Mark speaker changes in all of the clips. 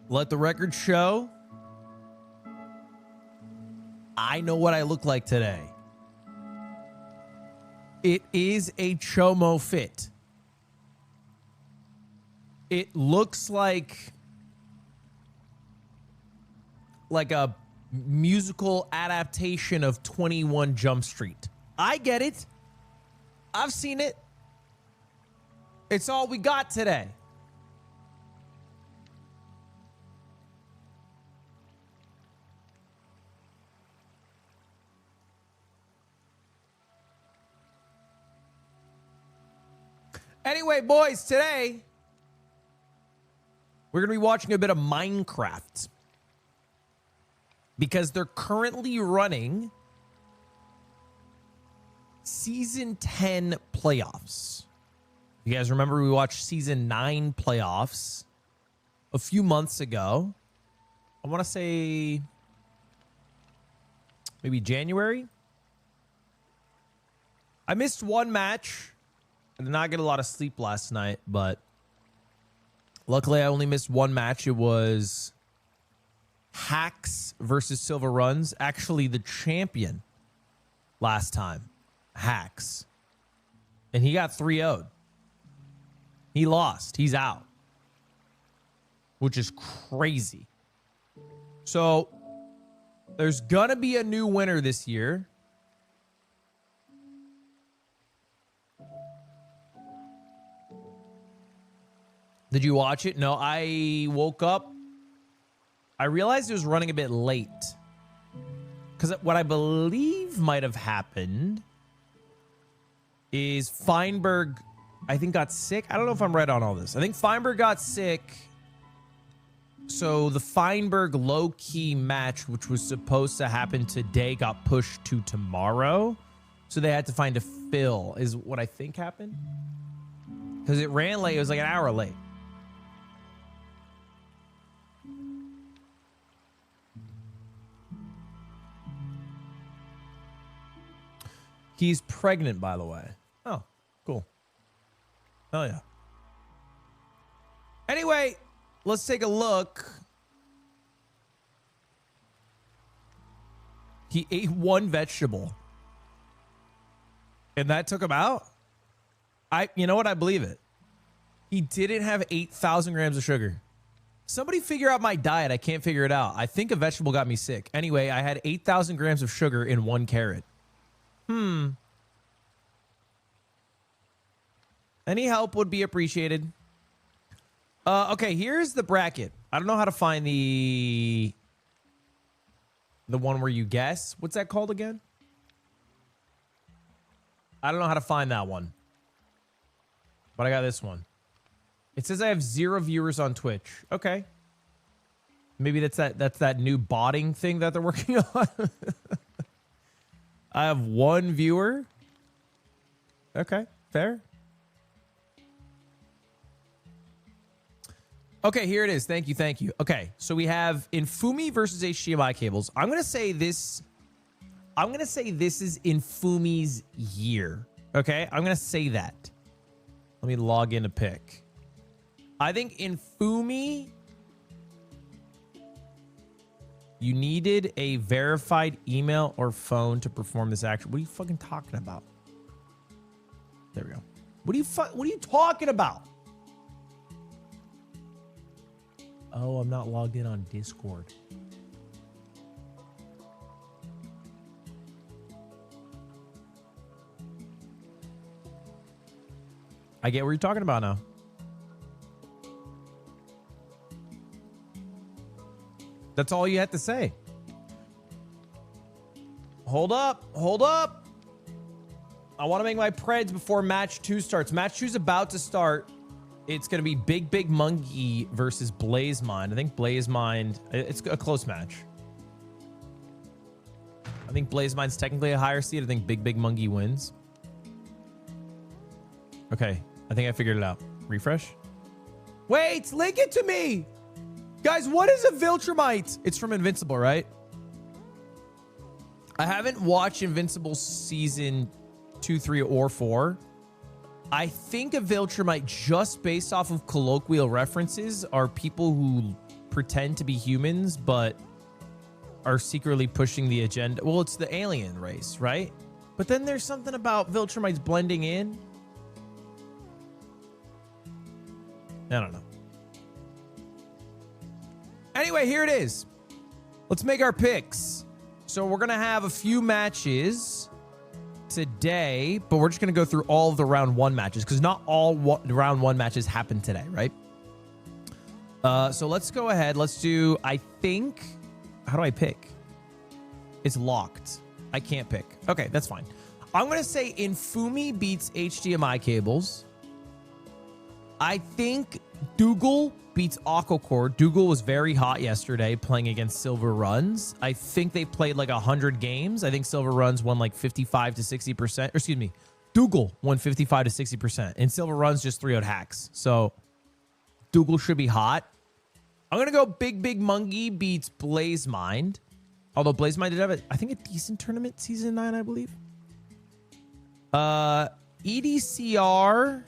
Speaker 1: Let the record show. I know what I look like today. It is a Chomo fit. It looks like a musical adaptation of 21 Jump Street. I get it. I've seen it. It's all we got today. Anyway, boys, today we're going to be watching a bit of Minecraft because they're currently running Season 10 playoffs. You guys remember we watched Season 9 playoffs a few months ago. I want to say maybe January. I missed one match. I did not get a lot of sleep last night, but luckily I only missed one match. It was Hacks versus Silver Runs. Actually, the champion last time, Hacks. And he got 3-0'd. He lost. He's out. Which is crazy. So, there's going to be a new winner this year. Did you watch it? No, I woke up. I realized it was running a bit late. Because what I believe might have happened is Feinberg, I think, got sick. I don't know if I'm right on all this. I think Feinberg got sick. So the Feinberg low-key match, which was supposed to happen today, got pushed to tomorrow. So they had to find a fill, is what I think happened. Because it ran late. It was like an hour late. He's pregnant, by the way. Oh, cool. Oh, yeah. Anyway, let's take a look. He ate one vegetable. And that took him out? You know what? I believe it. He didn't have 8,000 grams of sugar. Somebody figure out my diet. I can't figure it out. I think a vegetable got me sick. Anyway, I had 8,000 grams of sugar in one carrot. Any help would be appreciated. Okay, here's the bracket. I don't know how to find the one where you guess. What's that called again? I don't know how to find that one. But I got this one. It says I have 0 viewers on Twitch. Okay. Maybe that's that new botting thing that they're working on. I have 1 viewer. Okay, fair. Okay, here it is. Thank you, thank you. Okay, so we have Infumi versus HDMI cables. I'm gonna say this is Infumi's year. Okay, I'm gonna say that. Let me log in to pick. I think Infumi, you needed a verified email or phone to perform this action. What are you fucking talking about? There we go. What are you talking about? Oh, I'm not logged in on Discord. I get what you're talking about now. That's all you had to say. Hold up. Hold up. I want to make my preds before match 2 starts. Match 2 is about to start. It's going to be Big Monkey versus Blaze Mind. I think Blaze Mind, it's a close match. I think Blaze Mind's technically a higher seed. I think Big Monkey wins. Okay, I think I figured it out. Refresh. Wait, link it to me. Guys, what is a Viltrumite? It's from Invincible, right? I haven't watched Invincible season 2, 3, or 4. I think a Viltrumite, just based off of colloquial references, are people who pretend to be humans, but are secretly pushing the agenda. Well, it's the alien race, right? But then there's something about Viltrumites blending in. I don't know. Anyway, here it is. Let's make our picks. So we're going to have a few matches today, but we're just going to go through all of the round 1 matches because not all round 1 matches happen today, right? So let's go ahead. Let's do, I think, how do I pick? It's locked. I can't pick. Okay, that's fine. I'm going to say Infumi beats HDMI cables. I think Dougal beats Aquacore. Dougal was very hot yesterday playing against Silver Runs. I think they played like 100 games. I think Silver Runs won like 55 to 60%. Or excuse me, Dougal won 55 to 60%. And Silver Runs just 3-0'd Hacks. So Dougal should be hot. I'm going to go Big Mungie beats Blaze Mind. Although Blaze Mind did have, I think, a decent tournament season 9, I believe. EDCR...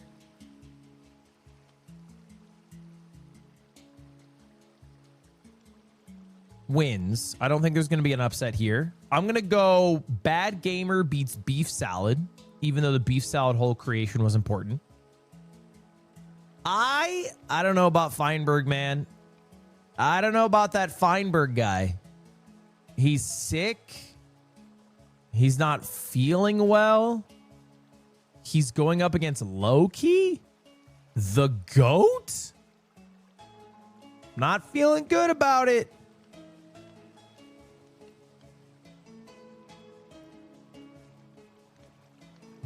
Speaker 1: wins. I don't think there's going to be an upset here. I'm going to go Bad Gamer beats Beef Salad, even though the Beef Salad whole creation was important. I don't know about Feinberg, man. I don't know about that Feinberg guy. He's sick. He's not feeling well. He's going up against Loki, the GOAT. Not feeling good about it.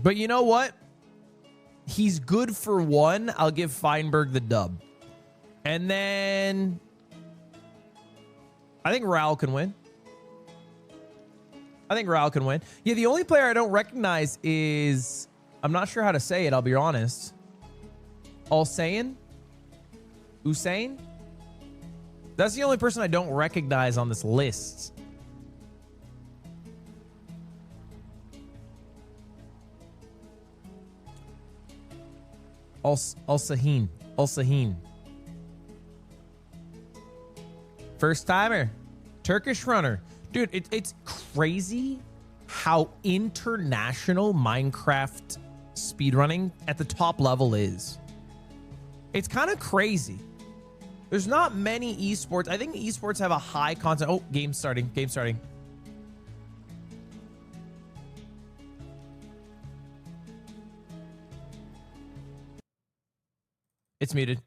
Speaker 1: But you know what? He's good for 1. I'll give Feinberg the dub. And then I think Raul can win. Yeah, the only player I don't recognize is, I'm not sure how to say it, I'll be honest. Usain? That's the only person I don't recognize on this list. Ulahin. First timer. Turkish runner. Dude, it's crazy how international Minecraft speedrunning at the top level is. It's kind of crazy. There's not many esports. I think esports have a high content. Oh, game starting. It's muted.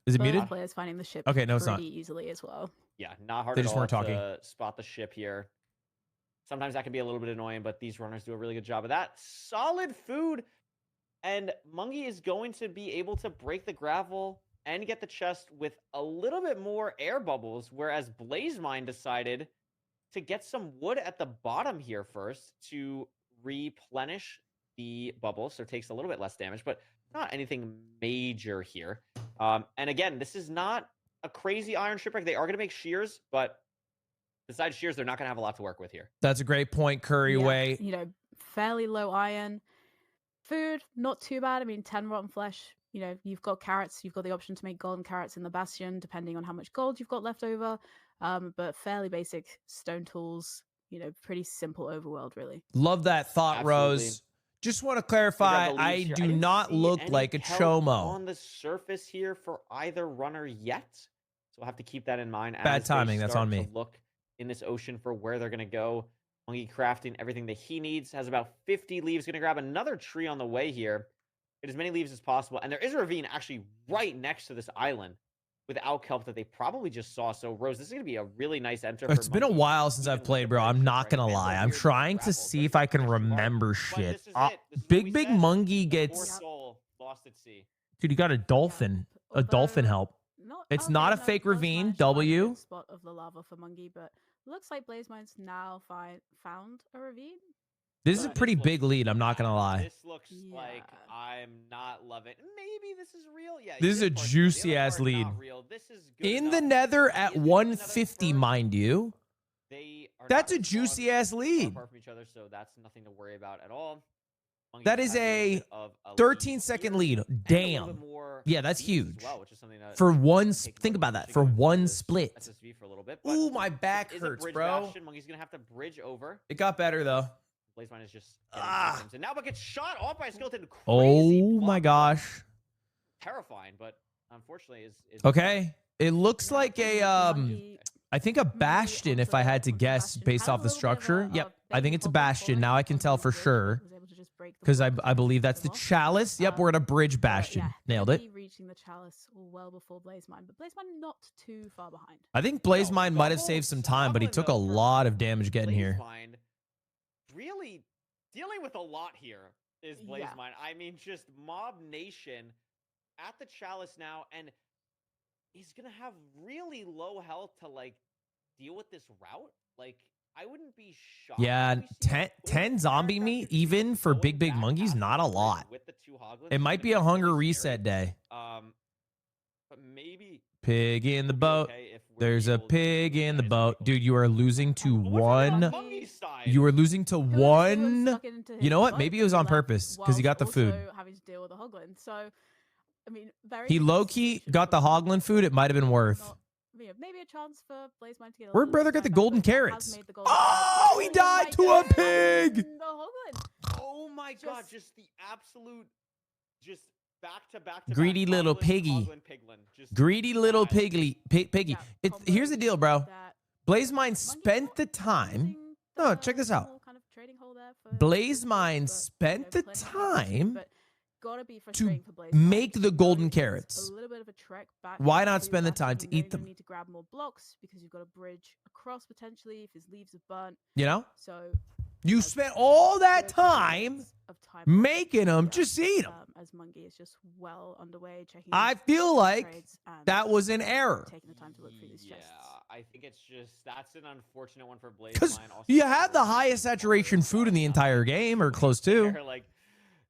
Speaker 1: Is it muted?
Speaker 2: Players finding the ship.
Speaker 1: Okay, no, it's not.
Speaker 2: Pretty easily as well.
Speaker 3: Yeah, not hard
Speaker 1: They
Speaker 3: at
Speaker 1: just
Speaker 3: all
Speaker 1: weren't talking.
Speaker 3: to spot the ship here. Sometimes that can be a little bit annoying, but these runners do a really good job of that. Solid food. And Mungie is going to be able to break the gravel and get the chest with a little bit more air bubbles, whereas Blaze Mine decided to get some wood at the bottom here first to replenish the bubbles, so it takes a little bit less damage, but not anything major here. And again, this is not a crazy iron shipwreck. They are going to make shears, but besides shears, they're not going to have a lot to work with here.
Speaker 1: That's a great point, Curry Way.
Speaker 2: You know, fairly low iron. Food, not too bad. I mean, 10 rotten flesh. You know, you've got carrots. You've got the option to make golden carrots in the bastion, depending on how much gold you've got left over. But fairly basic stone tools. You know, pretty simple overworld, really.
Speaker 1: Love that thought,
Speaker 3: Absolutely.
Speaker 1: Rose. Just want to clarify, I do not look like a chomo.
Speaker 3: On the surface here for either runner yet. So we'll have to keep that in mind.
Speaker 1: Bad timing, that's on me.
Speaker 3: Look in this ocean for where they're going to go. Mungie crafting everything that he needs. Has about 50 leaves. Going to grab another tree on the way here. Get as many leaves as possible. And there is a ravine actually right next to this island with alk kelp that they probably just saw. So, Rose, this is going to be a really nice enter.
Speaker 1: It's been a while since I've played, bro. I'm not going to lie. I'm trying to see if I can remember shit. Big Mungie gets...
Speaker 3: Lost at sea.
Speaker 1: Dude, you got a dolphin. A dolphin help. It's not a fake ravine. W.
Speaker 2: Spot of the lava for Mungie, but looks like Blaze Mine's now found a ravine.
Speaker 1: This is a pretty big lead, I'm not going to lie.
Speaker 3: This looks like I'm not loving it. Maybe this is real. Yeah.
Speaker 1: This is a juicy-ass lead.
Speaker 3: This is good
Speaker 1: in the nether at 150, mind you. That's a juicy-ass lead.
Speaker 3: Apart from each other, so that's nothing to worry about at all. Monkey
Speaker 1: That
Speaker 3: just
Speaker 1: is
Speaker 3: has little
Speaker 1: a
Speaker 3: bit of a
Speaker 1: 13-second
Speaker 3: here
Speaker 1: lead.
Speaker 3: and a little bit
Speaker 1: Damn.
Speaker 3: more
Speaker 1: Yeah, that's
Speaker 3: speed as
Speaker 1: huge.
Speaker 3: well, which is something to
Speaker 1: For one,
Speaker 3: take
Speaker 1: think
Speaker 3: note
Speaker 1: about
Speaker 3: of
Speaker 1: that.
Speaker 3: as
Speaker 1: For
Speaker 3: you go
Speaker 1: one
Speaker 3: this
Speaker 1: split.
Speaker 3: SSV for a little bit. But
Speaker 1: Ooh, my
Speaker 3: this
Speaker 1: back
Speaker 3: is a
Speaker 1: hurts,
Speaker 3: bridge
Speaker 1: bro.
Speaker 3: bastion. Monkey's gonna have to bridge over.
Speaker 1: It got better though.
Speaker 3: Blazemine is just getting to Crimson now, but gets shot off by Skeleton. Crazy
Speaker 1: Oh my
Speaker 3: block.
Speaker 1: gosh.
Speaker 3: Terrifying, but unfortunately is
Speaker 1: Okay. It looks like a
Speaker 2: Monkey-
Speaker 1: I think a bastion if I had to
Speaker 2: onto
Speaker 1: guess
Speaker 2: Bastion.
Speaker 1: based
Speaker 2: Has
Speaker 1: off
Speaker 2: a
Speaker 1: the
Speaker 2: little bit of
Speaker 1: structure.
Speaker 2: a
Speaker 1: Yep. I think
Speaker 2: baby
Speaker 1: it's a
Speaker 2: hobble
Speaker 1: bastion.
Speaker 2: following
Speaker 1: Now I can
Speaker 2: onto
Speaker 1: tell
Speaker 2: the
Speaker 1: for
Speaker 2: bridge, but
Speaker 1: sure.
Speaker 2: was able to just break the
Speaker 1: Because
Speaker 2: block
Speaker 1: I
Speaker 2: and
Speaker 1: believe
Speaker 2: keep
Speaker 1: that's the
Speaker 2: them off.
Speaker 1: chalice. Yep, we're at a bridge
Speaker 2: But
Speaker 1: bastion.
Speaker 2: yeah,
Speaker 1: Nailed
Speaker 2: gonna
Speaker 1: it.
Speaker 2: be reaching the chalice well before Blazemine, but Blazemine not too far behind.
Speaker 1: I think
Speaker 3: No,
Speaker 1: Blazemine
Speaker 3: the
Speaker 1: might have
Speaker 3: whole
Speaker 1: saved some time, but he
Speaker 3: Goblin,
Speaker 1: took a
Speaker 3: though, for
Speaker 1: lot of damage getting here.
Speaker 3: Blazemine really dealing with a lot here is Blazemine.
Speaker 2: Yeah.
Speaker 3: I mean, just Mob Nation at the chalice now, and he's gonna have really low health to like deal with this route. Like, I wouldn't be shocked.
Speaker 1: Yeah,
Speaker 3: if we see a
Speaker 1: 10
Speaker 3: full
Speaker 1: zombie
Speaker 3: character
Speaker 1: meat,
Speaker 3: activity
Speaker 1: even for
Speaker 3: going
Speaker 1: big
Speaker 3: back
Speaker 1: monkeys,
Speaker 3: past
Speaker 1: not
Speaker 3: the
Speaker 1: a
Speaker 3: bridge
Speaker 1: lot.
Speaker 3: with the two hoglins
Speaker 1: It
Speaker 3: is
Speaker 1: might
Speaker 3: gonna
Speaker 1: be a
Speaker 3: really
Speaker 1: hunger
Speaker 3: scary.
Speaker 1: reset day.
Speaker 3: But maybe
Speaker 1: Pig in the
Speaker 3: we'll be
Speaker 1: boat.
Speaker 3: okay if we're
Speaker 1: There's a
Speaker 3: able to
Speaker 1: pig in the
Speaker 3: manage
Speaker 1: boat.
Speaker 3: to
Speaker 1: Dude, you are losing to
Speaker 3: But what's happening on
Speaker 1: one.
Speaker 3: Monkey's side?
Speaker 1: You are losing to
Speaker 2: Who knows if he was
Speaker 1: one.
Speaker 2: stuck into
Speaker 1: You
Speaker 2: his
Speaker 1: know what?
Speaker 2: boat
Speaker 1: Maybe it
Speaker 2: that
Speaker 1: was
Speaker 2: he
Speaker 1: on
Speaker 2: left
Speaker 1: purpose because he got the
Speaker 2: whilst
Speaker 1: food.
Speaker 2: also having to deal with the hoglin. So, I mean, very
Speaker 1: He
Speaker 2: different
Speaker 1: low-key
Speaker 2: situation
Speaker 1: got the
Speaker 2: for Monkey,
Speaker 1: hoglin food. It might have been worth.
Speaker 2: not- yeah, maybe a chance for Blazemine to get a
Speaker 1: Where'd
Speaker 2: little
Speaker 1: brother
Speaker 2: bit
Speaker 1: get the
Speaker 2: back,
Speaker 1: golden
Speaker 2: but that has
Speaker 1: carrots?
Speaker 2: made the golden
Speaker 1: Oh,
Speaker 2: carrots.
Speaker 1: he
Speaker 2: Oh
Speaker 1: died
Speaker 2: my
Speaker 1: to a
Speaker 2: God,
Speaker 1: pig!
Speaker 2: The hoglin.
Speaker 3: Oh my god,
Speaker 2: Just-
Speaker 3: just the absolute just back to back
Speaker 1: Greedy little piggy.
Speaker 3: piglin. Just
Speaker 1: Greedy little
Speaker 3: wild.
Speaker 1: piggy.
Speaker 2: Yeah,
Speaker 1: It's
Speaker 2: combo
Speaker 1: here's the deal, bro.
Speaker 2: that
Speaker 1: Blazemine
Speaker 2: Monkey
Speaker 1: spent
Speaker 2: not
Speaker 1: the time.
Speaker 2: using
Speaker 1: No,
Speaker 2: the
Speaker 1: check this out.
Speaker 2: normal kind of trading hole there for
Speaker 1: Blazemine
Speaker 2: but,
Speaker 1: spent the
Speaker 2: plenty of carrots,
Speaker 1: time
Speaker 2: but gotta be frustrating for Blazemine.
Speaker 1: make the
Speaker 2: Though
Speaker 1: golden
Speaker 2: it's
Speaker 1: carrots.
Speaker 2: A little bit of a trek back.
Speaker 1: Why
Speaker 2: to
Speaker 1: not
Speaker 2: the
Speaker 1: spend the
Speaker 2: bastion.
Speaker 1: time to
Speaker 2: You know
Speaker 1: eat
Speaker 2: you're gonna
Speaker 1: them?
Speaker 2: need to grab more blocks because you've got a bridge across potentially if his leaves have burnt.
Speaker 1: You know?
Speaker 2: So
Speaker 1: You
Speaker 2: know,
Speaker 1: spent all that
Speaker 2: good
Speaker 1: time
Speaker 2: chance of time
Speaker 1: making them.
Speaker 2: yeah,
Speaker 1: Just eat them.
Speaker 2: as Monkey is just well underway checking.
Speaker 1: I
Speaker 2: his
Speaker 1: feel like
Speaker 2: trades and
Speaker 1: that was an error.
Speaker 2: taking the time to look through these chests.
Speaker 3: I think it's just that's an unfortunate one for Blazemine.
Speaker 1: Because
Speaker 3: Also,
Speaker 1: you have the highest saturation food in the entire game, or close to.
Speaker 3: Like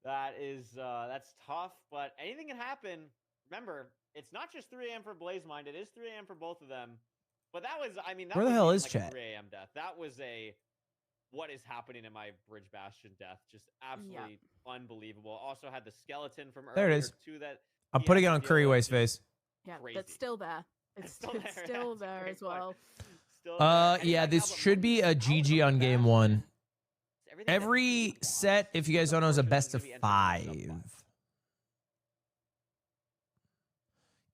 Speaker 3: that is that's tough, but anything can happen. Remember, it's not just 3 a.m. for Blazemine. It is 3 a.m. for both of them. But that was, I mean, that
Speaker 1: Where the
Speaker 3: wasn't
Speaker 1: hell
Speaker 3: even
Speaker 1: is
Speaker 3: like a
Speaker 1: chat?
Speaker 3: 3 a.m. death. That was a what is happening in my Bridge Bastion death. Just absolutely unbelievable. Also had the skeleton from
Speaker 1: There it
Speaker 3: earlier
Speaker 1: is.
Speaker 3: too that
Speaker 1: I'm
Speaker 3: he
Speaker 1: putting it
Speaker 3: had to
Speaker 1: on
Speaker 3: deal
Speaker 1: Curry
Speaker 3: with.
Speaker 1: Way's
Speaker 3: Just
Speaker 1: face.
Speaker 2: Yeah,
Speaker 3: crazy.
Speaker 2: that's still there. It's
Speaker 3: still
Speaker 2: still,
Speaker 3: there.
Speaker 2: it's still
Speaker 3: That's a
Speaker 2: there
Speaker 3: great
Speaker 2: as well.
Speaker 3: Still
Speaker 1: Yeah,
Speaker 3: there. Anything now,
Speaker 1: this
Speaker 3: but
Speaker 1: should be a
Speaker 3: Monkey
Speaker 1: GG
Speaker 3: out
Speaker 1: on
Speaker 3: of the
Speaker 1: game
Speaker 3: bastion.
Speaker 1: 1.
Speaker 3: Everything that
Speaker 1: Every
Speaker 3: he
Speaker 1: set,
Speaker 3: wants.
Speaker 1: if you guys don't know, is a
Speaker 3: Unfortunately,
Speaker 1: best
Speaker 3: he's
Speaker 1: of
Speaker 3: gonna be entering
Speaker 1: 5.
Speaker 3: sub 5.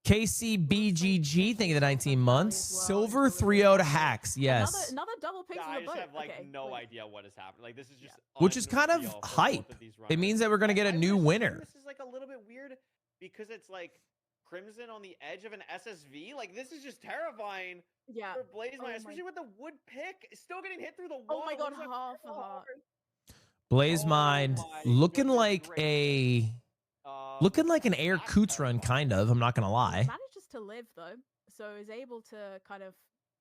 Speaker 1: KCBGG, thank you the 19 months. Silver 3-0 to Hacks, yes.
Speaker 2: Another double pigs
Speaker 3: Yeah,
Speaker 2: in the
Speaker 3: I just
Speaker 2: boat.
Speaker 3: have like
Speaker 2: Okay,
Speaker 3: no
Speaker 2: wait.
Speaker 3: idea what has happened. Like this is just
Speaker 1: Which is kind of
Speaker 3: unreal for both
Speaker 1: hype.
Speaker 3: of these
Speaker 1: It means that we're going to get a
Speaker 3: I
Speaker 1: new
Speaker 3: would assume
Speaker 1: winner.
Speaker 3: This is like a little bit weird because it's like Crimson on the edge of an SSV. Like this is just terrifying
Speaker 2: Yeah.
Speaker 3: for Blazemine,
Speaker 2: Oh my-
Speaker 3: especially with the wood pick still getting hit through the
Speaker 2: Oh
Speaker 3: wall.
Speaker 2: my god,
Speaker 3: Blazemine
Speaker 2: half a
Speaker 3: so
Speaker 2: heart.
Speaker 3: hard.
Speaker 1: Blazemine
Speaker 3: Oh my
Speaker 1: looking
Speaker 3: goodness
Speaker 1: like
Speaker 3: gracious.
Speaker 1: an Air
Speaker 3: That's
Speaker 1: Coots run,
Speaker 3: terrifying.
Speaker 1: kind of. I'm not going to lie.
Speaker 2: Manages to live though, so is able to kind of,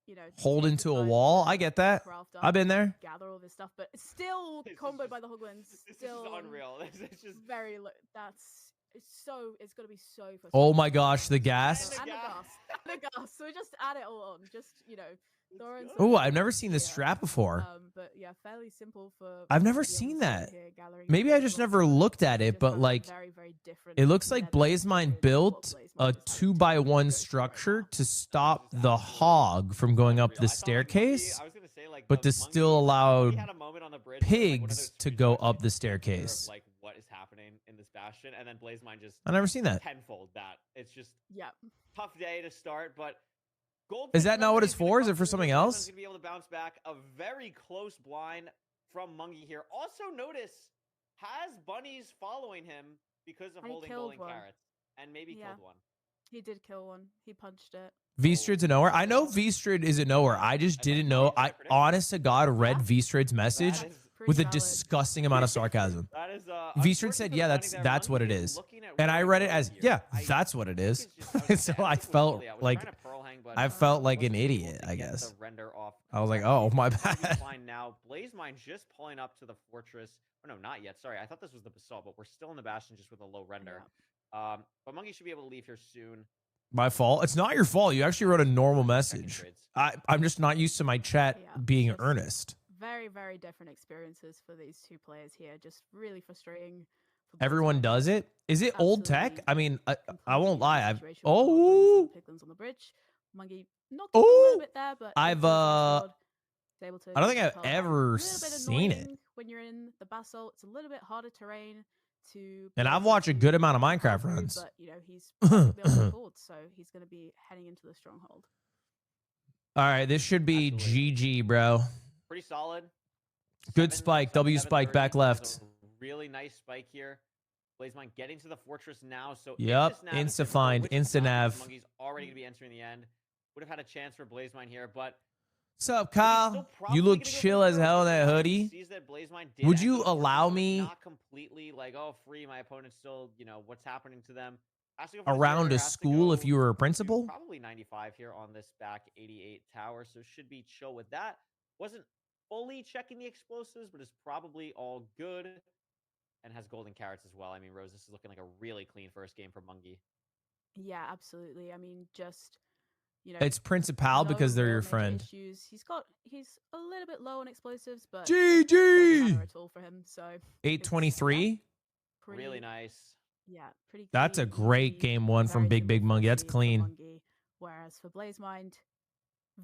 Speaker 2: you know,
Speaker 1: Hold
Speaker 2: take
Speaker 1: into
Speaker 2: the
Speaker 1: a
Speaker 2: time
Speaker 1: wall.
Speaker 2: to
Speaker 1: I get that.
Speaker 2: craft up
Speaker 1: I've been
Speaker 2: and
Speaker 1: there.
Speaker 2: Gather all this stuff, but it's still
Speaker 3: This is
Speaker 2: comboed
Speaker 3: just-
Speaker 2: by the hoglins.
Speaker 3: This is
Speaker 2: Still
Speaker 3: just unreal. This is just
Speaker 2: very low. It's gonna be so frustrating.
Speaker 1: Oh my
Speaker 2: for
Speaker 1: gosh, the
Speaker 2: Blazemine.
Speaker 1: gas.
Speaker 2: And the
Speaker 3: gas.
Speaker 2: gas. And the gas. So we just add it all on. Just, you know, throw in
Speaker 3: good.
Speaker 2: some
Speaker 1: Oh, I've never seen this
Speaker 2: yeah.
Speaker 1: strap before.
Speaker 2: But yeah, fairly simple for.
Speaker 1: I've never
Speaker 2: the
Speaker 1: seen
Speaker 2: young
Speaker 1: that.
Speaker 2: here gathering
Speaker 1: Maybe I
Speaker 2: those
Speaker 1: just
Speaker 2: blocks.
Speaker 1: never looked at
Speaker 2: Just
Speaker 1: it, but
Speaker 2: has a
Speaker 1: like
Speaker 2: very, very different
Speaker 1: it looks like
Speaker 2: level
Speaker 1: Blazemine
Speaker 2: to what
Speaker 1: built
Speaker 2: Blazemine
Speaker 1: a
Speaker 2: is having to
Speaker 1: 2x1
Speaker 2: go through right
Speaker 1: structure
Speaker 2: now.
Speaker 1: to stop the hog from going up the staircase,
Speaker 3: I was gonna say, like,
Speaker 1: but
Speaker 3: the
Speaker 1: to still
Speaker 3: Monkey
Speaker 1: allow
Speaker 3: had a moment on the bridge where, like, one of
Speaker 1: pigs
Speaker 3: those
Speaker 1: to
Speaker 3: screenshots
Speaker 1: go
Speaker 3: made
Speaker 1: up the
Speaker 3: me clear of,
Speaker 1: staircase.
Speaker 3: like what is happening in this bastion, and then Blazemine just
Speaker 1: I've never seen that.
Speaker 3: tenfold that. It's just
Speaker 2: Yeah.
Speaker 3: tough day to start, but Gold
Speaker 1: Is
Speaker 3: Pick
Speaker 1: that not what
Speaker 3: Monday
Speaker 1: it's
Speaker 3: gonna
Speaker 1: for? Is
Speaker 3: come
Speaker 1: it for
Speaker 3: through.
Speaker 1: something
Speaker 3: Blazemine's
Speaker 1: else?
Speaker 3: gonna be able to bounce back. A very close blind from Mungie here. Also notice has bunnies following him because of
Speaker 2: And he
Speaker 3: holding
Speaker 2: killed
Speaker 3: golden
Speaker 2: one.
Speaker 3: carrots, and maybe
Speaker 2: Yeah.
Speaker 3: killed one.
Speaker 2: He did kill one. He punched it.
Speaker 1: V-Strid's a nowhere. I know V-Strid is a nowhere. I just
Speaker 3: That's like
Speaker 1: didn't
Speaker 3: my
Speaker 1: know.
Speaker 3: exact
Speaker 1: I
Speaker 3: prediction.
Speaker 1: honest to God read
Speaker 2: Yeah.
Speaker 1: V-Strid's message
Speaker 3: That is
Speaker 1: with a
Speaker 2: Pretty valid.
Speaker 1: disgusting amount of sarcasm.
Speaker 3: That is
Speaker 1: V-Strid said, "Yeah, that's what it is," and I read it as, "Yeah, that's what it is." So I felt like I felt like an idiot, I guess. I was like, "Oh, my bad."
Speaker 3: Fine now. Blazemine just pulling up to the fortress. Oh no, not yet. Sorry, I thought this was the basalt, but we're still in the bastion just with a low render. But Monkey should be able to leave here soon.
Speaker 1: My fault. It's not your fault. You actually wrote a normal message. I'm just not used to my chat
Speaker 2: Yeah,
Speaker 1: being
Speaker 2: just-
Speaker 1: earnest.
Speaker 2: Very very, very different experiences for these two players here. Just really frustrating.
Speaker 1: Everyone does it. Is it old tech? I mean, I won't lie. I've
Speaker 2: Piglins on the bridge. Mungie knocked up a little bit there, but
Speaker 1: I don't think I've ever seen it.
Speaker 2: When you're in the basalt, it's a little bit harder terrain to.
Speaker 1: And I've watched a good amount of Minecraft runs.
Speaker 2: But he's probably on the board, so he's going to be heading into the stronghold.
Speaker 1: All right, this should be GG, bro.
Speaker 3: Pretty solid.
Speaker 1: Good spike. W spike back left.
Speaker 3: Really nice spike here. BlazeMind getting to the fortress now. So
Speaker 1: yep, insta find, insta nav.
Speaker 3: Monkey's already going to be entering the end. Would have had a chance for BlazeMind here, but.
Speaker 1: What's up, Kyle? You look chill as hell in that hoodie. Would you allow me?
Speaker 3: Not completely like, oh, free. My opponent's still, what's happening to them.
Speaker 1: Around a school if you were a principal?
Speaker 3: Probably 95 here on this back 88 tower, so should be chill with that. Wasn't fully checking the explosives, but is probably all good. And has golden carrots as well. I mean, Rose, this is looking like a really clean first game for Mungie.
Speaker 2: Yeah, absolutely. I mean, just,
Speaker 1: it's Principal because they're your friend.
Speaker 2: Issues. He's a little bit low on explosives, but
Speaker 1: GG
Speaker 2: at all for him. So
Speaker 1: 823.
Speaker 3: Really nice.
Speaker 2: Yeah, pretty.
Speaker 1: That's a great game one from Big Mungie. That's clean.
Speaker 2: Mungie, whereas for BlazeMind,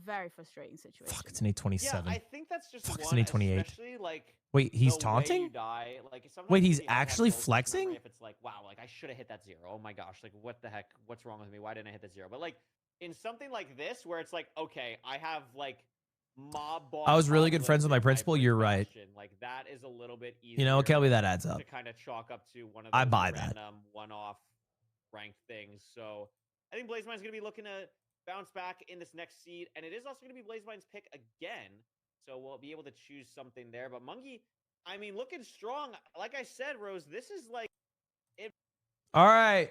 Speaker 2: very frustrating situation.
Speaker 1: Fuck, it's an 827.
Speaker 3: Yeah, I think that's just
Speaker 1: it's an 828.
Speaker 3: Especially like.
Speaker 1: Wait, he's taunting? Wait, he's actually flexing?
Speaker 3: If it's like, wow, like I should have hit that 0. Oh my gosh, like what the heck? What's wrong with me? Why didn't I hit that 0? But like in something like this, where it's like, okay, I have like mob boss.
Speaker 1: I was really good friends with my principal. You're right.
Speaker 3: Like that is a little bit easier.
Speaker 1: You know, Kelby, that adds up.
Speaker 3: To kind of chalk up to one of
Speaker 1: those
Speaker 3: random one-off ranked things. So I think BlazeMind's going to be looking to bounce back in this next seed, and it is also going to be BlazeMind's pick again. So we'll be able to choose something there. But Mungie, I mean, looking strong. Like I said, Rose, this is like it.
Speaker 1: All right.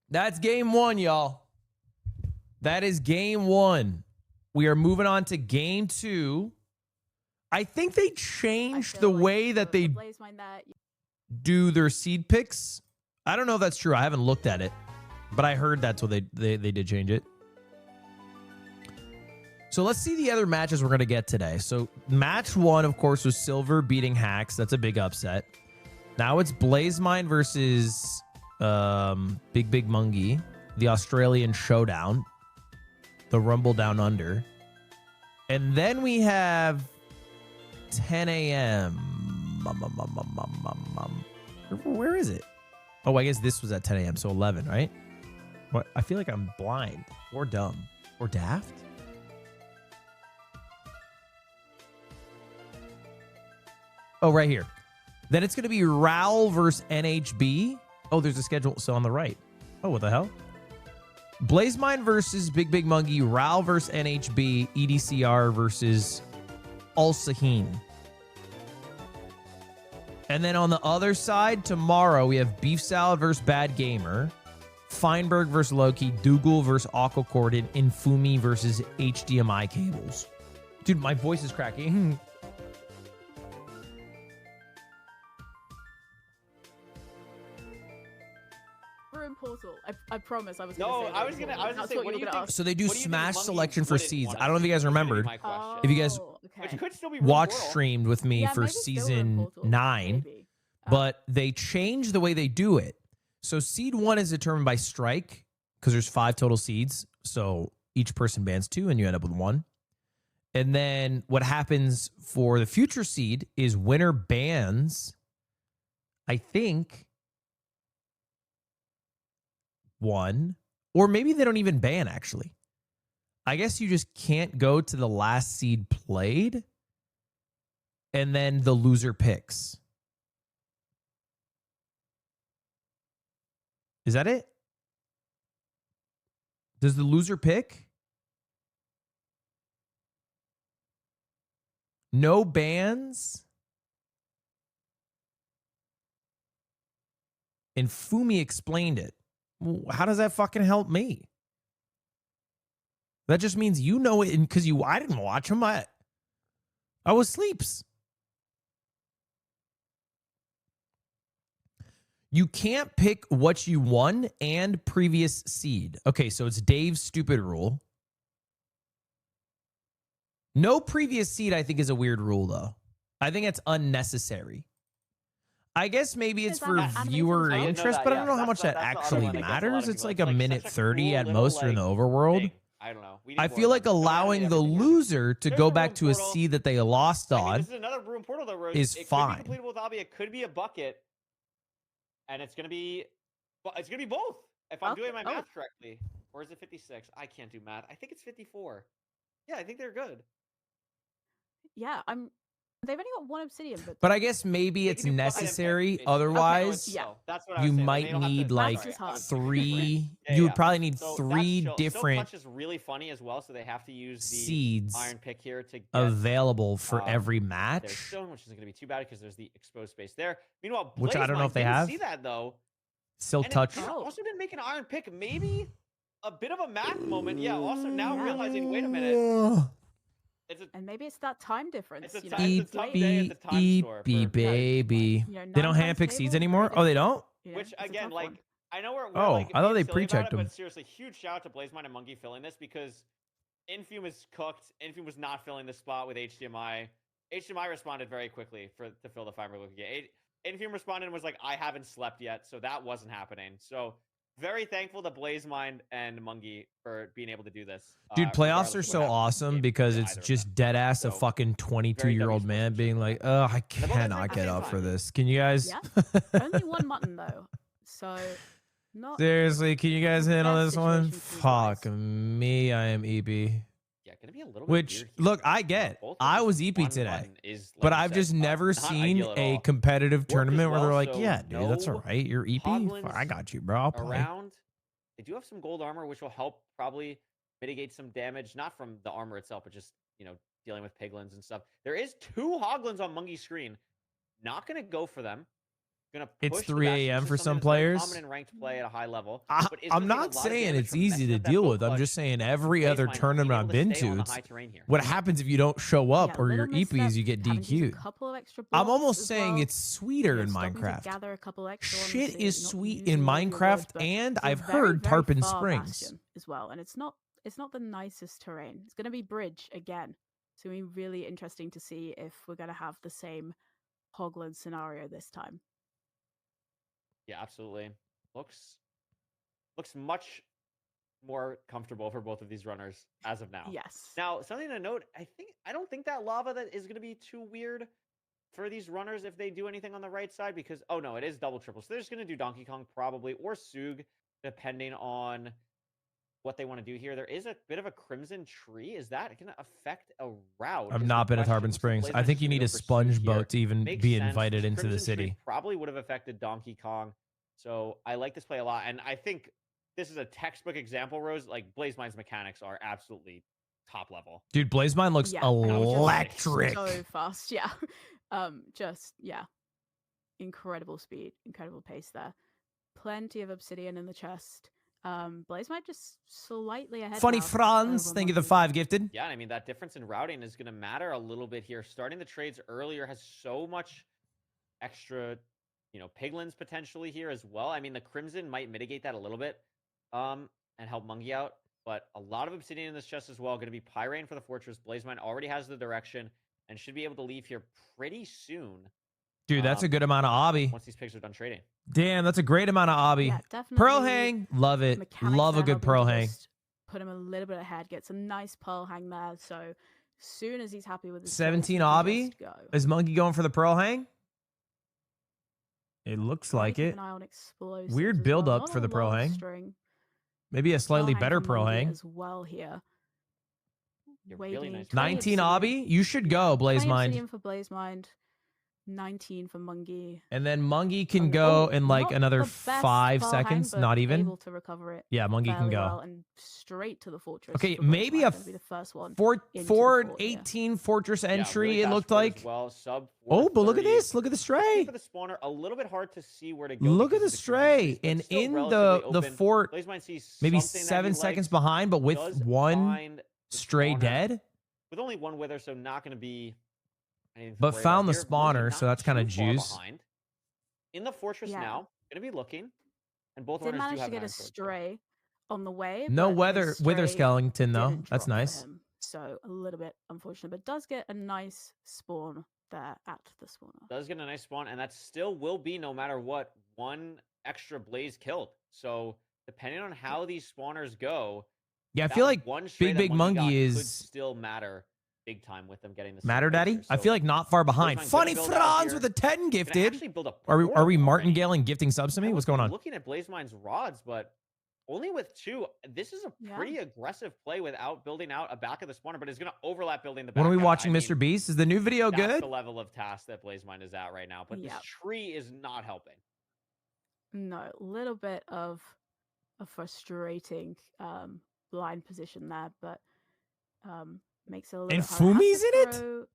Speaker 1: That's game one, y'all. That is game one. We are moving on to game two. I think they changed the way that they do their seed picks. I don't know if that's true. I haven't looked at it, but I heard that's what they did change it. So let's see the other matches we're going to get today. So match one, of course, was Silver beating Hacks. That's a big upset. Now it's BlazeMind versus Big Mungie, the Australian Showdown, the Rumble Down Under. And then we have 10 a.m. Where is it? Oh, I guess this was at 10 a.m., so 11, right? What? I feel like I'm blind or dumb or daft. Oh, right here. Then it's going to be Raul versus NHB. Oh, there's a schedule. So on the right. Oh, what the hell? BlazeMind versus Big Mungie. Raul versus NHB. EDCR versus Ulahin. And then on the other side, tomorrow, we have Beef Salad versus Bad Gamer. Feinberg versus Loki. Dougal versus Aquacord. And Infumi versus HDMI cables. Dude, my voice is cracking.
Speaker 2: Portal. I promise I was
Speaker 3: going to say. I was going to say, what do you think?
Speaker 1: So they do Smash selection for seeds. I don't know if you guys remembered. If you guys
Speaker 3: okay.
Speaker 1: watch streamed with me for season 9, but they changed the way they do it. So seed 1 is determined by strike because there's 5 total seeds. So each person bans 2 and you end up with 1. And then what happens for the future seed is winner bans, I think, 1, or maybe they don't even ban, actually. I guess you just can't go to the last seed played, and then the loser picks. Is that it? Does the loser pick? No bans? And Fumi explained it. How does that fucking help me? That just means you know it because I didn't watch them. I was sleeps. You can't pick what you won and previous seed. Okay, so it's Dave's stupid rule. No previous seed, I think, is a weird rule, though. I think it's unnecessary. I guess maybe it's
Speaker 2: Is that
Speaker 1: for
Speaker 2: animated
Speaker 1: viewer
Speaker 2: as well?
Speaker 1: interest, but I don't know how much that
Speaker 3: that's the other
Speaker 1: actually
Speaker 3: one that gets a lot of
Speaker 1: matters.
Speaker 3: people.
Speaker 1: It's like
Speaker 3: It's
Speaker 1: a
Speaker 3: like
Speaker 1: minute
Speaker 3: such a
Speaker 1: 30
Speaker 3: cool
Speaker 1: at
Speaker 3: little,
Speaker 1: most in
Speaker 3: like,
Speaker 1: the overworld.
Speaker 3: thing. I don't know. We need
Speaker 1: I
Speaker 3: more
Speaker 1: feel
Speaker 3: of
Speaker 1: like
Speaker 3: them. Don't
Speaker 1: allowing
Speaker 3: animate
Speaker 1: the
Speaker 3: everything here.
Speaker 1: loser to
Speaker 3: There's
Speaker 1: go
Speaker 3: a
Speaker 1: back
Speaker 3: room
Speaker 1: to a
Speaker 3: portal.
Speaker 1: seed that they lost
Speaker 3: I mean,
Speaker 1: on
Speaker 3: this is another room portal though, Rose.
Speaker 1: is
Speaker 3: It
Speaker 1: fine.
Speaker 3: could be completable with obby. It could be a bucket, and it's gonna be both. If I'm doing my math correctly, or is it 56? I can't do math. I think it's 54. Yeah, I think they're good.
Speaker 2: Yeah, they've only got one obsidian,
Speaker 1: But I guess maybe
Speaker 3: They
Speaker 1: it's
Speaker 3: can do bucket and pick,
Speaker 1: necessary.
Speaker 3: basically.
Speaker 1: Otherwise,
Speaker 2: yeah.
Speaker 3: That's what I
Speaker 1: you
Speaker 3: was saying.
Speaker 1: might
Speaker 3: They don't have
Speaker 1: need
Speaker 3: to,
Speaker 1: like
Speaker 2: That's just hard.
Speaker 1: 3.
Speaker 3: Yeah,
Speaker 1: You would
Speaker 3: yeah.
Speaker 1: probably need
Speaker 3: So
Speaker 1: 3
Speaker 3: that's chill.
Speaker 1: different
Speaker 3: Silk Touch is really funny as well, so they have to use the
Speaker 1: seeds
Speaker 3: iron pick here to get
Speaker 1: available for every
Speaker 3: their
Speaker 1: match.
Speaker 3: stone, which isn't going to be too bad because there's the exposed space there. Meanwhile,
Speaker 1: Which I don't know if they
Speaker 3: didn't
Speaker 1: have.
Speaker 3: see that though.
Speaker 1: Silk
Speaker 3: And
Speaker 1: Touch.
Speaker 3: it also didn't make an iron pick. Maybe a bit of a math moment. Yeah. Also now realizing, wait a minute.
Speaker 2: And maybe it's that time difference.
Speaker 3: It's a
Speaker 2: you know,
Speaker 3: time-
Speaker 2: it's
Speaker 3: tough
Speaker 2: late.
Speaker 3: day at the time store for-
Speaker 1: baby.
Speaker 2: You know,
Speaker 1: They don't
Speaker 2: 9
Speaker 1: handpick
Speaker 2: times
Speaker 1: seeds
Speaker 2: table,
Speaker 1: anymore?
Speaker 2: very
Speaker 1: Oh, they
Speaker 2: different.
Speaker 1: don't?
Speaker 2: You know,
Speaker 3: Which
Speaker 2: it's a
Speaker 3: again,
Speaker 2: tough
Speaker 3: like
Speaker 2: one.
Speaker 3: I know we're
Speaker 1: Oh,
Speaker 3: like
Speaker 1: I thought
Speaker 3: being
Speaker 1: they
Speaker 3: silly about
Speaker 1: pre-checked
Speaker 3: it,
Speaker 1: them.
Speaker 3: but seriously, huge shout out to Blazemine and Monkey filling this because Infume is cooked. Infume was not filling this spot with HDMI. HDMI responded very quickly to fill the fiber look again. Infume responded and was like, I haven't slept yet, so that wasn't happening. So very thankful to Blazemine and Mungie for being able to do this.
Speaker 1: Dude, playoffs
Speaker 3: regardless
Speaker 1: are
Speaker 3: of what
Speaker 1: so
Speaker 3: happens in
Speaker 1: awesome
Speaker 3: game
Speaker 1: because
Speaker 3: to
Speaker 1: it's
Speaker 3: either of
Speaker 1: just
Speaker 3: them.
Speaker 1: dead ass a
Speaker 3: So,
Speaker 1: fucking 22-year-old
Speaker 3: W
Speaker 1: man
Speaker 3: sportsmanship
Speaker 1: being
Speaker 3: for
Speaker 1: like,
Speaker 3: that.
Speaker 1: oh, I
Speaker 3: both at the
Speaker 1: cannot get
Speaker 3: same
Speaker 1: up for
Speaker 3: time.
Speaker 1: this. Can you guys?
Speaker 2: Yeah. Only one mutton though, so not.
Speaker 1: Seriously, can you guys handle
Speaker 2: Best
Speaker 1: this one?
Speaker 2: situation food-wise.
Speaker 1: Fuck me, I am EB.
Speaker 3: Yeah, gonna be a little bit
Speaker 1: Which,
Speaker 3: weird here.
Speaker 1: look, I get.
Speaker 3: Both of
Speaker 1: I
Speaker 3: these
Speaker 1: was EP
Speaker 3: one
Speaker 1: today.
Speaker 3: button is, like
Speaker 1: But
Speaker 3: you
Speaker 1: I've
Speaker 3: said,
Speaker 1: just never
Speaker 3: not
Speaker 1: seen
Speaker 3: ideal at
Speaker 1: a
Speaker 3: all.
Speaker 1: competitive
Speaker 3: Work as
Speaker 1: tournament where
Speaker 3: well,
Speaker 1: they're like,
Speaker 3: so
Speaker 1: yeah, dude, that's all
Speaker 3: no
Speaker 1: right. You're EP.
Speaker 3: Hoglins
Speaker 1: I got you, bro. I'll play.
Speaker 3: around. They do have some gold armor, which will help probably mitigate some damage, not from the armor itself, but just, you know, dealing with piglins and stuff. There is 2 hoglins on Mungie's screen. Not gonna go for them. Gonna push
Speaker 1: It's
Speaker 3: the
Speaker 1: 3
Speaker 3: bastion.
Speaker 1: a.m.
Speaker 3: This
Speaker 1: for
Speaker 3: is
Speaker 1: some
Speaker 3: something that's very
Speaker 1: players.
Speaker 3: common in ranked play at a high level.
Speaker 1: I'm
Speaker 3: but it's gonna take a
Speaker 1: not
Speaker 3: lot of
Speaker 1: saying
Speaker 3: damage
Speaker 1: it's
Speaker 3: from
Speaker 1: easy
Speaker 3: messing
Speaker 1: to
Speaker 3: up that
Speaker 1: deal
Speaker 3: bow
Speaker 1: with. I'm
Speaker 3: clutch.
Speaker 1: just saying every other
Speaker 3: Blazemine not
Speaker 1: tournament
Speaker 3: being
Speaker 1: I've
Speaker 3: able to
Speaker 1: been
Speaker 3: stay on
Speaker 1: to,
Speaker 3: the
Speaker 1: it's
Speaker 3: high terrain here.
Speaker 1: what happens if you don't show up
Speaker 2: Yeah,
Speaker 1: or your
Speaker 2: little
Speaker 1: EPs, you
Speaker 2: misstep,
Speaker 1: get
Speaker 2: having to use a
Speaker 1: DQ'd.
Speaker 2: couple of extra
Speaker 1: I'm
Speaker 2: blocks
Speaker 1: almost
Speaker 2: as
Speaker 1: saying
Speaker 2: well.
Speaker 1: it's sweeter in
Speaker 2: Stopping to
Speaker 1: Minecraft.
Speaker 2: gather a couple extra ones
Speaker 1: Shit
Speaker 2: so you're
Speaker 1: is
Speaker 2: not
Speaker 1: sweet
Speaker 2: using
Speaker 1: in
Speaker 2: all of your
Speaker 1: Minecraft,
Speaker 2: wood, but
Speaker 1: and
Speaker 2: it's a
Speaker 1: I've
Speaker 2: very,
Speaker 1: heard
Speaker 2: very
Speaker 1: Tarpon
Speaker 2: far
Speaker 1: Springs.
Speaker 2: bastion as well, and it's not the nicest terrain. It's going to be bridge again. It's going to be really interesting to see if we're going to have the same Hoglin scenario this time.
Speaker 3: Yeah, absolutely. Looks much more comfortable for both of these runners as of now.
Speaker 2: Yes.
Speaker 3: Now, something to note, I don't think that lava that is going to be too weird for these runners if they do anything on the right side because oh no, it is double triple. So they're just going to do Donkey Kong probably or Sug depending on what they want to do here. There is a bit of a crimson tree. Is that going to affect a route?
Speaker 1: I've
Speaker 3: is
Speaker 1: not
Speaker 3: the
Speaker 1: been at
Speaker 3: question.
Speaker 1: Tarpon
Speaker 3: Looks like
Speaker 1: Springs. I
Speaker 3: Blazer's
Speaker 1: think you
Speaker 3: just
Speaker 1: need
Speaker 3: gonna
Speaker 1: a
Speaker 3: go for Sug
Speaker 1: sponge
Speaker 3: here.
Speaker 1: boat to even
Speaker 3: Makes
Speaker 1: be
Speaker 3: sense.
Speaker 1: invited into the
Speaker 3: Crimson Tree
Speaker 1: city.
Speaker 3: probably would have affected Donkey Kong. So I like this play a lot. And I think this is a textbook example, Rose. Like Blazemine's mechanics are absolutely top level.
Speaker 1: Dude, Blazemine looks
Speaker 2: Yeah,
Speaker 1: electric.
Speaker 2: so fast. Yeah. Incredible speed, incredible pace there. Plenty of obsidian in the chest. Blazemine just slightly ahead.
Speaker 1: Funny
Speaker 2: now
Speaker 1: Franz,
Speaker 2: over
Speaker 1: thank you the
Speaker 2: Monkey.
Speaker 1: 5 gifted.
Speaker 3: Yeah, I mean, that difference in routing is going to matter a little bit here. Starting the trades earlier has so much extra, you know, piglins potentially here as well. I mean, the Crimson might mitigate that a little bit and help Mungie out. But a lot of obsidian in this chest as well. Going to be Pyrain for the Fortress. Blazemine already has the direction and should be able to leave here pretty soon.
Speaker 1: Dude, that's a good amount of obby.
Speaker 3: Once these pigs are done trading.
Speaker 1: Damn, that's a great amount of obby.
Speaker 2: Yeah, definitely.
Speaker 1: Pearl hang, love it.
Speaker 2: Mechanics
Speaker 1: Love a
Speaker 2: there
Speaker 1: good
Speaker 2: helping
Speaker 1: pearl
Speaker 2: to
Speaker 1: hang.
Speaker 2: just put him a little bit ahead. Gets a nice pearl hang there. So soon as he's happy with his
Speaker 1: 17
Speaker 2: choice, he can
Speaker 1: obby?
Speaker 2: just go.
Speaker 1: Is Monkey going for the pearl hang? It looks
Speaker 2: Trying to
Speaker 1: like
Speaker 2: keep
Speaker 1: it.
Speaker 2: an eye on explosives
Speaker 1: Weird
Speaker 2: as
Speaker 1: build
Speaker 2: well.
Speaker 1: up
Speaker 2: Not
Speaker 1: for
Speaker 2: a
Speaker 1: the pearl
Speaker 2: lot of
Speaker 1: hang.
Speaker 2: string.
Speaker 1: Maybe a slightly
Speaker 2: Pearl hang
Speaker 1: better
Speaker 2: from
Speaker 1: pearl
Speaker 2: Monkey
Speaker 1: hang.
Speaker 2: as well here.
Speaker 3: You're really
Speaker 2: Waiting.
Speaker 3: nice.
Speaker 1: 19
Speaker 2: obsidian.
Speaker 1: obby? You should go,
Speaker 2: 20
Speaker 1: Blazemind.
Speaker 2: obsidian for Blazemind. 19 for Mungie.
Speaker 1: And then Mungie can
Speaker 2: Okay.
Speaker 1: go
Speaker 2: Oh,
Speaker 1: in like
Speaker 2: not
Speaker 1: another
Speaker 2: the best
Speaker 1: 5
Speaker 2: pearl hang,
Speaker 1: seconds,
Speaker 2: but
Speaker 1: not even.
Speaker 2: able to recover it
Speaker 1: Yeah, Mungie can
Speaker 2: fairly
Speaker 1: go.
Speaker 2: well and straight to the fortress.
Speaker 1: Okay,
Speaker 2: for
Speaker 1: maybe
Speaker 2: Blazemind.
Speaker 1: a
Speaker 2: Gonna be the first one.
Speaker 1: Four,
Speaker 2: into the
Speaker 1: four
Speaker 2: fort here.
Speaker 1: 18 fortress entry,
Speaker 3: really
Speaker 1: it
Speaker 3: fast
Speaker 1: looked
Speaker 3: forward as
Speaker 1: like.
Speaker 3: well. Sub
Speaker 1: Oh, but look at
Speaker 3: 430.
Speaker 1: this. Look at the stray.
Speaker 3: For the spawner, a little bit hard to see where to go.
Speaker 1: Look at
Speaker 3: because
Speaker 1: the
Speaker 3: of crimson trees,
Speaker 1: stray.
Speaker 3: but
Speaker 1: And
Speaker 3: still
Speaker 1: in the
Speaker 3: relatively open.
Speaker 1: fort,
Speaker 3: Blazemine sees
Speaker 1: maybe
Speaker 3: something that
Speaker 1: 7
Speaker 3: he
Speaker 1: seconds
Speaker 3: likes,
Speaker 1: behind, but with
Speaker 3: does
Speaker 1: one
Speaker 3: find the
Speaker 1: stray
Speaker 3: spawner
Speaker 1: dead.
Speaker 3: with only one wither, so not going to be anything to
Speaker 1: But
Speaker 3: worry
Speaker 1: found
Speaker 3: about
Speaker 1: the
Speaker 3: here. Mungie
Speaker 1: spawner,
Speaker 3: not
Speaker 1: so that's kinda
Speaker 3: too far
Speaker 1: juice.
Speaker 3: behind. In the fortress
Speaker 2: Yeah.
Speaker 3: now, going to be looking, and both
Speaker 2: Did
Speaker 3: runners do
Speaker 2: manage
Speaker 3: have
Speaker 2: to get
Speaker 3: an
Speaker 2: a
Speaker 3: iron sword, so-
Speaker 2: stray on the way.
Speaker 1: No
Speaker 2: but
Speaker 1: wither
Speaker 2: his
Speaker 1: wither
Speaker 2: stray
Speaker 1: skeleton though.
Speaker 2: didn't
Speaker 1: That's
Speaker 2: drop for
Speaker 1: nice.
Speaker 2: him. So a little bit unfortunate, but does get a nice spawn there at the spawner.
Speaker 3: Does get a nice spawn, and that still will be, no matter what, one extra blaze killed. So depending on how these spawners go,
Speaker 1: Yeah, I
Speaker 3: that
Speaker 1: feel like
Speaker 3: one stray that
Speaker 1: Big
Speaker 3: Monkey got
Speaker 1: Monkey
Speaker 3: could
Speaker 1: is
Speaker 3: still matter big time with them getting the
Speaker 1: Matter Daddy.
Speaker 3: Blazer.
Speaker 1: I
Speaker 3: So
Speaker 1: feel like not far behind.
Speaker 3: Blazeman gonna
Speaker 1: Funny
Speaker 3: build out
Speaker 1: Franz
Speaker 3: here.
Speaker 1: with a 10
Speaker 3: Gonna
Speaker 1: gifted.
Speaker 3: actually build a
Speaker 1: Are we
Speaker 3: portal already.
Speaker 1: martingale and gifting subs to me?
Speaker 3: I
Speaker 1: What's
Speaker 3: was
Speaker 1: going on?
Speaker 3: looking at Blazemine's rods, but only with 2. This is a
Speaker 2: Yeah.
Speaker 3: pretty aggressive play without building out a back of the spawner, but it's going to overlap building the back.
Speaker 1: When are we
Speaker 3: out.
Speaker 1: watching
Speaker 3: I
Speaker 1: Mr.
Speaker 3: mean,
Speaker 1: Beast? Is the new video
Speaker 3: that's
Speaker 1: good?
Speaker 3: the level of task that Blazemine is at right now, but this
Speaker 2: Yep.
Speaker 3: tree is not helping.
Speaker 2: No, a little bit of a frustrating blind position there, but makes it a little
Speaker 1: And
Speaker 2: bit harder. Has
Speaker 1: Fumi's
Speaker 2: to
Speaker 1: in it?
Speaker 2: throw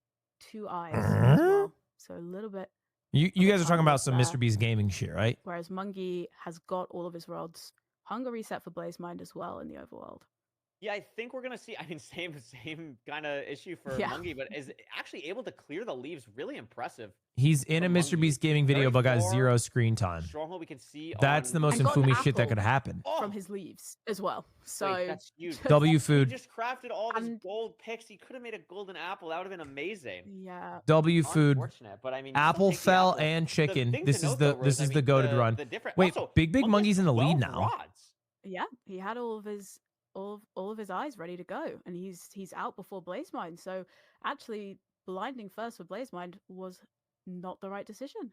Speaker 2: 2 eyes as well. So a little bit.
Speaker 1: You guys are talking
Speaker 2: time
Speaker 1: about
Speaker 2: loss
Speaker 1: some
Speaker 2: there.
Speaker 1: Mr. Beast gaming shit, right?
Speaker 2: Whereas Mungie has got all of his rods. Hunger reset for Blazemind as well in the overworld.
Speaker 3: Yeah, I think we're going to see, I mean, same kind of issue for
Speaker 2: Yeah.
Speaker 3: Mungie, but is actually able to clear the leaves. Really impressive.
Speaker 1: He's in a
Speaker 3: From
Speaker 1: Mr.
Speaker 3: Monkey.
Speaker 1: Beast gaming video,
Speaker 3: Very
Speaker 1: but got
Speaker 3: far.
Speaker 1: 0 screen time.
Speaker 3: Stronghold we can see
Speaker 1: That's
Speaker 3: on-
Speaker 1: the most
Speaker 2: And got an
Speaker 1: Infumi shit that
Speaker 2: apple.
Speaker 1: could happen.
Speaker 3: Oh,
Speaker 2: From his leaves as well. So
Speaker 3: wait, that's huge.
Speaker 2: just-
Speaker 1: W
Speaker 3: He
Speaker 1: food.
Speaker 3: just crafted all of his
Speaker 2: And-
Speaker 3: gold picks. He could have made a golden apple. That would have been amazing.
Speaker 2: yeah.
Speaker 1: W food.
Speaker 3: Unfortunate, but I mean, you
Speaker 1: Apple
Speaker 3: still take the
Speaker 1: fell
Speaker 3: apple.
Speaker 1: and
Speaker 3: The
Speaker 1: chicken.
Speaker 3: thing to
Speaker 1: This is
Speaker 3: note,
Speaker 1: the
Speaker 3: though, Rose,
Speaker 1: this
Speaker 3: I
Speaker 1: is the
Speaker 3: mean,
Speaker 1: goated run.
Speaker 3: the different-
Speaker 1: Wait,
Speaker 3: also,
Speaker 1: Big
Speaker 3: Monkey has
Speaker 1: Monkey's in the lead
Speaker 3: 12
Speaker 1: now.
Speaker 3: rods.
Speaker 2: Yeah, he had all of his eyes ready to go, and he's out before Blazemind. So actually, blinding first for Blazemind was not the right decision.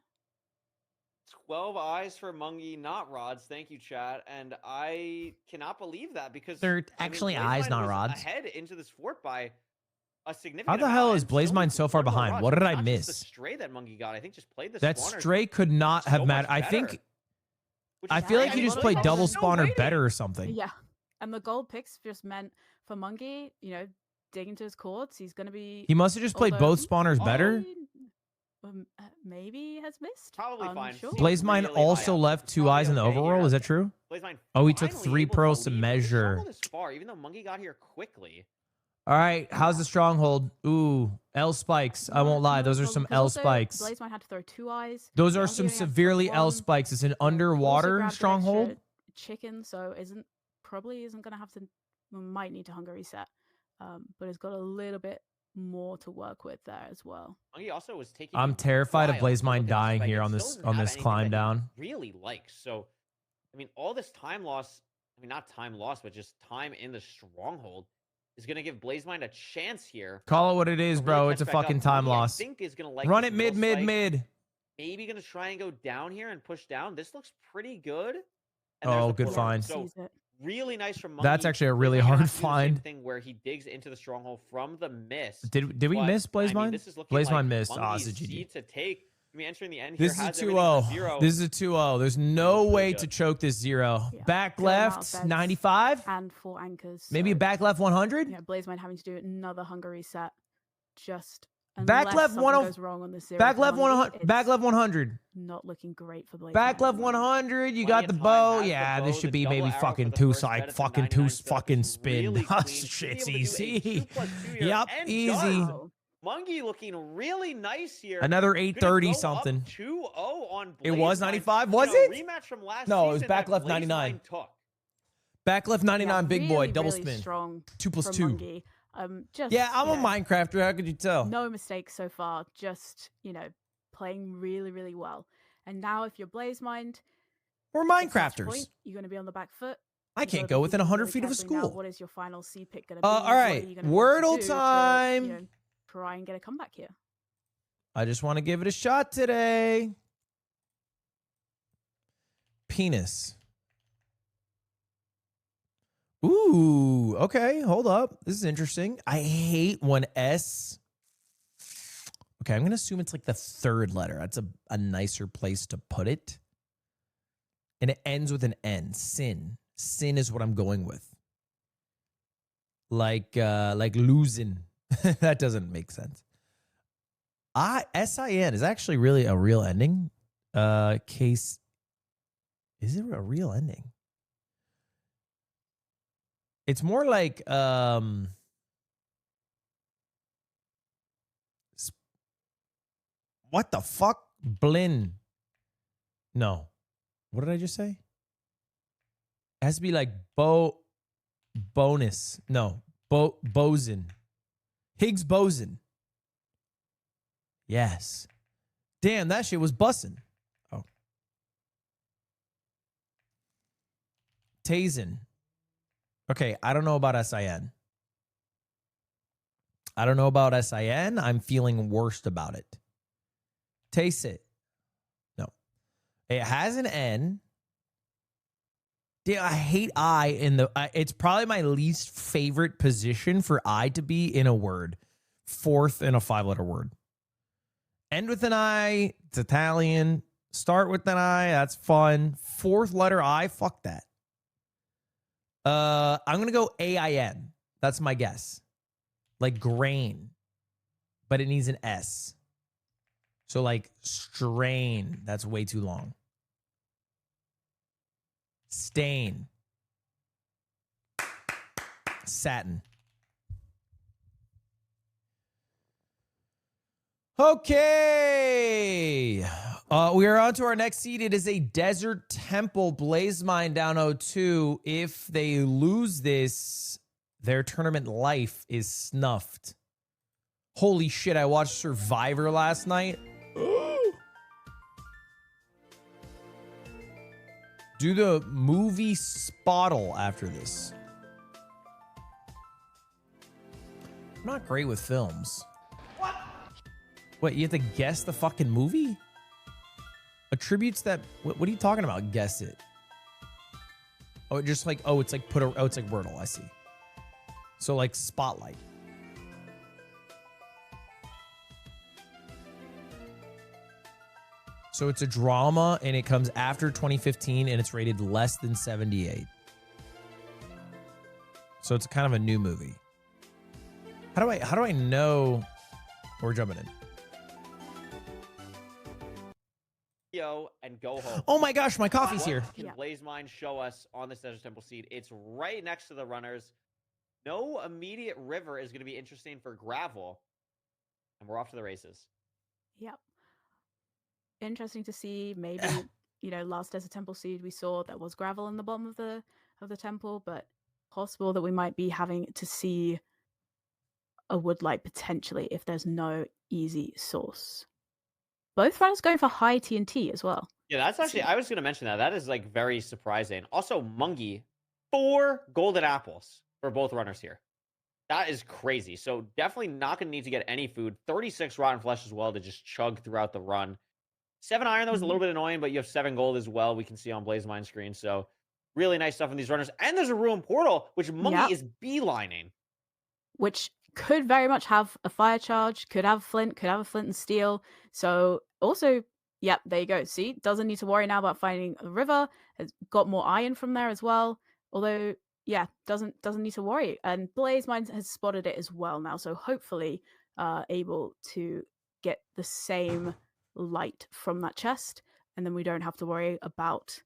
Speaker 3: 12 eyes for Mungie, not rods. Thank you, chat. And I cannot believe that because
Speaker 1: They're
Speaker 3: I mean,
Speaker 1: actually eyes,
Speaker 3: Blazemind
Speaker 1: not
Speaker 3: was
Speaker 1: rods.
Speaker 3: ahead into this fort by a significant
Speaker 1: How the
Speaker 3: amount,
Speaker 1: hell is
Speaker 3: and still
Speaker 1: Blazemind
Speaker 3: needs
Speaker 1: so far
Speaker 3: one more
Speaker 1: behind?
Speaker 3: rod.
Speaker 1: What did
Speaker 3: It's
Speaker 1: I
Speaker 3: not just the
Speaker 1: miss?
Speaker 3: stray that Mungie got. I think just played the
Speaker 1: That
Speaker 3: spawner
Speaker 1: stray could not have
Speaker 3: so
Speaker 1: mattered.
Speaker 3: much
Speaker 1: I think
Speaker 3: better, which
Speaker 1: I
Speaker 3: is
Speaker 1: feel
Speaker 3: why
Speaker 1: like he
Speaker 3: mean,
Speaker 1: just
Speaker 3: Blazemind
Speaker 1: played
Speaker 3: was
Speaker 1: double
Speaker 3: so
Speaker 1: spawner
Speaker 3: waiting.
Speaker 1: better or something.
Speaker 2: Yeah, and the gold picks just meant for Mungie, dig into his cords. He's going to be.
Speaker 1: He must have just played
Speaker 2: although-
Speaker 1: both spawners better.
Speaker 2: Maybe has missed.
Speaker 3: Probably fine.
Speaker 2: Unsure.
Speaker 3: Seems
Speaker 1: Blazemind
Speaker 3: really high
Speaker 1: also
Speaker 3: up.
Speaker 1: left
Speaker 3: It's
Speaker 1: 2
Speaker 3: probably
Speaker 1: eyes in the
Speaker 3: okay here.
Speaker 1: overworld. Is that true?
Speaker 3: Blazemind
Speaker 1: Oh, he took
Speaker 3: finally
Speaker 1: 3
Speaker 3: able to
Speaker 1: pearls to
Speaker 3: lead, but the
Speaker 1: measure.
Speaker 3: stronghold is far, even though Mungie got here quickly.
Speaker 1: All right, how's the stronghold? Ooh, L spikes. I won't lie, those are some L spikes.
Speaker 2: Blazemind had to throw 2 eyes.
Speaker 1: Those are
Speaker 2: Mungie
Speaker 1: some
Speaker 2: only had to throw
Speaker 1: severely L
Speaker 2: 1.
Speaker 1: spikes. It's an
Speaker 2: Also
Speaker 1: underwater
Speaker 2: grabbed an
Speaker 1: stronghold.
Speaker 2: extra chicken, so probably isn't going to have to. Might need to hunger reset, but it's got a little bit more to work with there as well.
Speaker 3: Mungie also was taking.
Speaker 1: I'm
Speaker 3: a
Speaker 1: terrified of
Speaker 3: while to look
Speaker 1: Blazemind
Speaker 3: at the
Speaker 1: dying
Speaker 3: spike
Speaker 1: here
Speaker 3: and
Speaker 1: on
Speaker 3: still
Speaker 1: this
Speaker 3: doesn't
Speaker 1: on
Speaker 3: have
Speaker 1: this
Speaker 3: anything
Speaker 1: climb
Speaker 3: that he
Speaker 1: down.
Speaker 3: really likes. So, I mean, all this time loss. I mean, not time loss, but just time in the stronghold is going to give Blazemind a chance here.
Speaker 1: Call it what it is,
Speaker 3: to really
Speaker 1: bro.
Speaker 3: catch
Speaker 1: It's a
Speaker 3: back up.
Speaker 1: fucking time
Speaker 3: Mungie,
Speaker 1: loss.
Speaker 3: I think is going to like
Speaker 1: Run
Speaker 3: this
Speaker 1: it mid,
Speaker 3: middle
Speaker 1: mid,
Speaker 3: spike.
Speaker 1: mid.
Speaker 3: Maybe going to try and go down here and push down. This looks pretty good. And there's
Speaker 1: Oh,
Speaker 3: the
Speaker 1: good
Speaker 3: portal.
Speaker 1: find.
Speaker 3: So
Speaker 2: Sees it.
Speaker 3: really nice from Mungie.
Speaker 1: That's actually a really
Speaker 3: Blazemind gonna
Speaker 1: hard
Speaker 3: have to do the same
Speaker 1: find.
Speaker 3: thing where he digs into the stronghold from the miss.
Speaker 1: Did we
Speaker 3: But,
Speaker 1: miss
Speaker 3: I mean,
Speaker 1: Blazemind?
Speaker 3: this is looking
Speaker 1: Blazemind
Speaker 3: like
Speaker 1: missed. Oh,
Speaker 3: Mungie's
Speaker 1: it's a GG.
Speaker 3: seed to take. I mean, entering the end here
Speaker 1: This is a
Speaker 3: has everything for
Speaker 1: 2-0.
Speaker 3: 0.
Speaker 1: This is a 2-0. There's no
Speaker 3: Pretty
Speaker 1: way
Speaker 3: good.
Speaker 1: to choke this 0.
Speaker 2: Yeah.
Speaker 1: Back
Speaker 2: Good amount of
Speaker 1: left,
Speaker 2: beds.
Speaker 1: 95.
Speaker 2: And 4 anchors.
Speaker 1: Maybe a
Speaker 2: so,
Speaker 1: back left 100.
Speaker 2: Yeah, Blazemind having to do another hunger reset. Just
Speaker 1: Back
Speaker 2: unless
Speaker 1: left
Speaker 2: something
Speaker 1: 10
Speaker 2: goes wrong on the zero.
Speaker 1: Back
Speaker 2: for
Speaker 1: left
Speaker 2: Mungie,
Speaker 1: 100. Back
Speaker 2: it's
Speaker 1: left 100.
Speaker 2: Not looking great for Blazemind.
Speaker 1: Back
Speaker 2: at the
Speaker 1: left
Speaker 2: moment.
Speaker 1: 100. You
Speaker 3: Plenty
Speaker 1: got
Speaker 3: of
Speaker 1: the
Speaker 3: time,
Speaker 1: bow.
Speaker 3: has the
Speaker 1: Yeah,
Speaker 3: bow,
Speaker 1: this
Speaker 3: the
Speaker 1: should be
Speaker 3: double
Speaker 1: maybe
Speaker 3: arrow
Speaker 1: fucking
Speaker 3: for the
Speaker 1: 2
Speaker 3: first
Speaker 1: side.
Speaker 3: bet. It's a
Speaker 1: Fucking
Speaker 3: 99
Speaker 1: 2
Speaker 3: setup.
Speaker 1: fucking
Speaker 3: It's
Speaker 1: spin.
Speaker 3: really
Speaker 1: Oh,
Speaker 3: clean. Should be
Speaker 1: shit's
Speaker 3: able to do a
Speaker 1: easy.
Speaker 3: 2+2 here,
Speaker 1: Yep,
Speaker 3: and
Speaker 1: easy.
Speaker 3: does.
Speaker 2: Wow.
Speaker 3: Mungie looking really nice here.
Speaker 1: Another
Speaker 3: Gonna
Speaker 1: 830
Speaker 3: go up
Speaker 1: something.
Speaker 3: 2-0 on
Speaker 1: It was
Speaker 3: Blazemind.
Speaker 1: 95,
Speaker 3: In
Speaker 1: was
Speaker 3: a
Speaker 1: it?
Speaker 3: Rematch from last
Speaker 1: No, it was
Speaker 3: season
Speaker 1: back
Speaker 3: that
Speaker 1: left
Speaker 3: Blazemind
Speaker 1: 99.
Speaker 3: took.
Speaker 1: Back left 99,
Speaker 2: Yeah,
Speaker 1: big boy.
Speaker 2: really,
Speaker 1: Double
Speaker 2: really
Speaker 1: spin.
Speaker 2: strong
Speaker 1: 2 plus
Speaker 2: from
Speaker 1: 2.
Speaker 2: Mungie. Just,
Speaker 1: Yeah, I'm a Minecrafter. How could you tell?
Speaker 2: No mistakes so far. Just, playing really, really well. And now if you're Blazemind,
Speaker 1: We're
Speaker 2: at some
Speaker 1: Minecrafters.
Speaker 2: point, you're going to be on the back foot.
Speaker 1: I
Speaker 2: You've
Speaker 1: can't
Speaker 2: gotta
Speaker 1: go
Speaker 2: be
Speaker 1: within
Speaker 2: thinking
Speaker 1: 100
Speaker 2: really
Speaker 1: feet of a
Speaker 2: carefully now,
Speaker 1: school.
Speaker 2: what is your final C pick going to be?
Speaker 1: All
Speaker 2: What are
Speaker 1: right,
Speaker 2: you gonna be able to
Speaker 1: Wordle
Speaker 2: do
Speaker 1: time.
Speaker 2: try and get a comeback here.
Speaker 1: I just want to give it a shot today. Penis. Ooh, okay, hold up. This is interesting. I hate when S. Okay, I'm going to assume it's like the 3rd letter. That's a nicer place to put it. And it ends with an N. Sin. Sin is what I'm going with. Like losing. That doesn't make sense. SIN is actually really a real ending. Case. Is it a real ending? It's more like what the fuck? Blin. No. What did I just say? It has to be like bonus. No. Bosun. Higgs boson. Yes. Damn, that shit was bussin'. Oh. Tazen. Okay, I don't know about SIN. I don't know about SIN. I'm feeling worst about it. Taste it. No. It has an N. Damn, I hate I in the... it's probably my least favorite position for I to be in a word. Fourth in a 5-letter word. End with an I. It's Italian. Start with an I. That's fun. Fourth letter I. Fuck that. I'm going to go AIN. That's my guess. Like grain. But it needs an S. So like strain. That's way too long. Stain. Satin. Okay. We are on to our next seed. It is a Desert Temple Blaze Mine down 0-2. If they lose this, their tournament life is snuffed. Holy shit, I watched Survivor last night. Do the movie Spottle after this. I'm not great with films.
Speaker 3: What?
Speaker 1: What, you have to guess the fucking movie? Attributes that... What are you talking about? Guess it. Oh, just like... Oh, it's like oh, it's like Wordle. I see. So like Spotlight. So it's a drama and it comes after 2015 and it's rated less than 78. So it's kind of a new movie. How do I know we're jumping in?
Speaker 3: And go home.
Speaker 1: Oh my gosh, my coffee's here.
Speaker 3: What can Blaze Mine show us on this Desert Temple seed? It's right next to the runners. No immediate river is going to be interesting for gravel. And we're off to the races.
Speaker 2: Yep. Interesting to see. Maybe, you know, last Desert Temple seed we saw that was gravel in the bottom of the temple, but possible that we might be having to see a woodlight potentially if there's no easy source. Both runners going for high TNT as well.
Speaker 3: Yeah, that's actually, I was going to mention that. That is like very surprising. Also, Mungie, 4 golden apples for both runners here. That is crazy. So definitely not going to need to get any food. 36 rotten flesh as well to just chug throughout the run. 7 iron, though, is a little bit annoying, but you have 7 gold as well. We can see on Blaze Mine screen. So really nice stuff in these runners. And there's a ruin portal, which Mungie is beelining.
Speaker 2: Which could very much have a fire charge, could have flint, could have a flint and steel. So also, yep, there you go. See, doesn't need to worry now about finding a river. Has got more iron from there as well. Although, yeah, doesn't need to worry. And Blaze Mine has spotted it as well now. So hopefully able to get the same light from that chest. And then we don't have to worry about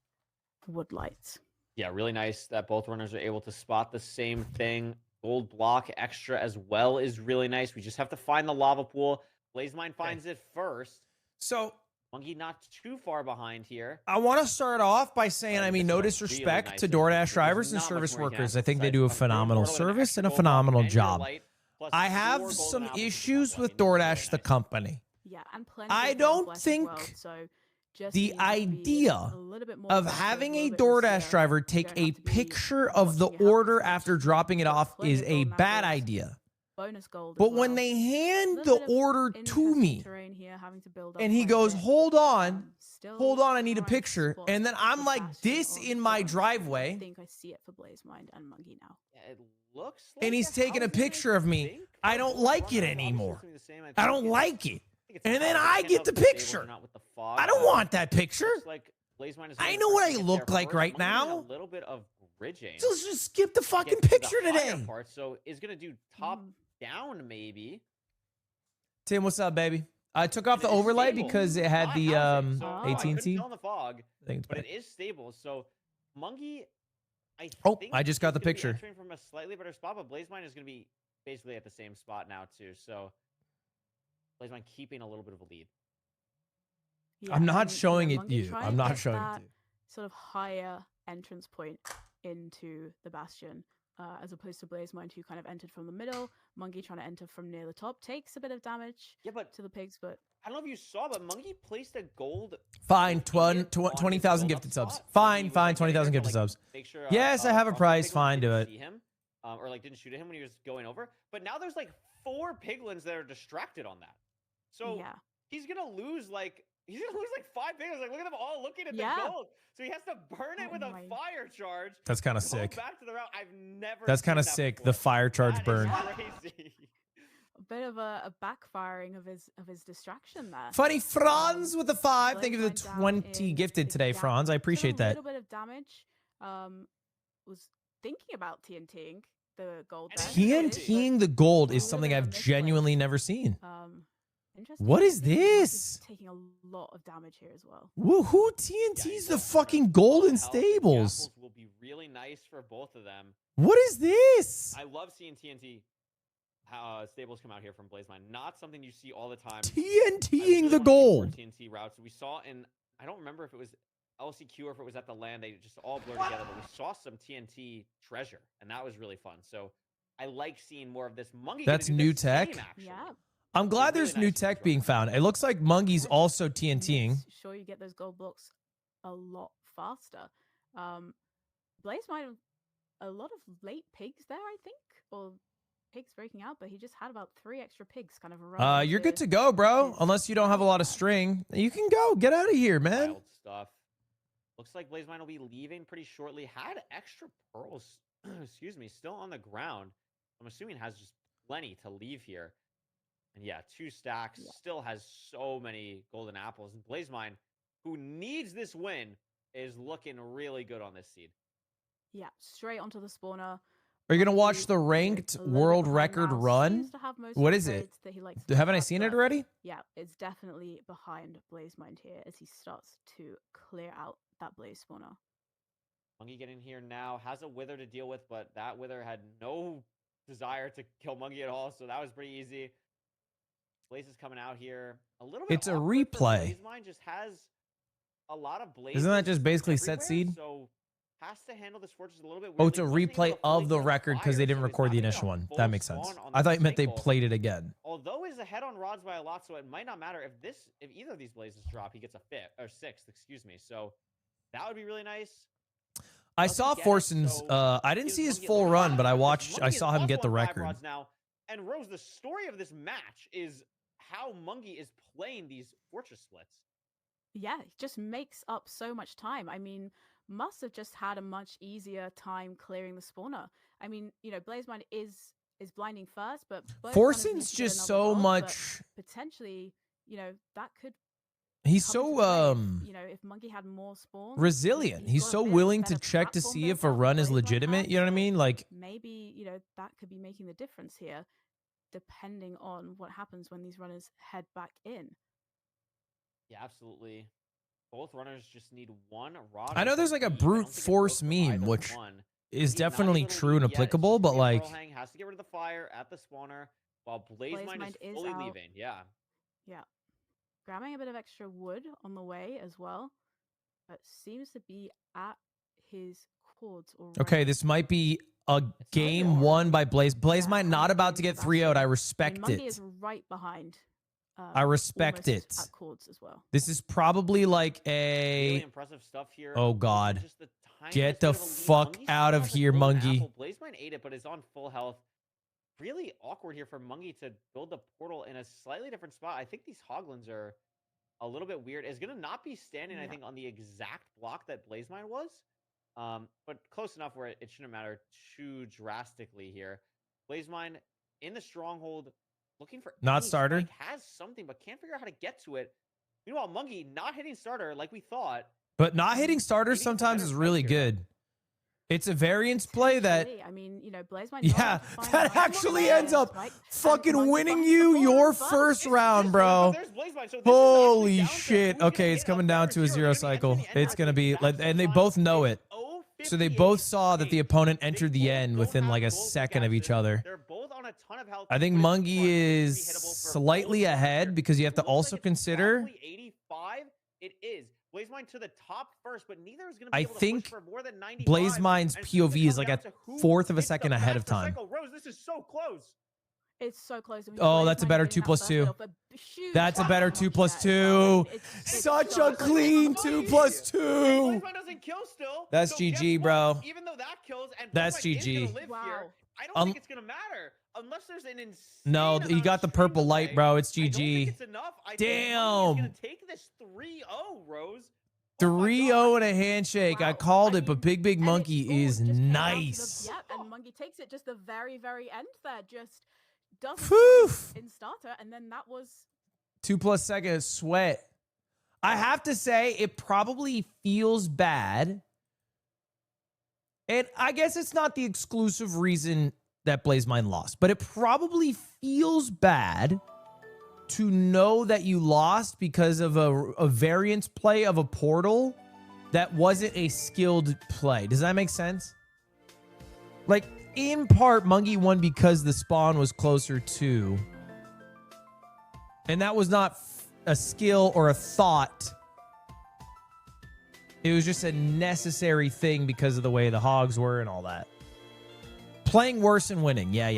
Speaker 2: wood lights.
Speaker 3: Yeah, really nice that both runners are able to spot the same thing. Gold block extra as well is really nice. We just have to find the lava pool. Blaze Mine finds it first.
Speaker 1: So
Speaker 3: Mungie not too far behind here.
Speaker 1: I want to start off by saying, I mean, no disrespect
Speaker 3: nice
Speaker 1: to
Speaker 3: thing.
Speaker 1: DoorDash drivers and
Speaker 3: There's not
Speaker 1: service
Speaker 3: much more you can
Speaker 1: workers.
Speaker 3: ask
Speaker 1: I think they
Speaker 3: besides
Speaker 1: do a
Speaker 3: a ruin
Speaker 1: phenomenal
Speaker 3: portal and an
Speaker 1: service
Speaker 3: extra
Speaker 1: and a
Speaker 3: gold block
Speaker 1: phenomenal
Speaker 3: and your
Speaker 1: job.
Speaker 3: light, plus
Speaker 1: I
Speaker 3: 4
Speaker 1: have
Speaker 3: golden
Speaker 1: some
Speaker 3: apples.
Speaker 1: issues with
Speaker 3: Really
Speaker 1: DoorDash,
Speaker 3: nice.
Speaker 1: the company.
Speaker 2: Yeah, and plenty
Speaker 1: I
Speaker 2: of
Speaker 1: don't
Speaker 2: flesh as
Speaker 1: think
Speaker 2: well, so just
Speaker 1: the
Speaker 2: needs to be
Speaker 1: idea
Speaker 2: a little bit more
Speaker 1: of
Speaker 2: aggressive,
Speaker 1: having a
Speaker 2: little bit
Speaker 1: DoorDash
Speaker 2: riskier.
Speaker 1: driver
Speaker 2: You
Speaker 1: take
Speaker 2: don't
Speaker 1: a
Speaker 2: have to be
Speaker 1: picture of the
Speaker 2: watching your health
Speaker 1: order
Speaker 2: as much.
Speaker 1: after dropping it
Speaker 2: You've got
Speaker 1: off
Speaker 2: plenty
Speaker 1: is
Speaker 2: of
Speaker 1: a
Speaker 2: golden
Speaker 1: bad
Speaker 2: apples,
Speaker 1: idea.
Speaker 2: bonus gold as
Speaker 1: But when
Speaker 2: well.
Speaker 1: they hand
Speaker 2: Little
Speaker 1: the
Speaker 2: bit of
Speaker 1: order to
Speaker 2: interesting
Speaker 1: me
Speaker 2: terrain here, having to build up
Speaker 1: and he
Speaker 2: quite a
Speaker 1: goes,
Speaker 2: bit.
Speaker 1: hold on,
Speaker 2: Still
Speaker 1: hold on, I need a
Speaker 2: trying to
Speaker 1: picture.
Speaker 2: spot
Speaker 1: And then I'm
Speaker 2: the
Speaker 1: like
Speaker 2: bastion
Speaker 1: this
Speaker 2: on
Speaker 1: in
Speaker 2: the
Speaker 1: my
Speaker 2: bottom. I
Speaker 1: driveway.
Speaker 2: think I see it for Blaze Mine and Mungie now.
Speaker 3: Yeah, it looks like
Speaker 1: And he's taking a
Speaker 3: house, I
Speaker 1: picture of me.
Speaker 3: think.
Speaker 1: I don't
Speaker 3: Both
Speaker 1: like it
Speaker 3: runners,
Speaker 1: anymore.
Speaker 3: obviously it's gonna be the same.
Speaker 1: I
Speaker 3: think
Speaker 1: don't
Speaker 3: it's-
Speaker 1: like it.
Speaker 3: think it's
Speaker 1: And then
Speaker 3: fine.
Speaker 1: I
Speaker 3: Can't
Speaker 1: get
Speaker 3: tell
Speaker 1: the
Speaker 3: if the stables
Speaker 1: picture.
Speaker 3: are not with the fog,
Speaker 1: I don't
Speaker 3: but
Speaker 1: want that picture.
Speaker 3: looks like Blaze Mine is
Speaker 1: I
Speaker 3: gonna
Speaker 1: know what I
Speaker 3: get there
Speaker 1: look like
Speaker 3: first.
Speaker 1: right
Speaker 3: Mungie's doing
Speaker 1: now.
Speaker 3: A little bit of bridging.
Speaker 1: So let's just skip the
Speaker 3: to
Speaker 1: fucking
Speaker 3: get to the
Speaker 1: picture
Speaker 3: higher
Speaker 1: today.
Speaker 3: part, so is gonna do top down maybe.
Speaker 1: Tim, what's up, baby? I took off
Speaker 3: It
Speaker 1: the
Speaker 3: is
Speaker 1: overlay
Speaker 3: stable.
Speaker 1: because it had
Speaker 3: Not
Speaker 1: the
Speaker 3: housing, so, no, I couldn't
Speaker 1: AT&T.
Speaker 3: tell in the fog,
Speaker 1: I think it's
Speaker 3: but
Speaker 1: back.
Speaker 3: it is stable. So Mungie, I
Speaker 1: Oh,
Speaker 3: think
Speaker 1: I just got
Speaker 3: is
Speaker 1: the
Speaker 3: gonna be
Speaker 1: picture.
Speaker 3: entering from a slightly better spot, but Blaze Mine is going to be basically at the same spot now too. So Blaze Mine keeping a little bit of a lead.
Speaker 2: Yeah,
Speaker 1: I'm not
Speaker 2: and,
Speaker 1: showing
Speaker 2: you know,
Speaker 1: it
Speaker 2: Mungie
Speaker 1: you.
Speaker 2: trying
Speaker 1: I'm
Speaker 2: to
Speaker 1: not
Speaker 2: get
Speaker 1: showing
Speaker 2: that
Speaker 1: it you.
Speaker 2: sort of higher entrance point into the bastion. as opposed to Blazemind, who kind of entered from the middle. Mungi trying to enter from near the top takes a bit of damage
Speaker 3: but
Speaker 2: to the pigs, but
Speaker 3: I don't know if you saw, but Mungi placed a gold.
Speaker 1: Fine,
Speaker 3: immediate on his
Speaker 1: 20,000
Speaker 3: build-up
Speaker 1: gifted subs.
Speaker 3: spot, so he
Speaker 1: Fine,
Speaker 3: was,
Speaker 1: fine,
Speaker 3: like, getting
Speaker 1: 20,000
Speaker 3: there to,
Speaker 1: gifted
Speaker 3: like,
Speaker 1: subs.
Speaker 3: make sure,
Speaker 1: Yes, I have a
Speaker 3: Frosty
Speaker 1: prize.
Speaker 3: Piglins
Speaker 1: Fine, do
Speaker 3: didn't
Speaker 1: it.
Speaker 3: see him, or like didn't shoot at him when he was going over. But now there's like 4 piglins that are distracted on that. So
Speaker 2: yeah.
Speaker 3: he's gonna lose like 5 piglins. Like look at them all looking at
Speaker 2: Yeah.
Speaker 3: the gold. So he has to burn it
Speaker 2: Oh
Speaker 3: with a
Speaker 2: my-
Speaker 3: fire charge.
Speaker 1: That's kind of
Speaker 3: Go
Speaker 1: sick.
Speaker 3: back to the route. I've never.
Speaker 1: That's
Speaker 3: kind of
Speaker 1: sick.
Speaker 3: Before.
Speaker 1: The fire charge
Speaker 3: That is
Speaker 1: burn.
Speaker 3: crazy.
Speaker 2: A bit of a backfiring of his distraction there.
Speaker 1: Funny Franz with the 5. Thank you for the
Speaker 2: Blazemind down
Speaker 1: 20
Speaker 2: in
Speaker 1: gifted
Speaker 2: the
Speaker 1: today,
Speaker 2: gap.
Speaker 1: Franz. I
Speaker 2: Took
Speaker 1: appreciate
Speaker 2: a
Speaker 1: that.
Speaker 2: little bit of damage. Was thinking about TNTing the gold.
Speaker 3: And
Speaker 2: there,
Speaker 1: TNTing the gold
Speaker 2: a
Speaker 1: is
Speaker 2: little
Speaker 1: something
Speaker 2: bit of
Speaker 1: I've
Speaker 2: a misplay.
Speaker 1: genuinely never seen.
Speaker 2: Interesting.
Speaker 1: What
Speaker 2: I
Speaker 1: is
Speaker 2: think Mungi's
Speaker 1: this?
Speaker 2: Taking a lot of damage here as well.
Speaker 1: Who
Speaker 3: Yeah,
Speaker 1: TNT's
Speaker 3: he's
Speaker 1: the
Speaker 3: got
Speaker 1: fucking
Speaker 3: 100
Speaker 1: golden
Speaker 3: health, and the
Speaker 1: stables?
Speaker 3: apples will be really nice for both of them.
Speaker 1: What is this?
Speaker 3: I love seeing TNT stables come out here from Blazemind. Not something you see all the time. I
Speaker 1: TNTing
Speaker 3: really
Speaker 1: the
Speaker 3: wanna see more
Speaker 1: gold.
Speaker 3: TNT routes. We saw in, I don't remember if it was LCQ or if it was at the land. They just all blur together, but we saw some TNT treasure, and that was really fun. So I like seeing more of this. Mungi.
Speaker 1: That's
Speaker 3: gonna do
Speaker 1: new
Speaker 3: the same,
Speaker 1: tech?
Speaker 3: actually.
Speaker 2: Yeah.
Speaker 1: I'm glad
Speaker 3: really
Speaker 1: there's
Speaker 3: nice
Speaker 1: new
Speaker 3: for these
Speaker 1: tech being
Speaker 3: runners.
Speaker 1: found. It looks like Mungi's also
Speaker 2: Makes
Speaker 1: TNTing.
Speaker 2: sure you get those gold blocks a lot faster. Blazemind, a lot of late pigs there, I think, or pigs breaking out, but he just had about 3 extra pigs kind of around.
Speaker 1: You're good to go, bro. Unless you don't have a lot of string. You can go. Get out of here, man.
Speaker 3: Wild stuff. Looks like Blazemind will be leaving pretty shortly. Had extra pearls, excuse me, still on the ground. I'm assuming has just plenty to leave here. And yeah, 2 stacks.
Speaker 2: Yeah.
Speaker 3: Still has so many golden apples. And Blazemind, who needs this win, is looking really good on this seed.
Speaker 2: Yeah, straight onto the spawner.
Speaker 1: Are you going to watch
Speaker 2: Mungi,
Speaker 1: the
Speaker 2: you know,
Speaker 1: ranked
Speaker 2: a little bit
Speaker 1: world
Speaker 2: behind
Speaker 1: record
Speaker 2: now,
Speaker 1: run?
Speaker 2: seems to have most of
Speaker 1: What
Speaker 2: the
Speaker 1: is it?
Speaker 2: trades that he likes to
Speaker 1: Haven't I
Speaker 2: pick up,
Speaker 1: seen it
Speaker 2: but
Speaker 1: already?
Speaker 2: yeah, it's definitely behind Blazemind here as he starts to clear out that blaze spawner.
Speaker 3: Mungi getting here now. Has a wither to deal with, but that wither had no desire to kill Mungi at all, so that was pretty easy. Blaze is coming out here. A little bit
Speaker 1: It's a
Speaker 3: awkward for
Speaker 1: replay.
Speaker 3: Blazemind just has a lot of blazes.
Speaker 1: Isn't that just basically
Speaker 3: everywhere,
Speaker 1: set seed?
Speaker 3: So has to handle this fortress a little bit
Speaker 1: Oh, it's a
Speaker 3: weirdly. Wasn't able
Speaker 1: replay
Speaker 3: to fully
Speaker 1: of the
Speaker 3: clear
Speaker 1: record because they
Speaker 3: fire,
Speaker 1: didn't
Speaker 3: so he's
Speaker 1: record
Speaker 3: not
Speaker 1: the
Speaker 3: gonna get
Speaker 1: initial
Speaker 3: a
Speaker 1: one.
Speaker 3: full
Speaker 1: That makes sense.
Speaker 3: spawn on
Speaker 1: I
Speaker 3: the
Speaker 1: thought you meant they
Speaker 3: cycle.
Speaker 1: played it again.
Speaker 3: Although he's ahead on rods by a lot, so it might not matter if either of these blazes drop, he gets a 5th or 6th, excuse me. So that would be really nice.
Speaker 1: I
Speaker 3: Doesn't
Speaker 1: saw
Speaker 3: get it,
Speaker 1: Forson's.
Speaker 3: so
Speaker 1: I didn't
Speaker 3: gives
Speaker 1: see his
Speaker 3: Mungi a
Speaker 1: full
Speaker 3: little
Speaker 1: run,
Speaker 3: bit
Speaker 1: but
Speaker 3: of
Speaker 1: I
Speaker 3: advantage.
Speaker 1: watched. I
Speaker 3: Mungi is
Speaker 1: saw him
Speaker 3: also
Speaker 1: get the
Speaker 3: on 5
Speaker 1: record.
Speaker 3: rods now. And Rose, the story of this match is how Mungi is playing these fortress splits.
Speaker 2: Yeah, it just makes up so much time. I mean, must have just had a much easier time clearing the spawner. I mean, you know, Blazemind is blinding first, but both runners need
Speaker 1: Forson's
Speaker 2: to get
Speaker 1: just
Speaker 2: another
Speaker 1: so
Speaker 2: rod, but
Speaker 1: much.
Speaker 2: potentially, you know, that could
Speaker 1: He's
Speaker 2: come
Speaker 1: so
Speaker 2: into play if, you know, if Mungi had more spawns.
Speaker 1: resilient. He's
Speaker 2: got a
Speaker 1: so
Speaker 2: bit of a
Speaker 1: willing to
Speaker 2: better
Speaker 1: check to
Speaker 2: platform
Speaker 1: see
Speaker 2: built
Speaker 1: if a
Speaker 2: out than
Speaker 1: run is
Speaker 2: Blazemind
Speaker 1: legitimate.
Speaker 2: has,
Speaker 1: You know what I
Speaker 2: so
Speaker 1: mean? Like,
Speaker 2: maybe, you know, that could be making the difference here, depending on what happens when these runners head back in.
Speaker 3: Yeah, absolutely. Both runners just need 1 rod.
Speaker 1: I know
Speaker 3: or
Speaker 1: there's like a
Speaker 3: lead. I don't
Speaker 1: brute
Speaker 3: think it
Speaker 1: force
Speaker 3: goes for either
Speaker 1: meme, which
Speaker 3: one.
Speaker 1: is
Speaker 3: He's not
Speaker 1: definitely
Speaker 3: able to
Speaker 1: true and
Speaker 3: lead yet. It's
Speaker 1: applicable,
Speaker 3: just
Speaker 1: but
Speaker 3: gonna be a
Speaker 1: like,
Speaker 3: pearl hang, has to get rid of the fire at the spawner while Blazemind
Speaker 2: Blazemind
Speaker 3: is
Speaker 2: is
Speaker 3: fully
Speaker 2: out.
Speaker 3: leaving. Yeah.
Speaker 2: Yeah. Grabbing a bit of extra wood on the way as well. But seems to be at his cords already.
Speaker 1: okay, this might be a
Speaker 3: not
Speaker 1: game
Speaker 3: hard.
Speaker 1: won by Blaze. Blaze
Speaker 2: Yeah,
Speaker 1: might not
Speaker 2: I'm
Speaker 1: about to
Speaker 2: agreeing
Speaker 1: get
Speaker 2: with
Speaker 1: 3 0'd. I
Speaker 2: Sebastian.
Speaker 1: respect
Speaker 2: Mungi
Speaker 1: it.
Speaker 2: is right behind.
Speaker 1: I respect
Speaker 2: almost
Speaker 1: it.
Speaker 2: At cords as well.
Speaker 1: This is probably like
Speaker 3: Really
Speaker 1: a.
Speaker 3: impressive stuff here.
Speaker 1: Oh,
Speaker 3: This is
Speaker 1: God.
Speaker 3: just the
Speaker 1: Get
Speaker 3: tiniest
Speaker 1: the
Speaker 3: bit of a lead.
Speaker 1: fuck
Speaker 3: Mungi
Speaker 1: out
Speaker 3: still
Speaker 1: of
Speaker 3: has a
Speaker 1: here,
Speaker 3: golden
Speaker 1: Mungi.
Speaker 3: apple. Blazemind ate it, but is on full health. Really awkward here for Mungi to build the portal in a slightly different spot. I think these hoglins are a little bit weird. It's going to not be standing, I
Speaker 2: Yeah.
Speaker 3: think, on the exact block that Blazemind was. But close enough where it shouldn't matter too drastically here. Blazemind in the stronghold, looking for
Speaker 1: Not
Speaker 3: any
Speaker 1: starter?
Speaker 3: strike, has something, but can't figure out how to get to it. Meanwhile, Mungi not hitting starter like we thought.
Speaker 1: But not hitting starters
Speaker 3: Maybe some
Speaker 1: sometimes
Speaker 3: better
Speaker 1: is
Speaker 3: strikes
Speaker 1: really
Speaker 3: here,
Speaker 1: good. It's a variance play that
Speaker 2: Potentially, I mean, you know, Blazemind.
Speaker 1: Yeah, that actually ends up fucking
Speaker 2: Mungi
Speaker 1: winning
Speaker 2: finds
Speaker 1: you
Speaker 2: the
Speaker 1: your
Speaker 2: ball
Speaker 1: first
Speaker 3: It's
Speaker 1: round,
Speaker 3: this
Speaker 1: bro.
Speaker 3: one, but there's Blazemind, so this is
Speaker 1: Holy
Speaker 3: actually down to
Speaker 1: shit.
Speaker 3: who's gonna
Speaker 1: Okay, it's
Speaker 3: hit
Speaker 1: coming
Speaker 3: a
Speaker 1: down
Speaker 3: better
Speaker 1: to a
Speaker 3: zero.
Speaker 1: 0
Speaker 3: They're gonna be
Speaker 1: cycle.
Speaker 3: entering the end
Speaker 1: It's
Speaker 3: round
Speaker 1: going to
Speaker 3: with
Speaker 1: be,
Speaker 3: exact
Speaker 1: and they
Speaker 3: same
Speaker 1: both
Speaker 3: time.
Speaker 1: know
Speaker 3: It's
Speaker 1: it. So they both saw that the
Speaker 3: 0-58.
Speaker 1: opponent
Speaker 3: They
Speaker 1: entered the
Speaker 3: both
Speaker 1: end
Speaker 3: don't
Speaker 1: within
Speaker 3: have
Speaker 1: like a
Speaker 3: gold
Speaker 1: second of each
Speaker 3: gases.
Speaker 1: other.
Speaker 3: They're both on a ton of health.
Speaker 1: I think
Speaker 3: but it's
Speaker 1: Mungi
Speaker 3: one that
Speaker 1: is
Speaker 3: hittable for
Speaker 1: slightly
Speaker 3: both runners
Speaker 1: ahead
Speaker 3: here.
Speaker 1: because you have to
Speaker 3: Looks like
Speaker 1: also
Speaker 3: it's
Speaker 1: consider
Speaker 3: probably 85. It is. Blazemine to the top first, but neither is going to be
Speaker 1: I
Speaker 3: able to
Speaker 1: think
Speaker 3: push for more than 95.
Speaker 1: Blazemine's
Speaker 3: and it's gonna
Speaker 1: POV is
Speaker 3: come
Speaker 1: like
Speaker 3: down
Speaker 1: a
Speaker 3: to who
Speaker 1: fourth of a
Speaker 3: hits the
Speaker 1: second ahead of
Speaker 3: faster
Speaker 1: time.
Speaker 3: cycle. Rose, this is so close.
Speaker 2: It's so close. I mean,
Speaker 1: Oh, that's a
Speaker 2: Blazemine
Speaker 1: better
Speaker 2: getting
Speaker 1: 2
Speaker 2: that
Speaker 1: plus
Speaker 2: first
Speaker 1: 2.
Speaker 2: kill, but huge
Speaker 1: That's a better
Speaker 2: damage
Speaker 1: 2 plus
Speaker 2: there as well. I mean,
Speaker 1: 2.
Speaker 2: it's
Speaker 1: Such
Speaker 2: so
Speaker 1: a
Speaker 2: close.
Speaker 1: clean 2 plus 2.
Speaker 3: Blazemine doesn't kill still.
Speaker 1: That's
Speaker 3: so
Speaker 1: GG,
Speaker 3: guess
Speaker 1: bro.
Speaker 3: what? Even though that kills and
Speaker 1: That's
Speaker 3: Blazemine is
Speaker 1: GG.
Speaker 3: gonna live here,
Speaker 2: Wow.
Speaker 3: I don't think it's gonna matter unless there's an insane.
Speaker 1: No, he got the purple light, bro. It's
Speaker 3: I don't think
Speaker 1: GG.
Speaker 3: it's enough. I think
Speaker 1: Damn.
Speaker 3: Monkey is gonna take this 3-0, Rose.
Speaker 1: 3-0 and a handshake. I
Speaker 2: Wow.
Speaker 1: called
Speaker 2: I
Speaker 1: it, but
Speaker 2: mean,
Speaker 1: Big
Speaker 2: and
Speaker 1: Monkey
Speaker 2: it all
Speaker 1: is
Speaker 2: just came down to
Speaker 1: nice.
Speaker 2: Yep, and Monkey takes it just the very, very end there. Just doesn't
Speaker 1: Phew.
Speaker 2: in starter, and then that was
Speaker 1: 2 plus seconds sweat. I have to say, it probably feels bad. And I guess it's not the exclusive reason that Blazemine lost, but it probably feels bad to know that you lost because of a variance play of a portal that wasn't a skilled play. Does that make sense? Like, in part, Monkey won because the spawn was closer to, and that was not a skill or a thought. It was just a necessary thing because of the way the hogs were and all that. Playing worse and winning. Yeah.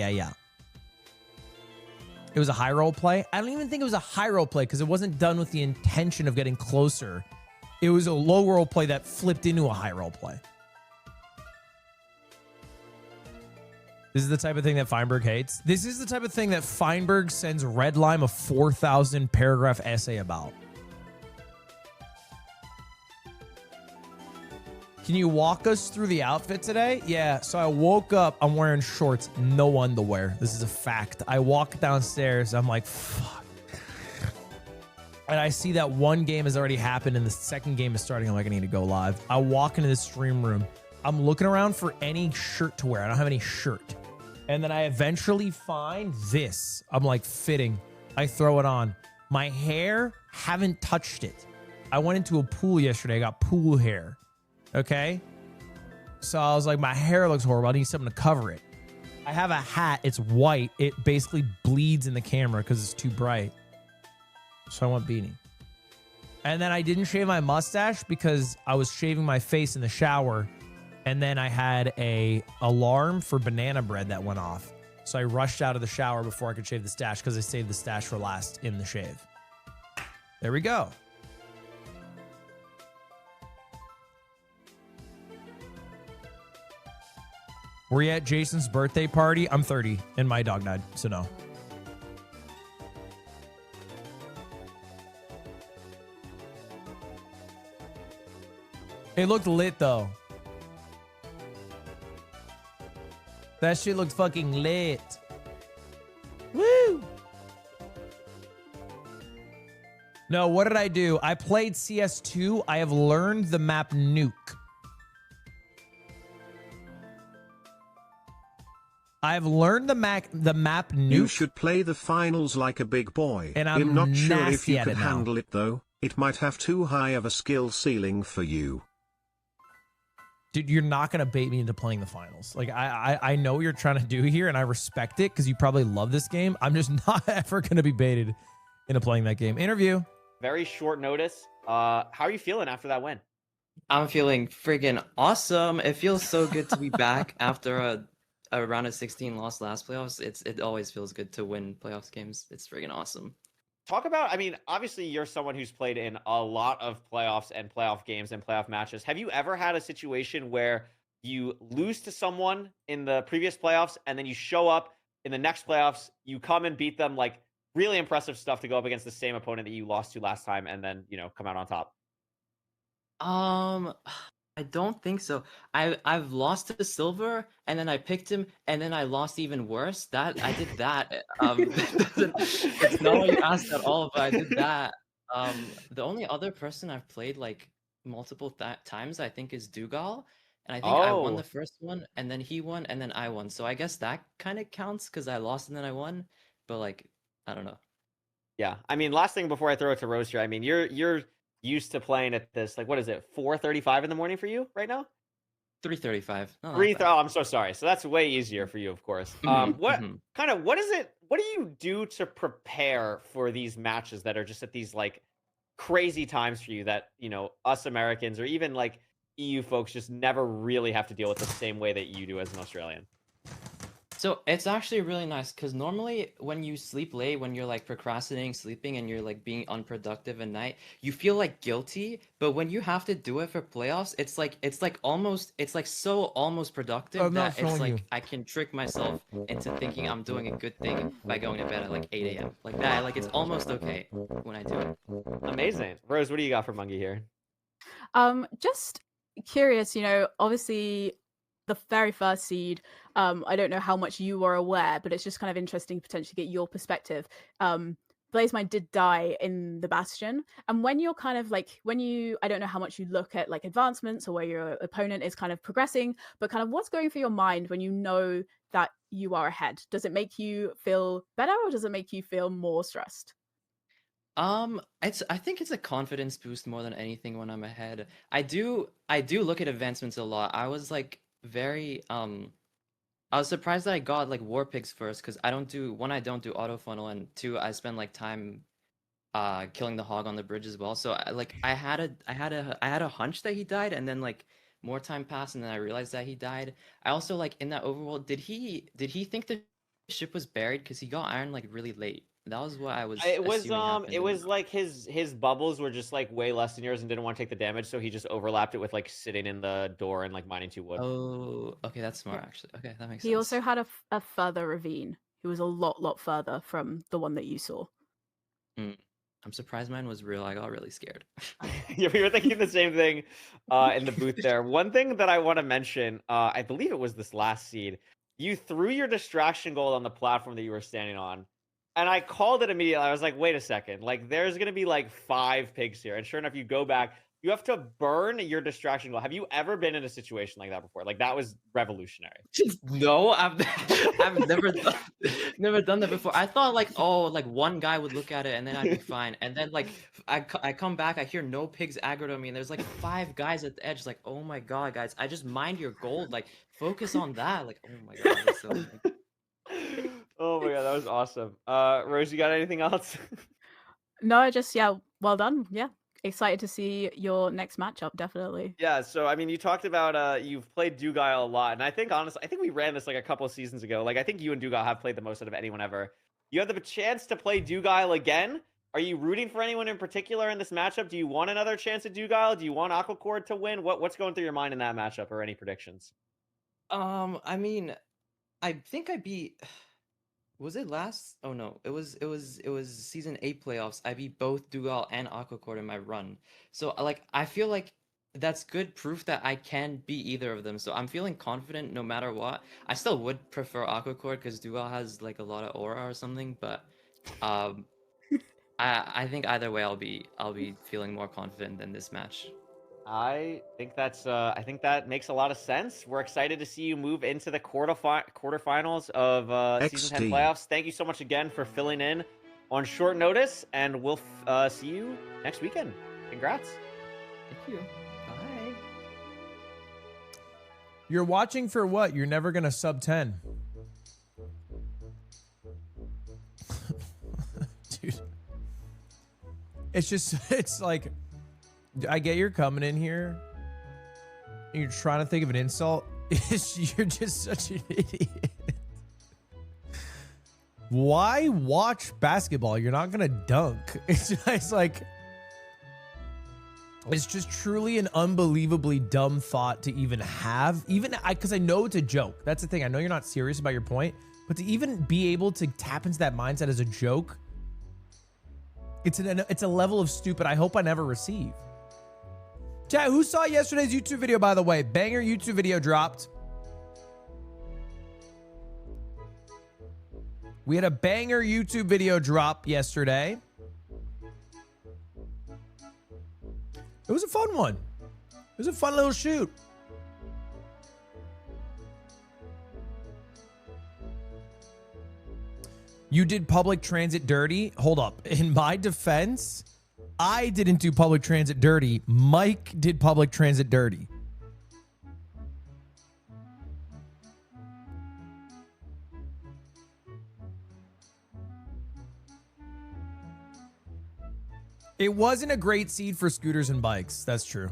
Speaker 1: It was a high roll play. I don't even think it was a high roll play because it wasn't done with the intention of getting closer. It was a low roll play that flipped into a high roll play. This is the type of thing that Feinberg hates. This is the type of thing that Feinberg sends Red Lime a 4,000 paragraph essay about. Can you walk us through the outfit today? Yeah, so I woke up, I'm wearing shorts, no underwear. This is a fact. I walk downstairs, I'm like, fuck. And I see that one game has already happened and the second game is starting. I'm like, I need to go live. I walk into the stream room. I'm looking around for any shirt to wear. I don't have any shirt. And then I eventually find this. I'm like, fitting. I throw it on. My hair, haven't touched it. I went into a pool yesterday. I got pool hair. Okay? So I was like, my hair looks horrible. I need something to cover it. I have a hat. It's white. It basically bleeds in the camera because it's too bright. So I went beanie. And then I didn't shave my mustache because I was shaving my face in the shower. And then I had a alarm for banana bread that went off. So I rushed out of the shower before I could shave the stash because I saved the stash for last in the shave. There we go. Were you at Jason's birthday party? I'm 30 and my dog died, so no. It looked lit though. That shit looked fucking lit. Woo! No, what did I do? I played CS2. I have learned the map Nuke. I've learned the map Nuke.
Speaker 4: You should play the finals like a big boy.
Speaker 1: And I'm
Speaker 4: not sure if
Speaker 1: nasty
Speaker 4: you
Speaker 1: at
Speaker 4: can
Speaker 1: it now.
Speaker 4: handle it though. It might have too high of a skill ceiling for you.
Speaker 1: Dude, you're not going to bait me into playing the finals. Like, I know what you're trying to do here, and I respect it because you probably love this game. I'm just not ever going to be baited into playing that game. Interview.
Speaker 3: Very short notice. How are you feeling after that win?
Speaker 5: I'm feeling freaking awesome. It feels so good to be back after a round of 16 loss last playoffs. It always feels good to win playoffs games. It's freaking awesome.
Speaker 3: Talk about, I mean, obviously you're someone who's played in a lot of playoffs and playoff games and playoff matches. Have you ever had a situation where you lose to someone in the previous playoffs and then you show up in the next playoffs, you come and beat them, like really impressive stuff to go up against the same opponent that you lost to last time and then, you know, come out on top?
Speaker 5: I don't think so. I've lost to Silver, and then I picked him, and then I lost even worse. That I did that. It's not what you asked at all, but I did that. The only other person I've played like multiple times, I think, is Dougal, and I think I won
Speaker 3: Oh.
Speaker 5: the first one, and then he won, and then I won. So I guess that kind of counts because I lost and then I won. But like, I don't know.
Speaker 3: Yeah. I mean, last thing before I throw it to Rose here, I mean, you're used to playing at this, like, what is it, 4:35 in the morning for you right now?
Speaker 5: 3:35. No, not
Speaker 3: Oh,
Speaker 5: bad.
Speaker 3: I'm so sorry. So that's way easier for you, of course.
Speaker 5: Mhm,
Speaker 3: What
Speaker 5: mhm.
Speaker 3: what is it? What do you do to prepare for these matches that are just at these like crazy times for you that, you know, us Americans or even like EU folks just never really have to deal with the same way that you do as an Australian?
Speaker 5: So it's actually really nice because normally when you sleep late, when you're like procrastinating sleeping and you're like being unproductive at night, you feel like guilty. But when you have to do it for playoffs, it's like so almost productive
Speaker 1: I'm not
Speaker 5: that it's
Speaker 1: showing you.
Speaker 5: like I can trick myself into thinking I'm doing a good thing by going to bed at like 8 a.m. Like that. Like it's almost okay when I do it.
Speaker 3: Amazing. Rose, what do you got for Mungie here?
Speaker 2: Just curious, you know, obviously the very first seed, I don't know how much you were aware, but it's just kind of interesting to potentially get your perspective. Blazemine did die in the Bastion, and when you're kind of like I don't know how much you look at like advancements or where your opponent is kind of progressing, but kind of what's going through your mind when you know that you are ahead? Does it make you feel better or does it make you feel more stressed?
Speaker 5: I think it's a confidence boost more than anything when I'm ahead. I do look at advancements a lot. I was like very I was surprised that I got like war pigs first because I don't do one, I don't do auto funnel, and two, I spend like time killing the hog on the bridge as well. So I had a hunch that he died, and then like more time passed, and then I realized that he died. I also like in that overworld, did he think the ship was buried because he got iron like really late? That was what I was assuming happened.
Speaker 3: It was like his bubbles were just like way less than yours and didn't want to take the damage, so he just overlapped it with like sitting in the door and like mining 2 wood.
Speaker 5: Oh, okay, that's smart actually. Okay, that makes
Speaker 2: He
Speaker 5: sense.
Speaker 2: also had a further ravine. He was a lot further from the one that you saw.
Speaker 5: I'm surprised mine was real. I got really scared.
Speaker 3: Yeah, we were thinking the same thing in the booth there. One thing that I want to mention, I believe it was this last seed. You threw your distraction gold on the platform that you were standing on. And I called it immediately. I was like, wait a second. Like, there's going to be like 5 pigs here. And sure enough, you go back. You have to burn your distraction gold. Have you ever been in a situation like that before? Like, that was revolutionary.
Speaker 5: No, I've never done that before. I thought like, oh, like one guy would look at it and then I'd be fine. And then like I come back, I hear no pigs aggro to me, and there's like 5 guys at the edge. Like, oh my god, guys, I just mined your gold. Like, focus on that. Like, oh my god, that's so annoying.
Speaker 3: Oh my god, that was awesome. Rose, you got anything else?
Speaker 2: No, just yeah, well done. Yeah. Excited to see your next matchup, definitely.
Speaker 3: Yeah, so I mean, you talked about you've played Dugile a lot, and I think honestly, I think we ran this like a couple of seasons ago. Like I think you and Dugile have played the most out of anyone ever. You have the chance to play Dugile again. Are you rooting for anyone in particular in this matchup? Do you want another chance at Dugile? Do you want Aquacord to win? What's going through your mind in that matchup, or any predictions?
Speaker 5: I mean, I think I beat. Was it last? Oh no, it was season 8 playoffs. I beat both Dugal and Aquacord in my run. So like I feel like that's good proof that I can beat either of them. So I'm feeling confident no matter what. I still would prefer Aquacord because Dugal has like a lot of aura or something, but um I think either way I'll be feeling more confident than this match.
Speaker 3: I think I think that makes a lot of sense. We're excited to see you move into the quarterfinals of season 10
Speaker 4: XD.
Speaker 3: playoffs. Thank you so much again for filling in on short notice, and we'll see you next weekend. Congrats.
Speaker 5: Thank you. Bye.
Speaker 1: You're watching for what? You're never gonna sub 10. Dude. It's like, I get you're coming in here and you're trying to think of an insult. You're just such an idiot. Why watch basketball? You're not gonna dunk. It's like, it's just truly an unbelievably dumb thought to even have. Even because I know it's a joke. That's the thing. I know you're not serious about your point, but to even be able to tap into that mindset as a joke, it's a level of stupid I hope I never receive. Chat, who saw yesterday's YouTube video, by the way? Banger YouTube video dropped. We had a banger YouTube video drop yesterday. It was a fun one. It was a fun little shoot. You did public transit dirty? Hold up. In my defense, I didn't do public transit dirty. Mike did public transit dirty. It wasn't a great seed for scooters and bikes. That's true.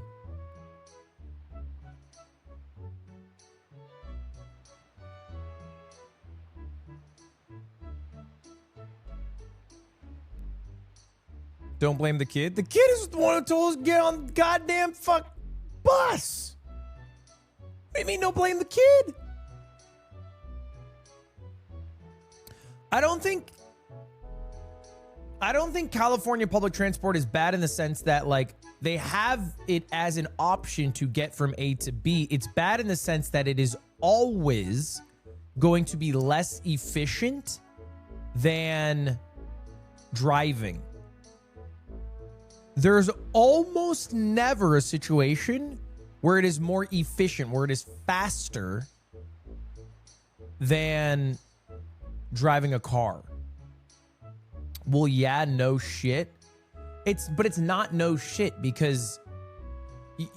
Speaker 1: Don't blame the kid. The kid is the one who told us to get on the goddamn fuck bus. What do you mean don't blame the kid? I don't think California public transport is bad in the sense that like they have it as an option to get from A to B. It's bad in the sense that it is always going to be less efficient than driving. There's almost never a situation where it is more efficient, where it is faster than driving a car. Well, yeah, no shit. But it's not no shit because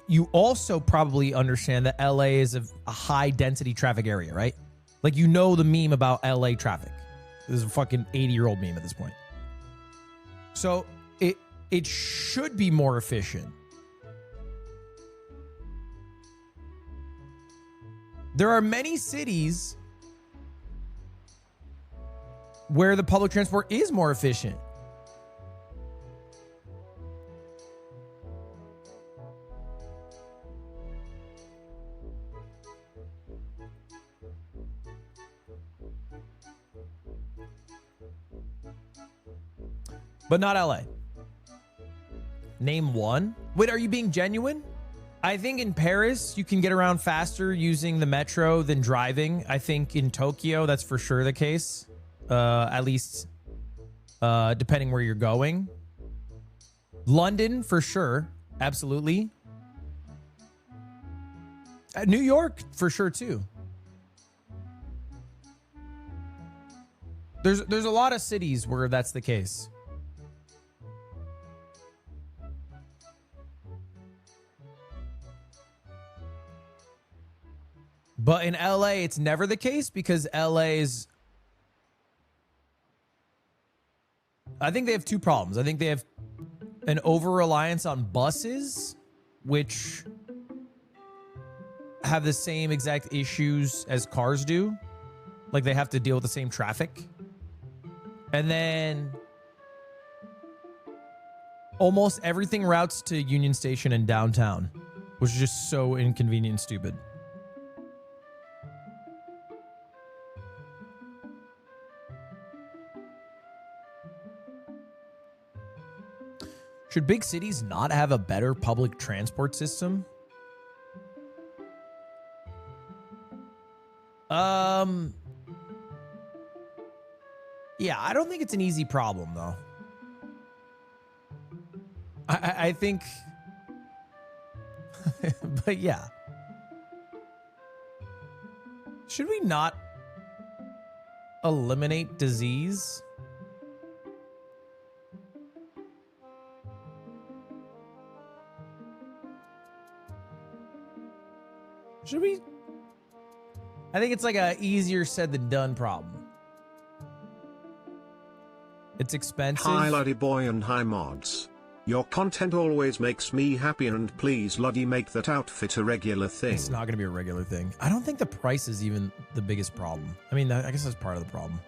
Speaker 1: you also probably understand that LA is a high density traffic area, right? Like, you know the meme about LA traffic. This is a fucking 80-year-old meme at this point. So it should be more efficient. There are many cities where the public transport is more efficient. But not LA. Name one. Wait, are you being genuine? I think in Paris, you can get around faster using the metro than driving. I think in Tokyo, that's for sure the case. At least depending where you're going. London, for sure. Absolutely. New York, for sure, too. There's a lot of cities where that's the case. But in LA, it's never the case because LA's... I think they have two problems. I think they have an over-reliance on buses, which have the same exact issues as cars do. Like, they have to deal with the same traffic. And then almost everything routes to Union Station and downtown, which is just so inconvenient and stupid. Should big cities not have a better public transport system? Yeah, I don't think it's an easy problem, though. I think... But yeah. Should we not eliminate disease? Should we? I think it's like a easier said than done problem. It's expensive.
Speaker 4: Hi Luddy boy and hi mods. Your content always makes me happy and please Luddy make that outfit a regular thing.
Speaker 1: It's not going to be a regular thing. I don't think the price is even the biggest problem. I mean, I guess that's part of the problem.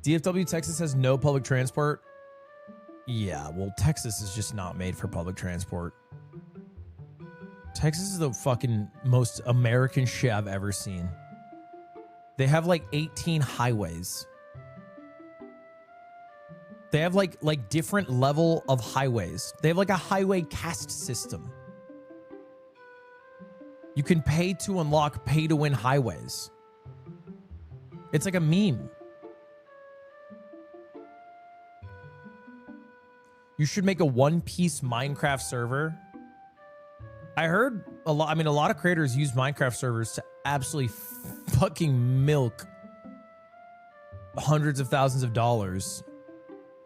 Speaker 1: DFW, Texas has no public transport. Yeah, well, Texas is just not made for public transport. Texas is the fucking most American shit I've ever seen. They have like 18 highways. They have like different level of highways. They have like a highway caste system. You can pay to unlock pay to win highways. It's like a meme. You should make a one-piece Minecraft server. I heard a lot. I mean, a lot of creators use Minecraft servers to absolutely fucking milk hundreds of thousands of dollars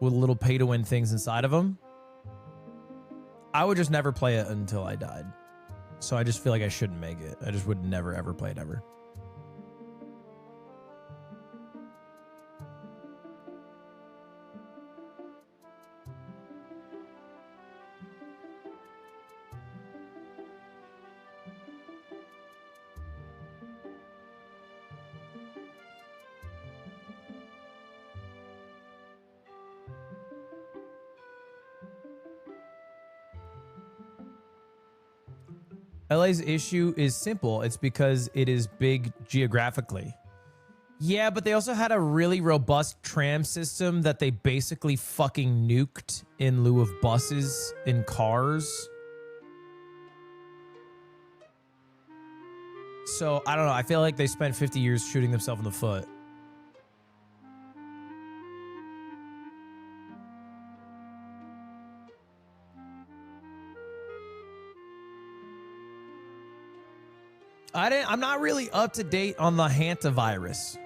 Speaker 1: with little pay-to-win things inside of them. I would just never play it until I died. So I just feel like I shouldn't make it. I just would never, ever play it ever. LA's issue is simple. It's because it is big geographically. Yeah, but they also had a really robust tram system that they basically fucking nuked in lieu of buses and cars. So, I don't know. I feel like they spent 50 years shooting themselves in the foot. I'm not really up to date on the hantavirus.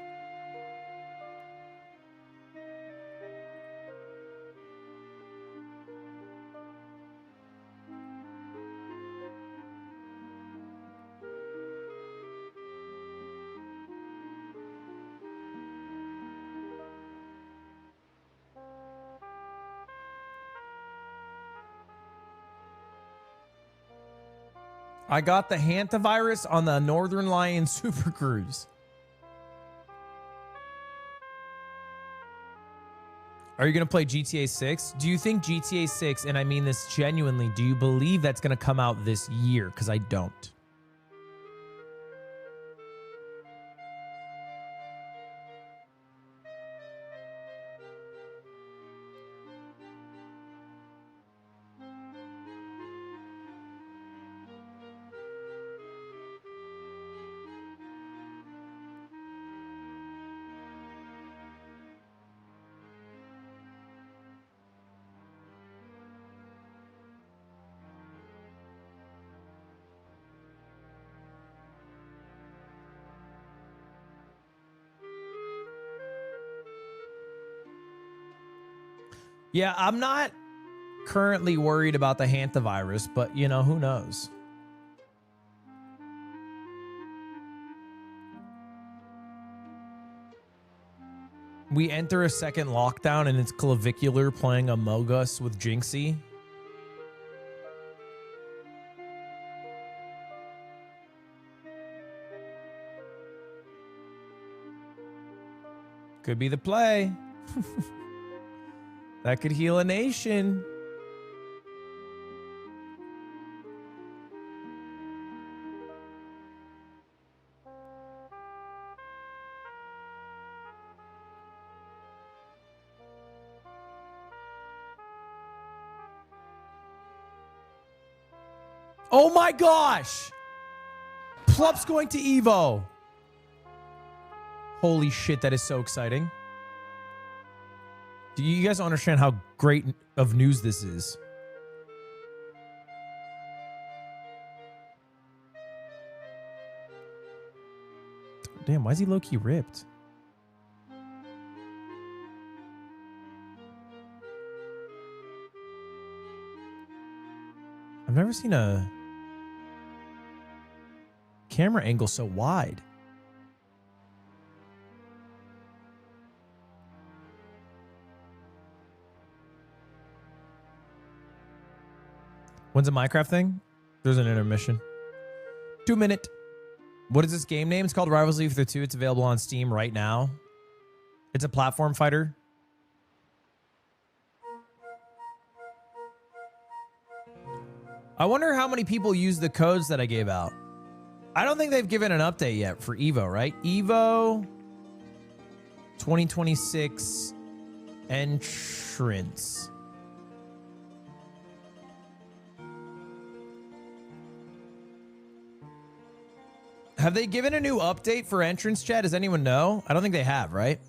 Speaker 1: I got the hantavirus on the Northern Lion Super Cruise. Are you going to play GTA 6? Do you think GTA 6, and I mean this genuinely, do you believe that's going to come out this year? Because I don't. Yeah, I'm not currently worried about the hantavirus, but, you know, who knows? We enter a second lockdown and it's Clavicular playing Among Us with Jinxie. Could be the play. That could heal a nation. Oh my gosh! Plup's going to Evo. Holy shit, that is so exciting. Do you guys understand how great of news this is? Damn, why is he low-key ripped? I've never seen a camera angle so wide. When's a Minecraft thing? There's an intermission. 2 minute. What is this game name? It's called Rivals League 2. It's available on Steam right now. It's a platform fighter. I wonder how many people use the codes that I gave out. I don't think they've given an update yet for Evo, right? Evo 2026 entrance. Have they given a new update for entrance, chat? Does anyone know? I don't think they have, right?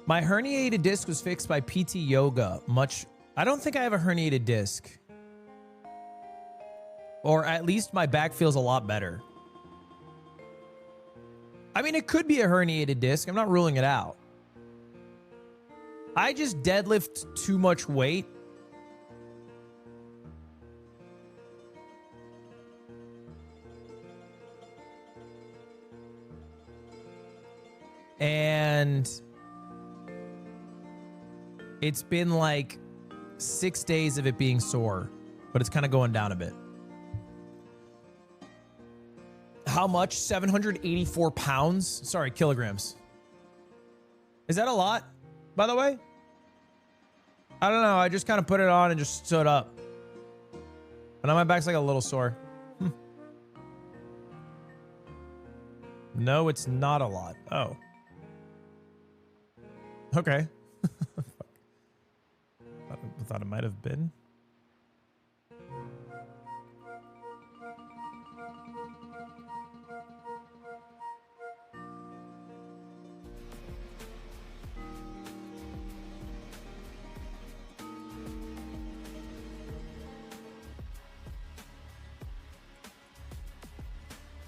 Speaker 1: My herniated disc was fixed by PT Yoga. I don't think I have a herniated disc. Or at least my back feels a lot better. I mean, it could be a herniated disc. I'm not ruling it out. I just deadlift too much weight. And it's been like 6 days of it being sore, but it's kind of going down a bit. How much? 784 pounds? Sorry, kilograms. Is that a lot, by the way? I don't know. I just kind of put it on and just stood up. But now my back's like a little sore. No, it's not a lot. Oh. Okay. I thought it might have been.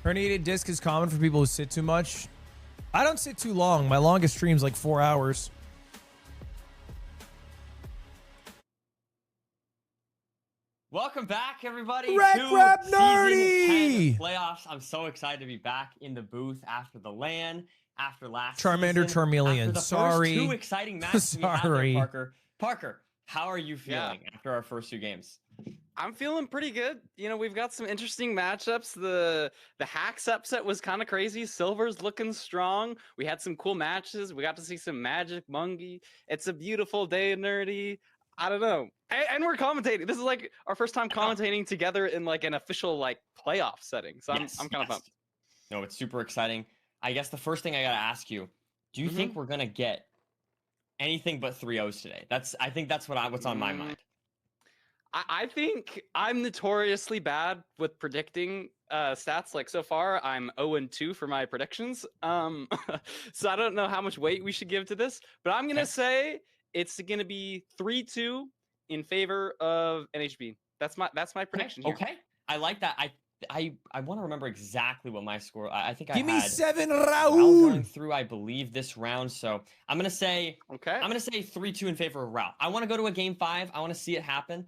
Speaker 1: Herniated disc is common for people who sit too much. I don't sit too long. My longest stream's like 4 hours.
Speaker 6: Welcome back, everybody,
Speaker 1: Rec
Speaker 6: to
Speaker 1: Rap
Speaker 6: Season
Speaker 1: Nerdy!
Speaker 6: 10 playoffs. I'm so excited to be back in the booth after the LAN, after last
Speaker 1: Charmander,
Speaker 6: season,
Speaker 1: Charmeleon.
Speaker 6: after the
Speaker 1: Sorry.
Speaker 6: first 2 exciting matches we had there,
Speaker 1: Sorry.
Speaker 6: Parker. Parker, how are you feeling after our first 2 games?
Speaker 7: I'm feeling pretty good. You know, we've got some interesting matchups. The Hacks upset was kind of crazy. Silver's looking strong. We had some cool matches. We got to see some Magic, Mungie. It's a beautiful day, Nerdy. I don't know. And we're commentating. This is like our first time commentating together in like an official like playoff setting. So I'm kind of pumped.
Speaker 6: No, it's super exciting. I guess the first thing I got to ask you, do you think we're going to get anything but 3-0s today? I think that's what's on my mind.
Speaker 7: I think I'm notoriously bad with predicting stats. Like so far, I'm 0-2 for my predictions. So I don't know how much weight we should give to this, but I'm gonna say it's gonna be 3-2 in favor of NHB. That's my prediction. Here.
Speaker 6: Okay, I like that. I want to remember exactly what my score. I think
Speaker 1: Give
Speaker 6: I
Speaker 1: me
Speaker 6: had
Speaker 1: 7
Speaker 6: Raul
Speaker 1: Raul.
Speaker 6: going through, I believe, this round. So I'm gonna say 3-2 in favor of Raul. I want to go to a game 5. I want to see it happen.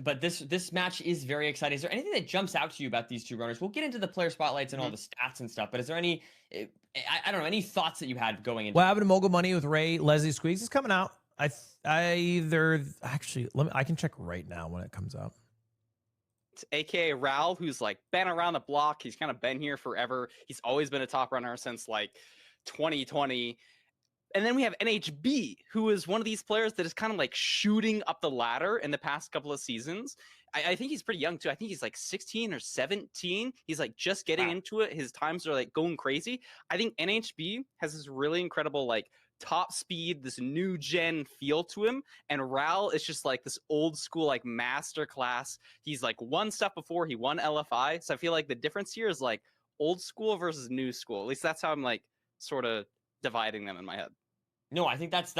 Speaker 6: But this match is very exciting. Is there anything that jumps out to you about these 2 runners? We'll get into the player spotlights and all the stats and stuff, but is there any, I don't know, any thoughts that you had going into
Speaker 1: What happened to Mogul Money with Ray Leslie Squeaks is coming out. I can check right now when it comes out.
Speaker 7: It's AKA Raul, who's like been around the block. He's kind of been here forever. He's always been a top runner since like 2020. And then we have NHB, who is one of these players that is kind of like shooting up the ladder in the past couple of seasons. I think he's pretty young too. I think he's like 16 or 17. He's like just getting into it. His times are like going crazy. I think NHB has this really incredible like top speed, this new gen feel to him. And Raul is just like this old school like master class. He's like won stuff before. He won LFI. So I feel like the difference here is like old school versus new school. At least that's how I'm like sort of dividing them in my head.
Speaker 6: No, I think that's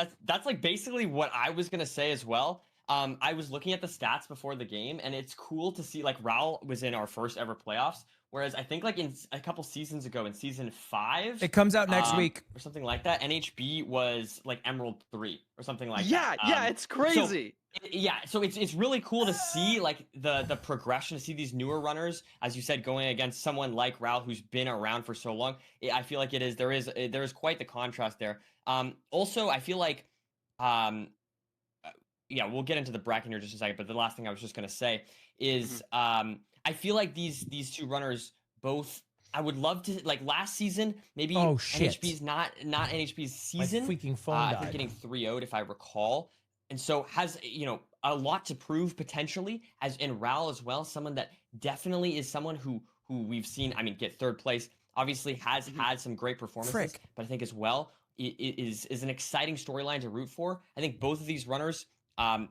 Speaker 6: like basically what I was gonna say as well. I was looking at the stats before the game, and it's cool to see like Raul was in our first ever playoffs, whereas I think like in a couple seasons ago in season 5,
Speaker 1: It comes out next week
Speaker 6: or something like that. NHB was like Emerald 3 or something like
Speaker 7: that. Yeah, it's crazy.
Speaker 6: So it's really cool to see like the progression, to see these newer runners, as you said, going against someone like Raul who's been around for so long. I feel like there is quite the contrast there. Also, I feel like, we'll get into the bracket here in just a second, but the last thing I was just going to say is, I feel like these 2 runners both, I would love to, like last season, maybe NHB's not NHB's season.
Speaker 1: My freaking phone
Speaker 6: I
Speaker 1: died.
Speaker 6: think getting 3-0'd if I recall. And so has, a lot to prove potentially, as in Raul as well, someone that definitely is someone who we've seen, get 3rd place, obviously has had some great performances, but I think as well, is an exciting storyline to root for. I think both of these runners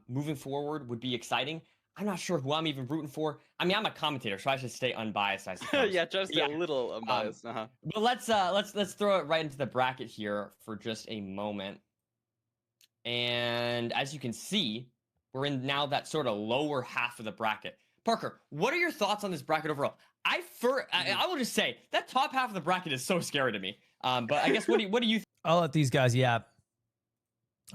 Speaker 6: moving forward would be exciting. I'm not sure who I'm even rooting for. I'm a commentator, so I should stay unbiased, I suppose.
Speaker 7: A little unbiased.
Speaker 6: But let's throw it right into the bracket here for just a moment. And as you can see, we're in now that sort of lower half of the bracket. Parker, what are your thoughts on this bracket overall? I will just say that top half of the bracket is so scary to me. But I guess what do you?
Speaker 1: I'll let these guys yap.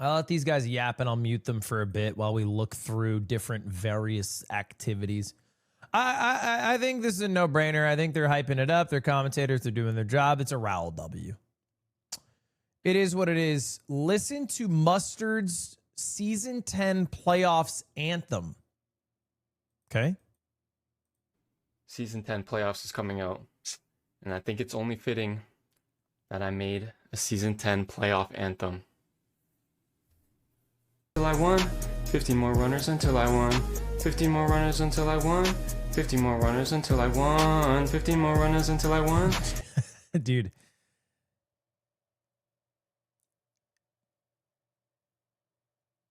Speaker 1: And I'll mute them for a bit while we look through different various activities. I think this is a no-brainer. I think they're hyping it up. They're commentators. They're doing their job. It's a Raul W. It is what it is. Listen to Mustard's Season 10 Playoffs Anthem. Okay?
Speaker 8: Season 10 Playoffs is coming out. and I think it's only fitting that I made a Season 10 playoff anthem. Until I won, 50 more runners until I won, 50 more runners until I won, 50 more runners until I won, 50 more runners until I won.
Speaker 1: Dude.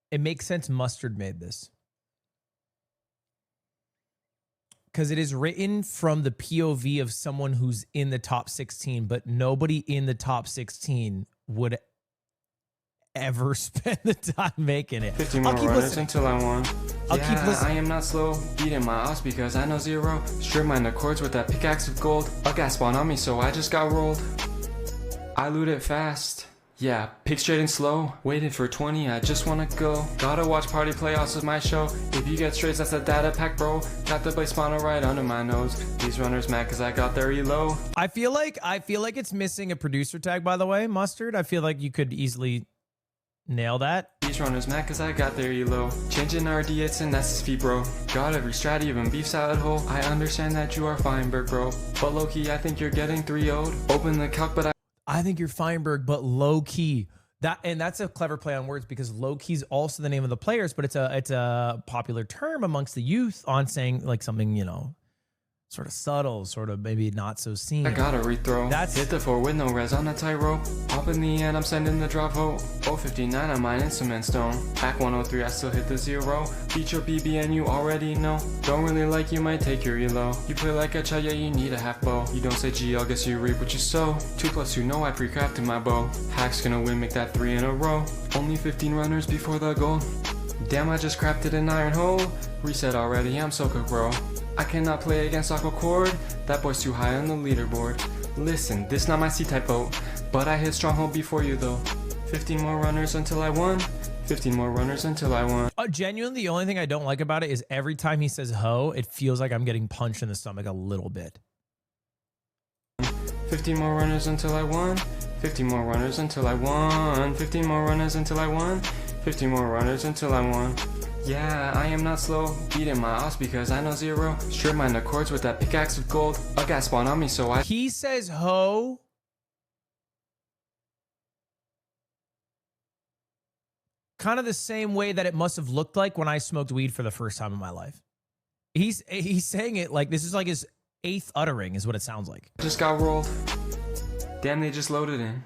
Speaker 1: It makes sense Mustard made this. Because it is written from the POV of someone who's in the top 16, but nobody in the top 16 would ever spend the time making it.
Speaker 8: 50 more runners until I won.
Speaker 1: I'll keep listening.
Speaker 8: I am not slow, beating my odds because I know zero. Strip mine the chords with that pickaxe of gold. A gas spawned on me, so I just got rolled. I loot it fast. Yeah, pick straight and slow. Waiting for 20, I just wanna go. Gotta watch party playoffs with my show. If you get straights, that's a data pack, bro. Got the blaze spawner right under my nose. These runners mad cause I got their elo.
Speaker 1: I feel like it's missing a producer tag, by the way, Mustard. I feel like you could easily nail that.
Speaker 8: These runners mad cause I got their elo. Changing RD, it's an SSV, bro. Got every strat, even beef salad hole. I understand that you are Feinberg, bro. But low-key, I think you're getting 3-0'd. Open the calc, but
Speaker 1: I think you're Feinberg, but low key. That's a clever play on words because low key is also the name of the players, but it's a popular term amongst the youth on saying like something, you know, sort of subtle, sort of maybe not so seen.
Speaker 8: I gotta rethrow.
Speaker 1: That's
Speaker 8: hit the 4 with no res on the tightrope. Up in the end, I'm sending the drop vote. 059 on mine in cement stone. Back 103, I still hit the 0. Beat your BB and you already know. Don't really like you might take your elo. You play like a child, yeah, you need a half bow. You don't say G, I'll guess you reap what you sow. 2 + 2, no, I pre-crafted my bow. Hack's gonna win, make that 3 in a row. Only 15 runners before the goal. Damn, I just crafted an iron hole. Reset already, I'm so cooked, bro. I cannot play against Aqua Cord. That boy's too high on the leaderboard. Listen, this not my C-type vote, but I hit stronghold before you though. 15 more runners until I won. 15 more runners until I won.
Speaker 1: Genuinely, the only thing I don't like about it is every time he says ho, it feels like I'm getting punched in the stomach a little bit.
Speaker 8: 15 more runners until I won. 15 more runners until I won. 15 more runners until I won. 15 more runners until I won. Yeah, I am not slow, beating my odds because I know zero. Strip mine the chords with that pickaxe of gold. A gas spawned on me, so I.
Speaker 1: He says ho. Kind of the same way that it must have looked like when I smoked weed for the first time in my life. He's saying it like this is like his 8th uttering is what it sounds like.
Speaker 8: Just got rolled. Damn, they just loaded in.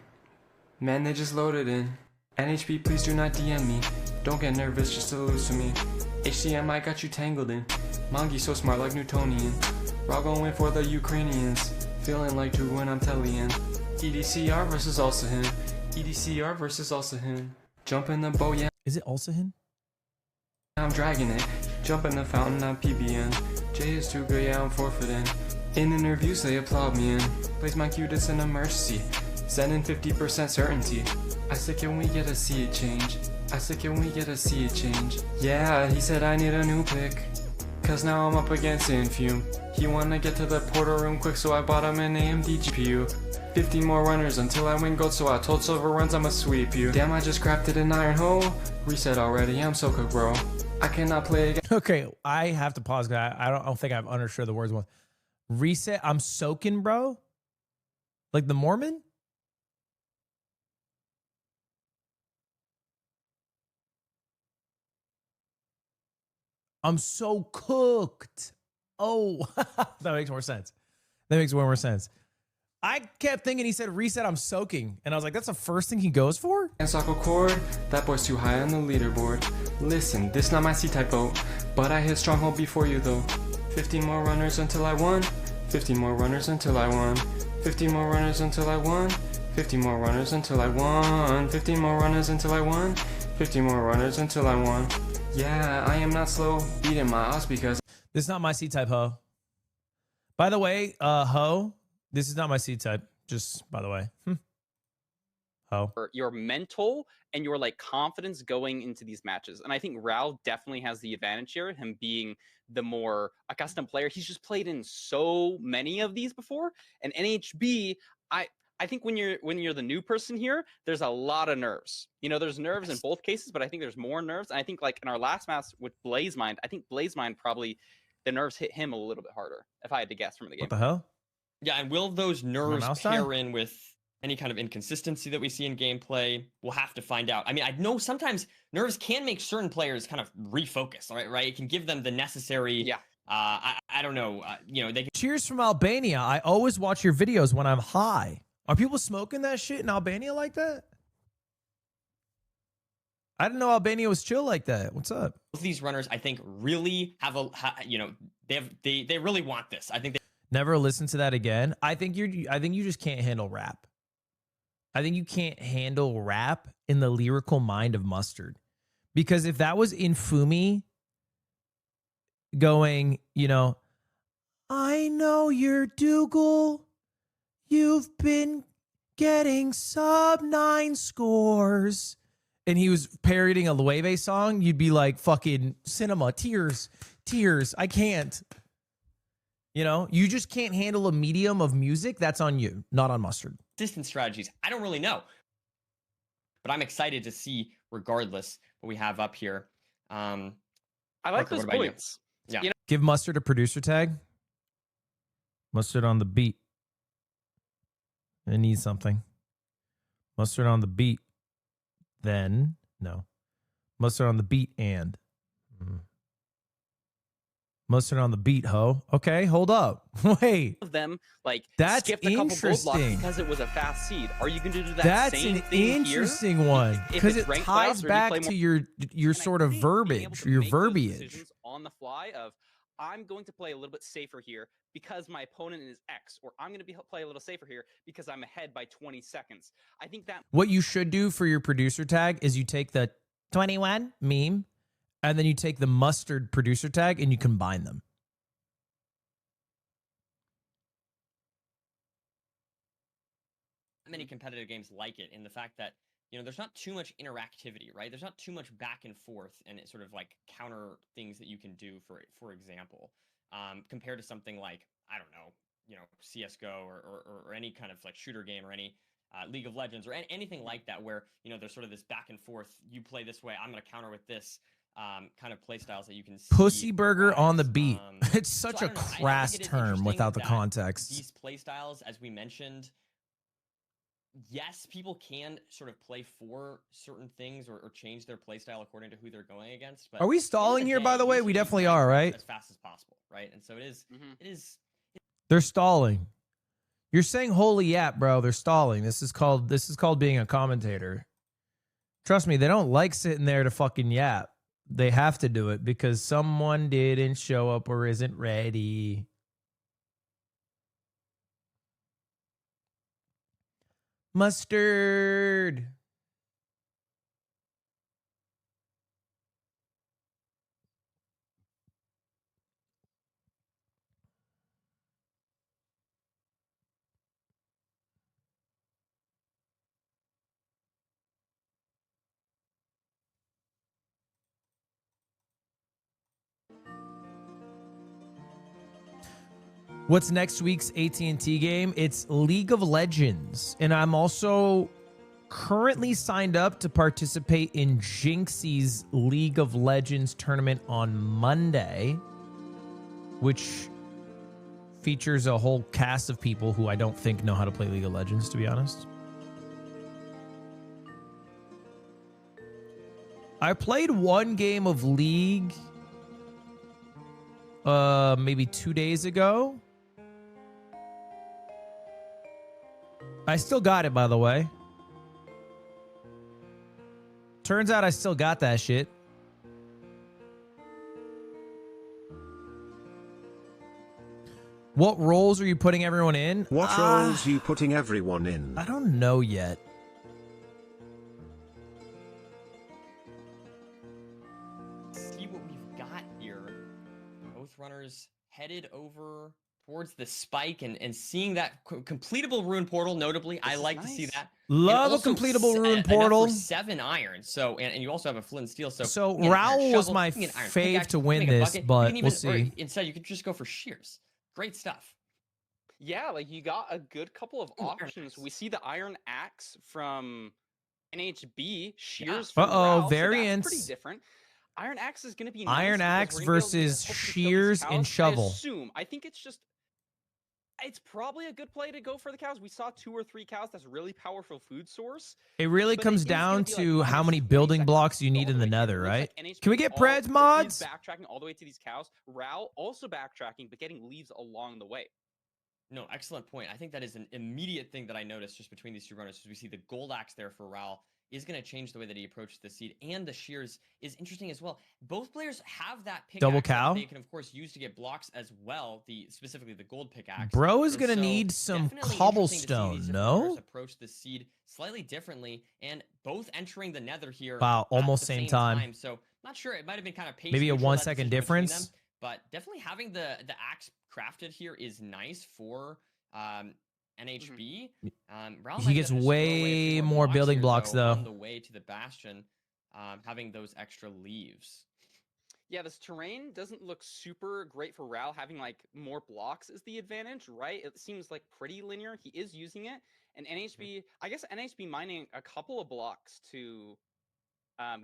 Speaker 8: Man, they just loaded in. NHP, please do not DM me. Don't get nervous just to lose to me. HCM, I got you tangled in. Mangi so smart like Newtonian. Raw going for the Ukrainians. Feeling like Drew when I'm Tellian. EDCR versus Ulahin. EDCR versus Ulahin. Jump in the boat, yeah.
Speaker 1: Is it Ulahin?
Speaker 8: I'm dragging it. Jump in the fountain, I'm PBN. J is too good, yeah, I'm forfeiting. In interviews, they applaud me in. Place my cute, it's an emergency. Sending 50% certainty. I said, can we get a seed change? I said, can we get a seed change? Yeah, he said I need a new pick. Cause now I'm up against Infume. He wanna get to the portal room quick, so I bought him an AMD GPU. 50 more runners until I win gold, so I told Silver Runs I'ma sweep you. Damn, I just crafted an iron hole. Reset already, I'm so cooked, bro. I cannot play again.
Speaker 1: Okay, I have to pause because I don't think I've understood the words. Reset, I'm soaking, bro? Like the Mormon? I'm so cooked. Oh, that makes more sense. That makes way more sense. I kept thinking he said reset, I'm soaking. And I was like, that's the first thing he goes for?
Speaker 8: And Aqua Cord, that boy's too high on the leaderboard. Listen, this not my C-type vote, but I hit stronghold before you though. 15 more runners until I won. 15 more runners until I won. 15 more runners until I won. 15 more runners until I won. 15 more runners until I won. 15 more runners until I won. Yeah, I am not slow, beating my odds because
Speaker 1: this is not my C-type, ho. By the way, ho, this is not my C-type, just by the way. Ho.
Speaker 7: Your mental and your like confidence going into these matches. And I think Raul definitely has the advantage here, him being the more accustomed player. He's just played in so many of these before. And NHB, I think when you're the new person here, there's a lot of nerves. You know, there's nerves in both cases, but I think there's more nerves. And I think like in our last match with BlazeMind, I think BlazeMind probably the nerves hit him a little bit harder, if I had to guess from the game.
Speaker 1: What the hell?
Speaker 6: Yeah, and will those nerves
Speaker 1: mouse
Speaker 6: pair
Speaker 1: die?
Speaker 6: in with any kind of inconsistency that we see in gameplay? We'll have to find out. I mean, I know sometimes nerves can make certain players kind of refocus, right? It can give them the necessary,
Speaker 7: Yeah.
Speaker 6: I don't know, you know, they can
Speaker 1: Cheers from Albania. I always watch your videos when I'm high. Are people smoking that shit in Albania like that? I didn't know Albania was chill like that. What's up?
Speaker 6: both these runners, I think, really have you know, they really want this. I think
Speaker 1: Never listen to that again. I think you just can't handle rap. I think you can't handle rap in the lyrical mind of Mustard. Because if that was Infumi going, you know, I know you're Dougal. You've been getting sub-9 scores. And he was parodying a Lueve song, you'd be like, fucking cinema, tears. I can't. You know, you just can't handle a medium of music. That's on you, not on Mustard.
Speaker 6: consistent strategies, I don't really know. But I'm excited to see, regardless, what we have up here.
Speaker 7: I like
Speaker 6: Parker,
Speaker 7: those
Speaker 6: what about you?
Speaker 7: points.
Speaker 6: Yeah.
Speaker 7: You know,
Speaker 1: Give Mustard a producer tag. Mustard on the beat. I need something. Mustard on the beat. Then, no. Mustard on the beat and. Mustard on the beat, ho. Okay, hold up. Wait.
Speaker 7: of them like
Speaker 1: That's
Speaker 7: skipped a couple gold blocks
Speaker 1: interesting.
Speaker 7: because it was a fast seed. Are you going to do that
Speaker 1: That's
Speaker 7: same
Speaker 1: an
Speaker 7: thing here?
Speaker 1: interesting one
Speaker 7: If
Speaker 1: because
Speaker 7: it's
Speaker 1: it
Speaker 7: ranked
Speaker 1: ties
Speaker 7: playoffs, or do you
Speaker 1: back
Speaker 7: play
Speaker 1: to
Speaker 7: more-
Speaker 1: your
Speaker 7: And I
Speaker 1: sort of
Speaker 7: think being able
Speaker 1: verbiage,
Speaker 7: to
Speaker 1: your
Speaker 7: make those
Speaker 1: verbiage.
Speaker 7: decisions on the fly of I'm going to play a little bit safer here because my opponent is X, or I'm going to play a little safer here because I'm ahead by 20 seconds. I think that
Speaker 1: What you should do for your producer tag is you take the 21 meme and then you take the Mustard producer tag and you combine them.
Speaker 6: Many competitive games like it in the fact that, you know, there's not too much interactivity, right? There's not too much back and forth and it sort of like counter things that you can do, for example, compared to something like, I don't know, you know, CSGO or any kind of like shooter game or any League of Legends or anything like that, where, you know, there's sort of this back and forth. You play this way, I'm going to counter with this kind of play styles that you can see.
Speaker 1: Pussy burger on the
Speaker 6: arise.
Speaker 1: beat. It's such
Speaker 6: So
Speaker 1: a
Speaker 6: I don't know. I think
Speaker 1: crass
Speaker 6: it is
Speaker 1: term
Speaker 6: interesting
Speaker 1: without the
Speaker 6: that
Speaker 1: context.
Speaker 6: These play styles, as we mentioned, yes, people can sort of play for certain things or change their play style according to who they're going against. But
Speaker 1: Are we
Speaker 6: at the end of
Speaker 1: stalling
Speaker 6: the
Speaker 1: here,
Speaker 6: day,
Speaker 1: by the
Speaker 6: you
Speaker 1: way?
Speaker 6: should
Speaker 1: We
Speaker 6: be
Speaker 1: definitely
Speaker 6: playing
Speaker 1: are, right?
Speaker 6: as fast as possible, right? And so it is.
Speaker 1: They're stalling. You're saying holy yap, bro. They're stalling. This is called being a commentator. Trust me, they don't like sitting there to fucking yap. They have to do it because someone didn't show up or isn't ready. Mustard. What's next week's AT&T game? It's League of Legends. And I'm also currently signed up to participate in Jinxie's League of Legends tournament on Monday, which features a whole cast of people who I don't think know how to play League of Legends, to be honest. I played one game of League maybe 2 days ago. I still got it, by the way. Turns out I still got that shit. What roles are you putting everyone in?
Speaker 4: What roles you putting everyone in?
Speaker 1: I don't know yet.
Speaker 6: See what we've got here. Both runners headed over towards the spike and seeing that completable rune portal. Notably, I
Speaker 7: is
Speaker 6: like to see
Speaker 7: nice.
Speaker 6: that.
Speaker 1: Love a
Speaker 6: And also
Speaker 1: completable rune
Speaker 6: enough for
Speaker 1: portal.
Speaker 6: 7 iron. So and you also have a flint and steel. So
Speaker 1: So
Speaker 6: you can get an iron
Speaker 1: Raoul was
Speaker 6: shovel,
Speaker 1: my
Speaker 6: you can get an iron
Speaker 1: fave
Speaker 6: pickaxe,
Speaker 1: to
Speaker 6: you can
Speaker 1: win
Speaker 6: make a
Speaker 1: this,
Speaker 6: bucket, you
Speaker 1: but
Speaker 6: can even,
Speaker 1: we'll
Speaker 6: or
Speaker 1: see.
Speaker 6: instead, you could just go for shears. Great stuff.
Speaker 7: Yeah, like you got a good couple of
Speaker 6: Ooh, iron
Speaker 7: options.
Speaker 6: axe.
Speaker 7: We see the iron axe from NHB, shears
Speaker 1: Yeah.
Speaker 7: from
Speaker 1: Uh-oh,
Speaker 7: Rao, so that's
Speaker 1: variants.
Speaker 7: pretty different. Iron axe is going to be
Speaker 1: Iron
Speaker 7: nice
Speaker 1: axe
Speaker 7: because we're gonna be able to
Speaker 1: versus
Speaker 7: hopefully kill these
Speaker 1: shears and
Speaker 7: cows.
Speaker 1: shovel.
Speaker 7: I think it's just It's probably a good play to go for the cows. We saw 2 or 3 cows. That's a really powerful food source.
Speaker 1: It really
Speaker 7: But it
Speaker 1: comes
Speaker 7: is gonna
Speaker 1: down
Speaker 7: be, like,
Speaker 1: to how
Speaker 7: minus
Speaker 1: many
Speaker 7: 20
Speaker 1: building
Speaker 7: seconds
Speaker 1: blocks you
Speaker 7: to
Speaker 1: need
Speaker 7: all
Speaker 1: in
Speaker 7: the
Speaker 1: the
Speaker 7: way here.
Speaker 1: nether,
Speaker 7: It looks
Speaker 1: right?
Speaker 7: like NHB
Speaker 1: Can we
Speaker 7: is
Speaker 1: get
Speaker 7: all-
Speaker 1: Preds
Speaker 7: is
Speaker 1: mods?
Speaker 7: backtracking all the way to these cows. Ral also backtracking, but getting leaves along the way.
Speaker 6: No, excellent point. I think that is an immediate thing that I noticed just between these two runners. As we see the gold axe there for Raul is going to change the way that he approaches the seed, and the shears is interesting as well. Both players have that pickaxe
Speaker 1: Double
Speaker 6: that
Speaker 1: cow?
Speaker 6: they can of course use to get blocks as well. Specifically the gold pickaxe.
Speaker 1: Bro is
Speaker 6: And
Speaker 1: gonna
Speaker 6: so
Speaker 1: need some
Speaker 6: definitely interesting to see
Speaker 1: cobblestone,
Speaker 6: these different runners
Speaker 1: no?
Speaker 6: approach the seed slightly differently, and both entering the nether here.
Speaker 1: Wow,
Speaker 6: at
Speaker 1: almost
Speaker 6: the
Speaker 1: same time.
Speaker 6: So not sure. It might have been kind of pace
Speaker 1: Maybe a
Speaker 6: neutral,
Speaker 1: 1
Speaker 6: that
Speaker 1: second
Speaker 6: decision between
Speaker 1: difference.
Speaker 6: them, but definitely having the axe crafted here is nice for NHB. Raul
Speaker 1: He
Speaker 6: might
Speaker 1: gets
Speaker 6: be able to store away
Speaker 1: way
Speaker 6: 4
Speaker 1: more building
Speaker 6: here,
Speaker 1: blocks, though.
Speaker 6: on the way to the bastion, having those extra leaves.
Speaker 7: Yeah, this terrain doesn't look super great for Ral. Having like more blocks is the advantage, right? It seems like pretty linear. He is using it, and NHB, I guess NHB mining a couple of blocks to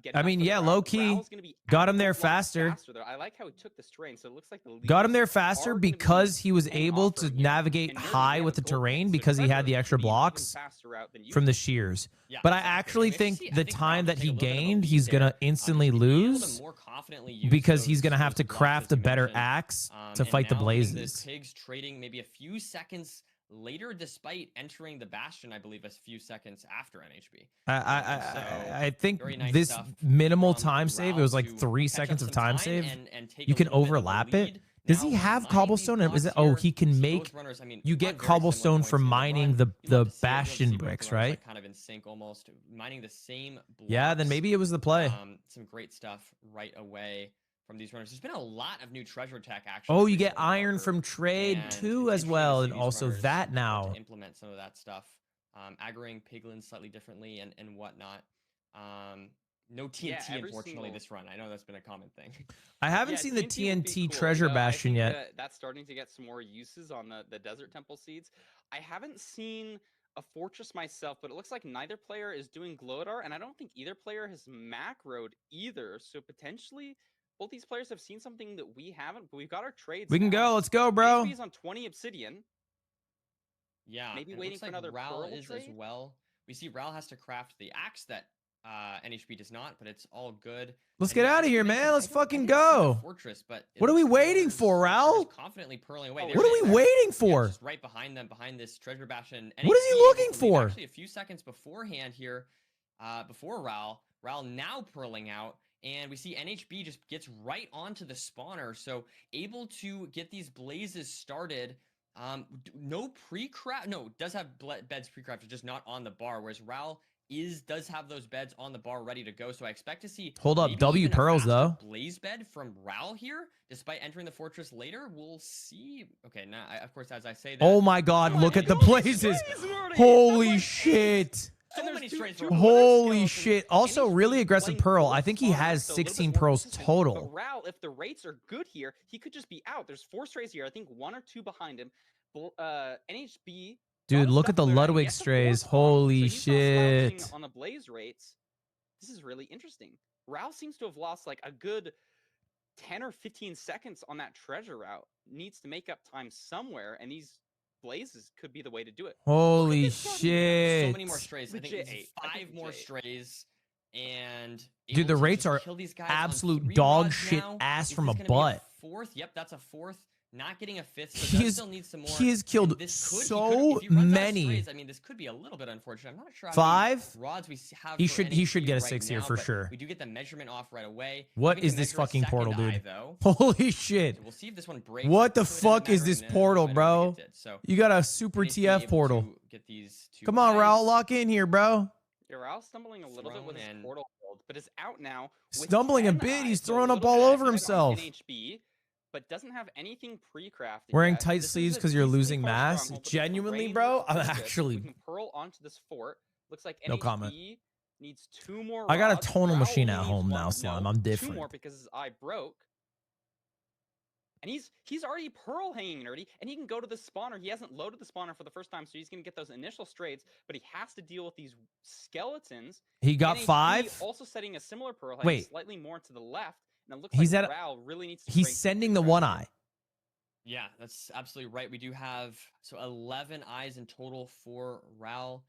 Speaker 7: get.
Speaker 1: I
Speaker 7: enough
Speaker 1: mean,
Speaker 7: for the
Speaker 1: yeah,
Speaker 7: Ral.
Speaker 1: low key,
Speaker 7: Ral's gonna be
Speaker 1: got
Speaker 7: out
Speaker 1: him
Speaker 7: of
Speaker 1: there
Speaker 7: blocks
Speaker 1: faster.
Speaker 7: though. I like how he took this terrain, so it looks like the
Speaker 1: Got him
Speaker 7: leaves
Speaker 1: there faster
Speaker 7: are gonna be
Speaker 1: because he was
Speaker 7: paying
Speaker 1: able
Speaker 7: off for
Speaker 1: to
Speaker 7: him here.
Speaker 1: navigate
Speaker 7: And Nerdy,
Speaker 1: high
Speaker 7: they have
Speaker 1: with the
Speaker 7: a gold
Speaker 1: terrain
Speaker 7: pick, so
Speaker 1: because he had
Speaker 7: Trevor
Speaker 1: the extra
Speaker 7: could be an even
Speaker 1: blocks
Speaker 7: faster route than
Speaker 1: from the
Speaker 7: usual.
Speaker 1: shears.
Speaker 6: Yeah,
Speaker 1: But I
Speaker 6: exactly.
Speaker 1: actually
Speaker 6: We may
Speaker 1: think
Speaker 6: see- I
Speaker 1: the
Speaker 6: think
Speaker 1: time
Speaker 6: Raul
Speaker 1: that
Speaker 6: take
Speaker 1: he
Speaker 6: a little bit of a
Speaker 1: gained,
Speaker 6: lead
Speaker 1: he's
Speaker 6: there.
Speaker 1: gonna instantly
Speaker 6: He's gonna be able to
Speaker 1: lose
Speaker 6: more confidently use
Speaker 1: because he's
Speaker 6: those-
Speaker 1: gonna have
Speaker 6: those
Speaker 1: to
Speaker 6: blocks,
Speaker 1: craft
Speaker 6: as
Speaker 1: a
Speaker 6: you
Speaker 1: better
Speaker 6: mentioned.
Speaker 1: axe to
Speaker 6: And
Speaker 1: fight the
Speaker 6: now getting
Speaker 1: blazes.
Speaker 6: The pigs trading maybe a few seconds later, despite entering the bastion, I believe, a few seconds after NHB.
Speaker 1: I think
Speaker 6: very nice
Speaker 1: this
Speaker 6: stuff
Speaker 1: minimal
Speaker 6: from
Speaker 1: time save, it
Speaker 6: Raul
Speaker 1: was like
Speaker 6: to
Speaker 1: 3
Speaker 6: catch up
Speaker 1: seconds of
Speaker 6: some
Speaker 1: time save.
Speaker 6: and take
Speaker 1: You
Speaker 6: a
Speaker 1: can
Speaker 6: little bit of a
Speaker 1: overlap it.
Speaker 6: lead.
Speaker 1: Does
Speaker 6: Now,
Speaker 1: he have
Speaker 6: mining these
Speaker 1: cobblestone? Is it?
Speaker 6: blocks
Speaker 1: Oh,
Speaker 6: here,
Speaker 1: he can
Speaker 6: see
Speaker 1: make.
Speaker 6: both runners, I mean,
Speaker 1: You
Speaker 6: on
Speaker 1: get
Speaker 6: very similar
Speaker 1: cobblestone
Speaker 6: points
Speaker 1: from
Speaker 6: in the
Speaker 1: mining
Speaker 6: run.
Speaker 1: the
Speaker 6: You'd love to see it. You'd love to see
Speaker 1: bastion
Speaker 6: both the
Speaker 1: bricks,
Speaker 6: runners,
Speaker 1: right?
Speaker 6: like, kind of in sync almost, mining the same blocks.
Speaker 1: Yeah, then maybe it was the play.
Speaker 6: Some great stuff right away from these runners. There's been a lot of new treasure tech actually.
Speaker 1: Oh, you get
Speaker 6: recently,
Speaker 1: iron
Speaker 6: Parker,
Speaker 1: from trade
Speaker 6: and
Speaker 1: too
Speaker 6: it's
Speaker 1: as well,
Speaker 6: interesting to
Speaker 1: and
Speaker 6: see these
Speaker 1: also
Speaker 6: runners
Speaker 1: that
Speaker 6: start to
Speaker 1: now.
Speaker 6: implement some of that stuff, aggroing piglins slightly differently and whatnot. No TNT,
Speaker 7: Yeah, every
Speaker 6: unfortunately,
Speaker 7: single-
Speaker 6: this run. I know that's been a common thing.
Speaker 1: I haven't
Speaker 7: Yeah,
Speaker 1: seen the
Speaker 7: would be
Speaker 1: TNT
Speaker 7: cool.
Speaker 1: treasure
Speaker 7: I
Speaker 1: bastion
Speaker 7: think
Speaker 1: yet.
Speaker 7: that's starting to get some more uses on the desert temple seeds. I haven't seen a fortress myself, but it looks like neither player is doing Glodar, and I don't think either player has macroed either. So potentially, both these players have seen something that we haven't. But we've got our trades.
Speaker 1: We can
Speaker 7: now.
Speaker 1: go. Let's go, bro.
Speaker 7: HB is on 20 obsidian.
Speaker 6: Yeah,
Speaker 7: Maybe
Speaker 6: and it
Speaker 7: waiting
Speaker 6: looks
Speaker 7: for
Speaker 6: like
Speaker 7: another
Speaker 6: Raul
Speaker 7: pearl
Speaker 6: is as
Speaker 7: trade?
Speaker 6: well. We see Raul has to craft the axe that NHB does not, but it's all good.
Speaker 1: Let's
Speaker 6: And
Speaker 1: get
Speaker 6: yeah,
Speaker 1: out
Speaker 6: as
Speaker 1: of
Speaker 6: you
Speaker 1: here,
Speaker 6: mentioned,
Speaker 1: man.
Speaker 6: I
Speaker 1: Let's
Speaker 6: don't- I
Speaker 1: fucking
Speaker 6: didn't see the
Speaker 1: go.
Speaker 6: Fortress, but it
Speaker 1: What are we
Speaker 6: looks like
Speaker 1: waiting
Speaker 6: Raul's-
Speaker 1: for,
Speaker 6: Raul's
Speaker 1: Raul?
Speaker 6: confidently purling away.
Speaker 7: Oh,
Speaker 6: There
Speaker 1: What are
Speaker 6: it
Speaker 1: we
Speaker 6: is.
Speaker 1: waiting
Speaker 6: Yeah,
Speaker 1: for?
Speaker 6: just right behind them, behind this treasure bastion.
Speaker 1: What is he
Speaker 6: NHB
Speaker 1: looking
Speaker 6: able to leave
Speaker 1: for?
Speaker 6: Actually, a few seconds beforehand here, before Raul. Raul now purling out, and we see NHB just gets right onto the spawner, so able to get these blazes started. No pre-craft. No, does have beds pre-crafted, just not on the bar. Whereas Raul does have those beds on the bar ready to go. So I expect to see.
Speaker 1: Hold up,
Speaker 6: maybe
Speaker 1: W
Speaker 6: even a
Speaker 1: pearls,
Speaker 6: faster
Speaker 1: though.
Speaker 6: Blaze bed from Raul here, despite entering the fortress later. We'll see. Okay, now of course as I say that.
Speaker 1: Oh my God!
Speaker 6: Oh,
Speaker 1: Look at the
Speaker 6: look at these
Speaker 1: blazes.
Speaker 7: Strays already!
Speaker 1: Holy
Speaker 7: That's like
Speaker 1: shit!
Speaker 6: So
Speaker 7: And
Speaker 6: many
Speaker 7: there's
Speaker 6: strays
Speaker 7: two
Speaker 6: for Raul.
Speaker 1: Holy
Speaker 7: skeletons.
Speaker 1: shit. Also,
Speaker 7: NHB
Speaker 1: really aggressive
Speaker 7: playing
Speaker 1: pearl.
Speaker 7: both
Speaker 1: I think he
Speaker 7: spawners,
Speaker 1: has
Speaker 7: so a little bit
Speaker 1: 16
Speaker 7: more
Speaker 1: pearls
Speaker 7: consistent.
Speaker 1: total.
Speaker 7: But Ral, if the rates are good here, he could just be out. There's 4 strays here. I think 1 or 2 behind him. NHB.
Speaker 1: Dude, look at the Ludwig strays. Holy shit.
Speaker 7: On the blaze rates, this is really interesting. Ral seems to have lost like a good 10 or 15 seconds on that treasure route. Needs to make up time somewhere, and these blazes could be the way to do it.
Speaker 1: Holy
Speaker 7: this gun.
Speaker 1: shit.
Speaker 6: So many more strays. I think
Speaker 7: Legit
Speaker 6: it's
Speaker 7: eight. I think
Speaker 6: 5 more
Speaker 7: legit eight.
Speaker 6: strays. And
Speaker 1: Dude,
Speaker 6: able
Speaker 1: the
Speaker 6: to
Speaker 1: rates
Speaker 6: just
Speaker 1: are
Speaker 6: kill these guys on
Speaker 1: absolute
Speaker 6: 3
Speaker 1: dog
Speaker 6: rods
Speaker 1: shit
Speaker 6: now.
Speaker 1: ass
Speaker 6: Is
Speaker 1: from
Speaker 6: this
Speaker 1: a
Speaker 6: gonna be
Speaker 1: butt.
Speaker 6: 4th? Yep, that's a 4th. Not getting a 5th. So
Speaker 1: He
Speaker 6: does
Speaker 1: is-
Speaker 6: still need some more.
Speaker 1: he has killed
Speaker 6: And this could,
Speaker 1: so
Speaker 6: if he runs out of
Speaker 1: many.
Speaker 6: strays, I mean, this could be a little bit unfortunate. I'm not sure how
Speaker 1: 5?
Speaker 6: many rods we have.
Speaker 1: He
Speaker 6: for
Speaker 1: should get a
Speaker 6: NHB
Speaker 1: 6
Speaker 6: right
Speaker 1: here
Speaker 6: now,
Speaker 1: for
Speaker 6: but
Speaker 1: sure.
Speaker 6: We do get the measurement off right away.
Speaker 1: What
Speaker 6: We get
Speaker 1: is
Speaker 6: to
Speaker 1: this
Speaker 6: measure a
Speaker 1: fucking portal,
Speaker 6: second eye,
Speaker 1: dude?
Speaker 6: though.
Speaker 1: Holy shit.
Speaker 6: So we'll see if this one breaks.
Speaker 1: What the
Speaker 6: Could end up
Speaker 1: fuck is
Speaker 6: mattering.
Speaker 1: this
Speaker 6: No,
Speaker 1: portal,
Speaker 6: I don't think
Speaker 1: bro?
Speaker 6: it did. So
Speaker 1: You got a super
Speaker 6: NHB
Speaker 1: TF
Speaker 6: able
Speaker 1: portal.
Speaker 6: to get these 2
Speaker 1: Come on,
Speaker 6: eyes.
Speaker 1: Raul, lock in here, bro.
Speaker 7: Yeah, Ral's stumbling a little bit with his
Speaker 6: Thrown and-
Speaker 7: portal build, but is out now. with
Speaker 1: Stumbling a
Speaker 7: 10
Speaker 1: bit, he's
Speaker 7: eyes, so a
Speaker 1: throwing up
Speaker 7: little
Speaker 1: all
Speaker 7: bit
Speaker 1: over
Speaker 7: ahead on
Speaker 1: himself.
Speaker 7: NHB, but doesn't have anything pre-crafted.
Speaker 1: Wearing
Speaker 7: yet.
Speaker 1: tight
Speaker 7: This is
Speaker 1: sleeves
Speaker 7: a
Speaker 1: 'cause you're
Speaker 7: decently
Speaker 1: losing
Speaker 7: far
Speaker 1: mass?
Speaker 7: stronghold, but the
Speaker 1: Genuinely,
Speaker 7: terrain
Speaker 1: bro,
Speaker 7: looks
Speaker 1: I'm
Speaker 7: really good.
Speaker 1: actually-
Speaker 7: We can pearl onto this fort. Looks like
Speaker 1: No
Speaker 7: NHB
Speaker 1: comment.
Speaker 7: needs 2 more.
Speaker 1: I got a
Speaker 7: rods.
Speaker 1: tonal
Speaker 7: Ral
Speaker 1: machine
Speaker 7: only
Speaker 1: at
Speaker 7: needs
Speaker 1: home
Speaker 7: 1.
Speaker 1: now, Slime.
Speaker 7: No,
Speaker 1: I'm
Speaker 7: 2
Speaker 1: different.
Speaker 7: more because his eye broke. And he's already pearl hanging nerdy, and he can go to the spawner. He hasn't loaded the spawner for the first time, so he's gonna get those initial strays, but he has to deal with these skeletons.
Speaker 1: He got
Speaker 7: NHB
Speaker 1: 5?
Speaker 7: Also setting a similar pearl hang
Speaker 1: Wait.
Speaker 7: slightly more to the left, and it looks
Speaker 1: He's
Speaker 7: like
Speaker 1: at-
Speaker 7: Ral really needs to
Speaker 1: He's
Speaker 7: break
Speaker 1: sending the
Speaker 7: through
Speaker 1: 1
Speaker 7: that.
Speaker 1: eye.
Speaker 6: Yeah, that's absolutely right. We do have 11 eyes in total for Raul.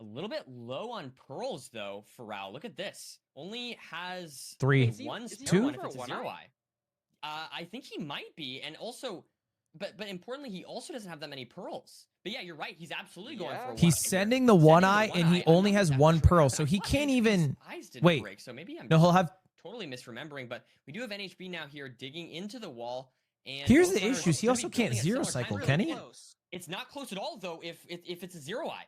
Speaker 6: A little bit low on pearls though for Raul. Look at this. Only has
Speaker 1: 3.
Speaker 6: one
Speaker 7: is he
Speaker 6: spare
Speaker 1: two?
Speaker 6: one if
Speaker 7: for
Speaker 6: it's a
Speaker 7: one
Speaker 6: zero
Speaker 7: eye?
Speaker 6: eye. I think he might be, and also, but importantly, he also doesn't have that many pearls. But yeah, you're right. He's absolutely going for a
Speaker 7: Yeah.
Speaker 6: one.
Speaker 1: He's sending the one eye, and he only has one pearl, so he can't even.
Speaker 6: Eyes didn't
Speaker 1: Wait.
Speaker 6: break, so maybe I'm
Speaker 1: No, he'll have.
Speaker 6: totally misremembering. But we do have NHB now here digging into the wall. And
Speaker 1: Here's
Speaker 6: both
Speaker 1: the
Speaker 6: runners
Speaker 1: issues. He
Speaker 6: gonna
Speaker 1: also
Speaker 6: be
Speaker 1: can't
Speaker 6: building at
Speaker 1: zero
Speaker 6: similar
Speaker 1: cycle,
Speaker 6: times.
Speaker 1: can he?
Speaker 7: Close.
Speaker 6: It's not close at all though. If it's a zero eye.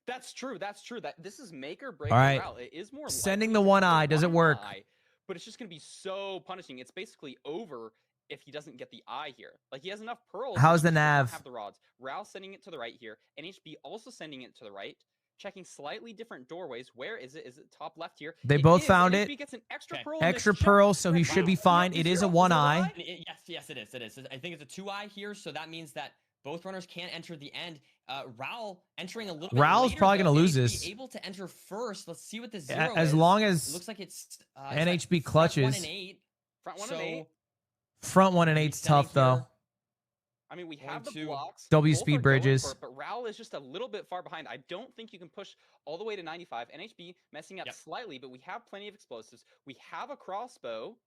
Speaker 7: That's true. That's true. That this is make or break.
Speaker 1: All right.
Speaker 7: Route. It is more
Speaker 1: Sending
Speaker 7: likely
Speaker 1: the
Speaker 7: to
Speaker 1: one
Speaker 7: get
Speaker 1: eye, does it work?
Speaker 7: eye, but it's just going to be so punishing. It's basically over if he doesn't get the eye here. Like he has enough pearls. but
Speaker 1: How's
Speaker 7: he
Speaker 1: the
Speaker 7: just does not
Speaker 1: nav?
Speaker 7: Have the rods. Raul sending it to the right here. NHB also sending it to the right. Checking slightly different doorways. Where is it? Is it top left here?
Speaker 1: They
Speaker 7: It
Speaker 1: both
Speaker 7: is.
Speaker 1: found
Speaker 7: NHB
Speaker 1: it.
Speaker 7: Gets an extra
Speaker 6: Okay.
Speaker 7: pearl. in this
Speaker 1: Extra
Speaker 7: check.
Speaker 1: pearl, so he should be
Speaker 7: Wow.
Speaker 1: fine.
Speaker 7: Yeah,
Speaker 1: It is a
Speaker 7: zero.
Speaker 1: one
Speaker 7: Is it
Speaker 1: eye.
Speaker 6: Yes, it is. It is. I think it's a two eye here, so that means that both runners can't enter the end. Raul entering a little bit
Speaker 1: Raul's
Speaker 6: later,
Speaker 1: probably
Speaker 6: though.
Speaker 1: gonna lose
Speaker 6: NHB
Speaker 1: this.
Speaker 6: Able to enter first. Let's see what the zero
Speaker 1: As
Speaker 6: is.
Speaker 1: long
Speaker 6: It
Speaker 1: as
Speaker 6: looks like it's
Speaker 1: NHB
Speaker 6: front one
Speaker 1: clutches.
Speaker 6: and 8.
Speaker 7: Front one
Speaker 6: So
Speaker 7: and 8.
Speaker 1: Front 1 and
Speaker 6: he's
Speaker 1: 8's
Speaker 6: sending
Speaker 1: tough though.
Speaker 6: here.
Speaker 7: I mean, we
Speaker 6: Going
Speaker 7: have the
Speaker 6: to
Speaker 7: blocks.
Speaker 1: W
Speaker 7: both
Speaker 1: speed
Speaker 7: are going
Speaker 1: bridges.
Speaker 7: for it, but Raul is just a little bit far behind. I don't think you can push all the way to 95. NHB messing up
Speaker 6: Yep.
Speaker 7: slightly, but we have plenty of explosives. We have a crossbow.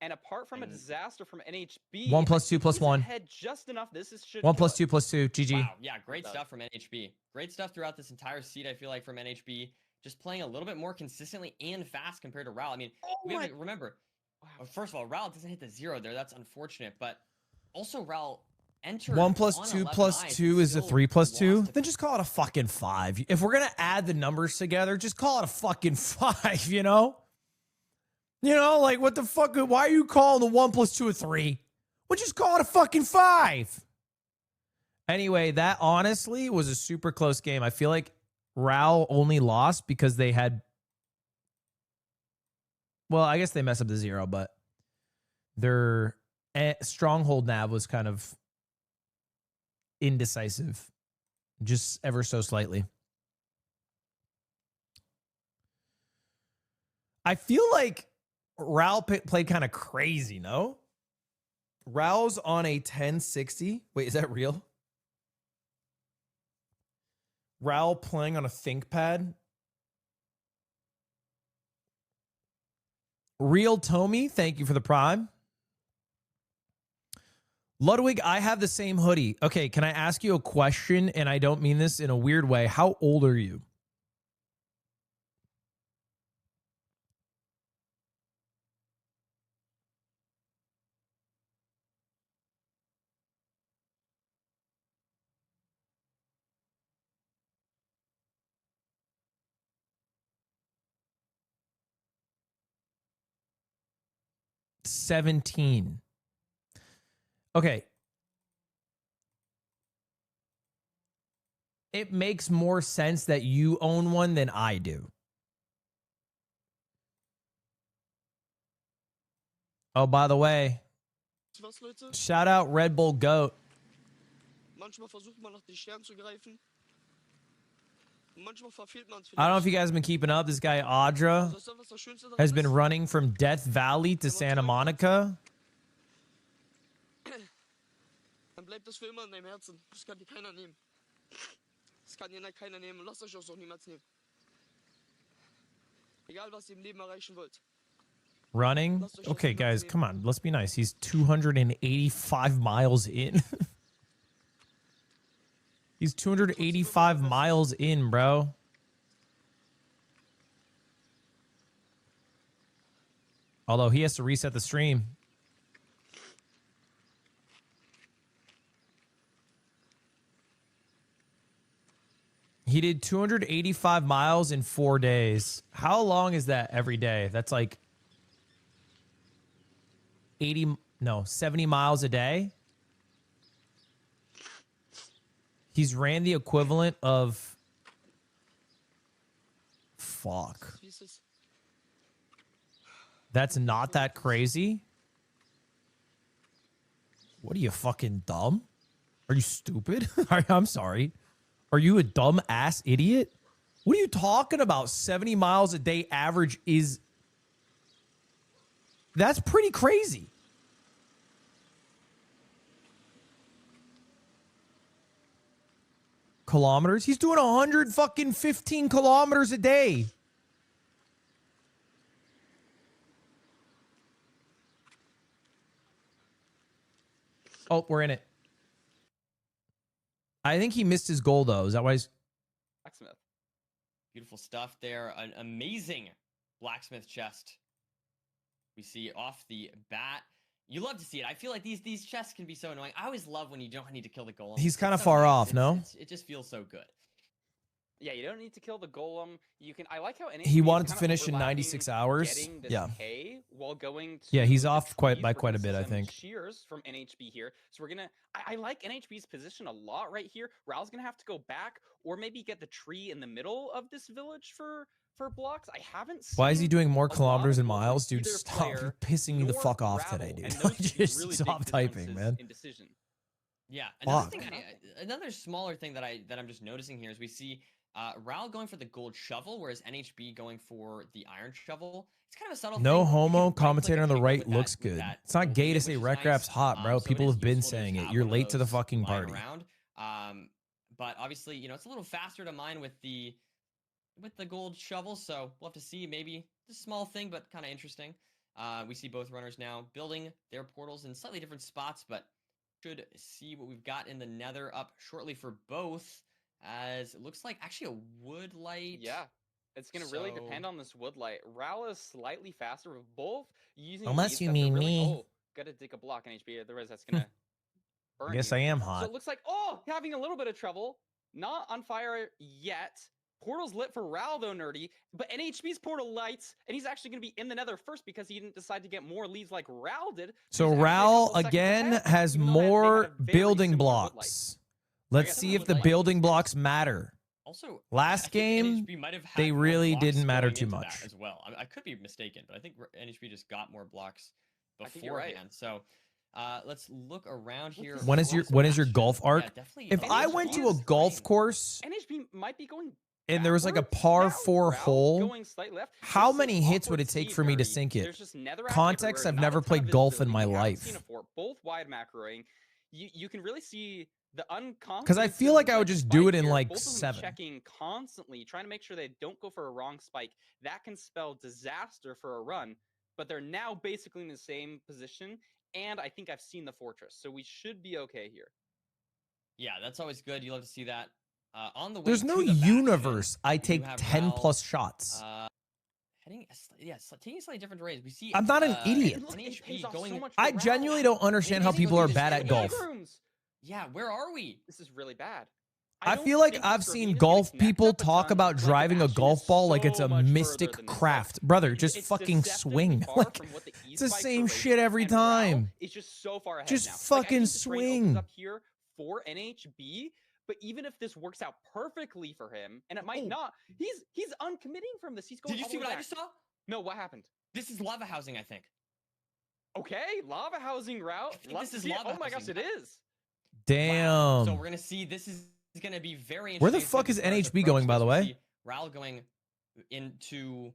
Speaker 7: And apart from a
Speaker 6: And-
Speaker 7: disaster from NHB,
Speaker 1: 1
Speaker 7: I
Speaker 1: plus 2
Speaker 7: think
Speaker 1: plus
Speaker 7: he's
Speaker 1: 1.
Speaker 7: ahead just enough. This is should
Speaker 1: 1
Speaker 7: kill
Speaker 1: plus
Speaker 7: us.
Speaker 1: 2 plus 2. GG.
Speaker 6: Wow, yeah, great
Speaker 7: done.
Speaker 6: stuff from NHB. Great stuff throughout this entire seed, I feel like, from NHB. Just playing a little bit more consistently and fast compared to Raul. I mean, we
Speaker 7: my-
Speaker 6: haven't, remember, first of all, Raul doesn't hit the zero there. That's unfortunate. But also, Raul entered
Speaker 1: 1 plus
Speaker 6: on
Speaker 1: 2
Speaker 6: 11
Speaker 1: plus
Speaker 6: eyes,
Speaker 1: 2 is a
Speaker 6: still
Speaker 1: 3 plus 2.
Speaker 6: lost a
Speaker 1: Then just call it a fucking 5. If we're gonna add the numbers together, just call it a fucking 5. You know? You know, like what the fuck? Why are you calling the 1 plus 2 a 3? Well, just call it a fucking 5. Anyway, that honestly was a super close game. I feel like Raul only lost because they had. Well, I guess they messed up the 0, but their stronghold nav was kind of indecisive, just ever so slightly. I feel like Raul played kind of crazy, no? Raul's on a 1060. Wait, is that real? Raul playing on a ThinkPad. Real Tommy, thank you for the prime. Ludwig, I have the same hoodie. Okay, can I ask you a question? And I don't mean this in a weird way. How old are you? $17. Okay. It makes more sense that you own one than I do. Oh, by the way, shout out Red Bull Goat. I don't know if you guys have been keeping up. This guy, Audra, has been running from Death Valley to Santa Monica.
Speaker 9: Dann bleibt das für immer in deinem Herzen. Das kann dir keiner nehmen. Das kann dir keiner nehmen. Lasst euch das auch niemals nehmen. Egal, was ihr im Leben erreichen wollt.
Speaker 1: Running? Okay, guys, come on. Let's be nice. He's 285 miles in. He's 285 miles in, bro. Although he has to reset the stream. He did 285 miles in 4 days. How long is that every day? That's like 70 miles a day. He's ran the equivalent of fuck. That's not that crazy. What are you, fucking dumb? Are you stupid? I'm sorry. Are you a dumb ass idiot? What are you talking about? 70 miles a day average is... That's pretty crazy. kilometers. He's doing 115 kilometers a day. Oh, we're in it. I think he missed his goal, though. Is that why he's...
Speaker 7: Blacksmith.
Speaker 6: Beautiful stuff there. An amazing blacksmith chest. We see off the bat. You love to see it. I feel like these chests can be so annoying. I always love when you don't need to kill the golem.
Speaker 1: He's kind of
Speaker 6: so
Speaker 1: far
Speaker 6: nice.
Speaker 1: off, no?
Speaker 6: It just feels so good.
Speaker 7: Yeah, you don't need to kill the golem. You can. I like how NHB
Speaker 1: He wanted
Speaker 7: is
Speaker 1: to
Speaker 7: kinda
Speaker 1: finish in
Speaker 7: overlapping
Speaker 1: 96 hours.
Speaker 7: getting this
Speaker 1: Yeah.
Speaker 7: K while going
Speaker 1: Yeah, he's
Speaker 7: to
Speaker 1: off
Speaker 7: the
Speaker 1: by
Speaker 7: trees. We're
Speaker 1: quite a
Speaker 7: gonna
Speaker 1: bit,
Speaker 7: see
Speaker 1: I
Speaker 7: some
Speaker 1: think.
Speaker 7: Shears from NHB here. So we're gonna. I like NHB's position a lot right here. Raul's gonna have to go back or maybe get the tree in the middle of this village for blocks. I haven't seen.
Speaker 1: Why is he doing more
Speaker 7: a lot
Speaker 1: kilometers
Speaker 7: of
Speaker 1: and
Speaker 7: movement
Speaker 1: miles,
Speaker 7: from
Speaker 1: dude?
Speaker 7: either
Speaker 1: Stop
Speaker 7: player
Speaker 1: pissing me the
Speaker 7: nor
Speaker 1: fuck off
Speaker 7: Ravel,
Speaker 1: today, dude.
Speaker 7: and those
Speaker 1: Like,
Speaker 7: two
Speaker 1: just
Speaker 7: really big
Speaker 1: stop typing,
Speaker 7: differences
Speaker 1: man.
Speaker 7: in decision.
Speaker 6: Yeah,
Speaker 1: Fuck.
Speaker 6: another smaller thing that I'm just noticing here is we see Raul going for the gold shovel, whereas NHB going for the iron shovel. It's kind of a subtle
Speaker 1: No
Speaker 6: thing. You
Speaker 1: homo
Speaker 6: can right-click
Speaker 1: commentator
Speaker 6: a
Speaker 1: on the
Speaker 6: kick
Speaker 1: right
Speaker 6: with that-
Speaker 1: looks
Speaker 6: with
Speaker 1: good.
Speaker 6: that
Speaker 1: It's not
Speaker 6: gold
Speaker 1: gay to
Speaker 6: hit,
Speaker 1: say
Speaker 6: which is
Speaker 1: rec
Speaker 6: nice.
Speaker 1: rap's hot, bro.
Speaker 6: So it
Speaker 1: People
Speaker 6: is
Speaker 1: have been
Speaker 6: useful to
Speaker 1: saying
Speaker 6: just
Speaker 1: it.
Speaker 6: have
Speaker 1: You're
Speaker 6: one of
Speaker 1: late to the
Speaker 6: those
Speaker 1: fucking
Speaker 6: lying
Speaker 1: party.
Speaker 6: around. But obviously, you know, it's a little faster to mine with the gold shovel, so we'll have to see. Maybe it's a small thing, but kind of interesting. We see both runners now building their portals in slightly different spots, but should see what we've got in the nether up shortly for both, as it looks like actually a wood light.
Speaker 7: Yeah. It's going to really depend on this wood light. Raul is slightly faster with both using
Speaker 1: Unless
Speaker 7: these
Speaker 1: you
Speaker 7: that
Speaker 1: mean
Speaker 7: they're really,
Speaker 1: me.
Speaker 7: Oh, got to dig a block in HP. Otherwise, that's going to burn
Speaker 1: I guess
Speaker 7: you.
Speaker 1: I am
Speaker 7: So
Speaker 1: hot.
Speaker 7: it looks like, having a little bit of trouble. Not on fire yet. Portal's lit for Raul, though, Nerdy. But NHB's portal lights, and he's actually going to be in the nether first because he didn't decide to get more leads like Raul did.
Speaker 1: So
Speaker 7: He's actually a
Speaker 1: Raul,
Speaker 7: couple seconds
Speaker 1: again,
Speaker 7: ahead,
Speaker 1: has
Speaker 7: even though they had
Speaker 1: more
Speaker 7: a very
Speaker 1: building
Speaker 7: similar wood light.
Speaker 1: blocks. Let's
Speaker 7: guess
Speaker 1: see
Speaker 7: the
Speaker 1: if
Speaker 7: wood
Speaker 1: the
Speaker 7: light
Speaker 1: building
Speaker 7: is
Speaker 1: blocks matter.
Speaker 6: Also,
Speaker 1: Last
Speaker 6: I think
Speaker 1: game,
Speaker 6: NHB might have had
Speaker 1: they
Speaker 6: more
Speaker 1: really
Speaker 6: blocks
Speaker 1: didn't matter
Speaker 6: going
Speaker 1: too
Speaker 6: into that
Speaker 1: much.
Speaker 6: as well. I could be mistaken, but I think NHB just got more blocks
Speaker 7: I think you're right.
Speaker 6: beforehand. So let's look around here.
Speaker 1: When is your golf arc? If I went to a golf course
Speaker 7: NHB might be going
Speaker 1: and there was like a
Speaker 7: backwards
Speaker 1: par
Speaker 7: now.
Speaker 1: 4
Speaker 7: Raul
Speaker 1: hole,
Speaker 7: going slightly left.
Speaker 1: how
Speaker 7: This is
Speaker 1: many hits would
Speaker 7: awkward
Speaker 1: it take
Speaker 7: seed,
Speaker 1: for me to
Speaker 7: Nerdy.
Speaker 1: sink it?
Speaker 7: There's just netherrack
Speaker 1: Context,
Speaker 7: everywhere,
Speaker 1: I've
Speaker 7: not a
Speaker 1: never
Speaker 7: ton of
Speaker 1: played golf in
Speaker 7: visibility.
Speaker 1: my
Speaker 7: We haven't
Speaker 1: life.
Speaker 7: seen a fort, both wide macroing. You can really see the
Speaker 1: Because I feel like I would just do it in like
Speaker 7: both of them
Speaker 1: 7.
Speaker 7: checking constantly, trying to make sure they don't go for a wrong spike. That can spell disaster for a run. But they're now basically in the same position, and I think I've seen the fortress, so we should be okay here.
Speaker 6: Yeah, that's always good. You love to see that. On the way
Speaker 1: There's
Speaker 6: to
Speaker 1: no
Speaker 6: the bastion,
Speaker 1: universe I
Speaker 6: you
Speaker 1: take
Speaker 6: have
Speaker 1: 10
Speaker 6: Raul,
Speaker 1: plus shots.
Speaker 6: Taking slightly different ways. We see.
Speaker 1: I'm not an idiot.
Speaker 7: Look, it pays
Speaker 6: NHB
Speaker 7: off so
Speaker 6: going.
Speaker 7: much for
Speaker 1: I
Speaker 7: Raul.
Speaker 1: genuinely don't understand how
Speaker 6: Maybe
Speaker 1: people are
Speaker 6: just
Speaker 1: bad at
Speaker 6: get
Speaker 1: golf.
Speaker 7: Rooms.
Speaker 6: Yeah, where are we?
Speaker 7: This is really bad.
Speaker 1: I
Speaker 7: don't
Speaker 1: feel like
Speaker 7: think
Speaker 1: I've
Speaker 7: this
Speaker 1: seen
Speaker 7: ravine is
Speaker 1: golf
Speaker 7: gonna connect
Speaker 1: people
Speaker 7: up a
Speaker 1: talk
Speaker 7: ton,
Speaker 1: about
Speaker 7: like the
Speaker 1: driving a
Speaker 7: bastion
Speaker 1: golf
Speaker 7: is
Speaker 1: ball like it's
Speaker 7: so
Speaker 1: a
Speaker 7: much further
Speaker 1: mystic
Speaker 7: than this.
Speaker 1: craft. Brother, just
Speaker 7: It's
Speaker 1: fucking
Speaker 7: deceptively
Speaker 1: swing.
Speaker 7: far
Speaker 1: Like,
Speaker 7: from what the
Speaker 1: it's the
Speaker 7: e-spikes
Speaker 1: same
Speaker 7: are
Speaker 1: shit
Speaker 7: rated,
Speaker 1: every
Speaker 7: and
Speaker 1: time.
Speaker 7: Raul is just so far ahead
Speaker 1: Just
Speaker 7: now. Like, I
Speaker 1: fucking
Speaker 7: think this rating opens
Speaker 1: swing.
Speaker 7: up here for NHB, but even if this works out perfectly for him, and it might not, he's uncommitting from this. He's going.
Speaker 6: Did you
Speaker 7: all
Speaker 6: see
Speaker 7: the way
Speaker 6: what I
Speaker 7: back.
Speaker 6: just saw?
Speaker 7: No, what happened?
Speaker 6: This is lava housing, I think.
Speaker 7: Okay, lava housing route.
Speaker 6: think this is lava
Speaker 7: Oh my gosh,
Speaker 6: housing.
Speaker 7: it is.
Speaker 1: Damn.
Speaker 6: So we're gonna see. This is gonna be very interesting.
Speaker 1: Where the
Speaker 6: It's
Speaker 1: fuck
Speaker 6: gonna
Speaker 1: is
Speaker 6: be part of
Speaker 1: NHB going, by the
Speaker 6: process.
Speaker 1: way?
Speaker 6: We see Raul going into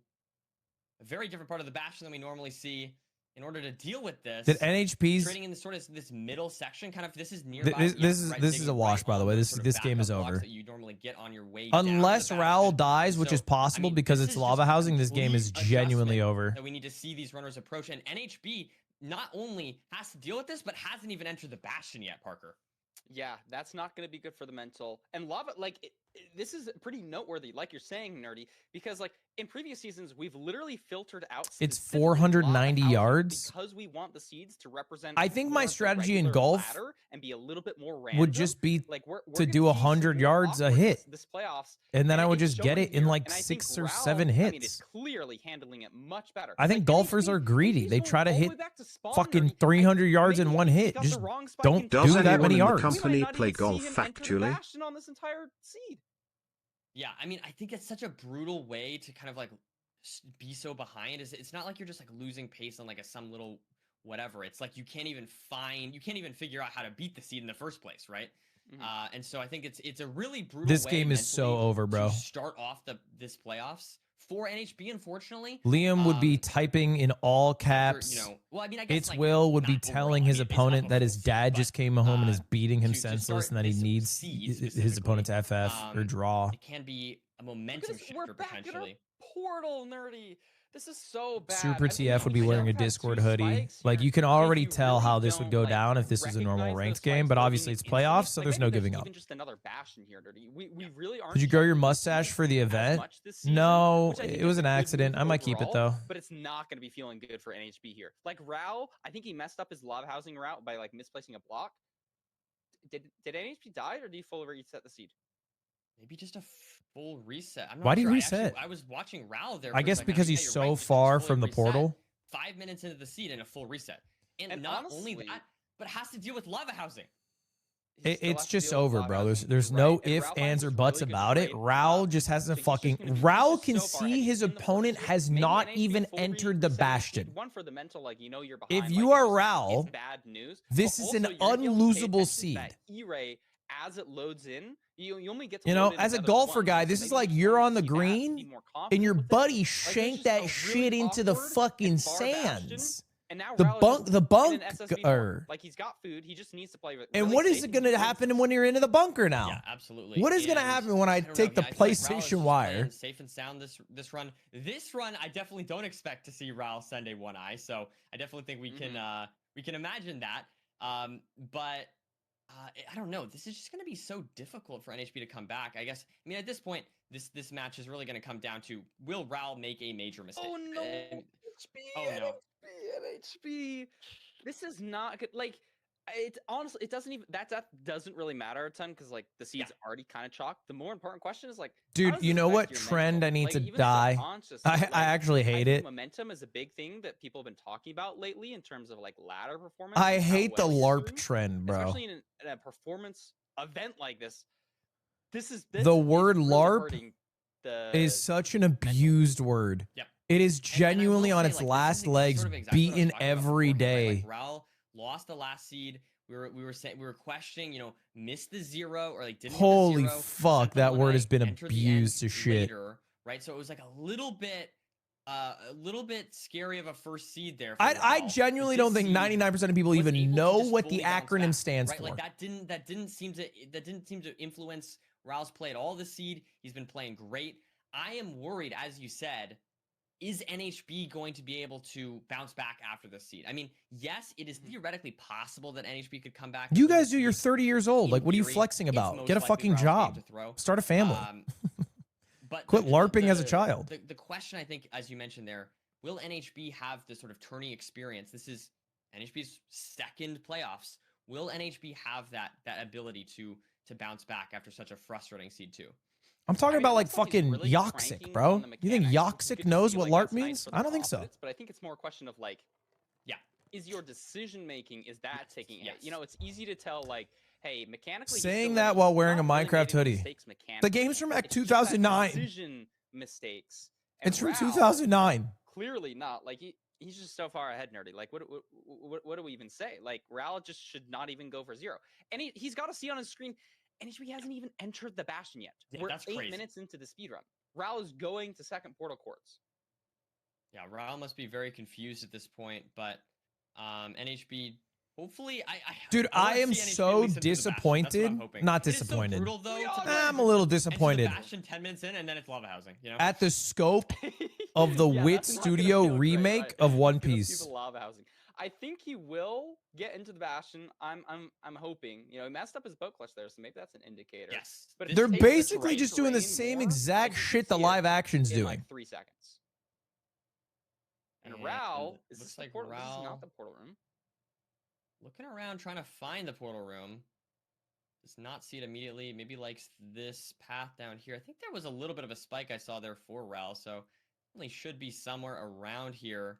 Speaker 6: a very different part of the bastion than we normally see. In order to deal with this,
Speaker 1: Did NHB's
Speaker 6: trading in this middle section, kind of this is nearby.
Speaker 1: this is a wash, by the way. This game is over.
Speaker 6: That you normally get on your way down to the
Speaker 1: Unless
Speaker 6: bastion.
Speaker 1: Raul dies, which
Speaker 6: So,
Speaker 1: is possible
Speaker 6: I mean,
Speaker 1: because
Speaker 6: this
Speaker 1: it's
Speaker 6: is
Speaker 1: lava
Speaker 6: just a
Speaker 1: housing, this game is
Speaker 6: complete
Speaker 1: genuinely
Speaker 6: adjustment
Speaker 1: over.
Speaker 6: that we need to see these runners approach, and NHB not only has to deal with this, but hasn't even entered the bastion yet, Parker.
Speaker 7: Yeah, that's not going to be good for the mental. And lava, like, this is pretty noteworthy, like you're saying, Nerdy, because, like, in previous seasons, we've literally filtered out.
Speaker 1: It's
Speaker 7: specifically
Speaker 1: 490
Speaker 7: lava housing
Speaker 1: yards.
Speaker 7: because we want the seeds to represent.
Speaker 1: I think
Speaker 7: more
Speaker 1: my
Speaker 7: of the
Speaker 1: strategy in
Speaker 7: regular
Speaker 1: golf
Speaker 7: ladder and be a little bit more random.
Speaker 1: would just be
Speaker 7: like we're
Speaker 1: to
Speaker 7: gonna
Speaker 1: do
Speaker 7: see
Speaker 1: 100
Speaker 7: some
Speaker 1: yards a
Speaker 7: awkwardness
Speaker 1: hit.
Speaker 7: this playoffs,
Speaker 1: and then I would
Speaker 7: it's
Speaker 1: just get
Speaker 7: showing
Speaker 1: it in
Speaker 7: here,
Speaker 1: like
Speaker 7: and I think
Speaker 1: 6 or
Speaker 7: Raul,
Speaker 1: 7
Speaker 7: I mean,
Speaker 1: hits.
Speaker 7: is clearly handling it much better.
Speaker 1: I think
Speaker 7: Like,
Speaker 1: golfers
Speaker 7: NHB
Speaker 1: are greedy. They
Speaker 7: going
Speaker 1: try to
Speaker 7: all the
Speaker 1: hit
Speaker 7: way back to spawn,
Speaker 1: fucking
Speaker 7: Nerdy.
Speaker 1: 300 yards in
Speaker 7: Maybe
Speaker 1: one
Speaker 7: he
Speaker 1: hit.
Speaker 7: got
Speaker 1: Just
Speaker 7: the wrong spike
Speaker 1: don't
Speaker 7: in
Speaker 4: Does
Speaker 1: do that
Speaker 4: anyone
Speaker 1: many
Speaker 4: in the
Speaker 1: yards.
Speaker 7: We might
Speaker 4: company
Speaker 7: not
Speaker 4: play
Speaker 7: even see
Speaker 4: golf
Speaker 7: him enter the
Speaker 4: factually?
Speaker 7: bastion on this entire seed.
Speaker 6: Yeah, I mean, I think it's such a brutal way to kind of like be so behind. It's not like you're just like losing pace on like some little whatever. It's like you can't even figure out how to beat the seed in the first place, right?
Speaker 7: Mhm.
Speaker 6: And so I think it's a really brutal.
Speaker 1: This
Speaker 6: way
Speaker 1: game is so
Speaker 6: mentally
Speaker 1: over, bro.
Speaker 6: to start off this playoffs for NHB, unfortunately.
Speaker 1: Liam would be typing in all
Speaker 6: after,
Speaker 1: caps.
Speaker 6: you know, well, I mean, I guess
Speaker 1: It's
Speaker 6: like,
Speaker 1: Will would be
Speaker 6: not overall,
Speaker 1: telling
Speaker 6: I
Speaker 1: his
Speaker 6: mean, it's
Speaker 1: opponent
Speaker 6: not
Speaker 1: that
Speaker 6: a
Speaker 1: his
Speaker 6: full
Speaker 1: dad
Speaker 6: seed,
Speaker 1: just
Speaker 6: but,
Speaker 1: came home and is beating him
Speaker 6: to
Speaker 1: senseless,
Speaker 6: start
Speaker 1: and that he
Speaker 6: this
Speaker 1: needs
Speaker 6: seed
Speaker 1: his opponent to
Speaker 6: specifically,
Speaker 1: FF or draw.
Speaker 6: It can be a
Speaker 7: Look at
Speaker 6: momentum
Speaker 7: this, we're
Speaker 6: shifter
Speaker 7: back in our
Speaker 6: potentially.
Speaker 7: portal, nerdy. This is so bad.
Speaker 1: Super
Speaker 7: I think
Speaker 1: TF would be
Speaker 7: we
Speaker 1: wearing a
Speaker 7: have had
Speaker 1: Discord
Speaker 7: 2
Speaker 1: hoodie.
Speaker 7: spikes
Speaker 1: Like
Speaker 7: here.
Speaker 1: you can
Speaker 7: If
Speaker 1: already
Speaker 7: you
Speaker 1: tell
Speaker 7: really
Speaker 1: how this would
Speaker 7: don't,
Speaker 1: go
Speaker 7: like,
Speaker 1: down if this was a normal
Speaker 7: recognize those
Speaker 1: ranked game,
Speaker 7: spikes
Speaker 1: but
Speaker 7: that are
Speaker 1: obviously
Speaker 7: being
Speaker 1: it's
Speaker 7: infinite,
Speaker 1: playoffs, so
Speaker 7: like,
Speaker 1: there's
Speaker 7: maybe
Speaker 1: no giving up.
Speaker 7: even just another Bastion here, nerdy. We really aren't.
Speaker 1: Did you grow your
Speaker 7: jumping
Speaker 1: mustache
Speaker 7: seeds
Speaker 1: for the
Speaker 7: as
Speaker 1: event?
Speaker 7: much this season,
Speaker 1: No,
Speaker 7: which I think
Speaker 1: it was
Speaker 7: is
Speaker 1: an
Speaker 7: a good
Speaker 1: accident.
Speaker 7: move
Speaker 1: I might keep it
Speaker 7: overall,
Speaker 1: though.
Speaker 7: but it's not going to be feeling good for NHB here. Like Rao, I think he messed up his lava housing route by like misplacing a block. Did NHB die or did he full reset the seed?
Speaker 6: Maybe just a full reset. I'm not
Speaker 1: Why do you
Speaker 6: sure.
Speaker 1: reset?
Speaker 6: I was watching Rao there.
Speaker 1: I
Speaker 6: for a
Speaker 1: guess
Speaker 6: second.
Speaker 1: because
Speaker 6: Yeah,
Speaker 1: he's
Speaker 6: you're
Speaker 1: so
Speaker 6: right, he just
Speaker 1: far
Speaker 6: fully
Speaker 1: from the
Speaker 6: reset
Speaker 1: portal.
Speaker 6: 5 minutes into the seed and a full reset. And
Speaker 7: And
Speaker 6: not
Speaker 7: honestly,
Speaker 6: only that, but has to deal with lava housing.
Speaker 7: he still
Speaker 1: It's
Speaker 7: has to
Speaker 1: just
Speaker 7: deal with
Speaker 1: over,
Speaker 7: lava
Speaker 1: bro.
Speaker 7: housing.
Speaker 1: There's
Speaker 7: You're
Speaker 1: no
Speaker 7: right, and
Speaker 1: ifs,
Speaker 7: Rao
Speaker 1: ands,
Speaker 7: finds
Speaker 1: or
Speaker 7: this
Speaker 1: buts
Speaker 7: really good
Speaker 1: about it.
Speaker 7: trade.
Speaker 1: Raul just hasn't
Speaker 7: So he's just
Speaker 1: fucking.
Speaker 7: gonna be- he's
Speaker 1: Raul
Speaker 7: just
Speaker 1: can
Speaker 7: so far
Speaker 1: see
Speaker 7: ahead.
Speaker 1: his
Speaker 7: In the first
Speaker 1: opponent
Speaker 7: seed,
Speaker 1: has
Speaker 7: maybe
Speaker 1: not
Speaker 7: NHB
Speaker 1: even
Speaker 7: full
Speaker 1: entered the
Speaker 7: reset seed.
Speaker 1: bastion.
Speaker 7: One for the mental, like you're behind.
Speaker 1: If
Speaker 7: like,
Speaker 1: you are
Speaker 7: it's
Speaker 1: Raul,
Speaker 7: bad news.
Speaker 1: this
Speaker 7: But
Speaker 1: is an
Speaker 7: also, you're gonna be able to pay
Speaker 1: unlosable
Speaker 7: attention to
Speaker 1: seed.
Speaker 7: that E-ray as it loads in. You only get to
Speaker 1: You know,
Speaker 7: load in
Speaker 1: as a
Speaker 7: together
Speaker 1: golfer
Speaker 7: once,
Speaker 1: guy,
Speaker 7: so
Speaker 1: this is
Speaker 7: maybe
Speaker 1: like
Speaker 7: just
Speaker 1: you're
Speaker 7: wanted
Speaker 1: on
Speaker 7: to
Speaker 1: the
Speaker 7: see that to be
Speaker 1: green
Speaker 7: more
Speaker 1: and
Speaker 7: confident
Speaker 1: your
Speaker 7: with it.
Speaker 1: buddy
Speaker 7: Like,
Speaker 1: shanked
Speaker 7: there's
Speaker 1: that
Speaker 7: just a
Speaker 1: shit
Speaker 7: really
Speaker 1: into the
Speaker 7: awkward
Speaker 1: fucking
Speaker 7: and far bastion,
Speaker 1: sands.
Speaker 7: and now
Speaker 1: The
Speaker 7: Rao is
Speaker 1: bunk,
Speaker 7: just
Speaker 1: the
Speaker 7: in
Speaker 1: bunk,
Speaker 7: an SSB form. Like he's got food, he just needs to play.
Speaker 1: and
Speaker 7: really
Speaker 1: what is
Speaker 7: safe
Speaker 1: it
Speaker 7: and
Speaker 1: going to
Speaker 7: wins
Speaker 1: happen
Speaker 7: this.
Speaker 1: when you're into the bunker now?
Speaker 6: Yeah, absolutely.
Speaker 1: What is going to
Speaker 6: And
Speaker 1: happen when I
Speaker 6: don't
Speaker 1: take
Speaker 6: know,
Speaker 1: the
Speaker 6: I feel like Raul is
Speaker 1: PlayStation
Speaker 6: just
Speaker 1: wire?
Speaker 6: playing safe and sound this run. This run, I definitely don't expect to see Raul send a 1-eye. So I definitely think we can imagine that. But I don't know. This is just going to be so difficult for NHB to come back. I guess. I mean, at this point, this match is really going to come down to will Raul make a major mistake?
Speaker 7: Oh no!
Speaker 6: And-
Speaker 7: NHB,
Speaker 6: no.
Speaker 7: NHB. This is not good. Like, it honestly, it doesn't even that doesn't really matter a ton because like the seed's already kind of chalked. The more important question is like, how
Speaker 1: Dude,
Speaker 7: does
Speaker 1: you
Speaker 7: this
Speaker 1: know
Speaker 7: affect
Speaker 1: what
Speaker 7: your
Speaker 1: trend
Speaker 7: mental?
Speaker 1: I need
Speaker 7: Like,
Speaker 1: to
Speaker 7: even
Speaker 1: die?
Speaker 7: subconsciously,
Speaker 1: I
Speaker 7: like,
Speaker 1: actually hate
Speaker 7: think
Speaker 1: it.
Speaker 7: Momentum is a big thing that people have been talking about lately in terms of like ladder performance.
Speaker 1: I
Speaker 7: and how
Speaker 1: hate the
Speaker 7: well you're
Speaker 1: LARP
Speaker 7: doing,
Speaker 1: trend, bro.
Speaker 7: especially in a performance event like this. This is
Speaker 1: The word
Speaker 7: really
Speaker 1: LARP
Speaker 7: hurting
Speaker 1: is such an abused word.
Speaker 6: Yep.
Speaker 1: It is
Speaker 6: And I
Speaker 1: genuinely
Speaker 6: will
Speaker 1: on
Speaker 6: say,
Speaker 1: its
Speaker 6: like, this is
Speaker 1: last legs,
Speaker 6: sort of exactly what I was
Speaker 1: beaten
Speaker 6: talking about
Speaker 1: every
Speaker 6: beforehand, right?
Speaker 1: day.
Speaker 6: Like, Raul lost the last seed. We were questioning, you know, missed the 0 or like didn't.
Speaker 1: Holy
Speaker 6: hit the 0,
Speaker 1: fuck,
Speaker 6: sent the
Speaker 1: that word
Speaker 6: 1-eye,
Speaker 1: has been
Speaker 6: entered the
Speaker 1: abused
Speaker 6: end
Speaker 1: to shit.
Speaker 6: later, right? So it was like a little bit scary of a first seed there. For
Speaker 1: I
Speaker 6: Raul.
Speaker 1: genuinely
Speaker 6: But
Speaker 1: don't
Speaker 6: this
Speaker 1: think
Speaker 6: seed
Speaker 1: 99% of people
Speaker 6: was
Speaker 1: even
Speaker 6: able to
Speaker 1: know
Speaker 6: just
Speaker 1: what the
Speaker 6: fully bounce
Speaker 1: acronym
Speaker 6: back,
Speaker 1: stands
Speaker 6: right?
Speaker 1: for.
Speaker 6: Like that didn't seem to influence Raul's play at all this seed. He's been playing great. I am worried, as you said, is NHB going to be able to bounce back after this seed? I mean, yes, it is theoretically possible that NHB could come back.
Speaker 1: You
Speaker 6: after
Speaker 1: guys
Speaker 6: this
Speaker 1: do, you're
Speaker 6: seed.
Speaker 1: 30 years old.
Speaker 6: In
Speaker 1: Like, what are you
Speaker 6: theory,
Speaker 1: flexing
Speaker 6: it's
Speaker 1: about?
Speaker 6: most
Speaker 1: Get a
Speaker 6: likely
Speaker 1: fucking
Speaker 6: Raul's game
Speaker 1: job.
Speaker 6: to throw.
Speaker 1: Start a family.
Speaker 6: But
Speaker 1: Quit LARPing as a child.
Speaker 6: The question, I think, as you mentioned there, will NHB have the sort of tourney experience? This is NHB's second playoffs. Will NHB have that ability to bounce back after such a frustrating seed 2?
Speaker 1: I'm talking
Speaker 7: I mean,
Speaker 1: about
Speaker 7: it
Speaker 1: like
Speaker 7: looks like he's
Speaker 1: fucking
Speaker 7: really
Speaker 1: Yoxic,
Speaker 7: cranking
Speaker 1: bro.
Speaker 7: on the
Speaker 1: You think
Speaker 7: mechanics.
Speaker 1: Yoxic
Speaker 7: Good to
Speaker 1: knows
Speaker 7: see,
Speaker 1: what
Speaker 7: like,
Speaker 1: LARP
Speaker 7: that's nice
Speaker 1: means?
Speaker 7: for the
Speaker 1: I don't think so.
Speaker 7: confidence, but I think it's more a question of like,
Speaker 6: Yeah.
Speaker 7: is your decision making, is that taking it?
Speaker 6: Yes.
Speaker 7: You know, it's easy to tell like, hey, mechanically he's
Speaker 1: Saying
Speaker 7: still
Speaker 1: that
Speaker 7: winning.
Speaker 1: while
Speaker 7: He's
Speaker 1: wearing a
Speaker 7: not really
Speaker 1: Minecraft
Speaker 7: making
Speaker 1: hoodie.
Speaker 7: mistakes
Speaker 1: The
Speaker 7: mechanically.
Speaker 1: game's from like
Speaker 7: It's just that
Speaker 1: 2009.
Speaker 7: decision mistakes. And
Speaker 1: It's from
Speaker 7: Raul,
Speaker 1: 2009.
Speaker 7: Clearly not. Like he's just so far ahead, nerdy. Like what do we even say? Like Raul just should not even go for 0. And he's got to see on his screen, and he hasn't even entered the Bastion yet.
Speaker 6: Yeah,
Speaker 7: We're
Speaker 6: that's
Speaker 7: 8
Speaker 6: crazy.
Speaker 7: minutes into the speedrun. Raul is going to second portal courts.
Speaker 6: Yeah, Raul must be very confused at this point, but NHB hopefully
Speaker 1: Dude,
Speaker 6: wanna
Speaker 1: I am
Speaker 6: see NHB at
Speaker 1: so
Speaker 6: least into the Bastion. That's what I'm
Speaker 1: disappointed.
Speaker 6: hoping.
Speaker 1: Not
Speaker 6: It is so
Speaker 1: disappointed.
Speaker 6: brutal, though, to
Speaker 1: I'm a little
Speaker 6: enter the
Speaker 1: disappointed
Speaker 6: Bastion 10 minutes in and then it's lava housing, you know?
Speaker 1: at the scope of the
Speaker 7: Yeah,
Speaker 1: Wit
Speaker 7: that's not gonna
Speaker 1: Studio
Speaker 7: feel great,
Speaker 1: remake
Speaker 7: right?
Speaker 1: of One
Speaker 7: He's gonna see
Speaker 1: Piece.
Speaker 7: the lava housing. I think he will get into the Bastion. I'm hoping. You know, he messed up his boat clutch there, so maybe that's an indicator.
Speaker 6: Yes.
Speaker 7: But it
Speaker 1: They're
Speaker 7: just takes the
Speaker 1: basically just doing the
Speaker 7: terrain
Speaker 1: same
Speaker 7: more,
Speaker 1: exact
Speaker 7: as you can
Speaker 1: shit the
Speaker 7: see it
Speaker 1: live action's
Speaker 7: in
Speaker 1: doing.
Speaker 7: like 3 seconds. And
Speaker 6: And
Speaker 7: Raul, is
Speaker 6: looks
Speaker 7: this the
Speaker 6: like
Speaker 7: portal? This is
Speaker 6: Raul-
Speaker 7: not the portal room.
Speaker 6: Looking around trying to find the portal room. Does not see it immediately. Maybe likes this path down here. I think there was a little bit of a spike I saw there for Raul, so only should be somewhere around here.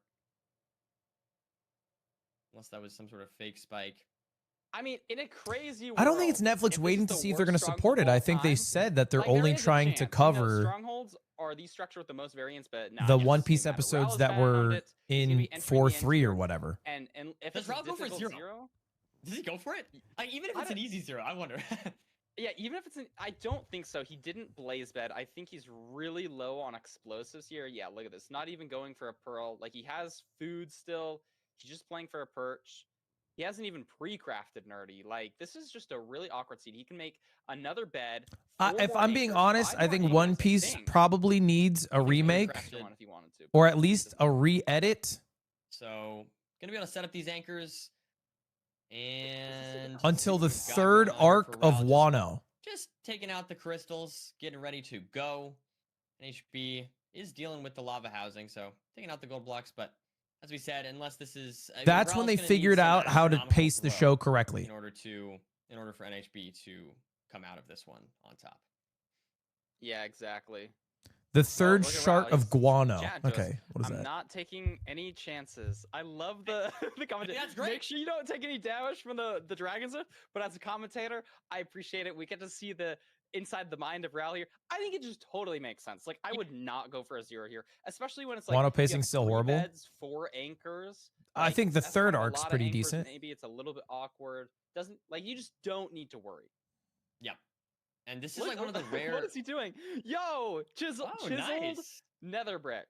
Speaker 6: Unless that was some sort of fake spike.
Speaker 7: I mean, in a crazy world,
Speaker 1: I don't think it's
Speaker 7: if
Speaker 1: Netflix
Speaker 7: this
Speaker 1: waiting
Speaker 7: is
Speaker 1: to
Speaker 7: the
Speaker 1: see if they're going
Speaker 7: worst
Speaker 1: to
Speaker 7: stronghold
Speaker 1: support it.
Speaker 7: of
Speaker 1: I
Speaker 7: all
Speaker 1: think they
Speaker 7: time,
Speaker 1: said that they're
Speaker 7: like, there
Speaker 1: only
Speaker 7: is a
Speaker 1: trying to
Speaker 7: chance. You know,
Speaker 1: cover
Speaker 7: strongholds are the structure with the most variance, but nah,
Speaker 1: the
Speaker 7: just
Speaker 1: One
Speaker 7: doesn't
Speaker 1: Piece
Speaker 7: matter. Raul
Speaker 1: episodes
Speaker 7: is
Speaker 1: that
Speaker 7: found
Speaker 1: were
Speaker 7: it. He's gonna
Speaker 1: in
Speaker 7: be entering the end
Speaker 1: 4-3 or
Speaker 7: here.
Speaker 1: whatever.
Speaker 7: And if
Speaker 6: Does
Speaker 7: it's a
Speaker 6: Raul go for
Speaker 7: difficult
Speaker 6: 0?
Speaker 7: 0,
Speaker 6: Does he go for it? Like, even if
Speaker 7: I
Speaker 6: it's an
Speaker 7: don't-
Speaker 6: easy 0, I wonder.
Speaker 7: Yeah, even if it's I don't think so. He didn't blaze bed. I think he's really low on explosives here. Yeah, look at this. Not even going for a pearl. Like, he has food still. He's just playing for a perch. He hasn't even pre-crafted nerdy. Like, this is just a really awkward seed. He can make another bed.
Speaker 1: If I'm being
Speaker 7: anchors,
Speaker 1: honest,
Speaker 7: 5
Speaker 1: I
Speaker 7: more
Speaker 1: think
Speaker 7: anchors,
Speaker 1: One
Speaker 7: I
Speaker 1: Piece
Speaker 7: think.
Speaker 1: probably needs a
Speaker 7: He could
Speaker 1: remake
Speaker 7: pre-crafted one if he wanted to,
Speaker 1: or
Speaker 7: but
Speaker 1: at least a re-edit
Speaker 6: So gonna be able to set up these anchors and
Speaker 1: until the
Speaker 6: let's see what we've got
Speaker 1: third
Speaker 6: going on here
Speaker 1: arc
Speaker 6: for
Speaker 1: of
Speaker 6: Ral.
Speaker 1: Wano.
Speaker 6: Just taking out the crystals, getting ready to go. NHB is dealing with the lava housing, so taking out the gold blocks. But as we said, unless this is, I mean,
Speaker 1: That's when
Speaker 6: Ral's
Speaker 1: they
Speaker 6: gonna need
Speaker 1: figured
Speaker 6: some
Speaker 1: out how to
Speaker 6: astronomical
Speaker 1: pace the
Speaker 6: throw
Speaker 1: show correctly.
Speaker 6: in order for NHB to come out of this one on top.
Speaker 7: Yeah, exactly.
Speaker 1: The third
Speaker 7: look at
Speaker 1: shard
Speaker 7: Ral,
Speaker 1: of
Speaker 7: he's-
Speaker 1: guano.
Speaker 7: Chat just,
Speaker 1: Okay, what is
Speaker 7: I'm
Speaker 1: that?
Speaker 7: not taking any chances. I love the the commentator.
Speaker 6: that's great.
Speaker 7: Make sure you don't take any damage from the dragons, but as a commentator, I appreciate it. We get to see the inside the mind of Ral here. I think it just totally makes sense. Like, I would not go for a 0 here, especially when it's like
Speaker 1: Guano
Speaker 7: you have
Speaker 1: pacing's still
Speaker 7: 3
Speaker 1: horrible.
Speaker 7: beds, 4 anchors.
Speaker 1: I
Speaker 7: Like,
Speaker 1: think the
Speaker 7: that's
Speaker 1: third
Speaker 7: kind of a
Speaker 1: arc's
Speaker 7: lot of
Speaker 1: pretty
Speaker 7: anchors,
Speaker 1: decent.
Speaker 7: Maybe it's a little bit awkward. Doesn't like you just don't need to worry.
Speaker 6: Yep. And this is
Speaker 7: Look-
Speaker 6: like one of the rare.
Speaker 7: What is he doing? Yo, chiseled
Speaker 6: Nice.
Speaker 7: nether brick.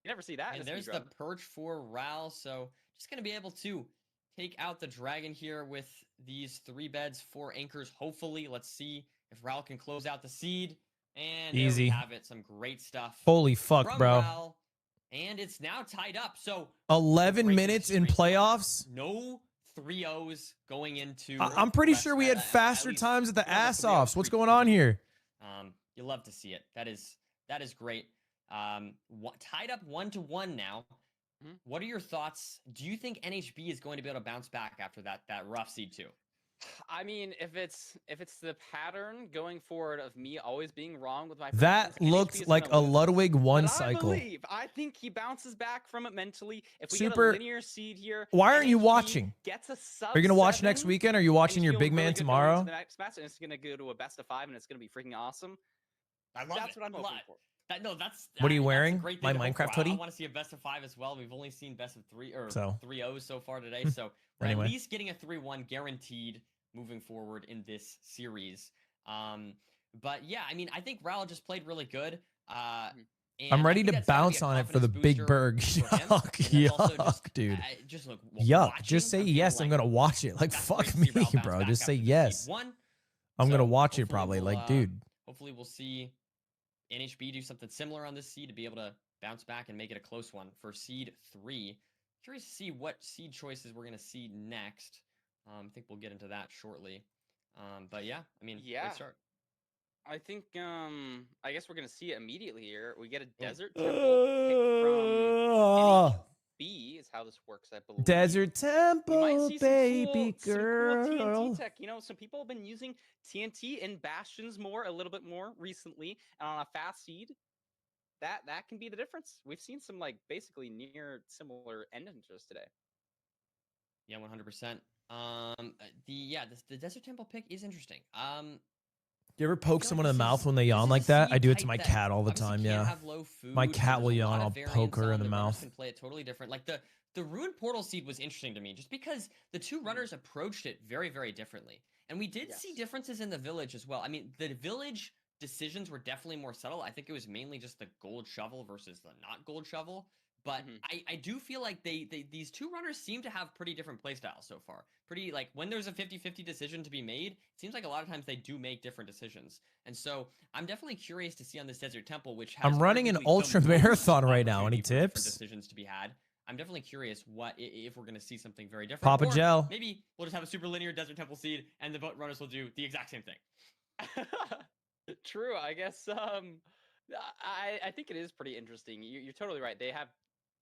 Speaker 7: You never see that.
Speaker 6: And
Speaker 7: in a
Speaker 6: there's the
Speaker 7: speedrun.
Speaker 6: perch for Ral. So just going to be able to take out the dragon here with these 3 beds, 4 anchors. Hopefully, let's see if Ral can close out the seed. And there
Speaker 1: Easy.
Speaker 6: we have it. Some great stuff.
Speaker 1: Holy fuck,
Speaker 6: from
Speaker 1: bro.
Speaker 6: Ral. And it's now tied up. So
Speaker 1: 11
Speaker 6: great
Speaker 1: minutes in
Speaker 6: streak.
Speaker 1: playoffs.
Speaker 6: No 3-0s going into.
Speaker 1: I'm pretty
Speaker 6: rest-
Speaker 1: sure we had
Speaker 6: at
Speaker 1: faster
Speaker 6: least
Speaker 1: times at the
Speaker 6: one of the
Speaker 1: ass
Speaker 6: 3-0
Speaker 1: offs. What's
Speaker 6: streaks
Speaker 1: going on
Speaker 6: continued.
Speaker 1: here?
Speaker 6: You love to see it. That is great. Tied up 1-1 now.
Speaker 7: Mhm.
Speaker 6: What are your thoughts? Do you think NHB is going to be able to bounce back after that rough seed 2?
Speaker 7: I mean, if it's the pattern going forward of me always being wrong with my
Speaker 1: That
Speaker 7: predictions, NHB
Speaker 1: looked
Speaker 7: is
Speaker 1: like a
Speaker 7: gonna lose.
Speaker 1: Ludwig 1
Speaker 7: But
Speaker 1: cycle.
Speaker 7: I think he bounces back from it mentally. If we
Speaker 1: Super-
Speaker 7: get a linear seed here,
Speaker 1: Why aren't you
Speaker 7: NHB
Speaker 1: watching?
Speaker 7: Gets a sub
Speaker 1: Are you going to watch next
Speaker 7: 7,
Speaker 1: weekend? Or are you watching your
Speaker 7: NHB will
Speaker 1: big
Speaker 7: be really
Speaker 1: man
Speaker 7: good going into
Speaker 1: tomorrow?
Speaker 7: The next match, and it's going to go to a best of 5, and it's going to be freaking awesome.
Speaker 6: I love
Speaker 7: That's
Speaker 6: it.
Speaker 7: what I'm
Speaker 6: I
Speaker 7: hoping
Speaker 6: love it.
Speaker 7: for.
Speaker 6: That's
Speaker 1: What are you
Speaker 6: that's a
Speaker 1: wearing?
Speaker 6: great
Speaker 1: My
Speaker 6: thing to hope
Speaker 1: Minecraft
Speaker 6: for. I
Speaker 1: hoodie?
Speaker 6: want to see a best of 5 as well. We've only seen best of 3 or
Speaker 1: So.
Speaker 6: 3-0s so far today. So we're
Speaker 1: Anyway.
Speaker 6: at least getting a 3-1 guaranteed moving forward in this series. But yeah, I mean, I think Ral just played really good. And
Speaker 1: I'm
Speaker 6: I
Speaker 1: ready
Speaker 6: think
Speaker 1: to
Speaker 6: that's gotta be
Speaker 1: bounce
Speaker 6: a
Speaker 1: on it for the
Speaker 6: confidence
Speaker 1: big
Speaker 6: booster
Speaker 1: berg.
Speaker 6: for him.
Speaker 1: Yuck,
Speaker 6: And that's also
Speaker 1: yuck, dude.
Speaker 6: just look,
Speaker 1: Yuck.
Speaker 6: watching,
Speaker 1: Just say
Speaker 6: I'm feeling
Speaker 1: yes. I'm
Speaker 6: like
Speaker 1: going to watch it. Like,
Speaker 6: that's
Speaker 1: fuck
Speaker 6: great to
Speaker 1: me,
Speaker 6: see Ral bounce
Speaker 1: bro.
Speaker 6: back
Speaker 1: Just say
Speaker 6: after seed
Speaker 1: yes.
Speaker 6: 1.
Speaker 1: I'm going to
Speaker 6: So
Speaker 1: watch it
Speaker 6: hopefully
Speaker 1: probably.
Speaker 6: we'll,
Speaker 1: Like, dude.
Speaker 6: Hopefully we'll see NHB do something similar on this seed to be able to bounce back and make it a close one for seed 3. Curious to see what seed choices we're going to see next. I think we'll get into that shortly. But yeah, I mean,
Speaker 7: Yeah.
Speaker 6: great start.
Speaker 7: I think I guess we're gonna see it immediately here. We get a desert temple pick from NHB is how this works, I believe.
Speaker 1: Desert
Speaker 7: We might
Speaker 1: Temple,
Speaker 7: see
Speaker 1: baby
Speaker 7: some cool
Speaker 1: girl.
Speaker 7: TNT tech. You know, some people have been using TNT in bastions a little bit more recently, and on a fast seed, that can be the difference. We've seen some like basically near similar end enters today.
Speaker 6: Yeah, 100%. The Desert Temple pick is interesting.
Speaker 1: You ever poke
Speaker 6: feel
Speaker 1: someone
Speaker 6: like
Speaker 1: in the
Speaker 6: this
Speaker 1: mouth
Speaker 6: is-
Speaker 1: when they
Speaker 6: this
Speaker 1: yawn
Speaker 6: is
Speaker 1: like
Speaker 6: a
Speaker 1: that? I
Speaker 6: seed
Speaker 1: do it
Speaker 6: type
Speaker 1: to my
Speaker 6: that
Speaker 1: cat all the
Speaker 6: obviously
Speaker 1: time.
Speaker 6: can't
Speaker 1: Yeah.
Speaker 6: have low food,
Speaker 1: My
Speaker 6: and
Speaker 1: cat
Speaker 6: there's
Speaker 1: will
Speaker 6: a
Speaker 1: yawn.
Speaker 6: lot of
Speaker 1: I'll
Speaker 6: variance
Speaker 1: poke her
Speaker 6: on
Speaker 1: in the
Speaker 6: runners
Speaker 1: mouth.
Speaker 6: Can play it totally different. Like the Ruined Portal seed was interesting to me, just because the 2 runners approached it very, very differently, and we did see
Speaker 7: Yes.
Speaker 6: differences in the village as well. I mean, the village decisions were definitely more subtle. I think it was mainly just the gold shovel versus the not gold shovel. But I do feel like these 2 runners seem to have pretty different playstyles so far. Pretty, like, when there's a 50-50 decision to be made, it seems like a lot of times they do make different decisions. And so I'm definitely curious to see on this Desert Temple, which has
Speaker 1: I'm running an
Speaker 6: arguably the
Speaker 1: ultra
Speaker 6: most
Speaker 1: marathon right now. Any
Speaker 6: opportunity for different
Speaker 1: tips?
Speaker 6: decisions to be had. I'm definitely curious if we're going to see something very different.
Speaker 1: Papa
Speaker 6: or
Speaker 1: Gel.
Speaker 6: maybe we'll just have a super linear Desert Temple seed, and the boat runners will do the exact same thing.
Speaker 7: True, I guess. I think it is pretty interesting. You're totally right. They have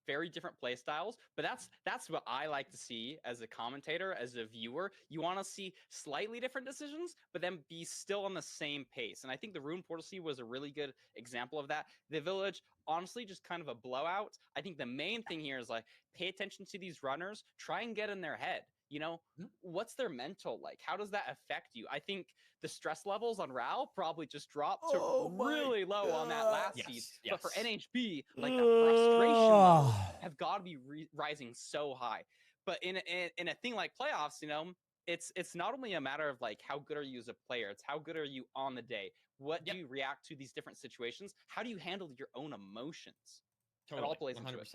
Speaker 7: very different play styles, but that's what I like to see as a commentator, as a viewer. You want to see slightly different decisions, but then be still on the same pace. And I think the Rune Portal Sea was a really good example of that. The village, honestly, just kind of a blowout. I think the main thing here is like pay attention to these runners, try and get in their head. You know, what's their mental like? How does that affect you? I think the stress levels on Ral probably just dropped to really low on that last seed. But for NHB, like the frustration levels have got to be rising so high. But in a thing like playoffs, you know, it's not only a matter of like how good are you as a player, it's how good are you on the day. What do you react to these different situations? How do you handle your own emotions?
Speaker 6: Totally,
Speaker 7: It all plays
Speaker 6: 100%.
Speaker 7: into it.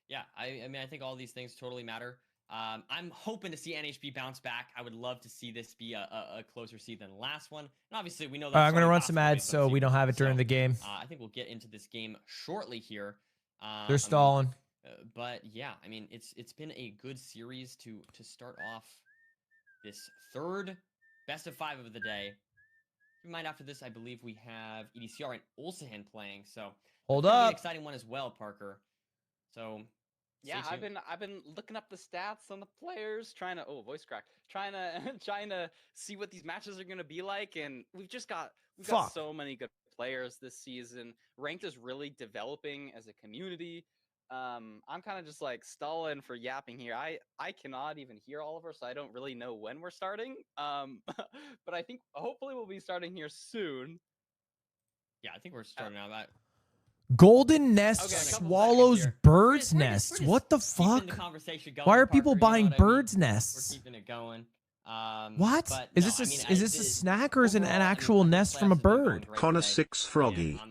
Speaker 6: Yeah, I mean, I think all these things totally matter. I'm hoping to see NHB bounce back. I would love to see this be a closer seed than the last one. And obviously, we know that.
Speaker 1: I'm going to run some ads so we don't have it during the game.
Speaker 6: I think we'll get into this game shortly here.
Speaker 1: They're stalling.
Speaker 6: But yeah, I mean, it's been a good series to start off this third best of 5 of the day. Keep in mind, after this, I believe we have EDCR and Ulahin playing. So
Speaker 1: Hold
Speaker 6: it's gonna be
Speaker 1: up.
Speaker 6: an exciting one as well, Parker. So
Speaker 7: yeah,
Speaker 6: stay
Speaker 7: I've been looking up the stats on the players, trying to voice crack, trying to see what these matches are gonna be like, and we've got so many good players this season. Ranked is really developing as a community. I'm kind of just like stalling for yapping here. I cannot even hear Oliver, so I don't really know when we're starting. But I think hopefully we'll be starting here soon.
Speaker 6: Yeah, I think we're starting out that.
Speaker 1: Golden Nest
Speaker 7: Okay, a couple
Speaker 1: swallows
Speaker 7: seconds here.
Speaker 1: birds'
Speaker 6: We're
Speaker 1: nests.
Speaker 6: just
Speaker 1: What the
Speaker 6: keeping
Speaker 1: fuck?
Speaker 6: the conversation going,
Speaker 1: Why are people
Speaker 6: Parker, you know
Speaker 1: buying
Speaker 6: what I mean?
Speaker 1: birds'
Speaker 6: We're
Speaker 1: nests?
Speaker 6: keeping it going.
Speaker 1: What?
Speaker 6: But
Speaker 1: Is
Speaker 6: no,
Speaker 1: this
Speaker 6: I mean,
Speaker 1: is this a snack or is it an
Speaker 6: overall, I mean,
Speaker 1: actual
Speaker 6: I think
Speaker 1: nest from a
Speaker 6: playoffs have been going
Speaker 1: bird?
Speaker 6: great
Speaker 4: Connor
Speaker 6: today,
Speaker 4: 6
Speaker 6: and
Speaker 4: Froggy.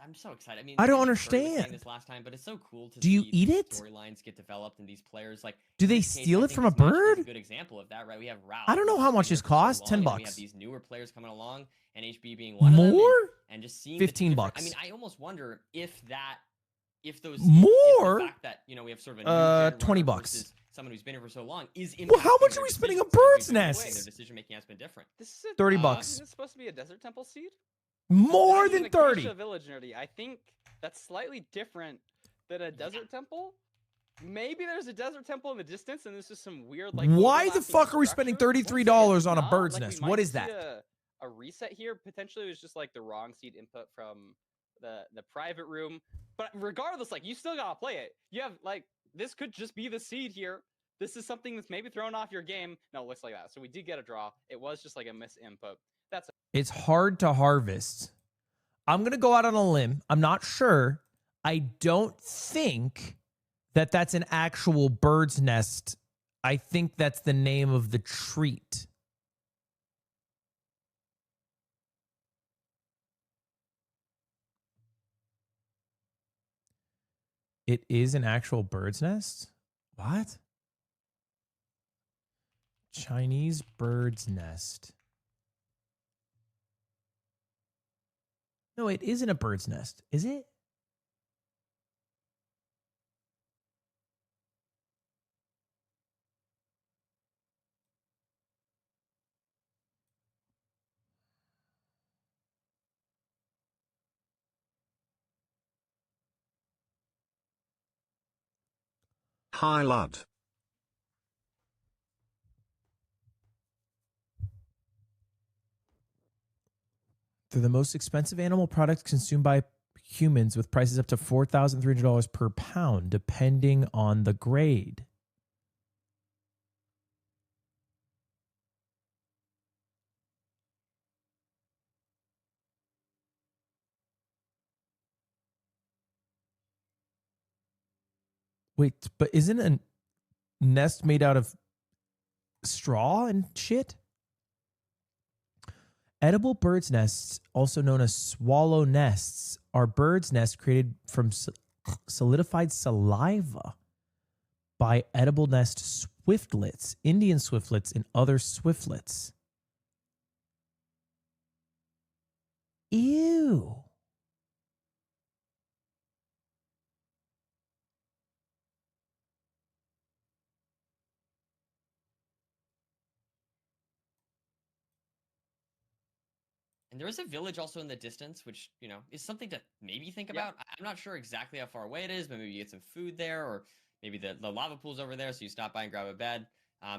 Speaker 6: I'm so excited. I mean,
Speaker 1: I don't
Speaker 6: Andy Curry was saying
Speaker 1: understand.
Speaker 6: this last time, but it's so cool to
Speaker 1: Do you
Speaker 6: see
Speaker 1: eat
Speaker 6: these
Speaker 1: it?
Speaker 6: storylines get developed and these players like.
Speaker 1: Do
Speaker 6: in
Speaker 1: they
Speaker 6: this case,
Speaker 1: steal
Speaker 6: I
Speaker 1: it
Speaker 6: think
Speaker 1: from a
Speaker 6: this match is
Speaker 1: bird?
Speaker 6: a good example of that, right? We have Ralph.
Speaker 1: I don't know
Speaker 6: who's
Speaker 1: how
Speaker 6: been
Speaker 1: much
Speaker 6: here
Speaker 1: this
Speaker 6: for so
Speaker 1: costs.
Speaker 6: long,
Speaker 1: 10
Speaker 6: and then we have
Speaker 1: bucks.
Speaker 6: these newer players coming along, NHB being one of them,
Speaker 1: More?
Speaker 6: and just seeing
Speaker 1: 15
Speaker 6: the
Speaker 1: bucks.
Speaker 6: I mean, I almost wonder if those
Speaker 1: More?
Speaker 6: if the fact that we have sort of a new gen
Speaker 1: 20
Speaker 6: runner
Speaker 1: bucks.
Speaker 6: versus someone who's been here for so long is
Speaker 1: Well, how
Speaker 6: impacting
Speaker 1: much
Speaker 6: their
Speaker 1: are we spending on
Speaker 6: decisions, right?
Speaker 1: birds'
Speaker 6: We've been
Speaker 1: nests?
Speaker 6: saying Their decision making has been different.
Speaker 7: This is a,
Speaker 1: 30
Speaker 7: Is
Speaker 1: bucks.
Speaker 7: this supposed to be a Desert Temple seed?
Speaker 1: More
Speaker 7: This is
Speaker 1: than
Speaker 7: an
Speaker 1: 30.
Speaker 7: Acacia Village nerdy. I think that's slightly different than a Desert Temple. Maybe there's a Desert Temple in the distance, and this is some weird like.
Speaker 1: Why the
Speaker 7: overlapping
Speaker 1: fuck are we spending
Speaker 7: structure.
Speaker 1: $33 on a
Speaker 7: Not,
Speaker 1: bird's
Speaker 7: like, we
Speaker 1: nest?
Speaker 7: might
Speaker 1: What is
Speaker 7: see
Speaker 1: that?
Speaker 7: A reset here. Potentially, it was just like the wrong seed input from the private room. But regardless, like you still gotta play it. You have like this could just be the seed here. This is something that's maybe thrown off your game. No, it looks like that. So we did get a draw. It was just like a misinput. That's
Speaker 1: It's hard to harvest. I'm going to go out on a limb. I'm not sure. I don't think that that's an actual bird's nest. I think that's the name of the treat. It is an actual bird's nest? What? Chinese bird's nest. No, it isn't a bird's nest, is it?
Speaker 4: Hi lad.
Speaker 1: They're the most expensive animal products consumed by humans with prices up to $4,300 per pound, depending on the grade. Wait, but isn't a nest made out of straw and shit? Edible bird's nests, also known as swallow nests, are bird's nests created from solidified saliva by edible nest swiftlets, Indian swiftlets, and other swiftlets. Ew.
Speaker 6: And there is a village also in the distance, which, is something to maybe think about. I'm not sure exactly how far away it is, but maybe you get some food there, or maybe the lava pool's over there, so you stop by and grab a bed.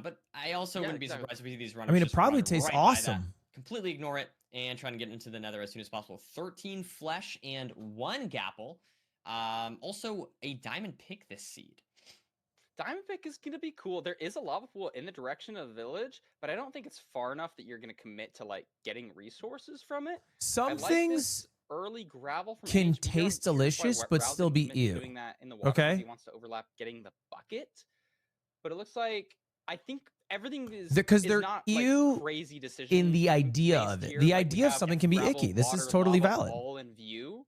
Speaker 6: But I also wouldn't be surprised if we see these runners.
Speaker 1: I mean, it
Speaker 6: just
Speaker 1: probably
Speaker 6: run
Speaker 1: tastes
Speaker 6: right by that,
Speaker 1: awesome.
Speaker 6: completely ignore it, and try to get into the nether as soon as possible. 13 flesh and 1 gapple. Also, a diamond pick this seed.
Speaker 7: Diamond pick is going to be cool. There is a lava pool in the direction of the village, but I don't think it's far enough that you're going to commit to like getting resources from it.
Speaker 1: Some things
Speaker 7: early gravel from
Speaker 1: can
Speaker 7: NHB
Speaker 1: taste
Speaker 7: Here's why
Speaker 1: delicious, but
Speaker 7: Ral's
Speaker 1: still
Speaker 7: gonna
Speaker 1: be
Speaker 7: commit to
Speaker 1: ew.
Speaker 7: doing that in the water because
Speaker 1: Okay.
Speaker 7: he wants to overlap getting the bucket. But it looks like I think everything is
Speaker 1: Because
Speaker 7: is
Speaker 1: they're
Speaker 7: not
Speaker 1: ew
Speaker 7: like crazy decision
Speaker 1: in the idea
Speaker 7: based
Speaker 1: of it.
Speaker 7: here.
Speaker 1: The
Speaker 7: Like, we
Speaker 1: idea of
Speaker 7: have
Speaker 1: something can be
Speaker 7: gravel,
Speaker 1: icky. This is
Speaker 7: water,
Speaker 1: totally
Speaker 7: lava
Speaker 1: valid.
Speaker 7: all in view.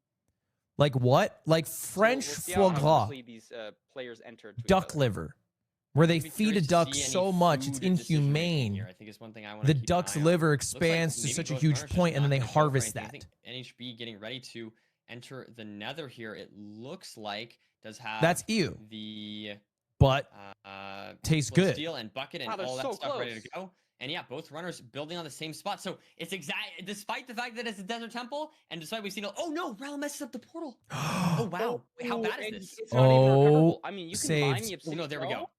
Speaker 1: Like what? Like
Speaker 7: So
Speaker 1: French
Speaker 7: we'll see
Speaker 1: foie
Speaker 7: how
Speaker 1: gras,
Speaker 7: closely these players enter to each
Speaker 1: duck
Speaker 7: other.
Speaker 1: liver, where they
Speaker 6: I'd be
Speaker 1: feed a
Speaker 6: curious to
Speaker 1: duck
Speaker 6: see any
Speaker 1: so much it's
Speaker 6: food decision-making
Speaker 1: inhumane.
Speaker 6: here. I think is one thing I want
Speaker 1: The
Speaker 6: to keep
Speaker 1: duck's
Speaker 6: an eye
Speaker 1: liver
Speaker 6: on.
Speaker 1: expands to
Speaker 6: Maybe
Speaker 1: such a
Speaker 6: both
Speaker 1: huge
Speaker 6: runners just
Speaker 1: point, and then
Speaker 6: not
Speaker 1: they
Speaker 6: gonna go for
Speaker 1: harvest
Speaker 6: anything. I
Speaker 1: that.
Speaker 6: think NHB getting ready to enter the nether here. It looks like does have
Speaker 1: That's ew,
Speaker 6: the
Speaker 1: but tastes
Speaker 6: split
Speaker 1: good.
Speaker 6: steel and bucket and
Speaker 7: Wow, they're
Speaker 6: all that
Speaker 7: so
Speaker 6: stuff ready to
Speaker 7: close.
Speaker 6: go. And yeah, both runners building on the same spot. So it's despite the fact that it's a desert temple, and despite we've seen oh no, Rel messes up the portal. Oh wow, wait, how bad is
Speaker 7: and
Speaker 6: this?
Speaker 7: It's not even recoverable.
Speaker 1: Oh,
Speaker 7: I mean, you can mine
Speaker 1: saved.
Speaker 7: the
Speaker 6: Oh
Speaker 7: obsidian.
Speaker 6: no, there we go.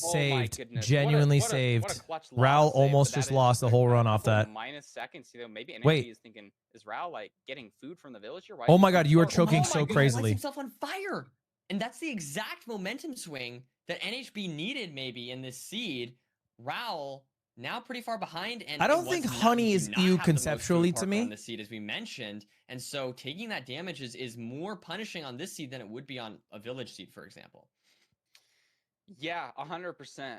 Speaker 7: Oh my
Speaker 1: Saved.
Speaker 7: goodness.
Speaker 1: Genuinely
Speaker 7: what a
Speaker 1: saved.
Speaker 7: clutch
Speaker 1: Raul
Speaker 7: lava save,
Speaker 1: almost
Speaker 7: but that
Speaker 1: just
Speaker 7: is
Speaker 1: lost the
Speaker 7: a
Speaker 1: whole run off
Speaker 7: couple
Speaker 1: that.
Speaker 7: minus seconds. You know, maybe NXT
Speaker 1: Wait.
Speaker 7: is thinking, is Raul like getting food from the villager? Why
Speaker 1: Oh
Speaker 7: is he
Speaker 1: my
Speaker 7: so
Speaker 1: God, you are
Speaker 7: slow?
Speaker 1: choking
Speaker 6: Oh
Speaker 1: so
Speaker 6: my God, he
Speaker 1: crazily.
Speaker 6: lights himself on fire. And that's the exact momentum swing that NHB needed maybe in this seed. Raul now pretty far behind, and
Speaker 1: I don't think honey is ew conceptually to me.
Speaker 6: on the seed, as we mentioned, and so taking that damage is more punishing on this seed than it would be on a village seed, for example.
Speaker 7: Yeah, 100%.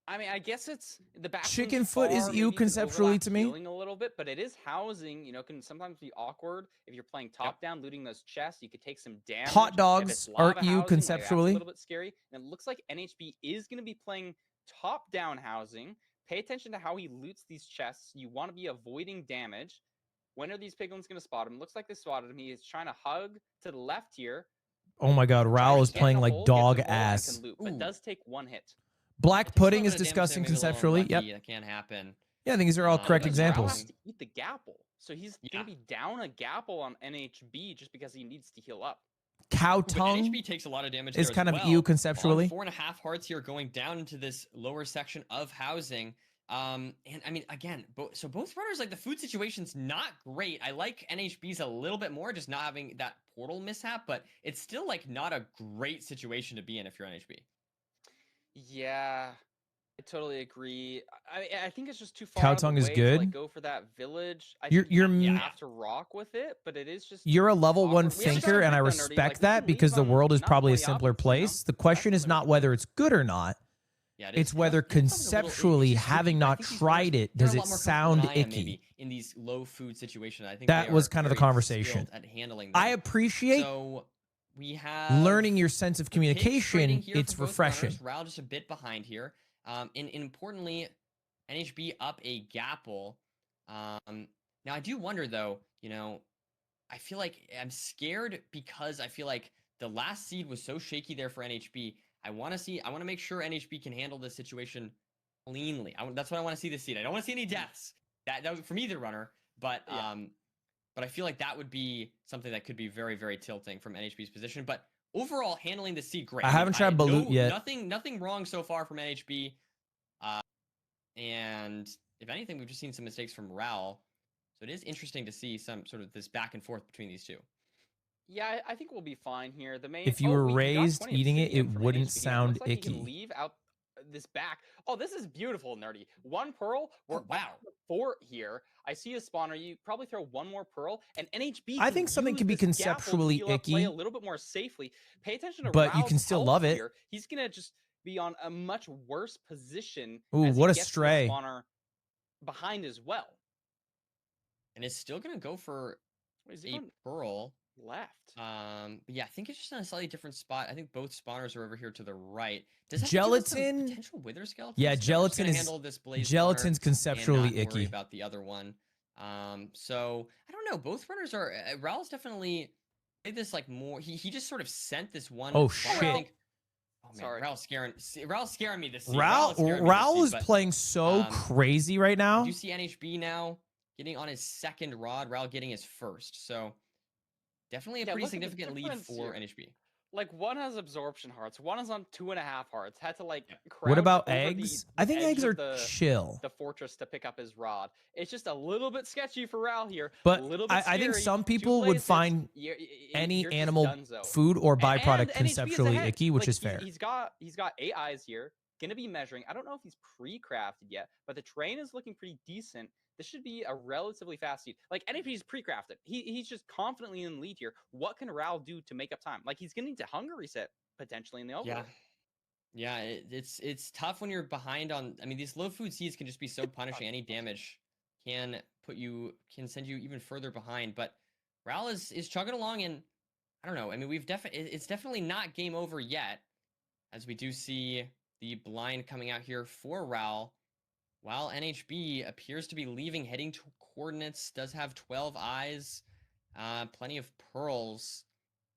Speaker 7: I mean, I guess it's the back.
Speaker 1: Chicken foot is ew conceptually to me.
Speaker 7: A little bit, but it is housing. You know, can sometimes be awkward if you're playing top down, looting those chests. You could take some damage.
Speaker 1: Hot
Speaker 7: If
Speaker 1: dogs
Speaker 7: it's
Speaker 1: are
Speaker 7: lava
Speaker 1: ew
Speaker 7: housing, like,
Speaker 1: conceptually.
Speaker 7: that's a little bit scary. And it looks like NHB is going to be playing top down housing. Pay attention to how he loots these chests. You want to be avoiding damage. When are these piglins going to spot him? Looks like they spotted him. He is trying to hug to the left here.
Speaker 1: Oh my God,
Speaker 7: Trying
Speaker 1: Raul
Speaker 7: to
Speaker 1: is
Speaker 7: get in
Speaker 1: playing
Speaker 7: a
Speaker 1: like
Speaker 7: hole, gets in a
Speaker 1: dog
Speaker 7: hole, and
Speaker 1: ass.
Speaker 7: can loot, but does take one hit.
Speaker 1: Black pudding is
Speaker 6: Still a bit of damage there,
Speaker 1: disgusting
Speaker 6: maybe a little
Speaker 1: conceptually.
Speaker 6: unlucky.
Speaker 1: Yep.
Speaker 6: That can happen.
Speaker 1: Yeah, I think these are all correct
Speaker 6: but
Speaker 7: Raul
Speaker 1: examples.
Speaker 7: has to eat the gapple, so he's going to be down a gapple on NHB just because he needs to heal up.
Speaker 1: Cow
Speaker 6: But
Speaker 1: tongue
Speaker 6: NHB takes a lot of damage
Speaker 1: is
Speaker 6: there
Speaker 1: kind
Speaker 6: as
Speaker 1: of
Speaker 6: well.
Speaker 1: ew conceptually.
Speaker 6: 4.5 hearts here going down into this lower section of housing. And I mean, again, so both runners, like, the food situation's not great. I like NHB's a little bit more, just not having that portal mishap, but it's still like not a great situation to be in if you're NHB.
Speaker 7: Yeah, I totally agree. I think it's just too far
Speaker 1: Cow
Speaker 7: out of the
Speaker 1: tongue is
Speaker 7: way
Speaker 1: good.
Speaker 7: to like go for that village. I
Speaker 1: You're-
Speaker 7: think you
Speaker 1: you're
Speaker 7: have to rock with it, but it is just
Speaker 1: You're a level one
Speaker 7: awkward. We haven't
Speaker 1: thinker,
Speaker 7: gotten
Speaker 1: and I
Speaker 7: Nerdy, like,
Speaker 1: respect
Speaker 7: we
Speaker 1: that
Speaker 7: can
Speaker 1: because
Speaker 7: leave
Speaker 1: the
Speaker 7: on
Speaker 1: world is
Speaker 7: not
Speaker 1: probably a
Speaker 7: 20
Speaker 1: simpler
Speaker 7: options, you know?
Speaker 1: place. The question is not whether it's good or not.
Speaker 6: Yeah,
Speaker 1: It's whether conceptually, having not tried it, does it sound icky?
Speaker 6: In these low food situations, I think
Speaker 1: That
Speaker 6: they
Speaker 1: was
Speaker 6: are
Speaker 1: kind of the
Speaker 6: very
Speaker 1: conversation.
Speaker 6: skilled at handling
Speaker 1: I
Speaker 6: them.
Speaker 1: appreciate
Speaker 6: So we have
Speaker 1: learning your sense of
Speaker 6: the pigs trading
Speaker 1: communication.
Speaker 6: here
Speaker 1: It's
Speaker 6: from both
Speaker 1: refreshing.
Speaker 6: runners. Raul just a bit behind here. And importantly, NHB up a gapple. Now I do wonder though, you know, I feel like I'm scared because I feel like the last seed was so shaky there for NHB. I want to make sure NHB can handle this situation cleanly. That's what I want to see this seed. I don't want to see any deaths. That was from either runner, but I feel like that would be something that could be very, very tilting from NHB's position. But overall, handling the seed great.
Speaker 1: I haven't tried Balut yet.
Speaker 6: Nothing wrong so far from NHB. And if anything, we've just seen some mistakes from Raul. So it is interesting to see some sort of this back and forth between these two.
Speaker 7: Yeah, I think we'll be fine here. The main
Speaker 1: If you were
Speaker 7: we got
Speaker 1: raised
Speaker 7: 20
Speaker 1: eating it,
Speaker 7: obsidian
Speaker 1: it
Speaker 7: from
Speaker 1: wouldn't
Speaker 7: NHB here.
Speaker 1: sound
Speaker 7: Looks like he can
Speaker 1: icky.
Speaker 7: leave out this back. Oh, this is beautiful, Nerdy. One pearl. We're
Speaker 6: wow.
Speaker 7: up to 4 here. I see a spawner. You probably throw one more pearl, and NHB.
Speaker 1: I
Speaker 7: can
Speaker 1: think something
Speaker 7: use
Speaker 1: can be
Speaker 7: this gapple to
Speaker 1: conceptually
Speaker 7: heal up, play
Speaker 1: icky,
Speaker 7: a little bit more safely. Pay attention to
Speaker 1: but you
Speaker 7: Raul's
Speaker 1: can still
Speaker 7: health
Speaker 1: love it.
Speaker 7: here. He's gonna just be on a much worse position.
Speaker 1: Ooh,
Speaker 7: as he
Speaker 1: what a
Speaker 7: gets to the
Speaker 1: stray.
Speaker 7: spawner behind as well.
Speaker 6: And it's still going to go for
Speaker 7: Wait, is he
Speaker 6: a
Speaker 7: going
Speaker 6: pearl.
Speaker 7: left?
Speaker 6: But yeah, I think it's just in a slightly different spot. I think both spawners are over here to the right. Does that give us some
Speaker 1: Gelatin?
Speaker 6: potential wither skeletons?
Speaker 1: Yeah,
Speaker 6: No, we're just
Speaker 1: gelatin
Speaker 6: gonna
Speaker 1: is
Speaker 6: handle this blaze
Speaker 1: gelatin's
Speaker 6: runner and
Speaker 1: conceptually
Speaker 6: not worry
Speaker 1: icky.
Speaker 6: about the other one. So I don't know. Both runners are. Raul's definitely played this like more. He just sort of sent this one.
Speaker 1: Oh,
Speaker 6: spawner, I
Speaker 1: shit.
Speaker 6: think. Oh man,
Speaker 7: Sorry.
Speaker 6: Raul's scaring me this season.
Speaker 1: Raul is playing so crazy right now.
Speaker 6: You see NHB now getting on his second rod. Raul getting his first. So definitely a
Speaker 7: Yeah,
Speaker 6: pretty
Speaker 7: look at the
Speaker 6: significant lead
Speaker 7: difference
Speaker 6: for
Speaker 7: here.
Speaker 6: NHB.
Speaker 7: Like, one has absorption hearts, one is on 2.5 hearts. Had to like.
Speaker 1: What
Speaker 7: crouch
Speaker 1: about
Speaker 7: over
Speaker 1: eggs?
Speaker 7: the
Speaker 1: I think
Speaker 7: edge
Speaker 1: eggs
Speaker 7: of
Speaker 1: are chill.
Speaker 7: the fortress to pick up his rod. It's just a little bit sketchy for Raul here.
Speaker 1: But
Speaker 7: a little bit
Speaker 1: I think
Speaker 7: scary.
Speaker 1: some
Speaker 7: Two
Speaker 1: people would
Speaker 7: places,
Speaker 1: find any
Speaker 7: you're just
Speaker 1: animal
Speaker 7: donezo.
Speaker 1: food or byproduct
Speaker 7: And NHB is
Speaker 1: conceptually
Speaker 7: ahead.
Speaker 1: icky, which
Speaker 7: Like,
Speaker 1: is fair.
Speaker 7: He's got 8 eyes here. Gonna be measuring. I don't know if he's pre-crafted yet, but the terrain is looking pretty decent. This should be a relatively fast seed. Like, NHB's pre-crafted. He's just confidently in the lead here. What can Raul do to make up time? Like, he's gonna need to hunger reset potentially in the overworld.
Speaker 6: Yeah. Yeah, it's tough when you're behind on. I mean, these low food seeds can just be so punishing. Any damage can send you even further behind. But Ral is chugging along, and I don't know. I mean, it's definitely not game over yet, as we do see the blind coming out here for Ral, while NHB appears to be leaving, heading to coordinates. Does have 12 eyes, plenty of pearls.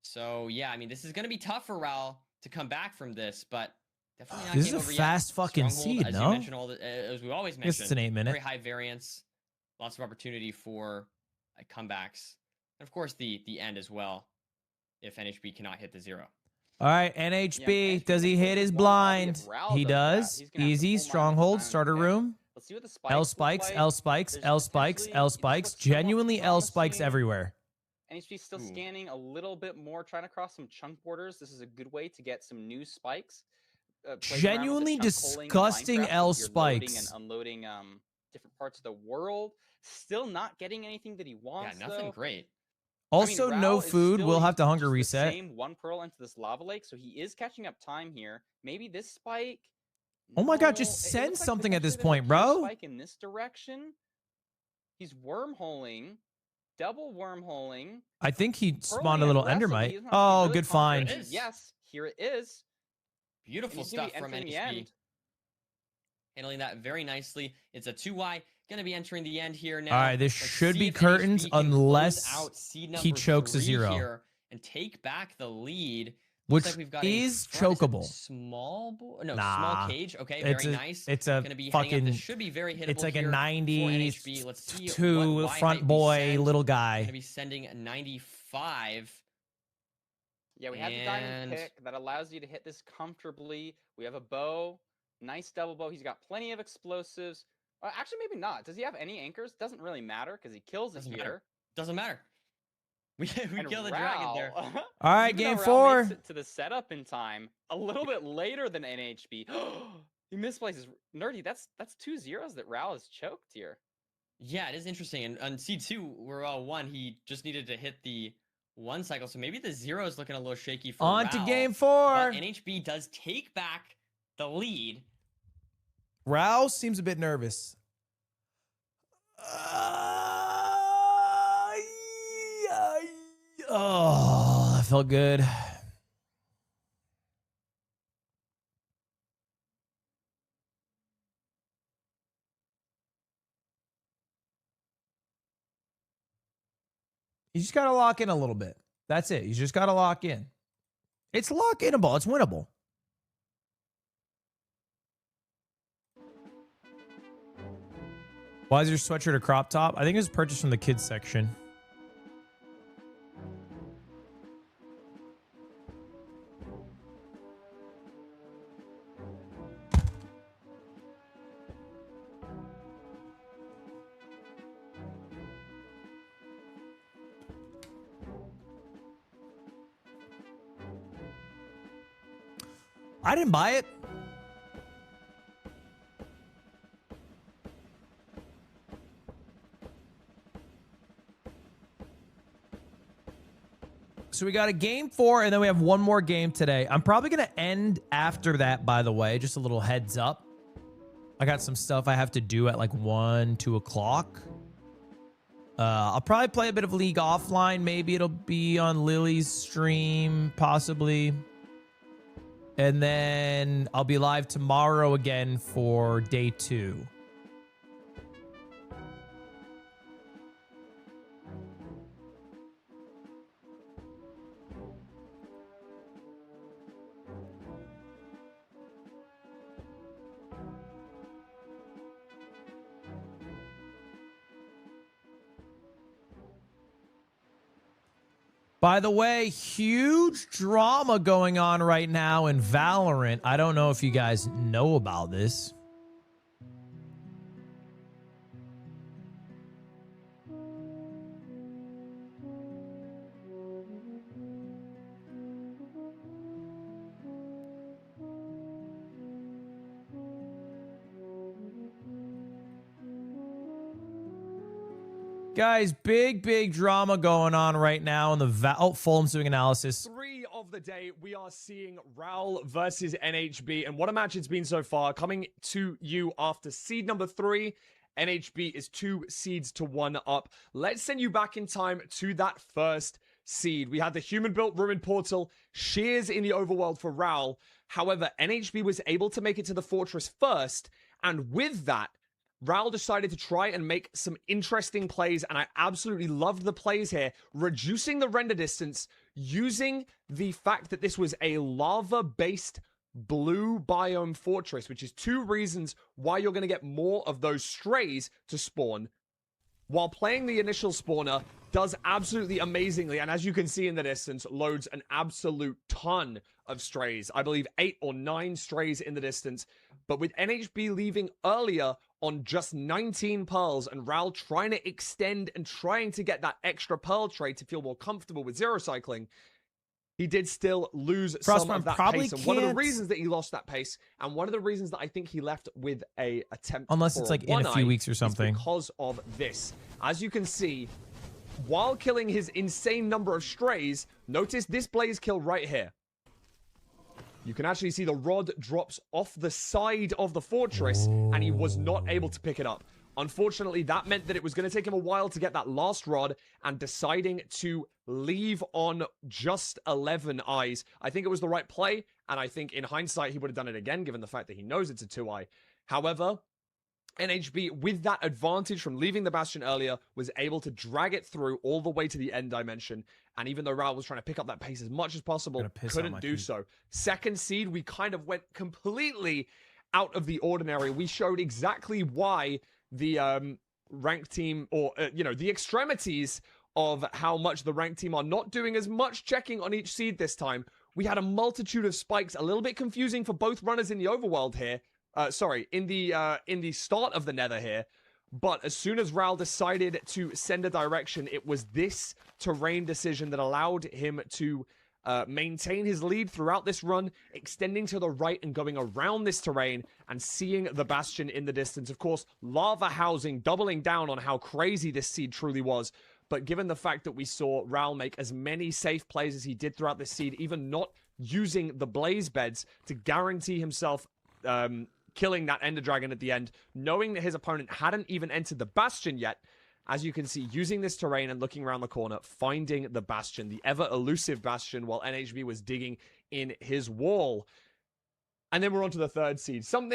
Speaker 6: So yeah, I mean, this is going to be tough for Ral to come back from this, but definitely not
Speaker 1: This
Speaker 6: game
Speaker 1: is a
Speaker 6: over
Speaker 1: fast
Speaker 6: yet.
Speaker 1: fucking
Speaker 6: Stronghold,
Speaker 1: seed,
Speaker 6: as
Speaker 1: no?
Speaker 6: you mentioned, as we always
Speaker 1: I guess
Speaker 6: mention,
Speaker 1: it's an 8-minute.
Speaker 6: very high variance, lots of opportunity for comebacks, and of course the end as well, if NHB cannot hit the 0.
Speaker 1: All right, NHB,
Speaker 7: Yeah,
Speaker 1: does he
Speaker 7: NHB
Speaker 1: hit his
Speaker 7: one, albeit
Speaker 1: blind?
Speaker 7: Ral
Speaker 1: He
Speaker 7: does
Speaker 1: does.
Speaker 7: that. He's gonna have to
Speaker 1: Easy,
Speaker 7: pull mine
Speaker 1: stronghold,
Speaker 7: time to
Speaker 1: starter
Speaker 7: pick.
Speaker 1: room.
Speaker 7: Let's see what the
Speaker 1: L
Speaker 7: spikes
Speaker 1: spikes,
Speaker 7: look
Speaker 1: L
Speaker 7: like.
Speaker 1: spikes,
Speaker 7: There's
Speaker 1: L spikes,
Speaker 7: potentially-
Speaker 1: L
Speaker 7: this
Speaker 1: spikes.
Speaker 7: looks somewhat
Speaker 1: Genuinely L spikes
Speaker 7: promising.
Speaker 1: everywhere.
Speaker 7: NHB still
Speaker 6: Ooh.
Speaker 7: scanning a little bit more, trying to cross some chunk borders. This is a good way to get some new spikes. Playing around with the
Speaker 1: Genuinely
Speaker 7: chunk holing in
Speaker 1: disgusting
Speaker 7: Minecraft,
Speaker 1: L
Speaker 7: you're loading
Speaker 1: spikes.
Speaker 7: and unloading different parts of the world. Still not getting anything that he
Speaker 6: Yeah,
Speaker 7: wants.
Speaker 6: nothing
Speaker 7: though.
Speaker 6: great.
Speaker 1: Also,
Speaker 7: Ral
Speaker 1: no
Speaker 7: is
Speaker 1: food.
Speaker 7: still
Speaker 1: We'll have to
Speaker 7: using
Speaker 1: hunger
Speaker 7: just the
Speaker 1: reset.
Speaker 7: Same 1 pearl into this lava lake, so he is catching up time here. Maybe this spike.
Speaker 1: Oh my God,
Speaker 7: No,
Speaker 1: just
Speaker 7: it
Speaker 1: send
Speaker 7: looks like
Speaker 1: something at this
Speaker 7: potentially
Speaker 1: point,
Speaker 7: there's a pure
Speaker 1: bro.
Speaker 7: Spike in this direction. He's wormholing, double wormholing.
Speaker 1: I think he
Speaker 7: Pearling
Speaker 1: spawned a little
Speaker 7: aggressively.
Speaker 1: endermite.
Speaker 7: He's gonna have to be
Speaker 1: Oh,
Speaker 7: really
Speaker 1: good
Speaker 7: confident.
Speaker 1: find.
Speaker 6: It is.
Speaker 7: Yes, here it is.
Speaker 6: Beautiful
Speaker 7: He's gonna
Speaker 6: stuff
Speaker 7: be
Speaker 6: from
Speaker 7: entering the
Speaker 6: NHB.
Speaker 7: end.
Speaker 6: Handling that very nicely. It's a 2Y. Going to be entering the end here now.
Speaker 1: All right, this
Speaker 6: Let's
Speaker 1: should
Speaker 6: see
Speaker 1: be
Speaker 6: if NHB
Speaker 1: curtains
Speaker 6: can close
Speaker 1: unless
Speaker 6: out seed
Speaker 1: he
Speaker 6: number
Speaker 1: chokes a
Speaker 6: 3
Speaker 1: 0.
Speaker 6: here and take back the lead.
Speaker 1: Which
Speaker 6: Looks like we've got
Speaker 1: is
Speaker 6: a front-
Speaker 1: chokeable.
Speaker 6: Small no,
Speaker 1: Nah.
Speaker 6: small cage. Okay,
Speaker 1: It's
Speaker 6: very
Speaker 1: a-
Speaker 6: nice.
Speaker 1: it's a
Speaker 6: Gonna be heading up.
Speaker 1: fucking-
Speaker 6: This should be very hittable.
Speaker 1: It's like a
Speaker 6: here for NHB.
Speaker 1: 92
Speaker 6: Let's see what Y
Speaker 1: front
Speaker 6: height we
Speaker 1: boy,
Speaker 6: send.
Speaker 1: little
Speaker 6: Gonna
Speaker 1: guy.
Speaker 6: be sending a 95.
Speaker 7: Yeah, we have the diamond
Speaker 6: And-
Speaker 7: pick that allows you to hit this comfortably. We have a bow, nice double bow. He's got plenty of explosives. Actually, maybe not. Does he have any anchors? Doesn't really matter because he kills it
Speaker 6: Doesn't
Speaker 7: here.
Speaker 6: matter. Doesn't matter. We
Speaker 7: And
Speaker 6: kill the dragon there.
Speaker 7: Ral-
Speaker 1: All right,
Speaker 7: even though
Speaker 1: game
Speaker 7: Ral
Speaker 1: 4.
Speaker 7: makes it to the setup in time a little bit later than NHB. He misplaces Nerdy. That's 2 zeros that Ral has choked here.
Speaker 6: Yeah, it is interesting. And on C2, we're all 1. He just needed to hit the 1 cycle. So maybe the 0 is looking a little shaky for
Speaker 1: On to
Speaker 6: Ral,
Speaker 1: game
Speaker 6: But
Speaker 1: 4.
Speaker 6: NHB does take back the lead.
Speaker 1: Rao seems a bit nervous. Oh, that felt good. You just got to lock in a little bit. That's it. You just got to lock in. It's lock-inable. It's winnable. Why is your sweatshirt a crop top? I think it was purchased from the kids section. I didn't buy it. So we got a game 4, and then we have one more game today. I'm probably going to end after that, by the way. Just a little heads up. I got some stuff I have to do at like 1, 2 o'clock. I'll probably play a bit of League offline. Maybe it'll be on Lily's stream, possibly. And then I'll be live tomorrow again for day 2. By the way, huge drama going on right now in Valorant. I don't know if you guys know about this. Guys, big drama going on right now in the Fulham's doing analysis.
Speaker 10: 3 of of the day, we are seeing Raul versus NHB. And what a match it's been so far. Coming to you after seed number 3. NHB is 2 seeds to 1 up. Let's send you back in time to that first seed. We had the human-built ruined portal, shears in the overworld for Raul. However, NHB was able to make it to the fortress first. And with that, Raul decided to try and make some interesting plays, and I absolutely loved the plays here, reducing the render distance, using the fact that this was a lava-based blue biome fortress, which is 2 reasons why you're going to get more of those strays to spawn. While playing the initial spawner does absolutely amazingly, and as you can see in the distance, loads an absolute ton of strays. I believe 8 or 9 strays in the distance. But with NHB leaving earlier on just 19 pearls and Raul trying to extend and trying to get that extra pearl trade to feel more comfortable with zero cycling, he did still lose some of that pace. And one of the reasons that he lost that pace, and one of the reasons that I think he left with a attempt,
Speaker 1: unless it's like in a few weeks or something,
Speaker 10: because of this. As you can see, while killing his insane number of strays, notice this blaze kill right here. You can actually see the rod drops off the side of the fortress, and he was not able to pick it up. Unfortunately, that meant that it was going to take him a while to get that last rod, and deciding to leave on just 11 eyes. I think it was the right play, and I think in hindsight he would have done it again, given the fact that he knows it's a 2-eye. However, NHB, with that advantage from leaving the Bastion earlier, was able to drag it through all the way to the end dimension. And even though Raul was trying to pick up that pace as much as possible, couldn't do so. Second seed, we kind of went completely out of the ordinary. We showed exactly why the ranked team, or, the extremities of how much the ranked team are not doing as much checking on each seed this time. We had a multitude of spikes, a little bit confusing for both runners in the overworld here. In the start of the nether here. But as soon as Raul decided to send a direction, it was this terrain decision that allowed him to maintain his lead throughout this run, extending to the right and going around this terrain and seeing the Bastion in the distance. Of course, lava housing, doubling down on how crazy this seed truly was. But given the fact that we saw Raul make as many safe plays as he did throughout this seed, even not using the blaze beds to guarantee himself killing that Ender Dragon at the end, knowing that his opponent hadn't even entered the Bastion yet, as you can see, using this terrain and looking around the corner, finding the Bastion, the ever-elusive Bastion, while NHB was digging in his wall. And then we're on to the third seed. Some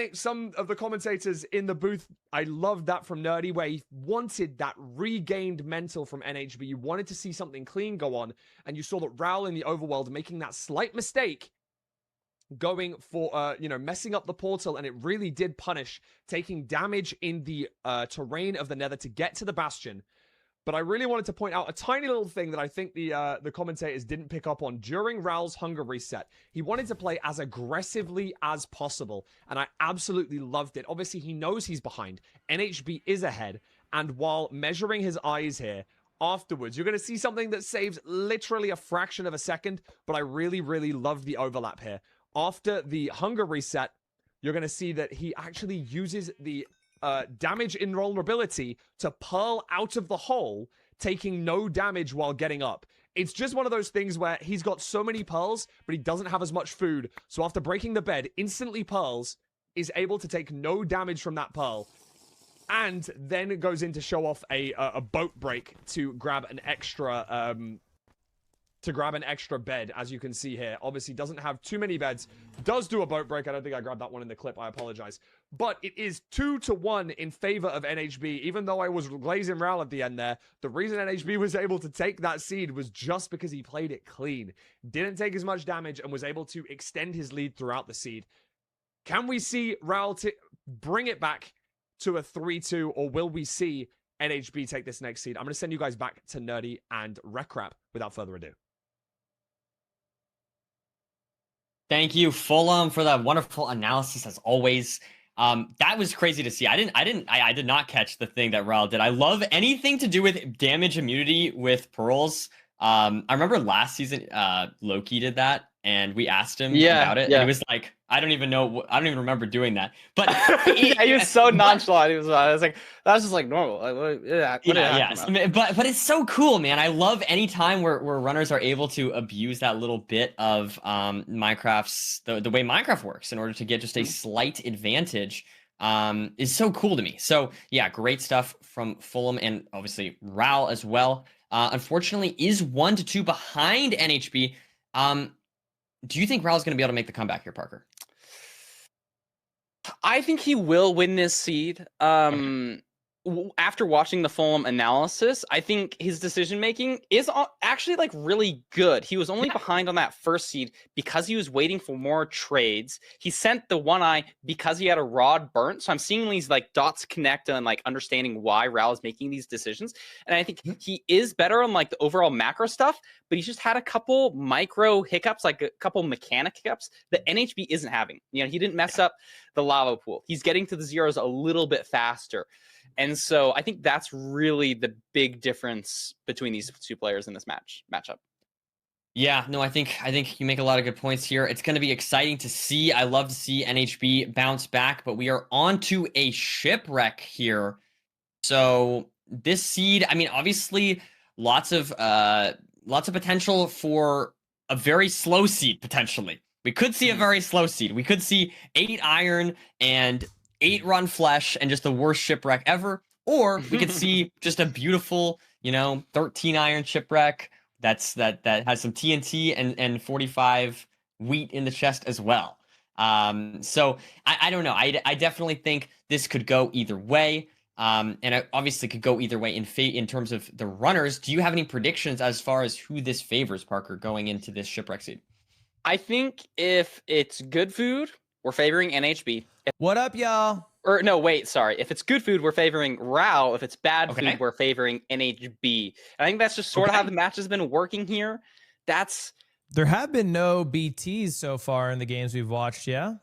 Speaker 10: of the commentators in the booth, I loved that from Nerdy, where he wanted that regained mental from NHB. You wanted to see something clean go on, and you saw that Raul in the overworld making that slight mistake, going for, messing up the portal, and it really did punish, taking damage in the terrain of the nether to get to the Bastion. But I really wanted to point out a tiny little thing that I think the commentators didn't pick up on during Raul's hunger reset. He wanted to play as aggressively as possible, and I absolutely loved it. Obviously, he knows he's behind. NHB is ahead, and while measuring his eyes here, afterwards, you're going to see something that saves literally a fraction of a second, but I really, really love the overlap here. After the hunger reset, you're going to see that he actually uses the damage invulnerability to pearl out of the hole, taking no damage while getting up. It's just one of those things where he's got so many pearls, but he doesn't have as much food. So after breaking the bed, instantly pearls, is able to take no damage from that pearl. And then it goes in to show off a boat break to grab an extra bed, as you can see here. Obviously doesn't have too many beds. Does do a boat break. I don't think I grabbed that one in the clip. I apologize. But it is 2-1 in favor of NHB. Even though I was glazing Raul at the end there, the reason NHB was able to take that seed was just because he played it clean. Didn't take as much damage and was able to extend his lead throughout the seed. Can we see Raul bring it back to a 3-2, or will we see NHB take this next seed? I'm going to send you guys back to Nerdy and Recrap without further ado.
Speaker 6: Thank you, Fulham, for that wonderful analysis as always. That was crazy to see. I did not catch the thing that Raul did. I love anything to do with damage immunity with pearls. I remember last season, Loki did that. and we asked him
Speaker 7: Yeah,
Speaker 6: about it,
Speaker 7: yeah.
Speaker 6: and he was like, "I don't even know. I don't even remember doing that." But
Speaker 7: Yeah, he was so nonchalant. I was like, that was just like normal. Like, what are you talking
Speaker 6: yes.
Speaker 7: about?
Speaker 6: But it's so cool, man. I love any time where runners are able to abuse that little bit of Minecraft's the way Minecraft works in order to get just a slight advantage. Is so cool to me. So yeah, great stuff from Fulham and obviously Ral as well. Unfortunately, is 1-2 behind NHB. Do you think Ral's going to be able to make the comeback here, Parker?
Speaker 7: I think he will win this seed. After watching the Fulham analysis, I think his decision making is actually like really good. He was only behind on that first seed because he was waiting for more trades. He sent the one eye because he had a rod burnt. So I'm seeing these like dots connect and like understanding why Ral is making these decisions. And I think he is better on like the overall macro stuff, but he's just had a couple micro hiccups, like a couple mechanic hiccups that NHB isn't having. You know, he didn't mess up the lava pool. He's getting to the zeros a little bit faster. And so I think that's really the big difference between these two players in this matchup.
Speaker 6: Yeah, no, I think you make a lot of good points here. It's going to be exciting to see. I love to see NHB bounce back, but we are on to a shipwreck here. So this seed, I mean, obviously lots of potential for a very slow seed potentially. We could see a very slow seed. We could see 8 iron and 8 run flesh and just the worst shipwreck ever, or we could see just a beautiful, 13 iron shipwreck that has some TNT and 45 wheat in the chest as well. So I don't know. I definitely think this could go either way, and it obviously could go either way in terms of the runners. Do you have any predictions as far as who this favors, Parker, going into this shipwreck seed?
Speaker 7: I think if it's good food, we're favoring NHB.
Speaker 1: What up, y'all?
Speaker 7: Or no, wait, sorry. If it's good food, we're favoring Rao. If it's bad food, we're favoring NHB. And I think that's just sort of how the match has been working here.
Speaker 1: There have been no BTs so far in the games we've watched, yeah?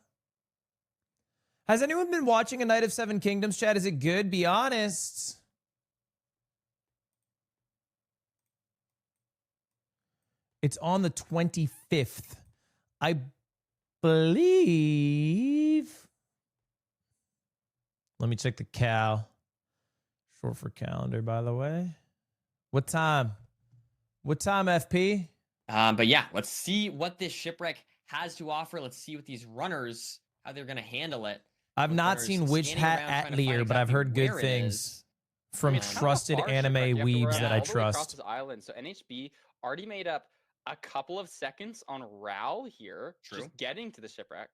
Speaker 1: Has anyone been watching A Night of Seven Kingdoms, chat? Is it good? Be honest. It's on the 25th. I believe. Let me check the cal. Short for calendar, by the way. What time? What time, FP?
Speaker 6: But yeah, let's see what this shipwreck has to offer. Let's see what these runners, how they're going to handle it.
Speaker 1: I've not seen Witch Hat at Lear, but I've heard good things from trusted anime weebs that I trust.
Speaker 7: Across this island. So NHB already made up a couple of seconds on Ral here, just getting to the shipwreck.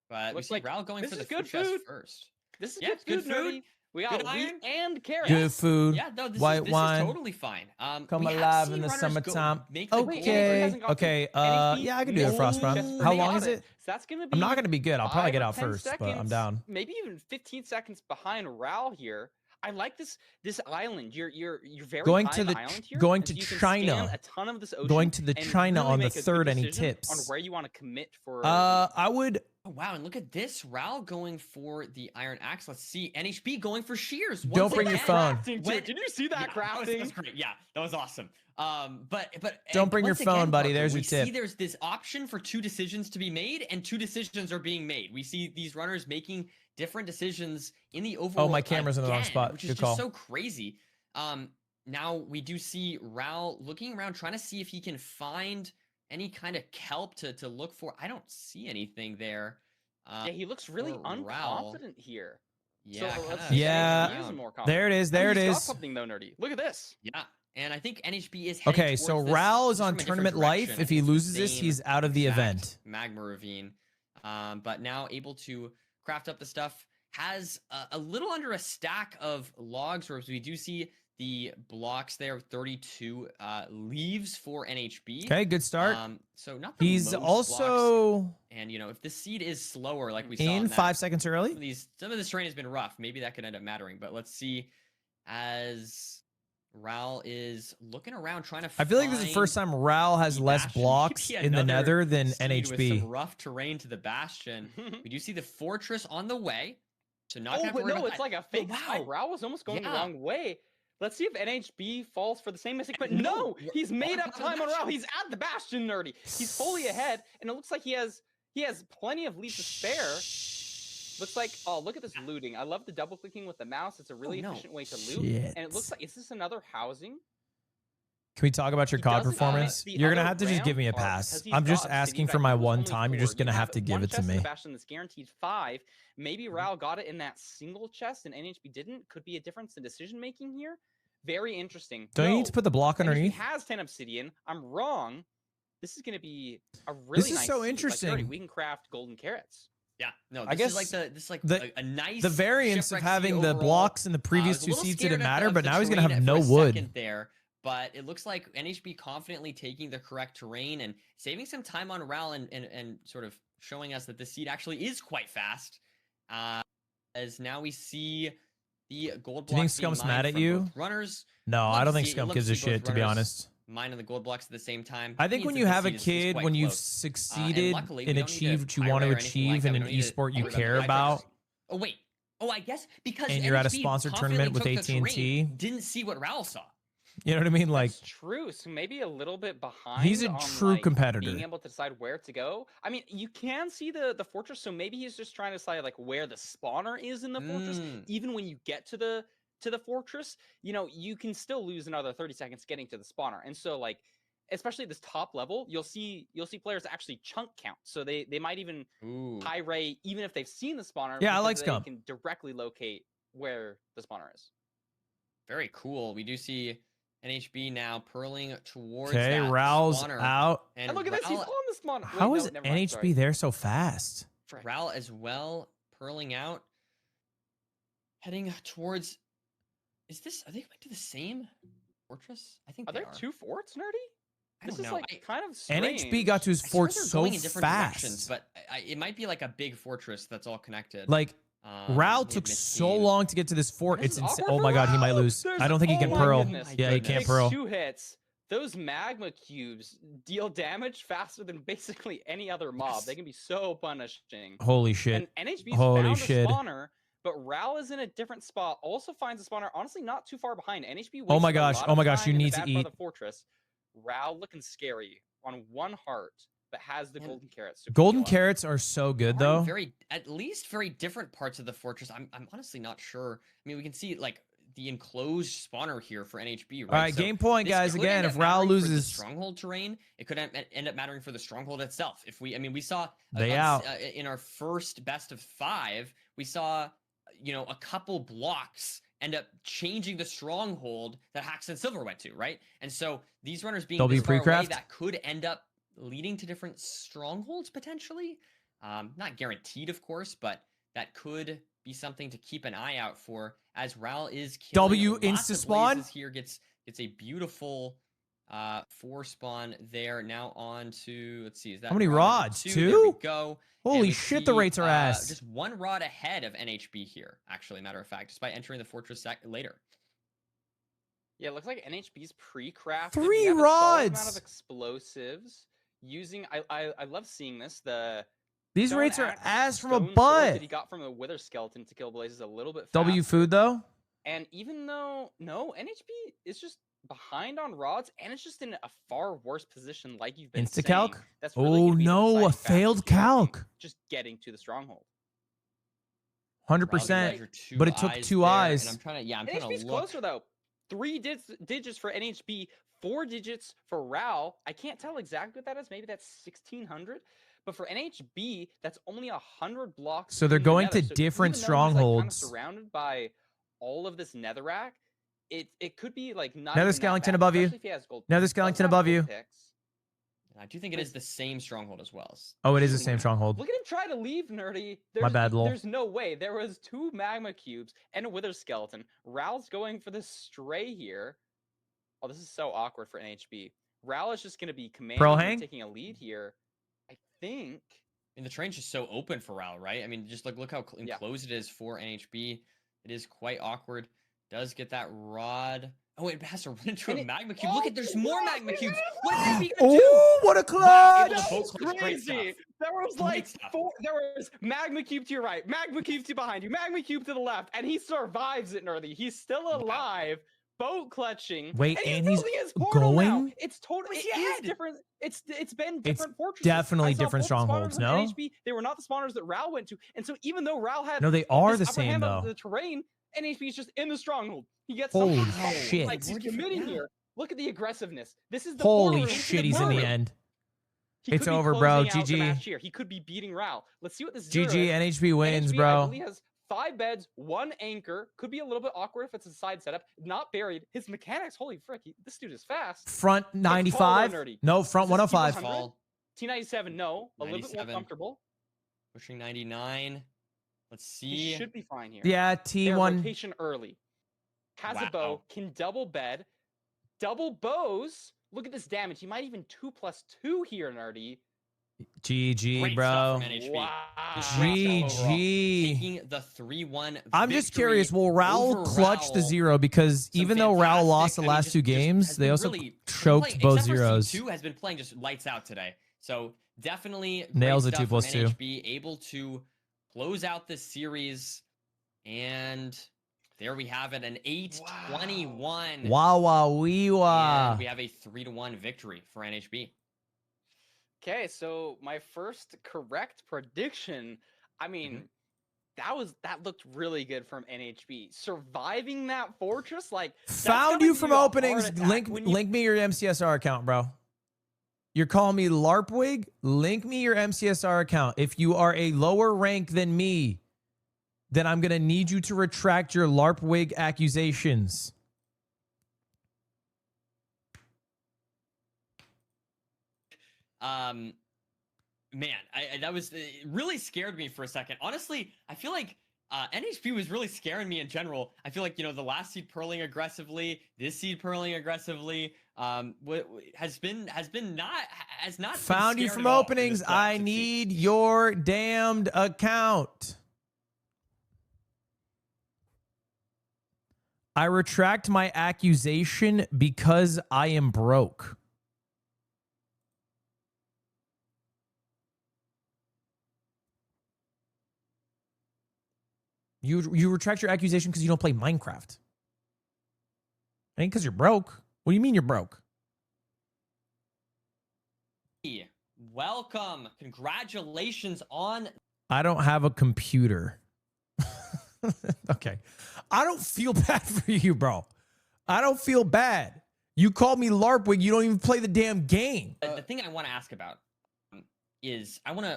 Speaker 6: But we see Ral going for the food chest first.
Speaker 7: This is good food. We got wheat and carrots.
Speaker 1: Good food.
Speaker 6: Yeah, no, this
Speaker 1: white
Speaker 6: is
Speaker 1: wine.
Speaker 6: Totally fine.
Speaker 1: Come alive in the summertime. Okay. Okay. Yeah, I can do a frost run. How long is it?
Speaker 7: So that's gonna be.
Speaker 1: I'm not gonna be good. I'll probably get out first, but I'm down.
Speaker 7: Maybe even 15 seconds behind Ral here. I like this island. You're very
Speaker 1: going
Speaker 7: high
Speaker 1: to the
Speaker 7: island here,
Speaker 1: going
Speaker 7: and
Speaker 1: to
Speaker 7: so you can
Speaker 1: China.
Speaker 7: scan a ton of this ocean
Speaker 1: going to the
Speaker 7: and
Speaker 1: China
Speaker 7: really
Speaker 1: on the
Speaker 7: make a good
Speaker 1: 3rd. Any
Speaker 7: decision
Speaker 1: tips
Speaker 7: on where you want to commit for?
Speaker 1: I would.
Speaker 6: Oh wow! And look at this, Ral going for the iron axe. Let's see, NHB going for shears.
Speaker 1: Don't bring your phone.
Speaker 7: Did you see that crafting?
Speaker 6: That was great. Yeah, that was awesome. But
Speaker 1: don't bring your phone, buddy. There's your tip.
Speaker 6: We see there's this option for 2 decisions to be made, and 2 decisions are being made. We see these runners making different decisions in the overall.
Speaker 1: Oh, my camera's in the wrong spot.
Speaker 6: Which is just so crazy. Now we do see Ral looking around, trying to see if he can find any kind of kelp to look for. I don't see anything there.
Speaker 7: Yeah, he looks really unconfident here.
Speaker 6: Yeah,
Speaker 7: so
Speaker 1: there it is. There it is.
Speaker 7: Something though, nerdy. Look at this.
Speaker 6: Yeah. And I think NHB is
Speaker 1: okay. So Ral is on tournament life. If he loses this, he's out of the event.
Speaker 6: Magma ravine, but now able to craft up the stuff. Has a little under a stack of logs, whereas we do see the blocks there. 32 leaves for NHB.
Speaker 1: Okay, good start.
Speaker 6: So not the
Speaker 1: he's
Speaker 6: most
Speaker 1: also
Speaker 6: blocks. And if the seed is slower, like we saw
Speaker 1: in 5 seconds early,
Speaker 6: some of this terrain has been rough. Maybe that could end up mattering. But let's see as Ral is looking around trying to
Speaker 1: I feel like this is the first time Ral has less blocks in the nether than NHB.
Speaker 6: With some rough terrain to the bastion. We do see the fortress on the way. So not gonna have to worry about
Speaker 7: it's like a fake. Wow, Ral was almost going the wrong way. Let's see if NHB falls for the same mistake. But no, he's made up time on Rao. He's at the Bastion, Nerdy. He's fully ahead, and it looks like he has plenty of lead to spare. Looks like, oh, look at this looting. I love the double clicking with the mouse. It's a really efficient way to loot.
Speaker 1: Shit.
Speaker 7: And it looks like, is this another housing?
Speaker 1: Can we talk about your
Speaker 7: He
Speaker 1: COD
Speaker 7: doesn't
Speaker 1: performance?
Speaker 7: the
Speaker 1: You're gonna
Speaker 7: other
Speaker 1: have to just give me a
Speaker 7: round part,
Speaker 1: pass.
Speaker 7: because he's
Speaker 1: I'm just
Speaker 7: got
Speaker 1: asking
Speaker 7: City
Speaker 1: for my
Speaker 7: Vector,
Speaker 1: one
Speaker 7: only
Speaker 1: time. You're
Speaker 7: 4.
Speaker 1: just gonna
Speaker 7: You
Speaker 1: have to give
Speaker 7: one
Speaker 1: it to
Speaker 7: chest in
Speaker 1: me.
Speaker 7: the Bastion that's guaranteed 5. Maybe Rao got it in that single chest and NHB didn't. Could be a difference in decision making here. Very interesting.
Speaker 1: Don't you need to put the block underneath?
Speaker 7: NHB has 10 obsidian. I'm wrong. This is going to be a really
Speaker 1: This is
Speaker 7: nice
Speaker 1: so
Speaker 7: seed.
Speaker 1: interesting.
Speaker 7: Like, Nerdy, we can craft golden carrots.
Speaker 6: Yeah, no,
Speaker 1: I
Speaker 6: this
Speaker 1: guess
Speaker 6: is like
Speaker 1: the
Speaker 6: a nice
Speaker 1: the variance of
Speaker 6: shipwreck
Speaker 1: having
Speaker 6: seed
Speaker 1: the
Speaker 6: overall.
Speaker 1: blocks in the
Speaker 6: I
Speaker 1: previous
Speaker 6: was a
Speaker 1: two
Speaker 6: little
Speaker 1: seeds
Speaker 6: scared
Speaker 1: didn't
Speaker 6: of
Speaker 1: matter,
Speaker 6: the
Speaker 1: but now he's gonna
Speaker 6: terrain
Speaker 1: have
Speaker 6: for
Speaker 1: no
Speaker 6: a
Speaker 1: wood.
Speaker 6: second there, but it looks like NHB confidently taking the correct terrain and saving some time on Ral and sort of showing us that the seed actually is quite fast. As now we see the gold blocks.
Speaker 1: Do you think
Speaker 6: being
Speaker 1: Scump's
Speaker 6: mined
Speaker 1: mad at
Speaker 6: from
Speaker 1: you?
Speaker 6: both runners.
Speaker 1: No,
Speaker 6: Love
Speaker 1: I
Speaker 6: to
Speaker 1: don't think
Speaker 6: see it.
Speaker 1: Scump
Speaker 6: Love to
Speaker 1: gives a
Speaker 6: see both
Speaker 1: shit, to be
Speaker 6: runners
Speaker 1: honest.
Speaker 6: Mining the gold blocks at the same time.
Speaker 1: I think
Speaker 6: Means
Speaker 1: when
Speaker 6: that
Speaker 1: you
Speaker 6: the
Speaker 1: have a
Speaker 6: seed is
Speaker 1: kid,
Speaker 6: quite
Speaker 1: when you've
Speaker 6: close.
Speaker 1: succeeded
Speaker 6: Luckily,
Speaker 1: and
Speaker 6: we don't need
Speaker 1: achieved what you
Speaker 6: to
Speaker 1: want to
Speaker 6: pyro or anything like
Speaker 1: achieve
Speaker 6: that.
Speaker 1: in
Speaker 6: We
Speaker 1: an
Speaker 6: don't need to
Speaker 1: esport you
Speaker 6: worry
Speaker 1: care
Speaker 6: the
Speaker 1: about,
Speaker 6: hyper- Oh wait. Oh, I guess because
Speaker 1: and you're at a
Speaker 6: NHB
Speaker 1: sponsored
Speaker 6: confidently
Speaker 1: tournament with
Speaker 6: took the
Speaker 1: AT&T.
Speaker 6: terrain, didn't see what Raul saw.
Speaker 1: You know what I mean? Like,
Speaker 7: That's true. So maybe a little bit behind.
Speaker 1: he's a
Speaker 7: on,
Speaker 1: true
Speaker 7: like,
Speaker 1: competitor.
Speaker 7: Being able to decide where to go. I mean, you can see the fortress, so maybe he's just trying to decide like where the spawner is in the fortress. Even when you get to the fortress, you know, you can still lose another 30 seconds getting to the spawner. And so like, especially this top level, you'll see players actually chunk count. So they might even pyrate even if they've seen the spawner.
Speaker 1: Yeah, I
Speaker 7: because
Speaker 1: like
Speaker 7: they
Speaker 1: Scump.
Speaker 7: can directly locate where the spawner is.
Speaker 6: Very cool. We do see NHB now purling towards
Speaker 1: okay,
Speaker 6: that
Speaker 1: Raul's
Speaker 6: spawner.
Speaker 1: out.
Speaker 7: And look at this, he's on the spawner. Wait,
Speaker 1: How
Speaker 7: no,
Speaker 1: is
Speaker 7: never mind,
Speaker 1: NHB
Speaker 7: sorry.
Speaker 1: there so fast?
Speaker 6: Raul as well, purling out. Heading towards... Are they going to the same fortress? I think
Speaker 7: Are
Speaker 6: they
Speaker 7: there
Speaker 6: are.
Speaker 7: 2 forts, Nerdy?
Speaker 6: I
Speaker 7: This
Speaker 6: don't
Speaker 7: is
Speaker 6: know.
Speaker 7: like kind of strange.
Speaker 1: NHB got to his
Speaker 6: I
Speaker 1: fort
Speaker 6: swear they're
Speaker 1: so
Speaker 6: going in different
Speaker 1: fast.
Speaker 6: directions, but it might be like a big fortress that's all connected.
Speaker 1: Like, Raul
Speaker 6: maybe
Speaker 1: took
Speaker 6: it's
Speaker 1: so
Speaker 6: seen.
Speaker 1: long to get to this fort.
Speaker 7: This
Speaker 1: It's
Speaker 7: is
Speaker 1: insane.
Speaker 7: awkward
Speaker 1: Oh my
Speaker 7: for
Speaker 1: god, he might
Speaker 7: Raul.
Speaker 1: lose.
Speaker 7: There's-
Speaker 1: I don't think he
Speaker 7: oh
Speaker 1: can
Speaker 7: my
Speaker 1: pearl.
Speaker 7: goodness.
Speaker 1: Yeah, he can't
Speaker 7: Takes
Speaker 1: pearl.
Speaker 7: 2 hits. Those magma cubes deal damage faster than basically any other mob. They can be so punishing.
Speaker 1: Holy shit.
Speaker 7: And NHB's
Speaker 1: Holy
Speaker 7: found
Speaker 1: shit.
Speaker 7: a spawner, but Raul is in a different spot. Also finds a spawner, honestly, not too far behind. NHB
Speaker 1: Oh my
Speaker 7: wasted a
Speaker 1: gosh,
Speaker 7: lot
Speaker 1: oh
Speaker 7: of
Speaker 1: my gosh,
Speaker 7: time
Speaker 1: you
Speaker 7: in the
Speaker 1: need to
Speaker 7: bad part of
Speaker 1: eat.
Speaker 7: the fortress. Raul looking scary on 1 heart, but has the golden carrots. to
Speaker 1: Golden
Speaker 7: heal up.
Speaker 1: carrots are so good,
Speaker 6: Are in
Speaker 1: though.
Speaker 6: at least very different parts of the fortress. I'm honestly not sure. I mean, we can see like the enclosed spawner here for NHB, right?
Speaker 1: All right,
Speaker 6: So
Speaker 1: game point,
Speaker 6: this
Speaker 1: guys.
Speaker 6: could
Speaker 1: Again,
Speaker 6: end
Speaker 1: if
Speaker 6: up mattering
Speaker 1: Raul
Speaker 6: for the
Speaker 1: loses,
Speaker 6: stronghold terrain, it could end up mattering for the stronghold itself. If we saw
Speaker 1: They out.
Speaker 6: In our first best of 5, we saw a couple blocks end up changing the stronghold that Hacks and Silver went to, right? And so these runners being
Speaker 1: W
Speaker 6: this far away,
Speaker 1: pre-craft?
Speaker 6: that could end up leading to different strongholds potentially. Not guaranteed, of course, but that could be something to keep an eye out for, as Raul is killing
Speaker 1: W
Speaker 6: lots
Speaker 1: insta
Speaker 6: of
Speaker 1: spawn?
Speaker 6: blazes here. Gets a beautiful 4 spawn there. Now on to, let's see, is that
Speaker 1: How many
Speaker 6: rod number
Speaker 1: rods?
Speaker 6: 2? There we
Speaker 1: 2?
Speaker 6: go.
Speaker 1: Holy
Speaker 6: And we
Speaker 1: shit, the
Speaker 6: see,
Speaker 1: rates are ass.
Speaker 6: Just 1 rod ahead of NHB here, actually, matter of fact, just by entering the fortress later.
Speaker 7: Yeah, it looks like NHB's pre-crafted.
Speaker 1: 3
Speaker 7: We have a solid amount
Speaker 1: rods!
Speaker 7: of explosives using. I love seeing this.
Speaker 1: These
Speaker 7: stone
Speaker 1: rates are
Speaker 7: axe,
Speaker 1: ass from a
Speaker 7: stone sword
Speaker 1: butt.
Speaker 7: that he got from the Wither skeleton to kill Blazes a little bit.
Speaker 1: W
Speaker 7: faster.
Speaker 1: food, though?
Speaker 7: And even though NHB is just behind on rods, and it's just in a far worse position, like you've been saying.
Speaker 1: Insta-calc?
Speaker 7: That's really
Speaker 1: Oh
Speaker 7: gonna be the
Speaker 1: no, a
Speaker 7: deciding factor
Speaker 1: failed
Speaker 7: here in
Speaker 1: calc.
Speaker 7: Just getting to the stronghold.
Speaker 1: 100%.
Speaker 6: Your 2
Speaker 1: But it took
Speaker 6: eyes
Speaker 1: 2
Speaker 6: there,
Speaker 1: eyes.
Speaker 6: And I'm trying to
Speaker 7: NHB's
Speaker 6: look.
Speaker 7: closer though. 3 digits for NHB, 4 digits for Raul. I can't tell exactly what that is. Maybe that's 1600. But for NHB, that's only 100 blocks.
Speaker 1: So they're
Speaker 7: in the
Speaker 1: going to
Speaker 7: nether. So
Speaker 1: different
Speaker 7: even though he's, like, kind of
Speaker 1: strongholds.
Speaker 7: surrounded by all of this netherrack, it could be like not.
Speaker 1: Nether
Speaker 7: even that
Speaker 1: Skellington
Speaker 7: bad,
Speaker 1: above you.
Speaker 7: especially if he has gold
Speaker 1: Nether
Speaker 7: picks. He does
Speaker 1: Skellington
Speaker 7: have
Speaker 1: above
Speaker 7: gold
Speaker 1: you.
Speaker 7: picks.
Speaker 6: I do think it is the same stronghold as well.
Speaker 1: Oh, it is the same stronghold.
Speaker 7: Look at him try to leave, Nerdy.
Speaker 1: My bad, lol.
Speaker 7: There's no way. There was 2 magma cubes and a wither skeleton. Raul's going for the stray here. Oh, this is so awkward for NHB. Raul is just going to be commanding and
Speaker 1: hang?
Speaker 7: taking a lead here. I think.
Speaker 6: And the terrain's just so open for Raul, right? I mean, just look how enclosed it is for NHB. It is quite awkward. Does get that rod. Oh, it has to run into a magma cube. Look at, there's more magma cubes. What is NHB gonna do?
Speaker 1: Oh, what a clutch!
Speaker 6: Able to
Speaker 7: That was
Speaker 6: both clutch. Great
Speaker 7: crazy.
Speaker 6: stuff.
Speaker 7: There was
Speaker 6: Great
Speaker 7: like
Speaker 6: stuff.
Speaker 7: 4. There was magma cube to your right, magma cube to behind you, magma cube to the left, and he survives it, Nerdy. He's still alive boat clutching.
Speaker 1: Wait, and he's
Speaker 7: building his portal now.
Speaker 1: going?
Speaker 7: It's totally
Speaker 6: Where's
Speaker 7: it
Speaker 6: he
Speaker 7: is
Speaker 6: at?
Speaker 7: different. It's been
Speaker 1: It's
Speaker 7: different fortresses.
Speaker 1: definitely
Speaker 7: I saw
Speaker 1: different
Speaker 7: both the spawners
Speaker 1: strongholds,
Speaker 7: on
Speaker 1: no?
Speaker 7: NHB, they were not the spawners that Ral went to, and so even though Ral had
Speaker 1: No, they are
Speaker 7: this
Speaker 1: the
Speaker 7: upper
Speaker 1: same,
Speaker 7: hand on
Speaker 1: though.
Speaker 7: the terrain, NHB is just in the stronghold. He gets
Speaker 1: Holy
Speaker 7: some control.
Speaker 1: shit.
Speaker 7: Like he's committing here. Look at the aggressiveness. This is the
Speaker 1: Holy
Speaker 7: portal room
Speaker 1: shit,
Speaker 7: into
Speaker 1: he's in the
Speaker 7: room.
Speaker 1: end.
Speaker 7: He
Speaker 1: It's
Speaker 7: could be
Speaker 1: over, bro.
Speaker 7: closing out the
Speaker 1: GG.
Speaker 7: match here. He could be beating Ral. Let's see what this zero
Speaker 1: GG,
Speaker 7: is.
Speaker 1: NHB wins,
Speaker 7: NHB, I
Speaker 1: bro.
Speaker 7: believe, has 5 beds, 1 anchor. Could be a little bit awkward if it's a side setup. Not buried. His mechanics, holy frick, this dude is fast.
Speaker 1: Front
Speaker 7: It's
Speaker 1: 95?
Speaker 7: tall, though, nerdy.
Speaker 1: No, front
Speaker 7: Is this
Speaker 1: 105.
Speaker 7: T100?
Speaker 6: Fall.
Speaker 7: T97, no. A little bit more
Speaker 6: 97.
Speaker 7: comfortable.
Speaker 6: Pushing 99. Let's
Speaker 7: He
Speaker 6: see.
Speaker 7: should be fine here.
Speaker 1: Yeah,
Speaker 7: Their
Speaker 1: T1.
Speaker 7: rotation early. Has a bow,
Speaker 6: Wow.
Speaker 7: can double bed. Double bows. Look at this damage. He might even 2+2 here, nerdy.
Speaker 1: GG,
Speaker 6: Great
Speaker 1: bro.
Speaker 6: stuff from NHB.
Speaker 7: Wow.
Speaker 1: GG.
Speaker 6: Taking the 3-1
Speaker 1: I'm just
Speaker 6: victory
Speaker 1: curious, will Raul
Speaker 6: over
Speaker 1: clutch the
Speaker 6: Raul.
Speaker 1: zero? Because
Speaker 6: Some
Speaker 1: even though Raul lost
Speaker 6: fantastic-
Speaker 1: the
Speaker 6: I mean,
Speaker 1: last
Speaker 6: just-
Speaker 1: two
Speaker 6: just
Speaker 1: games,
Speaker 6: has
Speaker 1: they
Speaker 6: been
Speaker 1: also
Speaker 6: really
Speaker 1: choked
Speaker 6: playing,
Speaker 1: both
Speaker 6: except for
Speaker 1: zeros.
Speaker 6: C2 has been playing just lights out today. So definitely great
Speaker 1: Nails a
Speaker 6: stuff
Speaker 1: 2+2.
Speaker 6: from NHB, able to close out this series. And there we have it, an 8-21.
Speaker 1: Wow, wow, wee, wow.
Speaker 6: And we have a 3-1 victory for NHB.
Speaker 7: Okay, so my first correct prediction, I mean, that looked really good from NHB. Surviving that fortress, like that's
Speaker 1: Found
Speaker 7: gotta
Speaker 1: you
Speaker 7: give
Speaker 1: from
Speaker 7: a heart
Speaker 1: openings.
Speaker 7: attack
Speaker 1: Link
Speaker 7: when you-
Speaker 1: link me your MCSR account, bro. You're calling me Larpwig? Link me your MCSR account. If you are a lower rank than me, then I'm gonna need you to retract your Larpwig accusations.
Speaker 6: Man, that was it really scared me for a second. Honestly, I feel like NHP was really scaring me in general. I feel like, you know, the last seed pearling aggressively, this seed pearling aggressively, has not
Speaker 1: Found
Speaker 6: been
Speaker 1: you
Speaker 6: scared
Speaker 1: from
Speaker 6: at all in
Speaker 1: openings.
Speaker 6: this
Speaker 1: I
Speaker 6: classic seed.
Speaker 1: need your damned account. I retract my accusation because I am broke. You retract your accusation because you don't play Minecraft. Ain't because you're broke. What do you mean you're broke?
Speaker 6: Welcome. Congratulations on.
Speaker 1: I don't have a computer. Okay. I don't feel bad for you, bro. I don't feel bad. You called me Larpwig. You don't even play the damn game.
Speaker 6: The thing I want to ask about is I want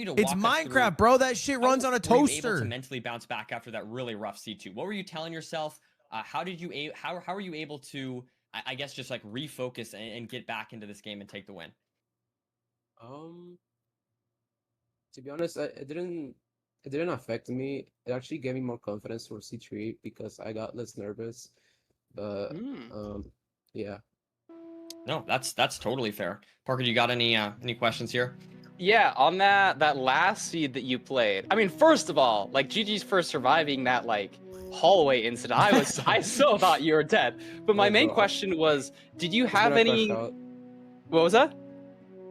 Speaker 6: you to.
Speaker 1: It's
Speaker 6: walk us
Speaker 1: Minecraft,
Speaker 6: through
Speaker 1: bro. That shit runs
Speaker 6: how
Speaker 1: on a
Speaker 6: were you able
Speaker 1: toaster.
Speaker 6: to mentally bounce back after that really rough C2? What were you telling yourself? How were you able to? I guess just like refocus and get back into this game and take the win.
Speaker 11: To be honest, it didn't affect me. It actually gave me more confidence for C3 because I got less nervous. But yeah.
Speaker 6: No, that's totally fair. Parker, you got any questions here?
Speaker 7: Yeah, on that last seed that you played. I mean, first of all, like GG's first surviving that like hallway incident. I still thought you were dead. But my main question was, did you have any? What was that?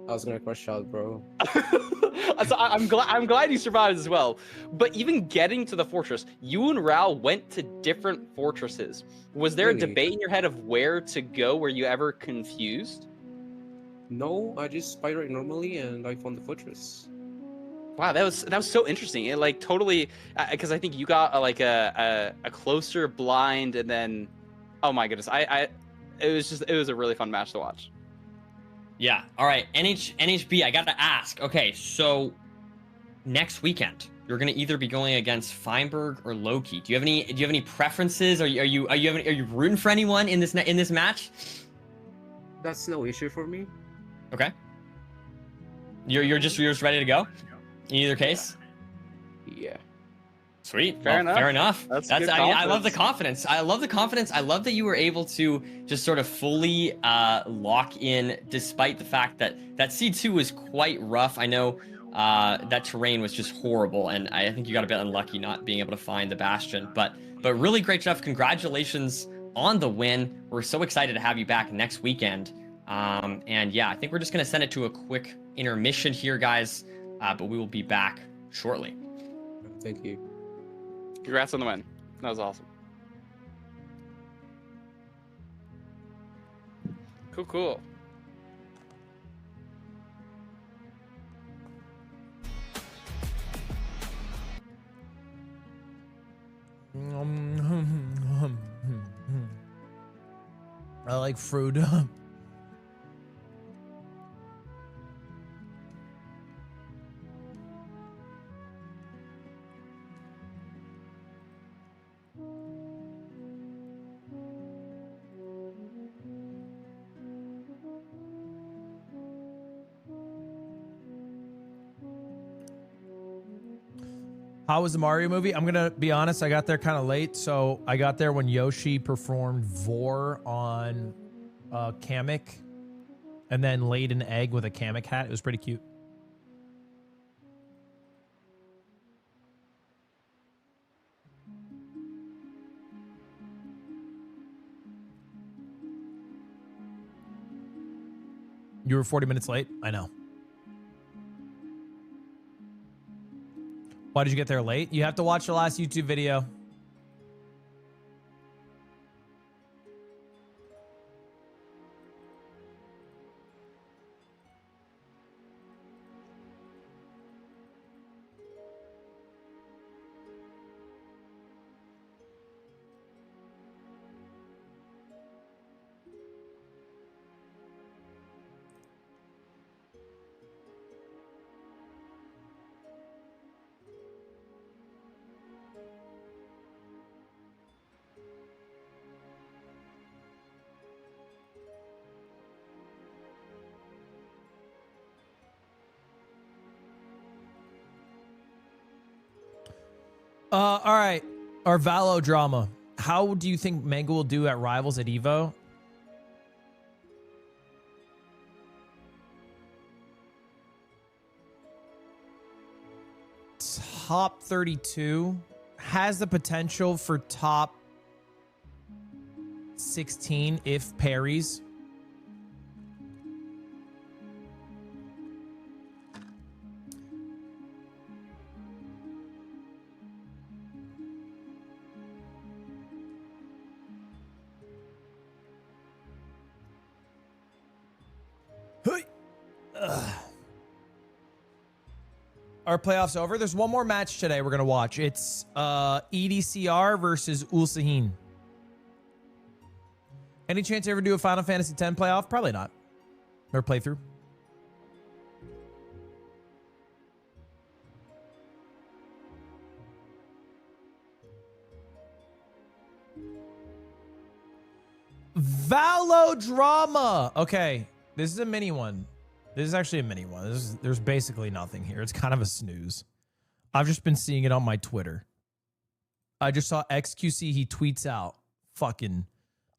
Speaker 11: I was gonna crush out, bro.
Speaker 7: So I'm glad you survived as well. But even getting to the fortress, you and Raul went to different fortresses. Was there a debate in your head of where to go? Were you ever confused?
Speaker 11: No, I just spiraled normally and I found the fortress.
Speaker 7: Wow, that was so interesting. It like totally because I think you got a closer blind and then oh my goodness, it was a really fun match to watch.
Speaker 6: Yeah. All right. NHB, I got to ask. Okay, so next weekend you're going to either be going against Feinberg or Loki. Do you have any preferences? Are you rooting for anyone in this match?
Speaker 11: That's no issue for me.
Speaker 6: Okay. You're just ready to go in either case?
Speaker 11: Yeah.
Speaker 6: Sweet.
Speaker 7: Fair enough.
Speaker 6: Fair enough.
Speaker 7: That's
Speaker 6: I
Speaker 7: good
Speaker 6: mean, I love the
Speaker 7: confidence.
Speaker 6: confidence. I love that you were able to just sort of fully lock in, despite the fact that C2 was quite rough. I know that terrain was just horrible, and I think you got a bit unlucky not being able to find the bastion. But really great stuff. Congratulations on the win. We're so excited to have you back next weekend. And yeah, I think we're just gonna send it to a quick intermission here, guys. But we will be back shortly.
Speaker 11: Thank you.
Speaker 7: Congrats on the win. That was awesome. Cool.
Speaker 1: I like fruit. How was the Mario movie? I'm gonna be honest, I got there kind of late, so I got there when Yoshi performed Vor on Kamek, and then laid an egg with a Kamek hat. It was pretty cute. You were 40 minutes late? I know. Why did you get there late? You have to watch the last YouTube video. All right. Our Valo drama. How do you think Mango will do at Rivals at Evo? Top 32. Has the potential for top 16 if parries. Our playoffs over. There's one more match today we're gonna watch. It's EDCR versus Ulahin. Any chance to ever do a Final Fantasy X playoff? Probably not. Or playthrough. Valo drama. Okay, this is a mini one. This is actually a mini one. There's basically nothing here. It's kind of a snooze. I've just been seeing it on my Twitter. I just saw XQC. He tweets out, fucking,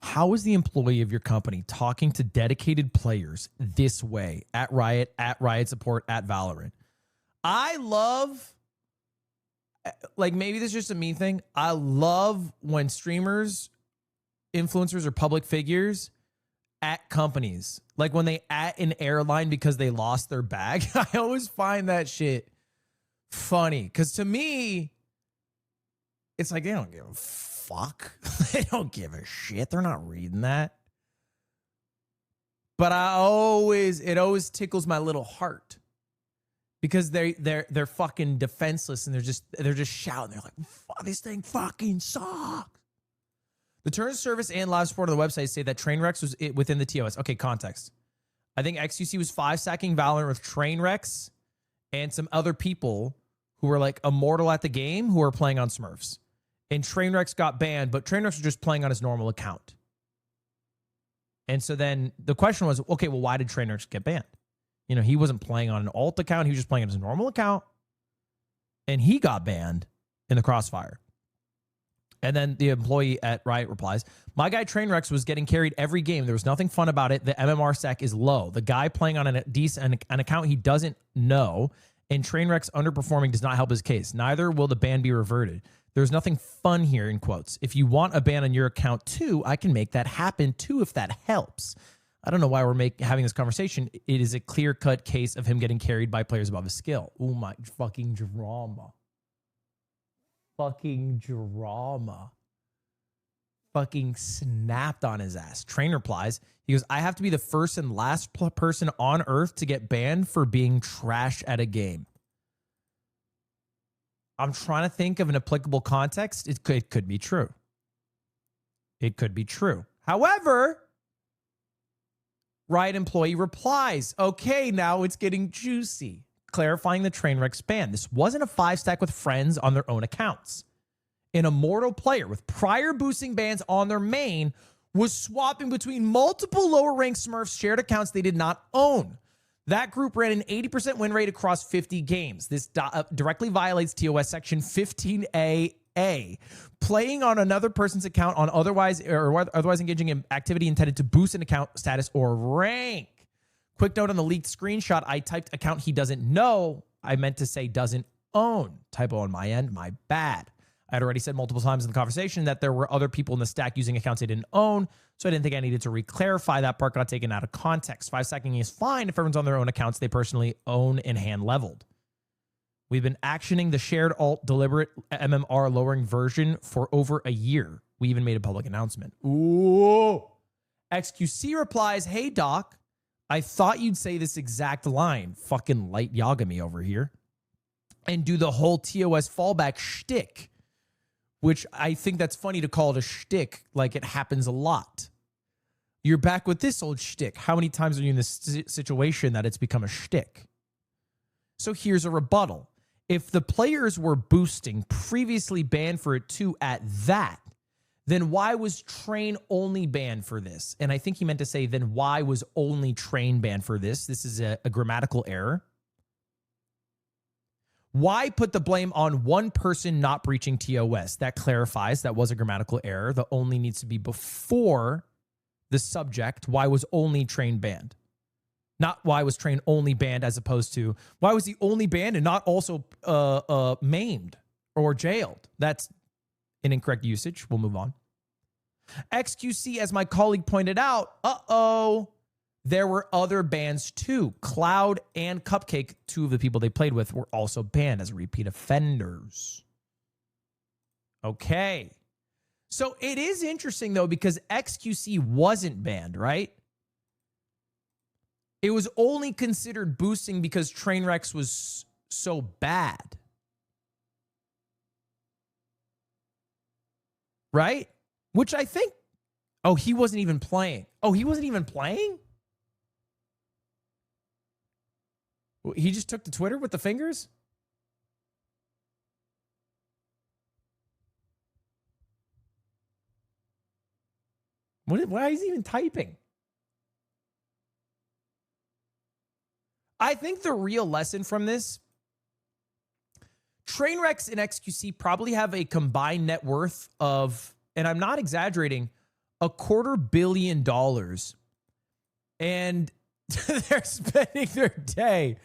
Speaker 1: how is the employee of your company talking to dedicated players this way at Riot Support, at Valorant? I love, like, maybe this is just a me thing. I love when streamers, influencers, or public figures at companies, like when they at an airline because they lost their bag. I always find that shit funny, because to me, it's like they don't give a fuck. They don't give a shit. They're not reading that. But it always tickles my little heart, because they're fucking defenseless, and they're just shouting. They're like, fuck, this thing fucking sucks. The terms of service and live support on the website say that Trainwrecks was within the TOS. Okay, context. I think XQC was 5-sacking Valorant with Trainwrecks and some other people who were like immortal at the game who were playing on Smurfs. And Trainwrecks got banned, but Trainwrecks was just playing on his normal account. And so then the question was, okay, well, why did Trainwrecks get banned? You know, he wasn't playing on an alt account. He was just playing on his normal account. And he got banned in the crossfire. And then the employee at Riot replies, my guy Trainwrecks was getting carried every game. There was nothing fun about it. The MMR stack is low. The guy playing on an account he doesn't know, and Trainwrecks underperforming does not help his case. Neither will the ban be reverted. There's nothing fun here, in quotes. If you want a ban on your account too, I can make that happen too if that helps. I don't know why we're having this conversation. It is a clear-cut case of him getting carried by players above his skill. Oh my fucking drama. Fucking drama. fucking snapped on his ass. Train replies, he goes, I have to be the first and last person on earth to get banned for being trash at a game. I'm trying to think of an applicable context. It could be true. It could be true. However, Riot employee replies, okay, now it's getting juicy. Clarifying the Trainwreck's ban. This wasn't a 5-stack with friends on their own accounts. An immortal player with prior boosting bans on their main was swapping between multiple lower ranked Smurfs shared accounts they did not own. That group ran an 80% win rate across 50 games. This directly violates TOS section 15A. Playing on another person's account on otherwise engaging in activity intended to boost an account status or rank. Quick note on the leaked screenshot, I typed account he doesn't know. I meant to say doesn't own. Typo on my end, my bad. I had already said multiple times in the conversation that there were other people in the stack using accounts they didn't own, so I didn't think I needed to re-clarify that part. Got taken out of context. 5-stacking is fine if everyone's on their own accounts they personally own and hand-leveled. We've been actioning the shared alt deliberate MMR lowering version for over a year. We even made a public announcement. Ooh. XQC replies, hey, Doc, I thought you'd say this exact line. Fucking light Yagami over here. And do the whole TOS fallback shtick. Which I think that's funny to call it a shtick, like it happens a lot. You're back with this old shtick. How many times are you in this situation that it's become a shtick? So here's a rebuttal. If the players were boosting, previously banned for it too at that, then why was Train only banned for this? And I think he meant to say, then why was only Train banned for this? This is a grammatical error. Why put the blame on one person not breaching TOS? That clarifies that was a grammatical error. The only needs to be before the subject. Why was only Train banned? Not why was Train only banned as opposed to why was he only banned and not also maimed or jailed? That's an incorrect usage. We'll move on. XQC, as my colleague pointed out, there were other bans too. Cloud and Cupcake, two of the people they played with, were also banned as repeat offenders. Okay. So it is interesting, though, because XQC wasn't banned, right? It was only considered boosting because Trainwrecks was so bad. Right? Which I think... Oh, he wasn't even playing. Oh, he wasn't even playing? He just took to Twitter with the fingers? Why is he even typing? I think the real lesson from this, Trainwrecks and XQC probably have a combined net worth of, and I'm not exaggerating, $250 million. And they're spending their day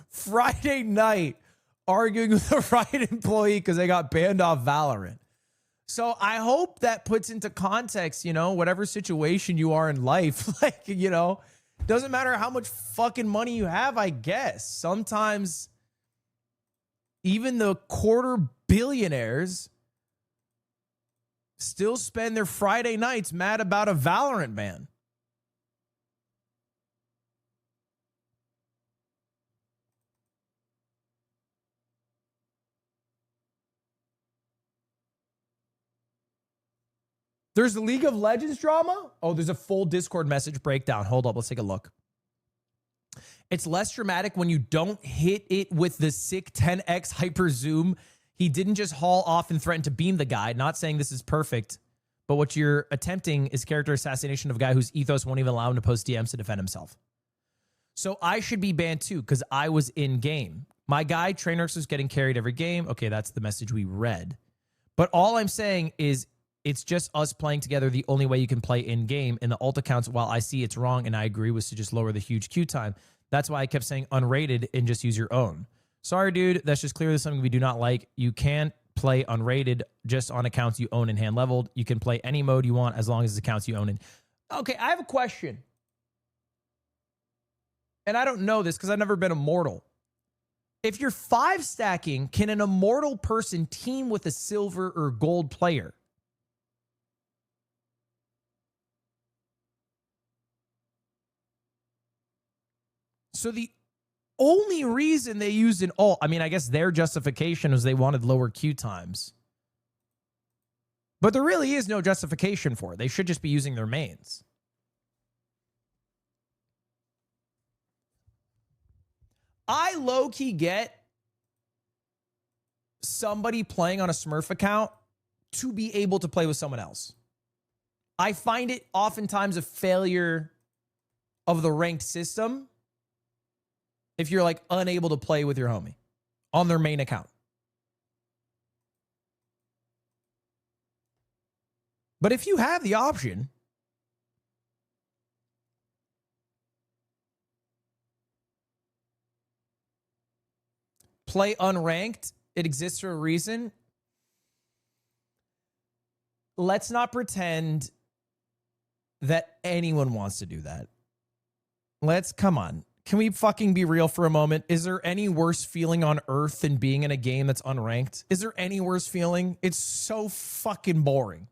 Speaker 1: Friday night arguing with a Riot employee because they got banned off Valorant. So I hope that puts into context, whatever situation you are in life, doesn't matter how much fucking money you have, I guess. Sometimes even the quarter billionaires still spend their Friday nights mad about a Valorant ban. There's the League of Legends drama? Oh, there's a full Discord message breakdown. Hold up, let's take a look. It's less dramatic when you don't hit it with the sick 10x hyper zoom. He didn't just haul off and threaten to beam the guy. Not saying this is perfect, but what you're attempting is character assassination of a guy whose ethos won't even allow him to post DMs to defend himself. So I should be banned too because I was in game. My guy, Trainwrecks, was getting carried every game. Okay, that's the message we read. But all I'm saying is it's just us playing together the only way you can play in-game. In the alt accounts, while I see it's wrong and I agree, was to just lower the huge queue time. That's why I kept saying unrated and just use your own. Sorry, dude. That's just clearly something we do not like. You can't play unrated just on accounts you own and hand-leveled. You can play any mode you want as long as it's accounts you own. Okay, I have a question. And I don't know this because I've never been immortal. If you're 5-stacking, can an immortal person team with a silver or gold player? So the only reason they used an ult, I mean, I guess their justification was they wanted lower queue times. But there really is no justification for it. They should just be using their mains. I low-key get somebody playing on a Smurf account to be able to play with someone else. I find it oftentimes a failure of the ranked system if you're like unable to play with your homie on their main account. But if you have the option, play unranked, it exists for a reason. Let's not pretend that anyone wants to do that. Come on. Can we fucking be real for a moment? Is there any worse feeling on earth than being in a game that's unranked? Is there any worse feeling? It's so fucking boring.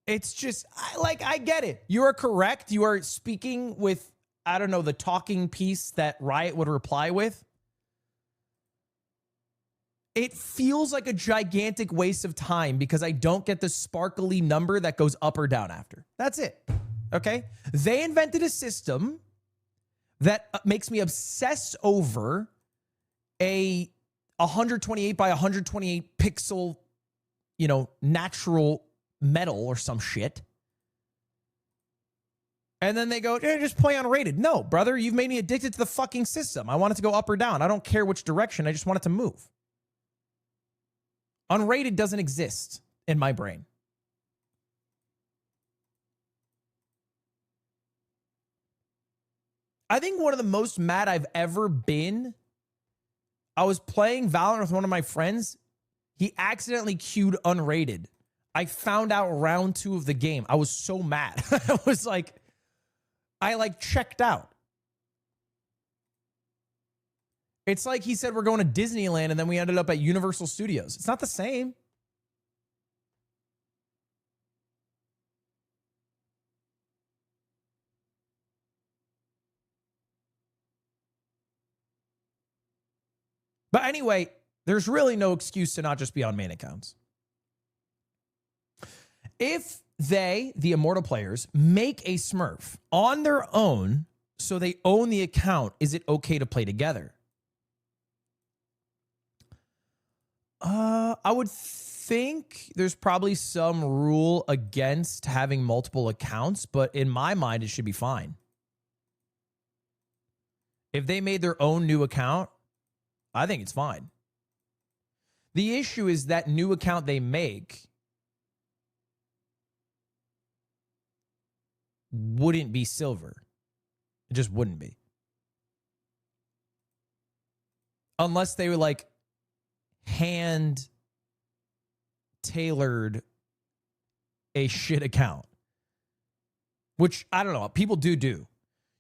Speaker 1: It's just, I get it. You are correct. You are speaking with, I don't know, the talking piece that Riot would reply with. It feels like a gigantic waste of time because I don't get the sparkly number that goes up or down after. That's it. Okay? They invented a system that makes me obsess over a 128 by 128 pixel, natural metal or some shit. And then they go, just play unrated. No, brother, you've made me addicted to the fucking system. I want it to go up or down. I don't care which direction. I just want it to move. Unrated doesn't exist in my brain. I think one of the most mad I've ever been, I was playing Valorant with one of my friends. He accidentally queued unrated. I found out round 2 of the game. I was so mad. I checked out. It's like he said we're going to Disneyland and then we ended up at Universal Studios. It's not the same. But anyway, there's really no excuse to not just be on main accounts. If they, the Immortal players, make a Smurf on their own so they own the account, is it okay to play together? I would think there's probably some rule against having multiple accounts, but in my mind, it should be fine. If they made their own new account, I think it's fine. The issue is that new account they make wouldn't be silver. It just wouldn't be. Unless they were like hand tailored a shit account. Which, I don't know, people do.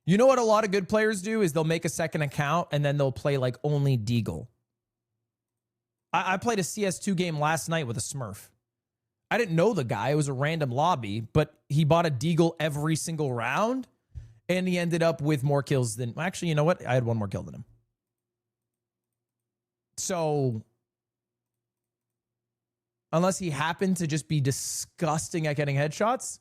Speaker 1: You know what a lot of good players do is they'll make a second account and then they'll play like only Deagle. I played a CS2 game last night with a Smurf. I didn't know the guy. It was a random lobby, but he bought a Deagle every single round and he ended up with more kills than... Actually, you know what? I had one more kill than him. So... unless he happened to just be disgusting at getting headshots.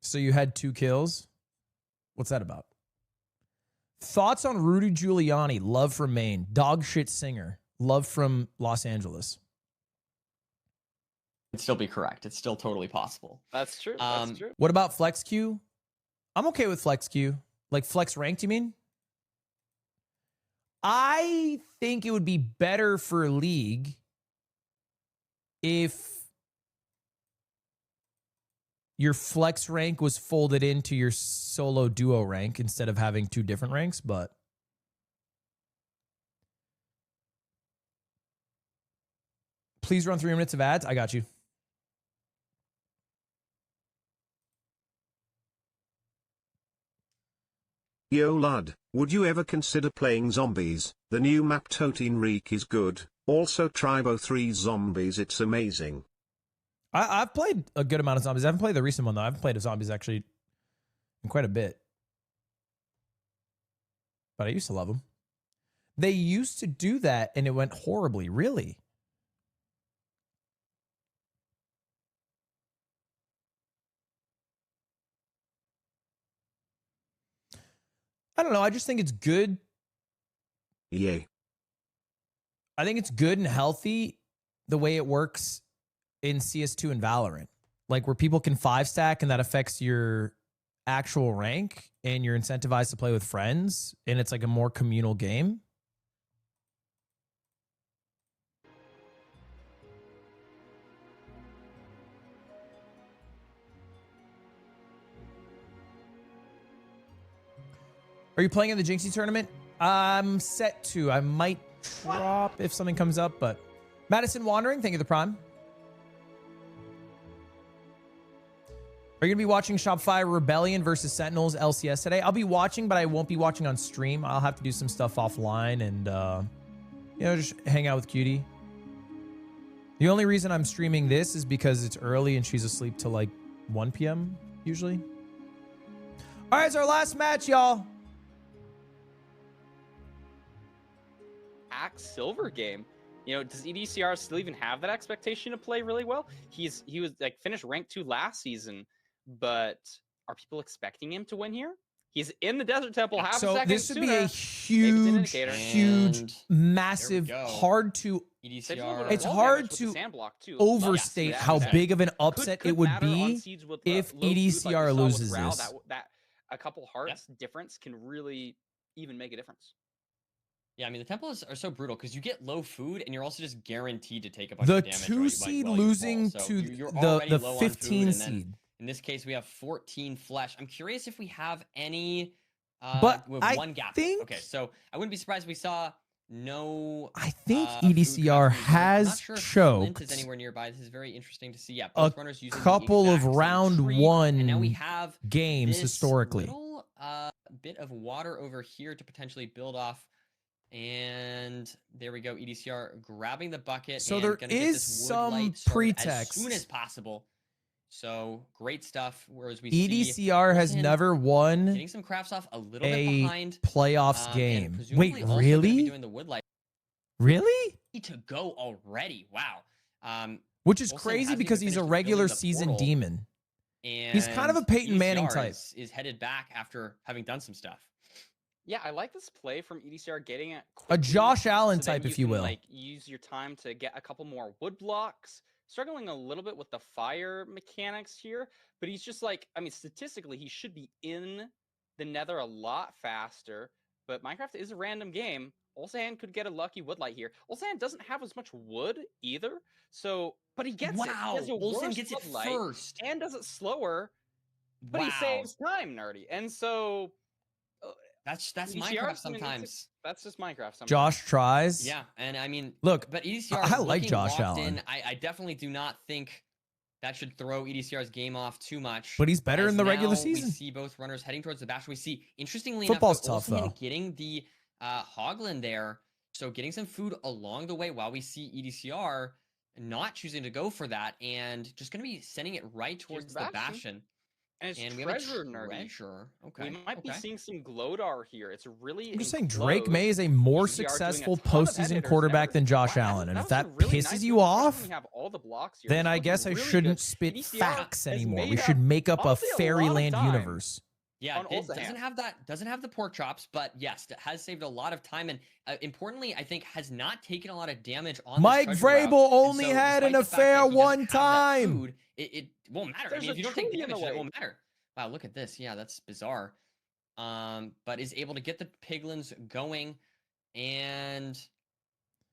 Speaker 1: So you had 2 kills? What's that about? Thoughts on Rudy Giuliani? Love from Maine. Dog shit singer. Love from Los Angeles.
Speaker 6: It'd still be correct. It's still totally possible.
Speaker 7: That's true. That's true.
Speaker 1: What about Flex Q? I'm okay with Flex Q. Like Flex Ranked, you mean? I think it would be better for League if your Flex rank was folded into your solo duo rank instead of having 2 different ranks, but please run 3 minutes of ads. I got you.
Speaker 4: Yo lad, would you ever consider playing zombies? The new map Totin Reek is good, Also Tribo 3 Zombies, it's amazing.
Speaker 1: I've played a good amount of zombies. I haven't played the recent one, though. I haven't played zombies, actually, in quite a bit. But I used to love them. They used to do that, and it went horribly. Really? I don't know. I just think it's good.
Speaker 4: Yay.
Speaker 1: I think it's good and healthy the way it works in CS2 and Valorant. Like where people can 5-stack and that affects your actual rank and you're incentivized to play with friends and it's like a more communal game. Are you playing in the Jinxie tournament? I'm set to. I might drop if something comes up, but Madison Wandering, thank you, the Prime. Are you going to be watching Shopify Rebellion versus Sentinels LCS today? I'll be watching, but I won't be watching on stream. I'll have to do some stuff offline and, you know, just hang out with Cutie. The only reason I'm streaming this is because it's early and she's asleep till like 1 p.m. usually. All right, it's our last match, y'all.
Speaker 7: Axe Silver game. You know, does EDCR still even have that expectation to play really well? He was like finished rank 2 last season, but are people expecting him to win here? He's in the Desert Temple half a second
Speaker 1: So this would be a
Speaker 7: sooner.
Speaker 1: huge, massive, hard to
Speaker 6: EDCR.
Speaker 1: It's hard to overstate how big of an upset it would be if EDCR loses this.
Speaker 7: That a couple hearts difference can really even make a difference.
Speaker 6: Yeah, I mean, the Temples are so brutal because you get low food and you're also just guaranteed to take a bunch
Speaker 1: The
Speaker 6: of damage.
Speaker 1: 2 seed losing to the 15 seed.
Speaker 6: In this case, we have 14 flesh. I'm curious if we have any
Speaker 1: but
Speaker 6: with
Speaker 1: I
Speaker 6: one gap.
Speaker 1: think,
Speaker 6: Okay, so I wouldn't be surprised if we saw no.
Speaker 1: I think EDCR has choked
Speaker 6: is anywhere nearby. This is very interesting to see. Yeah,
Speaker 1: a
Speaker 6: both runners using
Speaker 1: couple of round one
Speaker 6: and now we have
Speaker 1: games
Speaker 6: this
Speaker 1: historically.
Speaker 6: Little, bit of water over here to potentially build off. And there we go. EDCR grabbing the bucket.
Speaker 1: So
Speaker 6: and
Speaker 1: there
Speaker 6: gonna get
Speaker 1: is
Speaker 6: this
Speaker 1: some
Speaker 6: wood light started
Speaker 1: pretext.
Speaker 6: as soon as possible. So great stuff. Whereas we
Speaker 1: EDCR has never won
Speaker 6: getting some crafts off a little bit behind
Speaker 1: playoffs game. Wait,
Speaker 6: also gonna be
Speaker 1: really?
Speaker 6: doing the wood light.
Speaker 1: Really?
Speaker 6: To go already. Wow.
Speaker 1: Which is
Speaker 6: Olsen
Speaker 1: crazy
Speaker 6: hasn't
Speaker 1: because
Speaker 6: even
Speaker 1: he's a
Speaker 6: finished
Speaker 1: regular
Speaker 6: building the
Speaker 1: season
Speaker 6: portal,
Speaker 1: demon.
Speaker 6: And
Speaker 1: He's kind of a Peyton Manning
Speaker 6: EDCR
Speaker 1: type.
Speaker 6: is headed back after having done some stuff.
Speaker 7: Yeah, I like this play from EDCR getting it
Speaker 1: A
Speaker 7: quickly,
Speaker 1: Josh Allen
Speaker 7: so then
Speaker 1: type, if you
Speaker 7: can,
Speaker 1: will.
Speaker 7: Like use your time to get a couple more wood blocks. Struggling a little bit with the fire mechanics here, but he's just like, I mean, statistically, he should be in the Nether a lot faster. But Minecraft is a random game. Ulsan could get a lucky wood light here. Ulsan doesn't have as much wood either, so but he gets it. He has a
Speaker 6: Ulsan
Speaker 7: worse
Speaker 6: gets it
Speaker 7: wood light
Speaker 6: first
Speaker 7: and does it slower, but he saves time, Nerdy, and so.
Speaker 6: That's
Speaker 7: EDCR,
Speaker 6: Minecraft sometimes.
Speaker 7: That's just Minecraft sometimes.
Speaker 1: Josh tries.
Speaker 6: Yeah, and I mean,
Speaker 1: look,
Speaker 6: but EDCR
Speaker 1: I like
Speaker 6: looking
Speaker 1: Josh
Speaker 6: locked
Speaker 1: Allen.
Speaker 6: in. I definitely do not think that should throw EDCR's game off too much.
Speaker 1: But he's better
Speaker 6: as
Speaker 1: in the regular
Speaker 6: now
Speaker 1: season.
Speaker 6: We see both runners heading towards the bastion. We see, interestingly
Speaker 1: Football's
Speaker 6: enough,
Speaker 1: tough, though.
Speaker 6: getting the Hoglin there. So getting some food along the way while we see EDCR not choosing to go for that and just going to be sending it right towards the bastion.
Speaker 7: And it's
Speaker 6: we
Speaker 7: treasure,
Speaker 6: have a
Speaker 7: Nerdy.
Speaker 6: treasure. Okay.
Speaker 7: We might be seeing some Glodar here. It's really.
Speaker 1: I'm just saying Drake May is a more successful postseason quarterback than Josh Allen. And if that pisses you off, then I guess I shouldn't spit facts anymore. We should make up a fairyland universe.
Speaker 6: Yeah, it doesn't have the pork chops, but yes, it has saved a lot of time and importantly, I think has not taken a lot of damage on
Speaker 1: Mike
Speaker 6: this treasure route.
Speaker 1: Vrabel only
Speaker 6: And so,
Speaker 1: had an
Speaker 6: despite the fact
Speaker 1: affair
Speaker 6: that he doesn't
Speaker 1: one
Speaker 6: have that
Speaker 1: time.
Speaker 6: food, it won't matter. I mean, if you don't take damage, it won't matter. Wow, look at this. Yeah, that's bizarre. But is able to get the piglins going and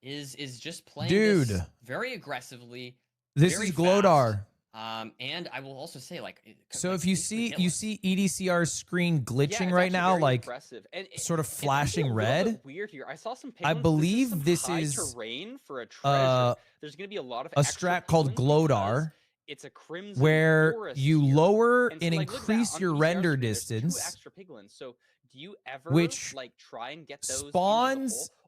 Speaker 6: is just playing this very aggressively.
Speaker 1: This is Glodar.
Speaker 6: And I will also say, like,
Speaker 1: so if you see EDCR's screen glitching right now, like sort of flashing red.
Speaker 7: Weird here. I saw some.
Speaker 1: I believe this is
Speaker 7: terrain for a treasure. There's going to be a lot of
Speaker 1: a strat called Glodar.
Speaker 7: It's a crimson
Speaker 1: where you lower and
Speaker 7: so, like,
Speaker 1: increase your render distance,
Speaker 7: extra piglins. So do you ever
Speaker 1: which
Speaker 7: like try and get those
Speaker 1: spawns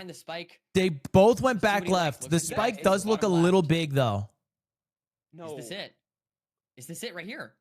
Speaker 6: find the spike.
Speaker 1: They both went
Speaker 6: Let's see what
Speaker 1: back
Speaker 6: he likes.
Speaker 1: left.
Speaker 6: Looks
Speaker 1: The
Speaker 6: like he
Speaker 1: spike
Speaker 6: likes
Speaker 1: does
Speaker 6: the
Speaker 1: look a
Speaker 6: bottom
Speaker 1: little
Speaker 6: left.
Speaker 1: big though.
Speaker 7: No.
Speaker 6: Is this it? Is this it right here?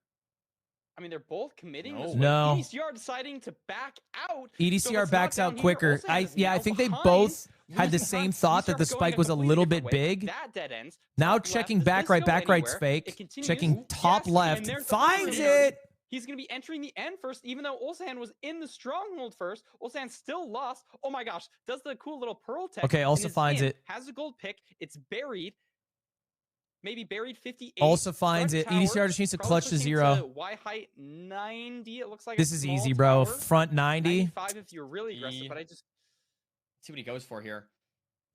Speaker 7: I mean, they're both committing.
Speaker 6: No.
Speaker 7: This
Speaker 1: No.
Speaker 7: way. EDCR deciding to back out. So
Speaker 1: EDCR
Speaker 7: it's
Speaker 1: backs
Speaker 7: not
Speaker 1: out
Speaker 7: down here.
Speaker 1: quicker.
Speaker 7: Olsen is
Speaker 1: I
Speaker 7: now
Speaker 1: think they
Speaker 7: behind,
Speaker 1: both had the
Speaker 7: lose
Speaker 1: same
Speaker 7: nuts,
Speaker 1: thought
Speaker 7: we
Speaker 1: that the
Speaker 7: started going
Speaker 1: spike was a
Speaker 7: completely
Speaker 1: little
Speaker 7: different
Speaker 1: bit
Speaker 7: way.
Speaker 1: big.
Speaker 7: That dead ends.
Speaker 1: Now
Speaker 7: Top left,
Speaker 1: checking
Speaker 7: does
Speaker 1: back
Speaker 7: this
Speaker 1: right,
Speaker 7: go
Speaker 1: back right's
Speaker 7: anywhere?
Speaker 1: fake.
Speaker 7: It continues.
Speaker 1: Checking top
Speaker 7: Yes,
Speaker 1: left.
Speaker 7: and there's the
Speaker 1: Finds
Speaker 7: opportunity.
Speaker 1: it.
Speaker 7: He's going to be entering the end first, even though Ulsan was in the stronghold first. Ulsan still lost. Oh my gosh. Does the cool little pearl tech.
Speaker 1: Okay, also
Speaker 7: and is
Speaker 1: finds
Speaker 7: in,
Speaker 1: it.
Speaker 7: Has a gold pick. It's buried. Maybe buried 58.
Speaker 1: Also finds
Speaker 7: Front
Speaker 1: it.
Speaker 7: tower,
Speaker 1: EDCR just needs to
Speaker 7: probably
Speaker 1: clutch to
Speaker 7: pushing
Speaker 1: 0.
Speaker 7: Y height 90. It looks like
Speaker 1: This
Speaker 7: a
Speaker 1: is
Speaker 7: small
Speaker 1: easy, bro.
Speaker 7: tower.
Speaker 1: Front 90.
Speaker 7: 95 if you're really aggressive, but I just
Speaker 6: See what he goes for here.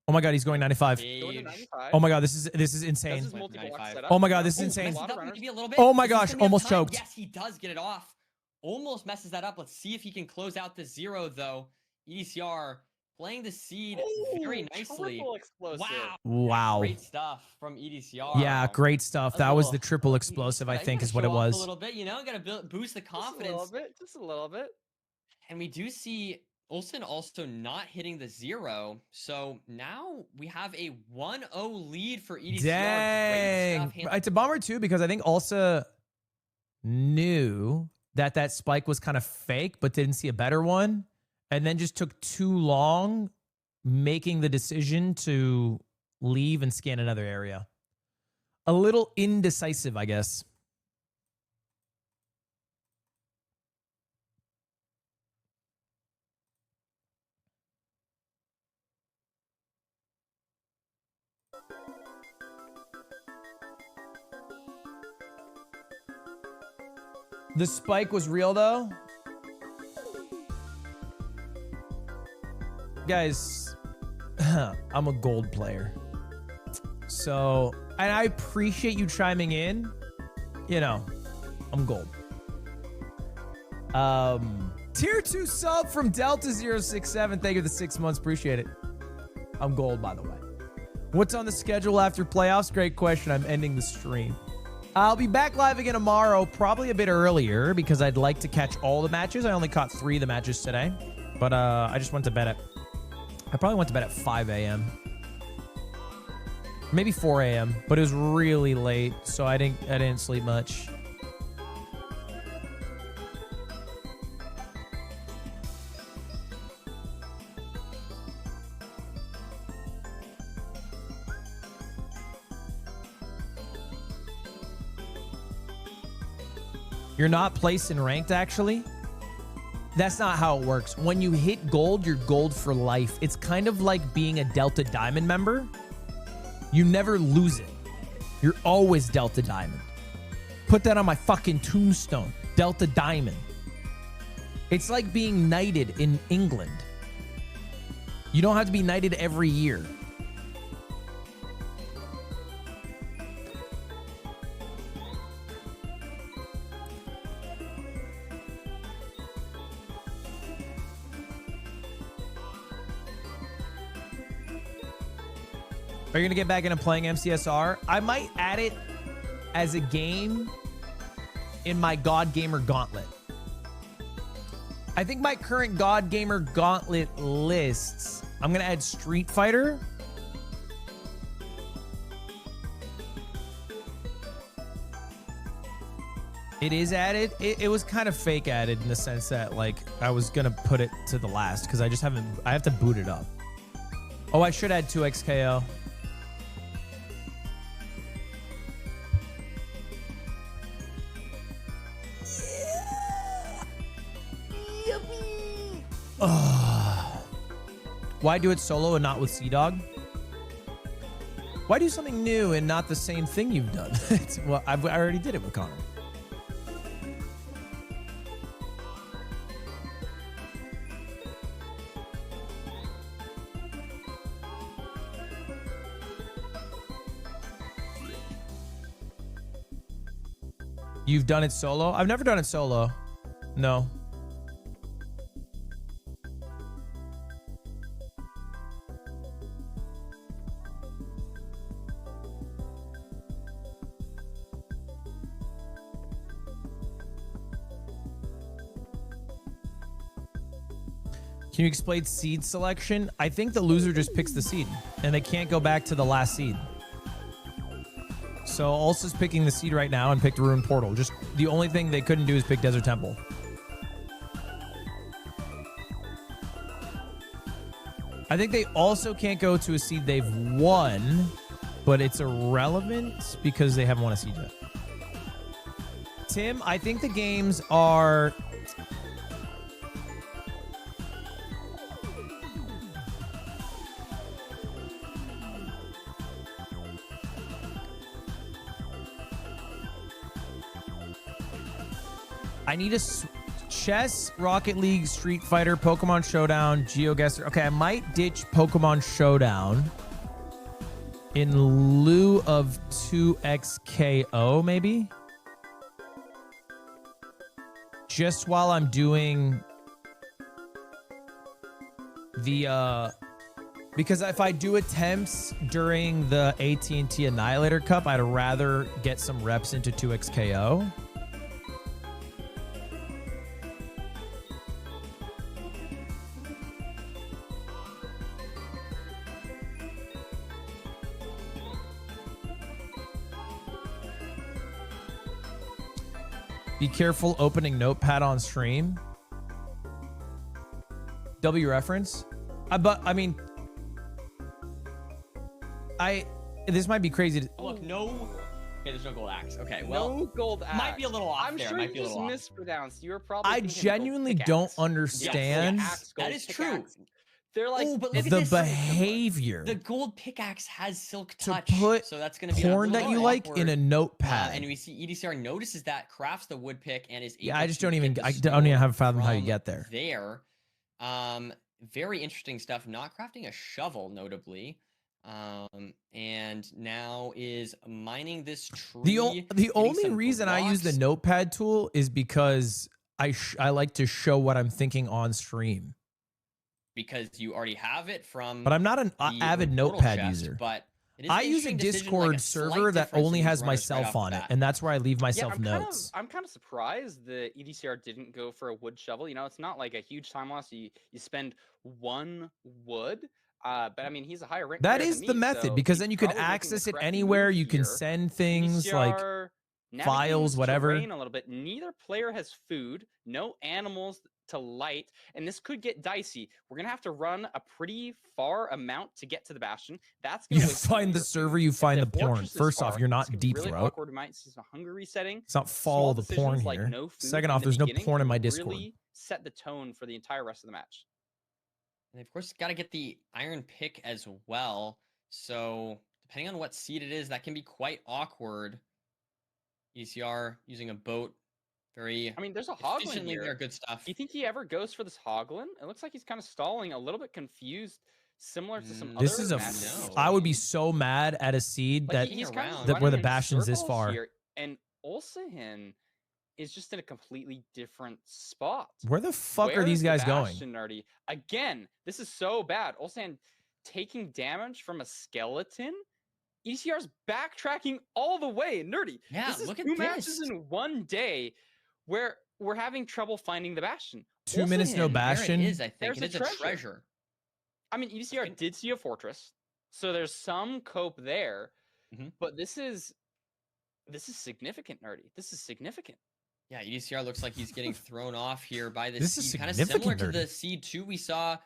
Speaker 1: Oh my god, he's going 95.
Speaker 7: going to 95.
Speaker 1: Oh my god, this is
Speaker 7: Does
Speaker 1: insane.
Speaker 7: his multi-block
Speaker 6: 95.
Speaker 7: setup.
Speaker 1: Oh my god, this is
Speaker 7: Ooh,
Speaker 1: insane.
Speaker 7: a lot of
Speaker 6: Messes up
Speaker 7: runners.
Speaker 6: maybe a little bit.
Speaker 1: Oh my
Speaker 6: Is this
Speaker 1: gosh,
Speaker 6: gonna be enough
Speaker 1: almost
Speaker 6: time?
Speaker 1: choked.
Speaker 6: Yes, he does get it off. Almost messes that up. Let's see if he can close out the 0 though. EDCR playing the seed very
Speaker 7: Ooh,
Speaker 6: nicely.
Speaker 7: triple explosive.
Speaker 6: Wow.
Speaker 1: Wow.
Speaker 6: Great stuff from EDCR.
Speaker 1: Yeah, great stuff.
Speaker 6: That's a
Speaker 1: That was
Speaker 6: little-
Speaker 1: the triple explosive, I
Speaker 6: gotta
Speaker 1: think, is what
Speaker 6: show
Speaker 1: it
Speaker 6: off
Speaker 1: was.
Speaker 6: A little bit, you know, gotta boost the confidence.
Speaker 7: Just a little bit.
Speaker 6: And we do see Olsen also not hitting the 0. So now we have a 1-0 lead for EDCR. Great
Speaker 1: Dang.
Speaker 6: stuff.
Speaker 1: It's a bummer too, because I think Ulsa knew that spike was kind of fake, but didn't see a better one. And then just took too long making the decision to leave and scan another area. A little indecisive, I guess. The spike was real though. Guys, I'm a gold player. So, and I appreciate you chiming in. You know, I'm gold. Tier 2 sub from Delta067. Thank you for the 6 months. Appreciate it. I'm gold, by the way. What's on the schedule after playoffs? Great question. I'm ending the stream. I'll be back live again tomorrow, probably a bit earlier, because I'd like to catch all the matches. I only caught 3 of the matches today. But I just went to bed at... I probably went to bed at 5 a.m. Maybe 4 a.m. But it was really late, so I didn't sleep much. You're not placed in ranked, actually. That's not how it works. When you hit gold, you're gold for life. It's kind of like being a Delta Diamond member. You never lose it. You're always Delta Diamond. Put that on my fucking tombstone. Delta Diamond. It's like being knighted in England. You don't have to be knighted every year. Are you going to get back into playing MCSR? I might add it as a game in my God Gamer Gauntlet. I think my current God Gamer Gauntlet lists, I'm going to add Street Fighter. It is added. It was kind of fake added in the sense that, like, I was going to put it to the last because I have to boot it up. Oh, I should add 2xKO. Why do it solo and not with Sea-Dog? Why do something new and not the same thing you've done? Well, I already did it with Connor. You've done it solo? I've never done it solo. No. Can you explain seed selection? I think the loser just picks the seed, and they can't go back to the last seed. So Ulsa's picking the seed right now and picked Ruin Portal. Just the only thing they couldn't do is pick Desert Temple. I think they also can't go to a seed they've won, but it's irrelevant because they haven't won a seed yet. Tim, I think the games are... I need a chess, Rocket League, Street Fighter, Pokemon Showdown, GeoGuessr. Okay, I might ditch Pokemon Showdown in lieu of 2XKO, maybe? Just while I'm doing the... because if I do attempts during the AT&T Annihilator Cup, I'd rather get some reps into 2XKO. Be careful opening Notepad on stream. W reference. But I mean, this might be crazy.
Speaker 6: Look, no. Okay, there's no gold axe. Okay, well,
Speaker 7: no gold axe.
Speaker 6: Might be a little off
Speaker 7: I'm
Speaker 6: there.
Speaker 7: sure
Speaker 6: Might be
Speaker 7: you
Speaker 6: a
Speaker 7: just
Speaker 6: little off.
Speaker 7: mispronounced. You were probably.
Speaker 1: I
Speaker 7: thinking
Speaker 1: genuinely
Speaker 7: gold
Speaker 1: don't
Speaker 7: pickaxe.
Speaker 1: understand
Speaker 6: That is true.
Speaker 7: They're like
Speaker 6: Oh, but look at
Speaker 1: the
Speaker 6: this.
Speaker 1: behavior
Speaker 6: The gold pickaxe has silk
Speaker 1: to
Speaker 6: touch,
Speaker 1: put
Speaker 6: so that's going to be
Speaker 1: porn
Speaker 6: a
Speaker 1: that
Speaker 6: little
Speaker 1: you like
Speaker 6: awkward.
Speaker 1: in a notepad.
Speaker 6: And we see EDCR notices that, crafts the wood pick, and is able
Speaker 1: Yeah, I just
Speaker 6: to
Speaker 1: don't even.
Speaker 6: get the
Speaker 1: I don't even
Speaker 6: stone
Speaker 1: have a fathom how you
Speaker 6: from
Speaker 1: get there.
Speaker 6: There, very interesting stuff. Not crafting a shovel, notably, and now is mining this tree.
Speaker 1: The
Speaker 6: getting
Speaker 1: only
Speaker 6: some
Speaker 1: reason I use the
Speaker 6: blocks.
Speaker 1: notepad tool is because I like to show what I'm thinking on stream.
Speaker 6: Because you already have it from.
Speaker 1: But I'm not an
Speaker 6: the
Speaker 1: avid
Speaker 6: portal
Speaker 1: notepad
Speaker 6: chest,
Speaker 1: user.
Speaker 6: But it is
Speaker 1: I
Speaker 6: an
Speaker 1: use a
Speaker 6: interesting decision,
Speaker 1: Discord
Speaker 6: like a slight
Speaker 1: server that
Speaker 6: difference in
Speaker 1: only
Speaker 6: these
Speaker 1: has
Speaker 6: runners right
Speaker 1: myself
Speaker 6: off
Speaker 1: on
Speaker 6: the
Speaker 1: it,
Speaker 6: bat.
Speaker 1: and that's where I leave
Speaker 7: Yeah,
Speaker 1: myself notes.
Speaker 7: I'm kind of surprised the EDCR didn't go for a wood shovel. You know, it's not like a huge time loss. You spend one wood. But I mean, he's a higher rank.
Speaker 1: That
Speaker 7: player
Speaker 1: is
Speaker 7: than
Speaker 1: the
Speaker 7: me,
Speaker 1: method,
Speaker 7: so
Speaker 1: because
Speaker 7: he's
Speaker 1: then you can
Speaker 7: probably making the
Speaker 1: access it
Speaker 7: correct
Speaker 1: anywhere.
Speaker 7: move
Speaker 1: You can
Speaker 7: here.
Speaker 1: send things like
Speaker 7: EDCR navigating
Speaker 1: files,
Speaker 7: this
Speaker 1: whatever.
Speaker 7: terrain a little bit. Neither player has food, no animals to light, and this could get dicey. We're gonna have to run a pretty far amount to get to the bastion. That's gonna
Speaker 1: You
Speaker 7: waste some
Speaker 1: find
Speaker 7: of
Speaker 1: the
Speaker 7: your
Speaker 1: server,
Speaker 7: food.
Speaker 1: you
Speaker 7: If
Speaker 1: find the porn.
Speaker 7: fortress is
Speaker 1: First off,
Speaker 7: far,
Speaker 1: you're
Speaker 7: this
Speaker 1: not
Speaker 7: could be
Speaker 1: deep
Speaker 7: really
Speaker 1: throat.
Speaker 7: awkward. We might see some hunger resetting.
Speaker 1: It's not
Speaker 7: Small
Speaker 1: follow the porn
Speaker 7: decisions like
Speaker 1: here.
Speaker 7: no food
Speaker 1: Second
Speaker 7: in
Speaker 1: off,
Speaker 7: the
Speaker 1: there's no
Speaker 7: beginning
Speaker 1: porn in my
Speaker 7: can
Speaker 1: Discord.
Speaker 7: Really set the tone for the entire rest of the match.
Speaker 6: And of course, got to get the iron pick as well. So depending on what seed it is, that can be quite awkward. EDCR using a boat, very.
Speaker 7: I mean, there's a hoglin
Speaker 6: efficiently
Speaker 7: here.
Speaker 6: there, good stuff.
Speaker 7: Do you think he ever goes for this hoglin? It looks like he's kind of stalling, a little bit confused, similar to some
Speaker 1: This
Speaker 7: other
Speaker 1: is a.
Speaker 7: matches.
Speaker 1: I would be so mad at a seed
Speaker 7: Like,
Speaker 1: that
Speaker 7: he's kind of
Speaker 1: where the
Speaker 7: running in
Speaker 1: bastion's this
Speaker 7: circles
Speaker 1: far.
Speaker 7: here, and Ulahin is just in a completely different spot.
Speaker 1: Where the fuck are
Speaker 7: Where
Speaker 1: these
Speaker 7: is the
Speaker 1: guys going?
Speaker 7: bastion, Nerdy? Again, this is so bad. Ulahin taking damage from a skeleton. ECR's backtracking all the way. Nerdy.
Speaker 6: Yeah,
Speaker 7: this is
Speaker 6: look at
Speaker 7: two matches
Speaker 6: this.
Speaker 7: in one day where we're having trouble finding the bastion.
Speaker 1: 2 minutes, no
Speaker 7: Ulahin,
Speaker 1: bastion.
Speaker 6: There it is, I think.
Speaker 7: There's
Speaker 6: It is
Speaker 7: a
Speaker 6: a treasure.
Speaker 7: I mean, EDCR did see a fortress, so there's some cope there. But this is significant, Nerdy. This is significant.
Speaker 6: Yeah, EDCR looks like he's getting thrown off here by this
Speaker 1: This is
Speaker 6: seed, kind of similar
Speaker 1: significant,
Speaker 6: to the
Speaker 1: Nerdy.
Speaker 6: seed 2 we saw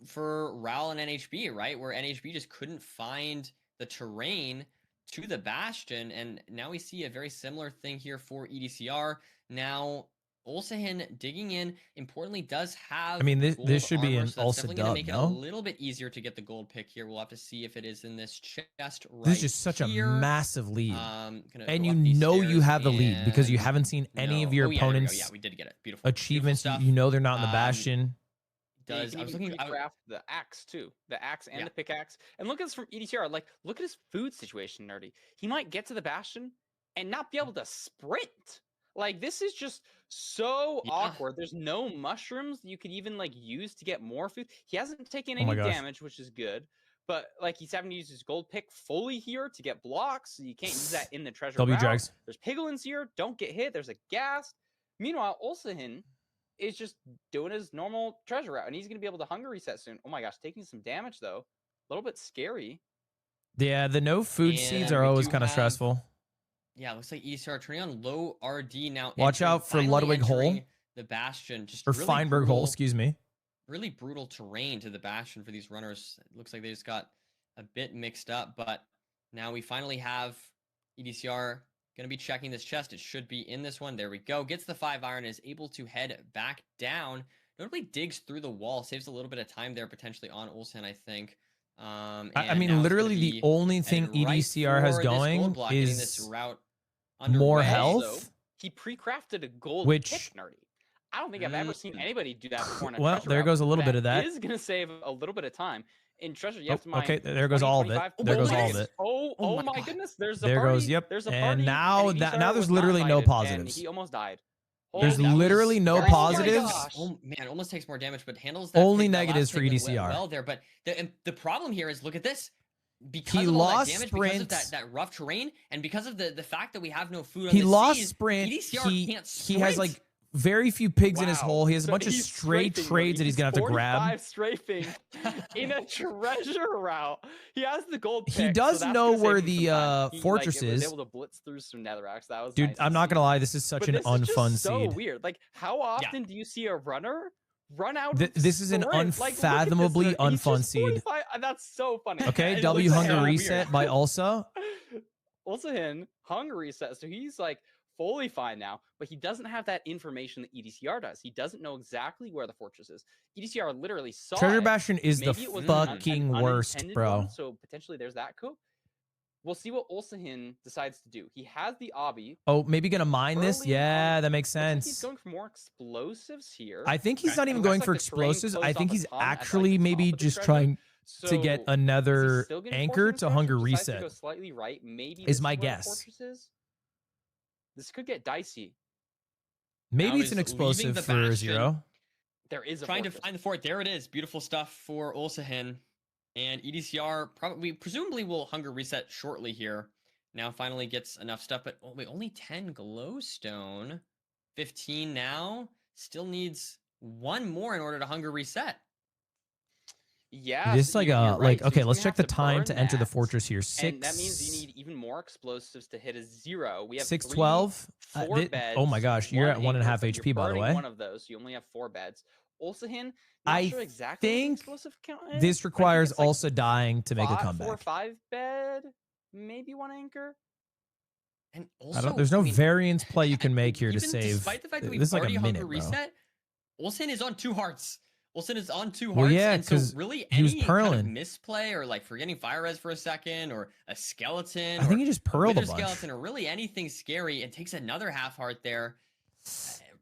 Speaker 6: for Raul and NHB, right? Where NHB just couldn't find the terrain to the bastion, and now we see a very similar thing here for EDCR. Now, Ulahin digging in, importantly, does have.
Speaker 1: I mean, this
Speaker 6: gold
Speaker 1: should be
Speaker 6: armor,
Speaker 1: an
Speaker 6: so that's
Speaker 1: Ulsa
Speaker 6: definitely gonna
Speaker 1: dub,
Speaker 6: make it
Speaker 1: no?
Speaker 6: a little bit easier to get the gold pick here. We'll have to see if it is in this chest right
Speaker 1: This is just such
Speaker 6: here.
Speaker 1: a massive lead.
Speaker 6: Gonna
Speaker 1: And
Speaker 6: go
Speaker 1: you
Speaker 6: up these
Speaker 1: know you
Speaker 6: stairs
Speaker 1: have the lead because you
Speaker 6: and-
Speaker 1: haven't seen any of
Speaker 6: No.
Speaker 1: your
Speaker 6: Oh, yeah, there we go.
Speaker 1: opponents'
Speaker 6: Yeah, we did get it. Beautiful.
Speaker 1: achievements.
Speaker 6: Beautiful
Speaker 1: You
Speaker 6: stuff.
Speaker 1: know they're not in the bastion.
Speaker 7: Yeah,
Speaker 6: Does
Speaker 7: you
Speaker 6: I
Speaker 7: can
Speaker 6: was
Speaker 7: even
Speaker 6: looking?
Speaker 7: recraft the axe too, the axe and
Speaker 6: Yeah.
Speaker 7: the pickaxe. And look at this from EDCR. Like, look at his food situation, Nerdy. He might get to the bastion and not be able to sprint. Like, this is just so
Speaker 6: Yeah.
Speaker 7: awkward. There's no mushrooms that you could even like use to get more food. He hasn't taken
Speaker 1: Oh my
Speaker 7: any
Speaker 1: gosh.
Speaker 7: damage, which is good. But like, he's having to use his gold pick fully here to get blocks. So you can't use that in the treasure
Speaker 1: W
Speaker 7: route.
Speaker 1: drags.
Speaker 7: There's piglins here. Don't get hit. There's a ghast. Meanwhile, Ulahin is just doing his normal treasure route, and he's going to be able to hunger reset soon. Oh my gosh, taking some damage though. A little bit scary.
Speaker 1: Yeah, the no food seeds
Speaker 6: And
Speaker 1: are
Speaker 6: we
Speaker 1: always
Speaker 6: do
Speaker 1: kind of
Speaker 6: have-
Speaker 1: stressful.
Speaker 6: Yeah, looks like EDCR turning on low RD now.
Speaker 1: Watch
Speaker 6: entering-
Speaker 1: out for
Speaker 6: finally
Speaker 1: Ludwig Hole.
Speaker 6: entering the bastion. Just
Speaker 1: Or
Speaker 6: really
Speaker 1: Feinberg Hole,
Speaker 6: cool.
Speaker 1: excuse me.
Speaker 6: really brutal terrain to the Bastion for these runners. It looks like they just got a bit mixed up, but now we finally have EDCR going to be checking this chest. It should be in this one. There we go. Gets the 5 iron, is able to head back down. Notably digs through the wall, saves a little bit of time there potentially on Ulsan, I think.
Speaker 1: I mean, literally the only thing EDCR has going is
Speaker 6: this route
Speaker 1: more
Speaker 6: underway.
Speaker 1: health.
Speaker 7: Also, he pre-crafted a gold
Speaker 1: Which-
Speaker 7: pick, Nerdy. I don't think I've ever seen anybody do that before. In a
Speaker 1: Well,
Speaker 7: treasure
Speaker 1: there
Speaker 7: route.
Speaker 1: goes a little bit of that.
Speaker 7: Is going to save a little bit of time. In treasure, you
Speaker 1: Oh,
Speaker 7: have to mine.
Speaker 1: okay, there goes all of it.
Speaker 7: 25
Speaker 1: There goes
Speaker 7: gold
Speaker 1: all of
Speaker 7: picks.
Speaker 1: it.
Speaker 7: Oh my goodness! There's a
Speaker 1: There
Speaker 7: party.
Speaker 1: goes, yep.
Speaker 7: There's a
Speaker 1: And
Speaker 7: party.
Speaker 1: now
Speaker 7: and
Speaker 1: that-
Speaker 7: EDCR
Speaker 1: now there's
Speaker 7: was not
Speaker 1: literally no
Speaker 7: invited,
Speaker 1: positives.
Speaker 7: And he almost died.
Speaker 1: There's
Speaker 7: Holy-
Speaker 1: literally no
Speaker 7: Oh my
Speaker 1: positives.
Speaker 7: gosh.
Speaker 6: Oh man, almost takes more damage, but handles that.
Speaker 1: Only
Speaker 6: pick, that last
Speaker 1: negatives for
Speaker 6: pick went
Speaker 1: EDCR.
Speaker 6: well there, but the problem here is, look at this. Because
Speaker 1: He
Speaker 6: of all that
Speaker 1: lost
Speaker 6: damage,
Speaker 1: sprint.
Speaker 6: because of that rough terrain, and because of the fact that we have no food on
Speaker 1: He
Speaker 6: the
Speaker 1: lost
Speaker 6: seas,
Speaker 1: sprint.
Speaker 6: EDCR
Speaker 1: He
Speaker 6: can't
Speaker 1: he has
Speaker 6: sprint.
Speaker 1: like very few pigs in his
Speaker 7: Wow.
Speaker 1: hole. He has a
Speaker 7: So
Speaker 1: bunch of
Speaker 7: he's
Speaker 1: straight
Speaker 7: strafing,
Speaker 1: trades that he's gonna have to grab.
Speaker 7: 45 strafing in a treasure route. He has the gold pick.
Speaker 1: He
Speaker 7: so
Speaker 1: does
Speaker 7: that's
Speaker 1: know
Speaker 7: gonna save
Speaker 1: where
Speaker 7: him some
Speaker 1: the
Speaker 7: time. He,
Speaker 1: fortress
Speaker 7: was
Speaker 1: is.
Speaker 7: able to blitz through some netherracks. That was
Speaker 1: Dude,
Speaker 7: nice to
Speaker 1: I'm not
Speaker 7: see.
Speaker 1: gonna lie. This is such
Speaker 7: But
Speaker 1: an
Speaker 7: this is just
Speaker 1: unfun
Speaker 7: so
Speaker 1: seed.
Speaker 7: weird. Like, how often do you see a runner run out?
Speaker 1: This is an
Speaker 7: sprint? Like, look at this,
Speaker 1: unfathomably
Speaker 7: he's
Speaker 1: unfun
Speaker 7: just
Speaker 1: seed.
Speaker 7: 45 That's so funny.
Speaker 1: Okay,
Speaker 7: And
Speaker 1: W
Speaker 7: look at
Speaker 1: hunger
Speaker 7: how
Speaker 1: reset
Speaker 7: weird.
Speaker 1: by Ulsa.
Speaker 7: Ulahin hunger reset, so he's like fully fine now, but he doesn't have that information that EDCR does. He doesn't know exactly where the fortress is. EDCR literally saw
Speaker 1: Treasure
Speaker 7: it.
Speaker 1: Bastion is the
Speaker 7: Maybe it was
Speaker 1: fucking
Speaker 7: an
Speaker 1: worst,
Speaker 7: unintended
Speaker 1: bro.
Speaker 7: one, so potentially there's that cope. We'll see what Ulahin decides to do. He has the obby.
Speaker 1: Oh, maybe gonna mine this?
Speaker 7: Early
Speaker 1: Yeah,
Speaker 7: on,
Speaker 1: that makes
Speaker 7: looks like
Speaker 1: sense.
Speaker 7: He's going for more explosives here.
Speaker 1: I think he's not
Speaker 7: It
Speaker 1: even
Speaker 7: looks
Speaker 1: going
Speaker 7: like
Speaker 1: for
Speaker 7: the terrain
Speaker 1: explosives.
Speaker 7: closed
Speaker 1: I
Speaker 7: off
Speaker 1: think
Speaker 7: a
Speaker 1: he's
Speaker 7: ton at, like,
Speaker 1: actually
Speaker 7: the top
Speaker 1: maybe
Speaker 7: of the
Speaker 1: just
Speaker 7: treasure.
Speaker 1: trying to get
Speaker 7: So, is he
Speaker 1: another
Speaker 7: still getting
Speaker 1: anchor
Speaker 7: fortress
Speaker 1: to
Speaker 7: construction?
Speaker 1: hunger
Speaker 7: Decides to
Speaker 1: reset.
Speaker 7: go slightly right. Maybe
Speaker 1: Is
Speaker 7: this
Speaker 1: my
Speaker 7: where the
Speaker 1: guess.
Speaker 7: fortress is. This could get dicey.
Speaker 1: Maybe
Speaker 6: Now
Speaker 1: it's an
Speaker 6: he's leaving
Speaker 1: explosive
Speaker 6: the
Speaker 1: for
Speaker 6: Bastion.
Speaker 1: Zero.
Speaker 7: There is a
Speaker 6: Trying to
Speaker 7: fortress.
Speaker 6: find the fort. There it is. Beautiful stuff for Ulahin. And EDCR probably, presumably, will hunger reset shortly here. Now finally gets enough stuff, but oh, wait, only 10 glowstone. 15 now. Still needs one more in order to hunger reset.
Speaker 7: Yeah,
Speaker 1: This
Speaker 7: so
Speaker 1: like
Speaker 7: you're
Speaker 1: a
Speaker 7: right.
Speaker 1: like
Speaker 7: So
Speaker 1: okay,
Speaker 7: he's
Speaker 1: let's
Speaker 7: gonna
Speaker 1: check
Speaker 7: have
Speaker 1: the time
Speaker 7: burn
Speaker 1: to enter the
Speaker 7: that,
Speaker 1: fortress here.
Speaker 7: and that means you need even more explosives to hit a 0. We have
Speaker 1: 612.
Speaker 7: 4 beds.
Speaker 1: Oh my gosh, you're at 1.5
Speaker 7: anchor, but
Speaker 1: HP
Speaker 7: you're
Speaker 1: by the
Speaker 7: burning
Speaker 1: way.
Speaker 7: One of those, you only have 4 beds. Ulahin, not
Speaker 1: I
Speaker 7: sure exactly what the
Speaker 1: think
Speaker 7: explosive count is,
Speaker 1: this
Speaker 7: but I think
Speaker 1: requires
Speaker 7: it's like
Speaker 1: also dying to make a
Speaker 7: 4 or
Speaker 1: comeback.
Speaker 7: 5 bed, maybe 1 anchor.
Speaker 6: And
Speaker 1: I
Speaker 6: also,
Speaker 1: don't, there's no
Speaker 6: I mean,
Speaker 1: variance play you can make here to
Speaker 6: even
Speaker 1: save.
Speaker 6: Despite the fact that
Speaker 1: This
Speaker 6: we've
Speaker 1: is like
Speaker 6: already
Speaker 1: a minute,
Speaker 6: hunger
Speaker 1: bro.
Speaker 6: reset, Ulahin is on 2 hearts. Ulahin is on 2
Speaker 1: Well,
Speaker 6: hearts.
Speaker 1: yeah,
Speaker 6: and so
Speaker 1: 'cause
Speaker 6: really
Speaker 1: he was
Speaker 6: any kind of
Speaker 1: pearling.
Speaker 6: misplay or like forgetting fire res for a second or a skeleton.
Speaker 1: I think
Speaker 6: or
Speaker 1: he just
Speaker 6: a
Speaker 1: pearled a
Speaker 6: wither
Speaker 1: bunch.
Speaker 6: skeleton or really anything scary and takes another half heart there.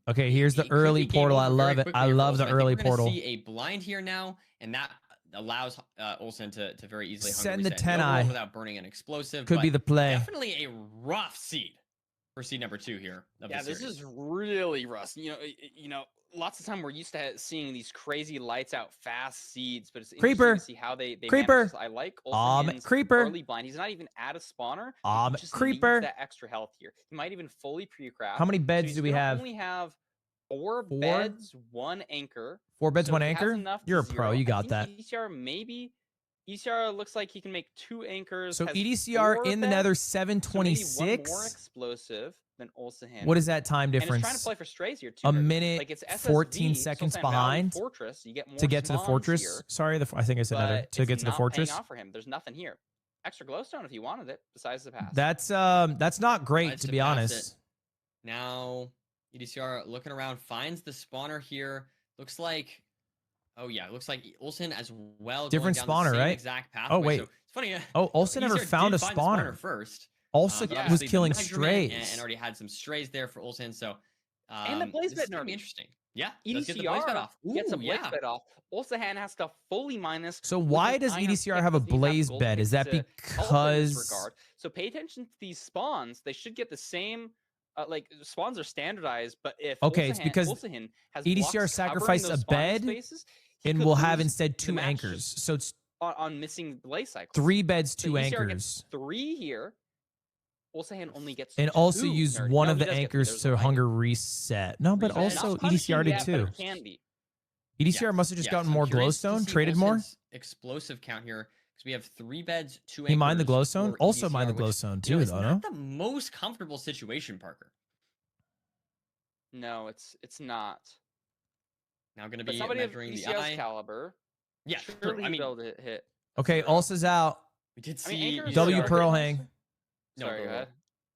Speaker 1: Okay, here's the
Speaker 6: It could be
Speaker 1: early
Speaker 6: game
Speaker 1: portal. I
Speaker 6: over very
Speaker 1: love it.
Speaker 6: quickly
Speaker 1: I
Speaker 6: here for
Speaker 1: love
Speaker 6: Ulahin.
Speaker 1: the
Speaker 6: I think
Speaker 1: early
Speaker 6: we're gonna
Speaker 1: portal.
Speaker 6: see a blind here now, and that allows Ulahin to very easily hunger
Speaker 1: Send the
Speaker 6: reset
Speaker 1: 10
Speaker 6: no
Speaker 1: eye.
Speaker 6: one without burning an explosive.
Speaker 1: Could
Speaker 6: but
Speaker 1: be the play.
Speaker 6: Definitely a rough seed for seed number 2 here. Of
Speaker 7: Yeah,
Speaker 6: the
Speaker 7: this
Speaker 6: series.
Speaker 7: is really rough. You know, lots of time we're used to seeing these crazy lights out fast seeds, but it's
Speaker 1: Creeper.
Speaker 7: interesting to see how they
Speaker 1: Creeper.
Speaker 7: manage this. I like Ulahin's
Speaker 1: Creeper.
Speaker 7: early blind. He's not even at a spawner. He just
Speaker 1: Creeper.
Speaker 7: needs that extra health here. He might even fully pre-craft.
Speaker 1: How many
Speaker 7: So
Speaker 1: beds
Speaker 7: he's
Speaker 1: do we
Speaker 7: gonna
Speaker 1: have?
Speaker 7: Only have 4
Speaker 1: 4?
Speaker 7: beds, 1 anchor.
Speaker 1: 4 beds,
Speaker 7: So
Speaker 1: 1
Speaker 7: he has
Speaker 1: anchor.
Speaker 7: enough to
Speaker 1: You're a pro.
Speaker 7: 0.
Speaker 1: You
Speaker 7: I
Speaker 1: got
Speaker 7: think
Speaker 1: that.
Speaker 7: EDCR looks like he can make 2 anchors.
Speaker 1: So
Speaker 7: has
Speaker 1: EDCR
Speaker 7: 4
Speaker 1: in the
Speaker 7: beds,
Speaker 1: nether
Speaker 7: so maybe 1 more
Speaker 1: 726.
Speaker 7: explosive than Ulahin.
Speaker 1: What is that time
Speaker 7: And it's trying to
Speaker 1: difference?
Speaker 7: play for strays here too.
Speaker 1: A
Speaker 7: Nerdy.
Speaker 1: minute,
Speaker 7: Like it's SSV,
Speaker 1: 14
Speaker 7: so
Speaker 1: seconds
Speaker 7: Sultan Valley
Speaker 1: behind
Speaker 7: Fortress, you get more
Speaker 1: to get to the
Speaker 7: spawns
Speaker 1: fortress.
Speaker 7: here,
Speaker 1: Sorry, I think I said nether.
Speaker 7: but
Speaker 1: To
Speaker 7: it's
Speaker 1: get to the
Speaker 7: not
Speaker 1: fortress.
Speaker 7: paying off for him. There's nothing here. Extra glowstone if you wanted it, besides the pass.
Speaker 1: That's not great
Speaker 6: Tries
Speaker 1: to
Speaker 6: to
Speaker 1: be
Speaker 6: pass
Speaker 1: honest.
Speaker 6: it. Now, EDCR looking around, finds the spawner here. Looks like, oh yeah, looks like Ulahin as well.
Speaker 1: Different
Speaker 6: going down the
Speaker 1: spawner,
Speaker 6: same
Speaker 1: right?
Speaker 6: Exact pathway.
Speaker 1: Oh, wait.
Speaker 6: So it's funny.
Speaker 1: Oh, Ulsa never
Speaker 6: EDCR
Speaker 1: found a
Speaker 6: did find the
Speaker 1: spawner.
Speaker 6: first.
Speaker 1: Also
Speaker 6: But
Speaker 7: yeah.
Speaker 1: was
Speaker 6: obviously the
Speaker 1: killing
Speaker 6: measurement
Speaker 1: strays.
Speaker 6: and already had some strays there for Ulahin. So
Speaker 7: And the blaze
Speaker 6: this is
Speaker 7: bed
Speaker 6: gonna be
Speaker 7: nerdy.
Speaker 6: interesting. Yeah, does get the blaze
Speaker 7: EDCR
Speaker 6: bed off.
Speaker 7: gets a
Speaker 6: Ooh,
Speaker 7: blaze
Speaker 6: yeah.
Speaker 7: bed off. Ulahin has to fully mine this.
Speaker 1: So
Speaker 7: with
Speaker 1: why
Speaker 7: an
Speaker 1: does
Speaker 7: iron
Speaker 1: EDCR
Speaker 7: pick,
Speaker 1: have a
Speaker 7: doesn't even
Speaker 1: blaze
Speaker 7: gold
Speaker 1: bed? Is
Speaker 7: picks
Speaker 1: that
Speaker 7: to help in this
Speaker 1: because
Speaker 7: regard. So pay attention to these spawns. They should get the same. Like spawns are standardized, but if
Speaker 1: Okay, it's because
Speaker 7: Ulahin has
Speaker 1: EDCR
Speaker 7: blocks covering
Speaker 1: sacrificed
Speaker 7: those
Speaker 1: a
Speaker 7: spawning
Speaker 1: bed
Speaker 7: spaces, he
Speaker 1: and
Speaker 7: could
Speaker 1: will have
Speaker 7: lose
Speaker 1: instead
Speaker 7: the
Speaker 1: 2
Speaker 7: match
Speaker 1: anchors.
Speaker 7: just
Speaker 1: So it's
Speaker 7: on missing blaze cycles.
Speaker 1: 3 beds,
Speaker 7: So
Speaker 1: 2
Speaker 7: EDCR
Speaker 1: anchors.
Speaker 7: gets 3 here. Ulahin only gets
Speaker 1: And also
Speaker 7: 2,
Speaker 1: use
Speaker 7: nerdy.
Speaker 1: one
Speaker 7: No,
Speaker 1: of
Speaker 7: he
Speaker 1: the
Speaker 7: does get 3.
Speaker 1: anchors
Speaker 7: There's
Speaker 1: to
Speaker 7: one.
Speaker 1: hunger reset. No, but
Speaker 7: Reset.
Speaker 1: also
Speaker 7: Not punishing
Speaker 1: EDCR did
Speaker 7: yet, but
Speaker 1: too.
Speaker 7: it can be.
Speaker 1: EDCR must have just
Speaker 6: Yes,
Speaker 1: gotten
Speaker 6: I'm
Speaker 1: more
Speaker 6: curious to
Speaker 1: glowstone,
Speaker 6: see
Speaker 1: traded more.
Speaker 6: Ulsan's explosive count here because we have 3 beds, 2
Speaker 1: He mined the
Speaker 6: anchors
Speaker 1: glowstone.
Speaker 6: for
Speaker 1: Also mined the
Speaker 6: EDCR, which,
Speaker 1: glowstone
Speaker 6: you know,
Speaker 1: too,
Speaker 6: is
Speaker 1: though.
Speaker 6: not
Speaker 1: No.
Speaker 6: the most comfortable situation, Parker.
Speaker 7: No, it's not.
Speaker 6: Now going to
Speaker 7: But
Speaker 6: be
Speaker 7: somebody of
Speaker 6: measuring the
Speaker 7: EDCR's
Speaker 6: eye.
Speaker 7: caliber,
Speaker 6: Yeah,
Speaker 7: surely
Speaker 6: sure. I
Speaker 7: he'd
Speaker 6: mean,
Speaker 7: be able to hit.
Speaker 1: Okay,
Speaker 7: zero.
Speaker 1: Ulsa's out.
Speaker 6: we did
Speaker 7: I mean,
Speaker 6: see
Speaker 7: Anchor's
Speaker 1: W
Speaker 7: already
Speaker 1: Pearl
Speaker 7: hit.
Speaker 1: hang.
Speaker 6: No,
Speaker 7: Sorry,
Speaker 6: go,
Speaker 7: go
Speaker 6: go.
Speaker 7: ahead.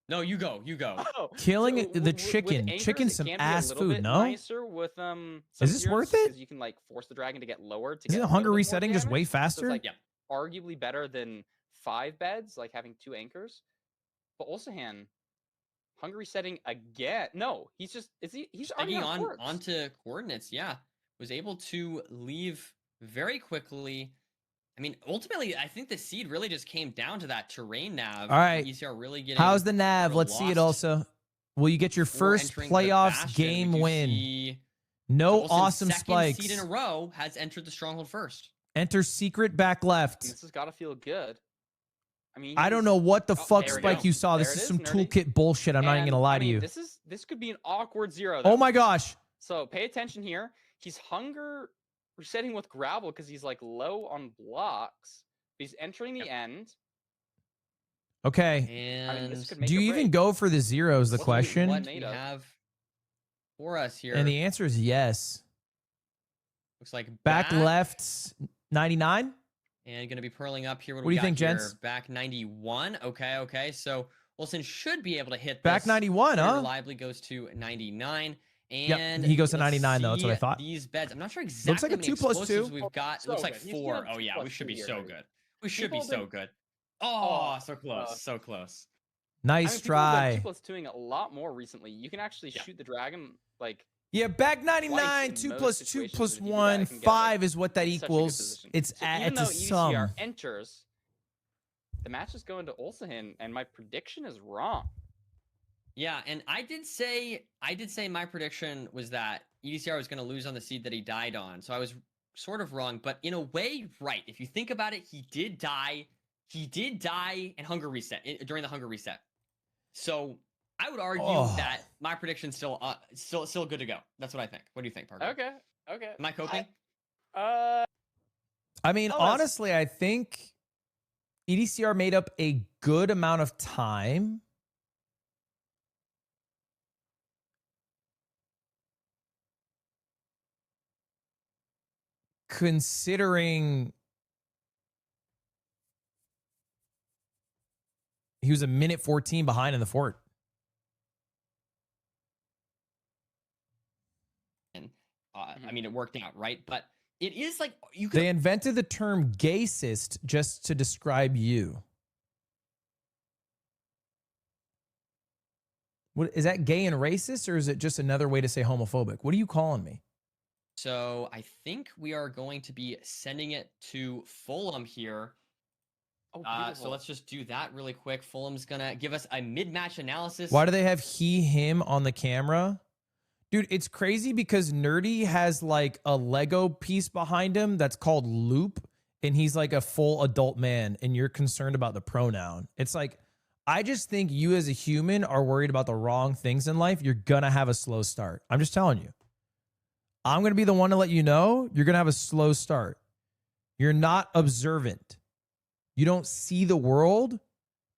Speaker 6: No, you go. You go.
Speaker 7: Oh,
Speaker 1: Killing
Speaker 7: so
Speaker 1: the
Speaker 7: with
Speaker 1: chicken.
Speaker 7: anchors,
Speaker 1: Chicken's
Speaker 7: it
Speaker 1: some
Speaker 7: can be a
Speaker 1: ass
Speaker 7: little
Speaker 1: food,
Speaker 7: bit
Speaker 1: no?
Speaker 7: nicer with some
Speaker 1: Is this
Speaker 7: heroes
Speaker 1: worth it?
Speaker 7: because you can like force the dragon to get lower to
Speaker 1: Isn't
Speaker 7: get a
Speaker 1: hunger
Speaker 7: little bit more
Speaker 1: resetting just way
Speaker 7: damage. So
Speaker 1: faster?
Speaker 7: it's like
Speaker 6: Yeah.
Speaker 7: arguably better than 5 beds, like having 2 anchors. But Ulsahan, hunger resetting again. No, he's just he's already
Speaker 6: Taking
Speaker 7: on corpse.
Speaker 6: onto coordinates, yeah. Was able to leave very quickly. I mean, ultimately, I think the seed really just came down to that terrain nav.
Speaker 1: All right.
Speaker 6: ECR really getting.
Speaker 1: How's the nav?
Speaker 6: sort of
Speaker 1: Let's see it
Speaker 6: lost
Speaker 1: also. Will you get your
Speaker 6: before
Speaker 1: first
Speaker 6: entering the
Speaker 1: playoffs
Speaker 6: Bastion.
Speaker 1: game
Speaker 6: We do
Speaker 1: win?
Speaker 6: see
Speaker 1: No
Speaker 6: Wilson's
Speaker 1: awesome
Speaker 6: second
Speaker 1: spikes.
Speaker 6: seed in a row has entered the stronghold first.
Speaker 1: Enter secret back left.
Speaker 7: This has got to feel good. I mean,
Speaker 1: I don't know what the fuck
Speaker 7: there we
Speaker 1: spike
Speaker 7: go.
Speaker 1: you saw. This
Speaker 7: There
Speaker 1: is
Speaker 7: it
Speaker 1: some
Speaker 7: is, nerdy.
Speaker 1: toolkit bullshit. I'm not even
Speaker 7: And,
Speaker 1: gonna lie
Speaker 7: I
Speaker 1: to
Speaker 7: mean,
Speaker 1: you.
Speaker 7: This could be an awkward 0.
Speaker 1: Oh
Speaker 7: though.
Speaker 1: my gosh.
Speaker 7: So pay attention here. He's hunger resetting with gravel because he's like low on blocks. He's entering the end.
Speaker 1: Okay.
Speaker 6: And
Speaker 7: this could make
Speaker 1: Do
Speaker 7: or
Speaker 1: you even
Speaker 7: break.
Speaker 1: go for the zeros? The
Speaker 7: What do we-
Speaker 1: question.
Speaker 6: what
Speaker 7: made
Speaker 6: we
Speaker 7: of.
Speaker 6: have for us here?
Speaker 1: And the answer is yes.
Speaker 6: Looks like
Speaker 1: Back left, 99.
Speaker 6: And going to be purling up here. What
Speaker 1: What do you
Speaker 6: we got
Speaker 1: think,
Speaker 6: here?
Speaker 1: gents?
Speaker 6: Back 91. Okay. So Wilson should be able to hit
Speaker 1: Back
Speaker 6: this.
Speaker 1: 91,
Speaker 6: Very
Speaker 1: huh?
Speaker 6: Reliably goes to 99.
Speaker 1: Yep,
Speaker 6: And
Speaker 1: he goes to
Speaker 6: let's
Speaker 1: 99 though, that's what I
Speaker 6: see
Speaker 1: thought.
Speaker 6: These beds. I'm not sure exactly
Speaker 1: like a
Speaker 6: how many
Speaker 1: 2 plus 2.
Speaker 6: explosives we've got. It
Speaker 7: So
Speaker 6: looks like
Speaker 7: good. He's gonna
Speaker 6: 4.
Speaker 7: have
Speaker 6: Oh
Speaker 7: 2
Speaker 6: yeah, we
Speaker 7: plus
Speaker 6: should
Speaker 7: 2
Speaker 6: be
Speaker 7: here,
Speaker 6: so
Speaker 7: right?
Speaker 6: good. We should be
Speaker 7: People
Speaker 6: so
Speaker 7: been-
Speaker 6: good. Oh, so close. So close.
Speaker 1: Nice
Speaker 7: People have been
Speaker 1: try.
Speaker 7: 2+2ing a lot more recently. You can actually shoot the dragon like
Speaker 1: Yeah, back
Speaker 7: twice
Speaker 1: 99,
Speaker 7: in
Speaker 1: 2
Speaker 7: most
Speaker 1: plus 2
Speaker 7: situations,
Speaker 1: plus
Speaker 7: and if you do that,
Speaker 1: 1,
Speaker 7: it can get,
Speaker 1: 5 is what that
Speaker 7: in such a good
Speaker 1: equals.
Speaker 7: position.
Speaker 1: It's
Speaker 7: So
Speaker 1: a,
Speaker 7: even
Speaker 1: it's
Speaker 7: though
Speaker 1: a
Speaker 7: EDCR
Speaker 1: sum.
Speaker 7: enters, the match is going to Ulahin, and my prediction is wrong.
Speaker 6: Yeah, and I did say my prediction was that EDCR was going to lose on the seed that he died on. So I was sort of wrong, but in a way, right. If you think about it, he did die. He did die in hunger reset during the hunger reset. So I would argue that my prediction's still good to go. That's what I think. What do you think, Parker?
Speaker 7: Okay.
Speaker 6: Am I coping?
Speaker 1: I mean,
Speaker 7: Oh, that's-
Speaker 1: honestly, I think EDCR made up a good amount of time. Considering he was a minute 14 behind in the fort.
Speaker 6: And I mean, it worked out, right? But it is like you could.
Speaker 1: They invented the term gaycist just to describe you. What is that, gay and racist, or is it just another way to say homophobic? What are you calling me?
Speaker 6: So I think we are going to be sending it to Fulham here.
Speaker 7: Oh,
Speaker 6: So
Speaker 7: beautiful.
Speaker 6: let's just do that really quick. Fulham's gonna give us a mid-match analysis.
Speaker 1: Why do they have him on the camera? Dude, it's crazy because Nerdy has like a Lego piece behind him that's called Loop, and he's like a full adult man, and you're concerned about the pronoun. It's like, I just think you as a human are worried about the wrong things in life. You're gonna have a slow start. I'm just telling you. I'm gonna be the one to let you know you're gonna have a slow start. You're not observant. You don't see the world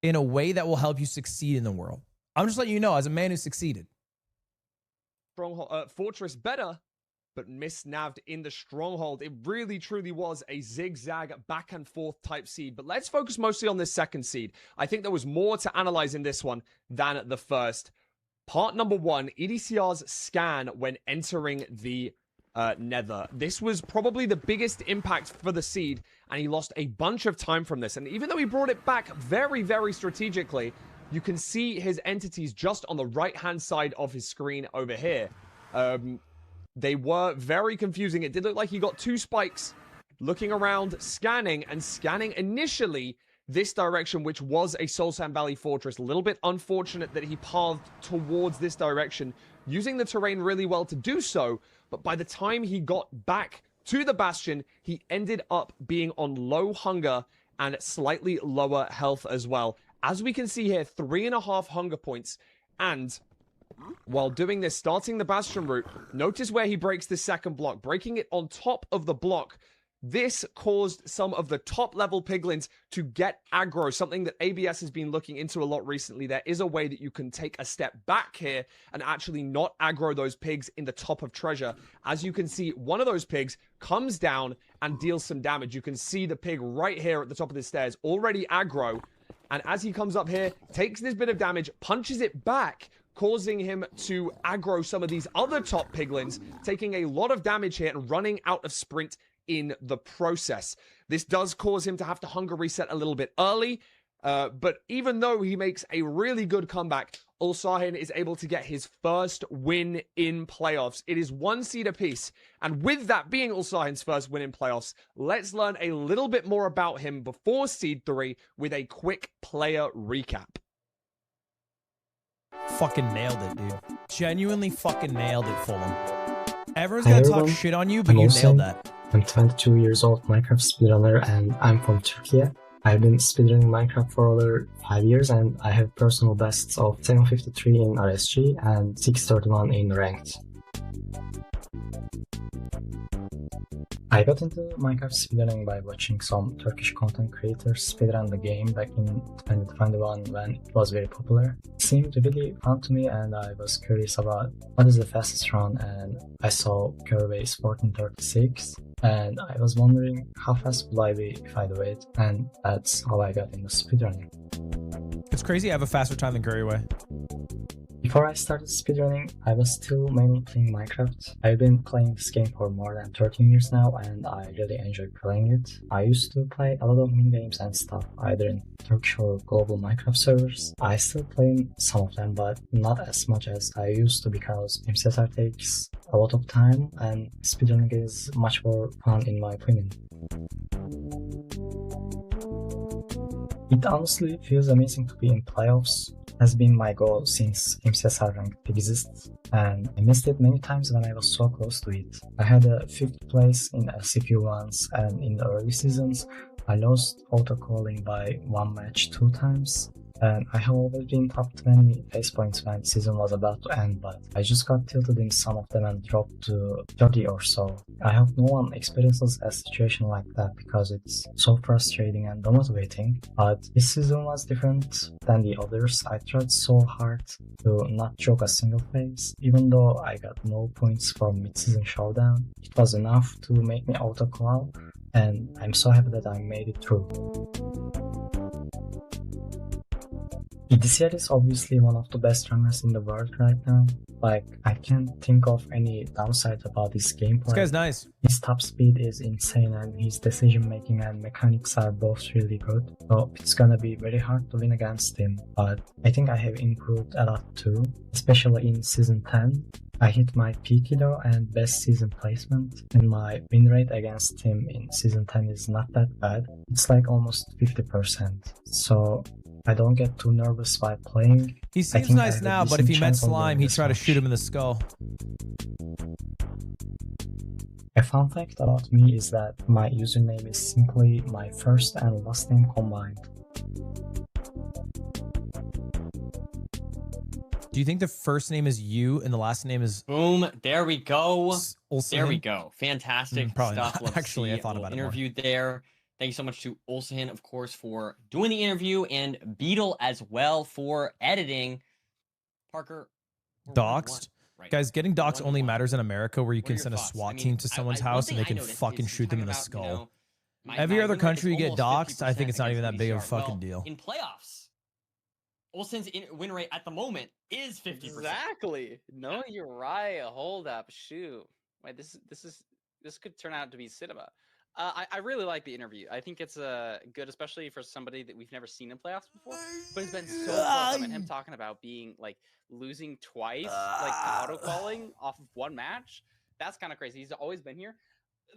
Speaker 1: in a way that will help you succeed in the world. I'm just letting you know as a man who succeeded.
Speaker 10: Stronghold, Fortress better, but misnaved in the stronghold. It really, truly was a zigzag back and forth type seed. But let's focus mostly on this second seed. I think there was more to analyze in this one than the first. Part number 1, EDCR's scan when entering the Nether. This was probably the biggest impact for the seed, and he lost a bunch of time from this. And even though he brought it back very, very strategically, you can see his entities just on the right-hand side of his screen over here. They were very confusing. It did look like he got 2 spikes, looking around, scanning initially this direction, which was a Soul Sand Valley fortress. A little bit unfortunate that he pathed towards this direction, using the terrain really well to do so. But by the time he got back to the Bastion, he ended up being on low hunger and slightly lower health as well. As we can see here, 3.5 hunger points. And while doing this, starting the Bastion route, notice where he breaks the second block, breaking it on top of the block this caused some of the top level piglins to get aggro, something that ABS has been looking into a lot recently. There is a way that you can take a step back here and actually not aggro those pigs in the top of treasure. As you can see, one of those pigs comes down and deals some damage. You can see the pig right here at the top of the stairs, already aggro. And as he comes up here, takes this bit of damage, punches it back, causing him to aggro some of these other top piglins, taking a lot of damage here and running out of sprint in the process. This does cause him to have to hunger reset a little bit early, but even though he makes a really good comeback, Ulahin is able to get his first win in playoffs. It is 1 seed apiece, and with that being Ulahin's first win in playoffs, let's learn a little bit more about him before seed 3 with a quick player recap.
Speaker 1: Fucking nailed it, dude. Genuinely fucking nailed it, Fulham. Everyone's
Speaker 12: Hi
Speaker 1: gonna
Speaker 12: everyone,
Speaker 1: talk shit on you, but
Speaker 12: I'm
Speaker 1: you
Speaker 12: Ulahin.
Speaker 1: nailed that.
Speaker 12: I'm 22 years old Minecraft speedrunner and I'm from Turkey. I've been speedrunning Minecraft for over 5 years and I have personal bests of 753 in RSG and 631 in ranked. I got into Minecraft speedrunning by watching some Turkish content creators speedrun the game back in 2021 when it was very popular. It seemed really fun to me and I was curious about what is the fastest run, and I saw Curve is 1436 and I was wondering how fast would I be if I do it, and that's how I got into speedrunning.
Speaker 1: It's crazy I have a faster time than Curryway.
Speaker 12: Before I started speedrunning, I was still mainly playing Minecraft. I've been playing this game for more than 13 years now and I really enjoy playing it. I used to play a lot of minigames and stuff, either in Turkish or global Minecraft servers. I still play some of them, but not as much as I used to because MCSR takes a lot of time and speedrunning is much more fun in my opinion. It honestly feels amazing to be in playoffs. It has been my goal since MCSR ranked exists, and I missed it many times when I was so close to it. I had a 5th place in LCQ once, and in the early seasons, I lost auto-calling by 1 match 2 times. And I have always been top 20 face points when the season was about to end, but I just got tilted in some of them and dropped to 30 or so. I hope no one experiences a situation like that because it's so frustrating and demotivating, but this season was different than the others. I tried so hard to not choke a single phase, even though I got no points from mid-season showdown. It was enough to make me auto-call, and I'm so happy that I made it through. EDCR is obviously one of the best runners in the world right now. Like, I can't think of any downside about his gameplay.
Speaker 1: This guy's nice.
Speaker 12: His top speed is insane and his decision making and mechanics are both really good. So it's gonna be very hard to win against him, but I think I have improved a lot too, especially in season 10. I hit my peak elo and best season placement, and my win rate against him in season 10 is not that bad. It's like almost 50%. So I don't get too nervous while playing.
Speaker 1: He seems nice now, but if he met Slime, he'd try to shoot him in the skull.
Speaker 12: A fun fact about me is that my username is simply my first and last name combined.
Speaker 1: Do you think the first name is you and the last name is...
Speaker 6: Boom, there we go.
Speaker 1: Ulahin?
Speaker 6: There we go. Fantastic
Speaker 1: Probably
Speaker 6: stuff.
Speaker 1: not.
Speaker 6: Let's
Speaker 1: Actually, I
Speaker 6: see
Speaker 1: thought
Speaker 6: a
Speaker 1: about it
Speaker 6: little
Speaker 1: more.
Speaker 6: interview there. Thank you so much to Ulahin, of course, for doing the interview, and Beetle as well for editing. Parker, we're 1-1
Speaker 1: Doxed?
Speaker 6: right
Speaker 1: Guys, getting
Speaker 6: now.
Speaker 1: doxed only
Speaker 6: 1-1.
Speaker 1: matters in America, where you
Speaker 6: What are
Speaker 1: can
Speaker 6: your
Speaker 1: send a
Speaker 6: thoughts?
Speaker 1: SWAT
Speaker 6: I mean,
Speaker 1: team to someone's
Speaker 6: one
Speaker 1: house
Speaker 6: thing
Speaker 1: and they
Speaker 6: I
Speaker 1: can
Speaker 6: noticed
Speaker 1: fucking
Speaker 6: is
Speaker 1: shoot them in the
Speaker 6: talking about,
Speaker 1: skull.
Speaker 6: My
Speaker 1: Every other
Speaker 6: win rate is
Speaker 1: country you get
Speaker 6: almost
Speaker 1: doxed, I think it's not
Speaker 6: against
Speaker 1: even that big of a
Speaker 6: EDCR.
Speaker 1: fucking
Speaker 6: Well,
Speaker 1: deal.
Speaker 6: In playoffs, Ulahin's win rate at the moment is 50%.
Speaker 7: Exactly. No, you're right. Hold up. Shoot. Wait, this could turn out to be cinema. I really like the interview. I think it's good, especially for somebody that we've never seen in playoffs before. But it's been so close. I mean, him talking about being like losing twice, like auto calling off of 1 match. That's kind of crazy. He's always been here.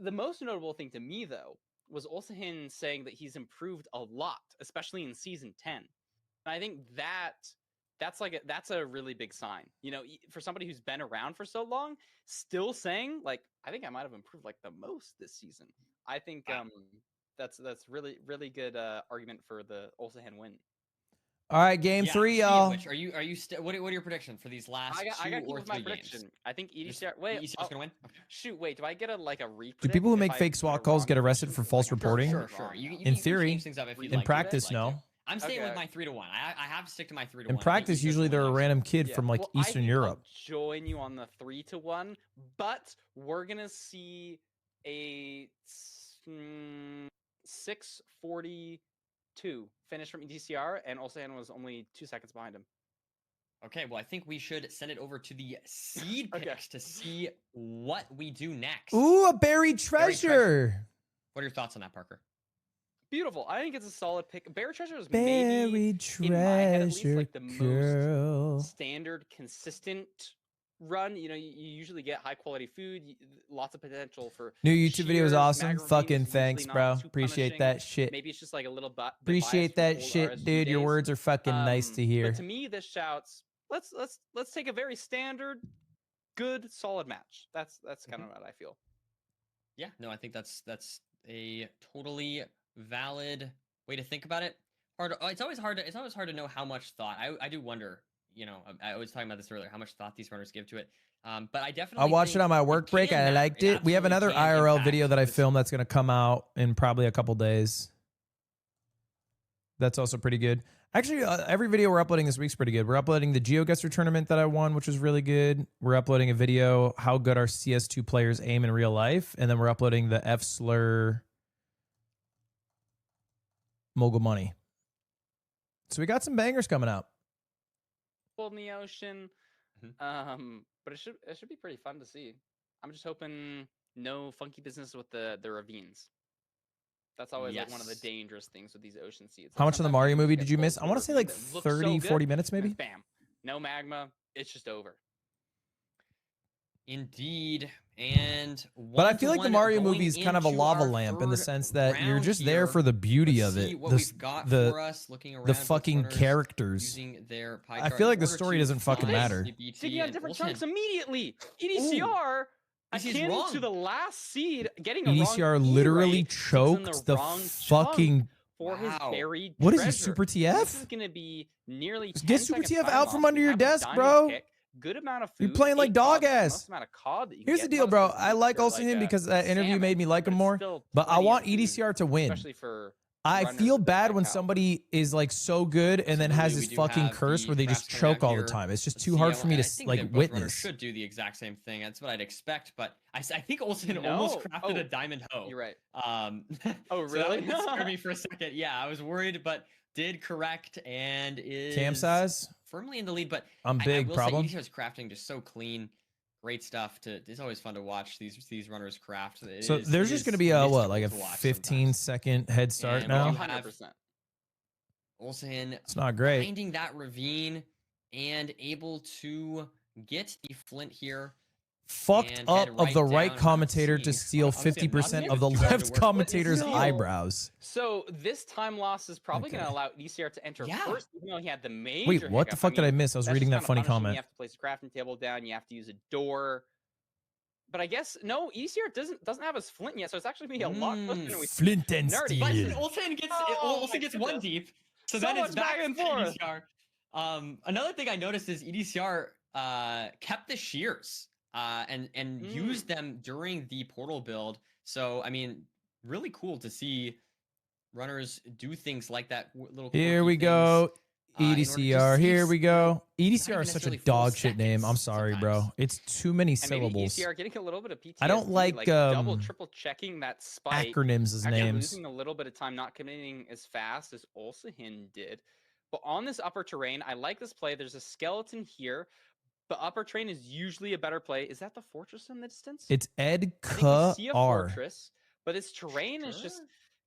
Speaker 7: The most notable thing to me, though, was Ulahin saying that he's improved a lot, especially in season 10. And I think that's a really big sign. You know, for somebody who's been around for so long, still saying like, I think I might have improved like the most this season. I think that's really good argument for the Ulahin win.
Speaker 1: All right, game
Speaker 6: Yeah,
Speaker 1: 3,
Speaker 6: speaking of
Speaker 1: y'all.
Speaker 6: which, are you what are your predictions for these last
Speaker 7: I got
Speaker 6: two
Speaker 7: to
Speaker 6: or
Speaker 7: with my
Speaker 6: three
Speaker 7: prediction.
Speaker 6: games?
Speaker 7: I think
Speaker 6: Just-
Speaker 7: EDCR. Wait,
Speaker 6: EDCR's gonna win. Okay.
Speaker 7: shoot. Wait, do I get a re-predict?
Speaker 1: Do people who
Speaker 7: if
Speaker 1: make
Speaker 7: I
Speaker 1: fake
Speaker 7: put a
Speaker 1: SWAT calls
Speaker 7: wrong
Speaker 1: get arrested
Speaker 7: prediction?
Speaker 1: for false
Speaker 7: Like, I'm
Speaker 1: reporting?
Speaker 7: sure,
Speaker 6: Sure. You
Speaker 1: In
Speaker 6: can
Speaker 1: theory.
Speaker 6: change things up if you'd
Speaker 1: In
Speaker 6: like.
Speaker 1: practice,
Speaker 6: to.
Speaker 1: no.
Speaker 6: I'm staying with
Speaker 7: Okay.
Speaker 6: my 3-1. I have to stick to my 3-1.
Speaker 1: In
Speaker 6: I think
Speaker 1: practice,
Speaker 6: EDCR's
Speaker 1: usually
Speaker 6: gonna
Speaker 1: they're a
Speaker 6: win.
Speaker 1: random kid from like
Speaker 7: well,
Speaker 1: Eastern
Speaker 7: I'll
Speaker 1: Europe.
Speaker 7: join you on the 3-1, but we're gonna see a 6:42 finish from EDCR, and Ulahin was only 2 seconds behind him.
Speaker 6: Okay, well, I think we should send it over to the seed
Speaker 7: Okay.
Speaker 6: picks to see what we do next.
Speaker 1: Ooh, a buried treasure.
Speaker 6: What are your thoughts on that, Parker?
Speaker 7: Beautiful. I think it's a solid pick. Buried Treasure is
Speaker 1: Buried
Speaker 7: maybe,
Speaker 1: treasure,
Speaker 7: in my head at least, like the
Speaker 1: girl.
Speaker 7: most standard, consistent run. You know, you usually get high quality food, lots of potential for
Speaker 1: New YouTube video was
Speaker 7: shears,
Speaker 1: awesome.
Speaker 7: mag ravines
Speaker 1: Fucking
Speaker 7: is usually
Speaker 1: thanks,
Speaker 7: not
Speaker 1: bro.
Speaker 7: too
Speaker 1: Appreciate
Speaker 7: punishing.
Speaker 1: that shit.
Speaker 7: Maybe it's just like a little bit
Speaker 1: Appreciate that shit, dude. Your words are fucking nice to hear.
Speaker 7: But to me, this shouts. Let's take a very standard, good, solid match. That's kind of what I feel.
Speaker 6: Yeah, no, I think that's a totally valid way to think about it. It's always hard to know how much thought. I do wonder. You know, I was talking about this earlier. How much thought these runners give to it. But I definitely.
Speaker 1: I watched it on my work break. I liked it. We have another IRL video that I filmed that's going to come out in probably a couple days. That's also pretty good. Actually, every video we're uploading this week's pretty good. We're uploading the GeoGuessr tournament that I won, which is really good. We're uploading a video how good our CS2 players aim in real life, and then we're uploading the F-Slur Mogul Money. So we got some bangers coming out.
Speaker 7: In the ocean, but it should be pretty fun to see. I'm just hoping no funky business with the ravines. That's always like one of the dangerous things with these ocean seeds.
Speaker 1: How much of the Mario movie did you miss? I want to say like 30, 40 minutes maybe.
Speaker 7: Bam. No magma. It's just over.
Speaker 6: Indeed. And
Speaker 1: but I feel like the Mario movie is kind of a lava lamp in the sense that you're just there for the beauty of it. The fucking characters. I feel like the story doesn't fucking matter.
Speaker 7: Taking out different chunks immediately. EDCR akin to the last seed, getting a
Speaker 1: EDCR
Speaker 7: wrong
Speaker 1: literally choked the fucking.
Speaker 7: For his buried
Speaker 1: what is
Speaker 7: treasure.
Speaker 1: he, Super TF?
Speaker 7: This is gonna be nearly
Speaker 1: get Super TF out from under your desk, bro.
Speaker 7: Good amount of food.
Speaker 1: You're playing like dog ass.
Speaker 7: Amount of cod that you
Speaker 1: Here's the deal, bro. I like Ulahin because that interview made me like him more. But I want EDCR to win.
Speaker 7: Especially for
Speaker 1: I feel bad when somebody is like so good and then has this fucking curse where they just choke all the time. It's just too hard for me to like witness.
Speaker 6: Should do the exact same thing. That's what I'd expect. But I think Ulahin almost crafted a diamond hoe.
Speaker 7: You're right.
Speaker 6: Oh
Speaker 7: really?
Speaker 6: So that scared me for a second. Yeah, I was worried, but did correct and is
Speaker 1: cam size
Speaker 6: firmly in the lead. But
Speaker 1: I'm big.
Speaker 6: I will
Speaker 1: problem.
Speaker 6: say EDCR's crafting just so clean. Great stuff. It's always fun to watch these runners craft.
Speaker 1: So there's just going to be a what, like a 15-second head start now.
Speaker 7: 100%.
Speaker 6: Ulahin,
Speaker 1: it's not great.
Speaker 6: Finding that ravine and able to get the flint here.
Speaker 1: Fucked up of the right commentator to steal 50% of the left commentator's eyebrows.
Speaker 7: So this time loss is probably going to allow EDCR to enter first, even though he had the major.
Speaker 1: Wait, what the fuck did I miss? I was reading that funny comment.
Speaker 7: You have to place a crafting table down. You have to use a door. But I guess no, EDCR doesn't have his flint yet, so it's actually gonna be a lot closer than we
Speaker 1: flint and
Speaker 7: nerdy.
Speaker 1: steel.
Speaker 6: But Ulahin gets one deep, so then it's back and forth. EDCR. Another thing I noticed is EDCR kept the shears. And used them during the portal build. So, I mean, really cool to see runners do things like that.
Speaker 1: Here we go. EDCR. Here we go. EDCR is such a dog shit name. I'm sorry, bro. It's too many syllables.
Speaker 7: EDCR getting a little bit of PTSD.
Speaker 1: I don't like
Speaker 7: double, triple checking that spike.
Speaker 1: Acronyms as names.
Speaker 7: Losing a little bit of time, not committing as fast as Ulahin did. But on this upper terrain, I like this play. There's a skeleton here. But upper terrain is usually a better play. Is that the fortress in the distance?
Speaker 1: It's
Speaker 7: EDCR. Fortress, but its terrain is just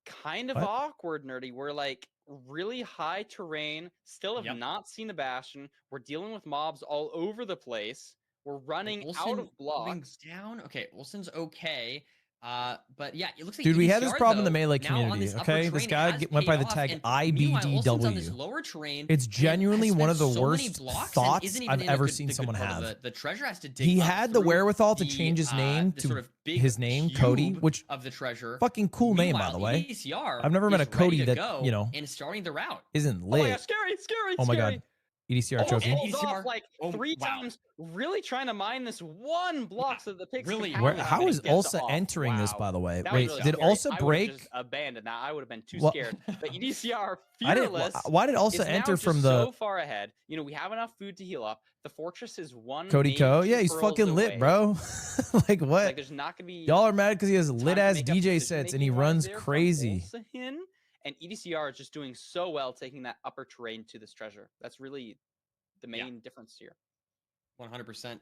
Speaker 7: kind of awkward, nerdy. We're like really high terrain, still have not seen a bastion. We're dealing with mobs all over the place. We're running out of blocks.
Speaker 6: Down. Okay, Ulahin's okay. But yeah, it looks like
Speaker 1: Dude, we had this
Speaker 6: EDCR,
Speaker 1: problem in the
Speaker 6: though,
Speaker 1: melee
Speaker 6: now on
Speaker 1: community,
Speaker 6: this upper
Speaker 1: okay? This
Speaker 6: terrain
Speaker 1: guy
Speaker 6: has
Speaker 1: went by
Speaker 6: paid
Speaker 1: the
Speaker 6: off,
Speaker 1: tag
Speaker 6: and meanwhile, Olsen's on this
Speaker 1: IBDW.
Speaker 6: lower terrain
Speaker 1: It's
Speaker 6: and has
Speaker 1: genuinely one of the
Speaker 6: spent so many
Speaker 1: worst
Speaker 6: blocks and
Speaker 1: thoughts
Speaker 6: isn't even
Speaker 1: I've
Speaker 6: in a
Speaker 1: ever
Speaker 6: good-
Speaker 1: seen
Speaker 6: the good
Speaker 1: someone
Speaker 6: part of
Speaker 1: have.
Speaker 6: The treasure has to dig
Speaker 1: He
Speaker 6: up
Speaker 1: had the
Speaker 6: through
Speaker 1: wherewithal to
Speaker 6: the,
Speaker 1: change his name
Speaker 6: the
Speaker 1: to
Speaker 6: sort of big
Speaker 1: his name, Cody,
Speaker 6: cube
Speaker 1: which
Speaker 6: of the treasure.
Speaker 1: fucking cool name, by
Speaker 6: Meanwhile,
Speaker 1: the way.
Speaker 6: EDCR
Speaker 1: I've never met a
Speaker 6: is ready
Speaker 1: Cody
Speaker 6: to
Speaker 1: that,
Speaker 6: go
Speaker 1: you know,
Speaker 6: and starting the route.
Speaker 1: isn't
Speaker 7: Oh my
Speaker 1: lit.
Speaker 7: god, scary, scary,
Speaker 1: Oh my
Speaker 7: scary.
Speaker 1: god. EDCR
Speaker 7: Almost
Speaker 1: choking.
Speaker 7: pulled off like
Speaker 6: Oh,
Speaker 7: 3
Speaker 6: wow.
Speaker 7: times, really trying to mine this one block so the pigs
Speaker 6: really
Speaker 7: can
Speaker 1: Where,
Speaker 7: pound
Speaker 1: how
Speaker 7: it
Speaker 1: is
Speaker 7: and gets
Speaker 1: Ulsa
Speaker 7: off.
Speaker 1: entering this,
Speaker 7: Wow.
Speaker 1: by the way?
Speaker 7: That
Speaker 1: Wait,
Speaker 7: was really
Speaker 1: did
Speaker 7: scary.
Speaker 1: Ulsa
Speaker 7: I would've
Speaker 1: break?
Speaker 7: just abandoned that. I would have been too
Speaker 1: Well-
Speaker 7: scared. But EDCR,
Speaker 1: I didn't.
Speaker 7: fearless.
Speaker 1: Why did Ulsa
Speaker 7: is now
Speaker 1: enter
Speaker 7: just
Speaker 1: from the
Speaker 7: so far ahead? You know, we have enough food to heal up. The fortress is one.
Speaker 1: Cody
Speaker 7: maybe
Speaker 1: Co?
Speaker 7: 2
Speaker 1: Yeah, he's
Speaker 7: pearls
Speaker 1: fucking lit,
Speaker 7: away.
Speaker 1: bro. Like what?
Speaker 7: Like, there's not gonna be.
Speaker 1: Y'all are mad because he has
Speaker 7: time
Speaker 1: lit
Speaker 7: to
Speaker 1: ass
Speaker 7: make up
Speaker 1: DJ sets and he
Speaker 7: decision-making
Speaker 1: runs
Speaker 7: there from
Speaker 1: crazy.
Speaker 7: Ulahin, and EDCR is just doing so well taking that upper terrain to this treasure. That's really the main difference here.
Speaker 6: 100%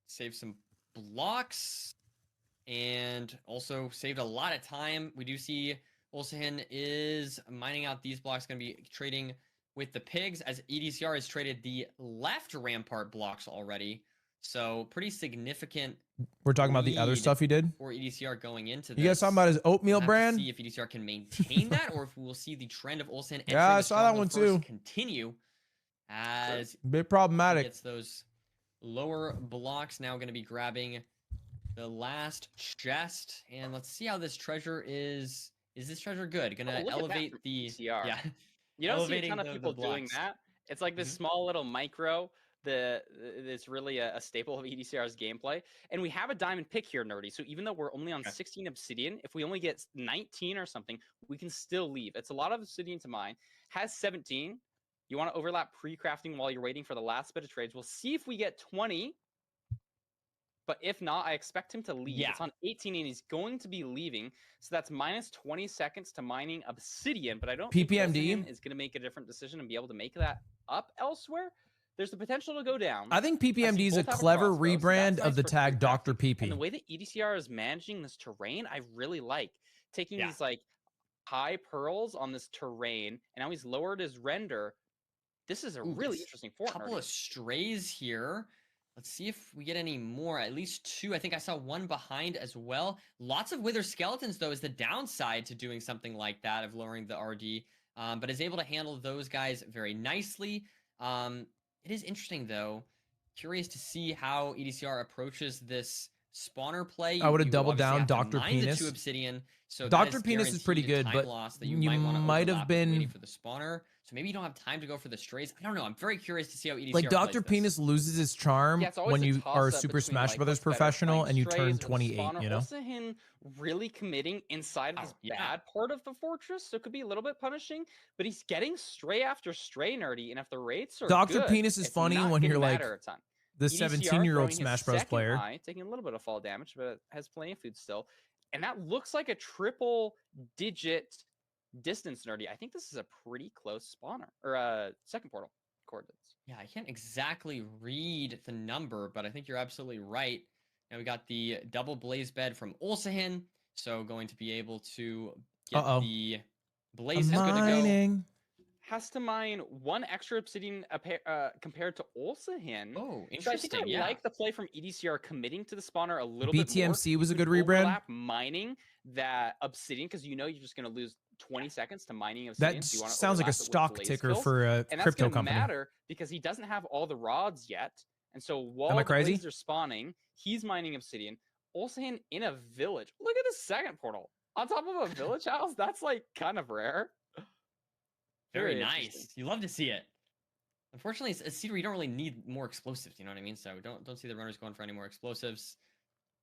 Speaker 6: saved some blocks and also saved a lot of time. We do see Ulahin is mining out these blocks, going to be trading with the pigs as EDCR has traded the left rampart blocks already. So pretty significant.
Speaker 1: We're talking about the other
Speaker 6: lead
Speaker 1: stuff he did.
Speaker 6: for EDCR going into this.
Speaker 1: You guys talking about his oatmeal
Speaker 6: We'll have
Speaker 1: brand?
Speaker 6: to see if EDCR can maintain that or if we'll see the trend of Ulahin entering
Speaker 1: Yeah, I
Speaker 6: the
Speaker 1: saw that
Speaker 6: stronghold
Speaker 1: one
Speaker 6: first
Speaker 1: too.
Speaker 6: continue as
Speaker 1: Bit
Speaker 6: he
Speaker 1: problematic.
Speaker 6: gets those lower blocks. Now going to be grabbing the last chest, and let's see how this treasure is. Is this treasure good? Gonna
Speaker 7: look at that
Speaker 6: elevate
Speaker 7: from
Speaker 6: the
Speaker 7: EDCR.
Speaker 6: yeah.
Speaker 7: You don't see a
Speaker 6: elevating
Speaker 7: ton of
Speaker 6: the
Speaker 7: people doing
Speaker 6: blocks.
Speaker 7: that. It's like this
Speaker 6: Mhm.
Speaker 7: small little micro. It's really a staple of EDCR's gameplay. And we have a diamond pick here, Nerdy. So even though we're only on 16 obsidian, if we only get 19 or something, we can still leave. It's a lot of obsidian to mine. Has 17. You want to overlap pre-crafting while you're waiting for the last bit of trades. We'll see if we get 20. But if not, I expect him to leave.
Speaker 6: Yeah.
Speaker 7: It's on 18 and he's going to be leaving. So that's minus 20 seconds to mining obsidian. But I don't think
Speaker 1: PPMD?
Speaker 7: Ulahin is going to make a different decision and be able to make that up elsewhere. There's the potential to go down.
Speaker 1: I think PPMD is a
Speaker 7: both have a
Speaker 1: clever
Speaker 7: crossbow, so that's
Speaker 1: rebrand
Speaker 7: nice
Speaker 1: of the
Speaker 7: for
Speaker 1: tag
Speaker 7: quick
Speaker 1: Dr.
Speaker 7: crafting. And the
Speaker 1: PP.
Speaker 7: way that EDCR is managing this terrain, I really like. Taking
Speaker 6: Yeah.
Speaker 7: these like high pearls on this terrain, and now he's lowered his render. This is a really
Speaker 6: Ooh,
Speaker 7: interesting fort.
Speaker 6: couple
Speaker 7: Nerdy.
Speaker 6: of strays here. Let's see if we get any more. At least 2. I think I saw one behind as well. Lots of wither skeletons, though, is the downside to doing something like that of lowering the RD. But is able to handle those guys very nicely. It is interesting, though. Curious to see how EDCR approaches this spawner play.
Speaker 1: I would've
Speaker 6: You
Speaker 1: doubled
Speaker 6: obviously
Speaker 1: down
Speaker 6: have to
Speaker 1: Dr.
Speaker 6: mine the
Speaker 1: Penis.
Speaker 6: 2 obsidian. So
Speaker 1: Dr. Penis is pretty good, but
Speaker 6: you
Speaker 1: you might have been
Speaker 6: waiting for the spawner. So maybe you don't have time to go for the strays. I don't know. I'm very curious to see how EDCR
Speaker 1: Like
Speaker 6: plays
Speaker 1: Dr.
Speaker 6: this.
Speaker 1: Penis loses his charm
Speaker 7: Yeah, it's always
Speaker 1: when
Speaker 7: a
Speaker 1: you are a
Speaker 7: toss-up
Speaker 1: Super
Speaker 7: between,
Speaker 1: Smash
Speaker 7: like,
Speaker 1: Brothers
Speaker 7: what's better,
Speaker 1: professional
Speaker 7: playing
Speaker 1: and you
Speaker 7: strays
Speaker 1: turn
Speaker 7: or the
Speaker 1: 28,
Speaker 7: spawner.
Speaker 1: you know?
Speaker 7: Ulahin really committing inside of this
Speaker 6: yeah.
Speaker 7: bad part of the fortress, so it could be a little bit punishing. But he's getting stray after stray, Nerdy, and if the rates are
Speaker 1: Dr.
Speaker 7: good,
Speaker 1: Penis is
Speaker 7: it's
Speaker 1: funny
Speaker 7: not
Speaker 1: when
Speaker 7: gonna
Speaker 1: you're like
Speaker 7: matter a ton.
Speaker 1: the
Speaker 7: EDCR
Speaker 1: 17-year-old
Speaker 7: throwing his
Speaker 1: Smash Bros.
Speaker 7: second
Speaker 1: player.
Speaker 7: eye, taking a little bit of fall damage, but has plenty of food still. And that looks like a triple-digit distance, Nerdy. I think this is a pretty close spawner or a second portal coordinates.
Speaker 6: Yeah, I can't exactly read the number, but I think you're absolutely right. Now we got the double blaze bed from Ulahin, so going to be able to get the blaze is good to go.
Speaker 1: Mining.
Speaker 7: Has to mine 1 extra obsidian compared to Ulahin.
Speaker 6: Oh,
Speaker 7: So I
Speaker 6: interesting.
Speaker 7: think I
Speaker 6: Yeah.
Speaker 7: like the play from EDCR committing to the spawner a little bit more.
Speaker 1: BTMC was a
Speaker 7: You
Speaker 1: good
Speaker 7: can
Speaker 1: rebrand.
Speaker 7: overlap mining that obsidian because you know you're just going to lose 20 seconds to mining obsidian.
Speaker 1: That
Speaker 7: so you wanna
Speaker 1: sounds like a
Speaker 7: overlap it with
Speaker 1: stock
Speaker 7: blaze
Speaker 1: ticker
Speaker 7: kills.
Speaker 1: for a
Speaker 7: And that's
Speaker 1: crypto
Speaker 7: going to
Speaker 1: company.
Speaker 7: matter because he doesn't have all the rods yet. And so while
Speaker 1: Am I
Speaker 7: the
Speaker 1: crazy?
Speaker 7: blazes are spawning, he's mining obsidian. Ulahin in a village. Look at the second portal on top of a village house. That's like kind of rare.
Speaker 6: Very
Speaker 7: interesting.
Speaker 6: nice. You love to see it. Unfortunately, it's a seed where you don't really need more explosives. You know what I mean? So don't see the runners going for any more explosives.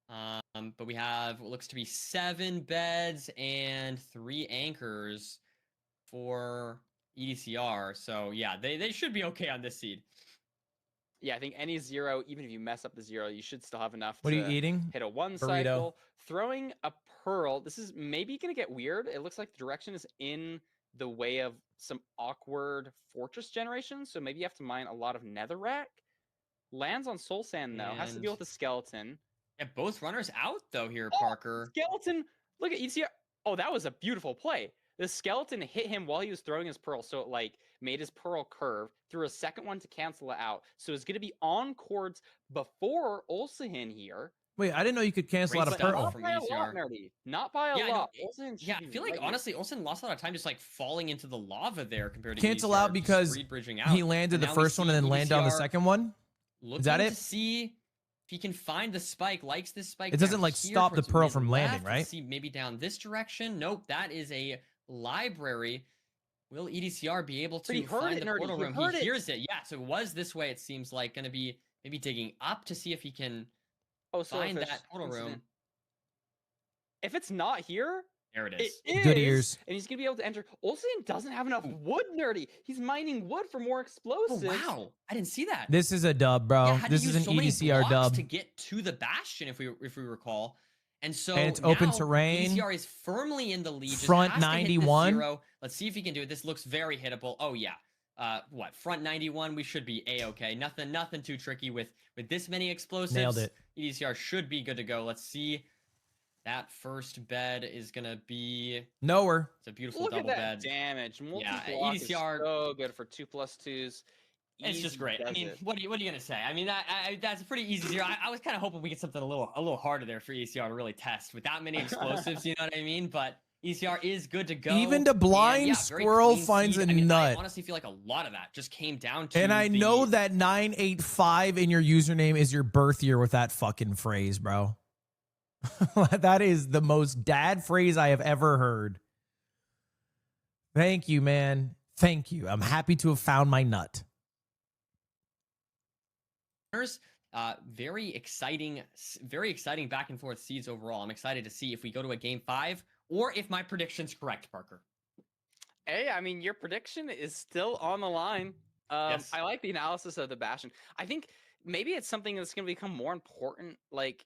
Speaker 6: But we have what looks to be 7 beds and 3 anchors for EDCR. So yeah, they should be okay on this seed.
Speaker 7: Yeah, I think any 0, even if you mess up the 0, you should still have enough
Speaker 1: What are
Speaker 7: to
Speaker 1: you eating?
Speaker 7: hit a 1
Speaker 1: Burrito.
Speaker 7: cycle. Throwing a pearl. This is maybe going to get weird. It looks like the direction is in the way of some awkward fortress generation. So maybe you have to mine a lot of netherrack. Lands on soul sand, though. Has to deal with the skeleton.
Speaker 6: Yeah, both runners out, though, here,
Speaker 7: Oh,
Speaker 6: Parker.
Speaker 7: Skeleton! Look at EDCR. Oh, that was a beautiful play. The skeleton hit him while he was throwing his pearl, so it like made his pearl curve, threw a second one to cancel it out. So it's going to be on chords before Ulahin here.
Speaker 1: Wait, I didn't know you could cancel out a
Speaker 6: Great
Speaker 1: pearl.
Speaker 6: stuff
Speaker 7: Not
Speaker 6: from
Speaker 7: by a lot,
Speaker 6: EDCR.
Speaker 7: Nerdy. Not by a
Speaker 6: Yeah, I know.
Speaker 7: lot. Olsen
Speaker 6: Yeah,
Speaker 7: should
Speaker 6: I
Speaker 7: be
Speaker 6: feel like
Speaker 7: right here.
Speaker 6: honestly, Olsen lost a lot of time just like falling into the lava there compared to
Speaker 1: Cancel
Speaker 6: EDCR,
Speaker 1: out
Speaker 6: just
Speaker 1: because
Speaker 6: screed bridging out.
Speaker 1: he landed
Speaker 6: And
Speaker 1: the
Speaker 6: now we
Speaker 1: first one
Speaker 6: see
Speaker 1: and then landed on the
Speaker 6: EDCR
Speaker 1: second one.
Speaker 6: Looking
Speaker 1: that it?
Speaker 6: to see if he can find the spike. Likes this spike.
Speaker 1: It doesn't
Speaker 6: down
Speaker 1: like
Speaker 6: here
Speaker 1: stop the
Speaker 6: towards
Speaker 1: pearl from
Speaker 6: mid-left.
Speaker 1: landing, right?
Speaker 6: Let's see, maybe down this direction. Nope, that is a library. Will EDCR be able
Speaker 7: But he
Speaker 6: to
Speaker 7: heard
Speaker 6: find
Speaker 7: it,
Speaker 6: the
Speaker 7: Nerdy.
Speaker 6: portal
Speaker 7: He
Speaker 6: room?
Speaker 7: heard
Speaker 6: He
Speaker 7: it.
Speaker 6: hears it. Yeah, so it was this way. It seems like going to be maybe digging up to see if he can
Speaker 7: Oh,
Speaker 6: find
Speaker 7: Swordfish
Speaker 6: that portal
Speaker 7: incident.
Speaker 6: room.
Speaker 7: If it's not here,
Speaker 6: There it
Speaker 7: it
Speaker 6: is.
Speaker 7: is.
Speaker 1: Good ears.
Speaker 7: And he's gonna be able to enter. Olsen doesn't have enough wood, Nerdy. He's mining wood for more
Speaker 6: Oh
Speaker 7: explosives.
Speaker 6: wow, I didn't see that.
Speaker 1: This is a dub, bro.
Speaker 6: Yeah, had to
Speaker 1: This
Speaker 6: use
Speaker 1: is an
Speaker 6: so many
Speaker 1: EDCR
Speaker 6: blocks
Speaker 1: dub.
Speaker 6: to get to the bastion, if we recall. And so
Speaker 1: And it's open
Speaker 6: now
Speaker 1: terrain.
Speaker 6: EDCR is firmly in the lead. Just
Speaker 1: Front
Speaker 6: has to hit this
Speaker 1: 91.
Speaker 6: 0. Let's see if he can do it. This looks very hittable. Oh yeah. What? Front 91. We should be a-okay. Nothing too tricky with this many explosives.
Speaker 1: Nailed it.
Speaker 6: EDCR should be good to go. Let's see. That first bed is gonna be.
Speaker 1: Nowhere.
Speaker 6: It's a beautiful
Speaker 7: Look
Speaker 6: double
Speaker 7: at that
Speaker 6: bed.
Speaker 7: damage.
Speaker 6: Yeah,
Speaker 7: Multi-block is
Speaker 6: EDCR
Speaker 7: so good for 2+2s.
Speaker 6: It's just
Speaker 7: Easy
Speaker 6: great. I
Speaker 7: does
Speaker 6: mean,
Speaker 7: it.
Speaker 6: what are you gonna say? I mean, that's a pretty easy zero. I was kind of hoping we get something a little harder there for ECR to really test with that many explosives. You know what I mean? But ECR is good to go.
Speaker 1: Even the blind
Speaker 6: And, yeah, very
Speaker 1: squirrel
Speaker 6: clean
Speaker 1: finds
Speaker 6: seed.
Speaker 1: a
Speaker 6: I mean,
Speaker 1: nut.
Speaker 6: I honestly feel like a lot of that just came down to.
Speaker 1: And I
Speaker 6: the-
Speaker 1: know that 985 in your username is your birth year with that fucking phrase, bro. That is the most dad phrase I have ever heard. Thank you, man. Thank you. I'm happy to have found my nut.
Speaker 6: Very exciting back and forth seeds overall. I'm excited to see if we go to a game 5 or if my prediction's correct, Parker.
Speaker 7: Hey, I mean, your prediction is still on the line.
Speaker 6: Yes.
Speaker 7: I like the analysis of the Bastion. I think maybe it's something that's going to become more important. Like,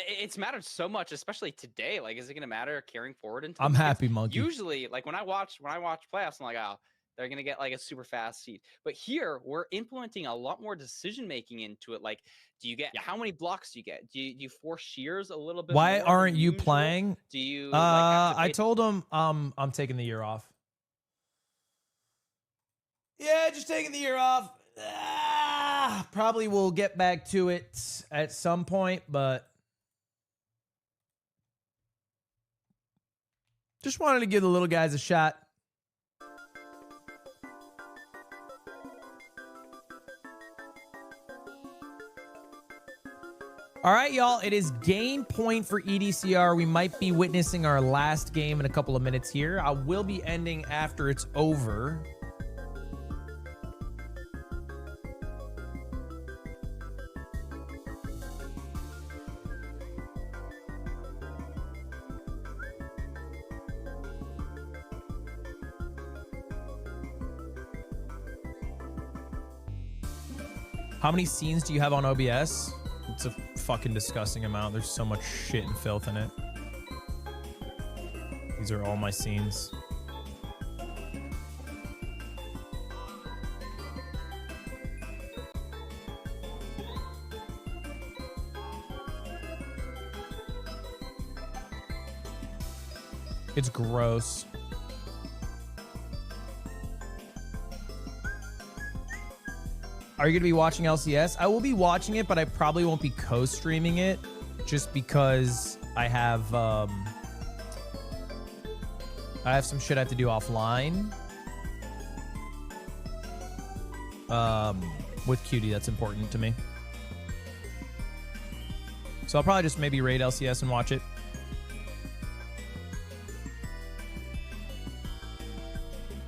Speaker 7: it's mattered so much, especially today. Like, is it going to matter carrying forward into?
Speaker 1: I'm
Speaker 7: the games?
Speaker 1: happy, Monkey.
Speaker 7: Usually, like when I watch playoffs, I'm like, oh, they're going to get like a super fast seed. But here, we're implementing a lot more decision making into it. Like, do you get how many blocks do you get? Do you force shears a little bit?
Speaker 1: Why
Speaker 7: more than
Speaker 1: aren't you
Speaker 7: usual?
Speaker 1: playing?
Speaker 7: Do you? Like, have to
Speaker 1: I
Speaker 7: pay-
Speaker 1: told him I'm taking the year off. Yeah, just taking the year off. Probably will get back to it at some point, but just wanted to give the little guys a shot. All right, y'all, it is game point for EDCR. We might be witnessing our last game in a couple of minutes here. I will be ending after it's over. How many scenes do you have on OBS? It's a fucking disgusting amount. There's so much shit and filth in it. These are all my scenes. It's gross. Are you going to be watching LCS? I will be watching it, but I probably won't be co-streaming it just because I have some shit I have to do offline. With Cutie, that's important to me. So I'll probably just maybe raid LCS and watch it.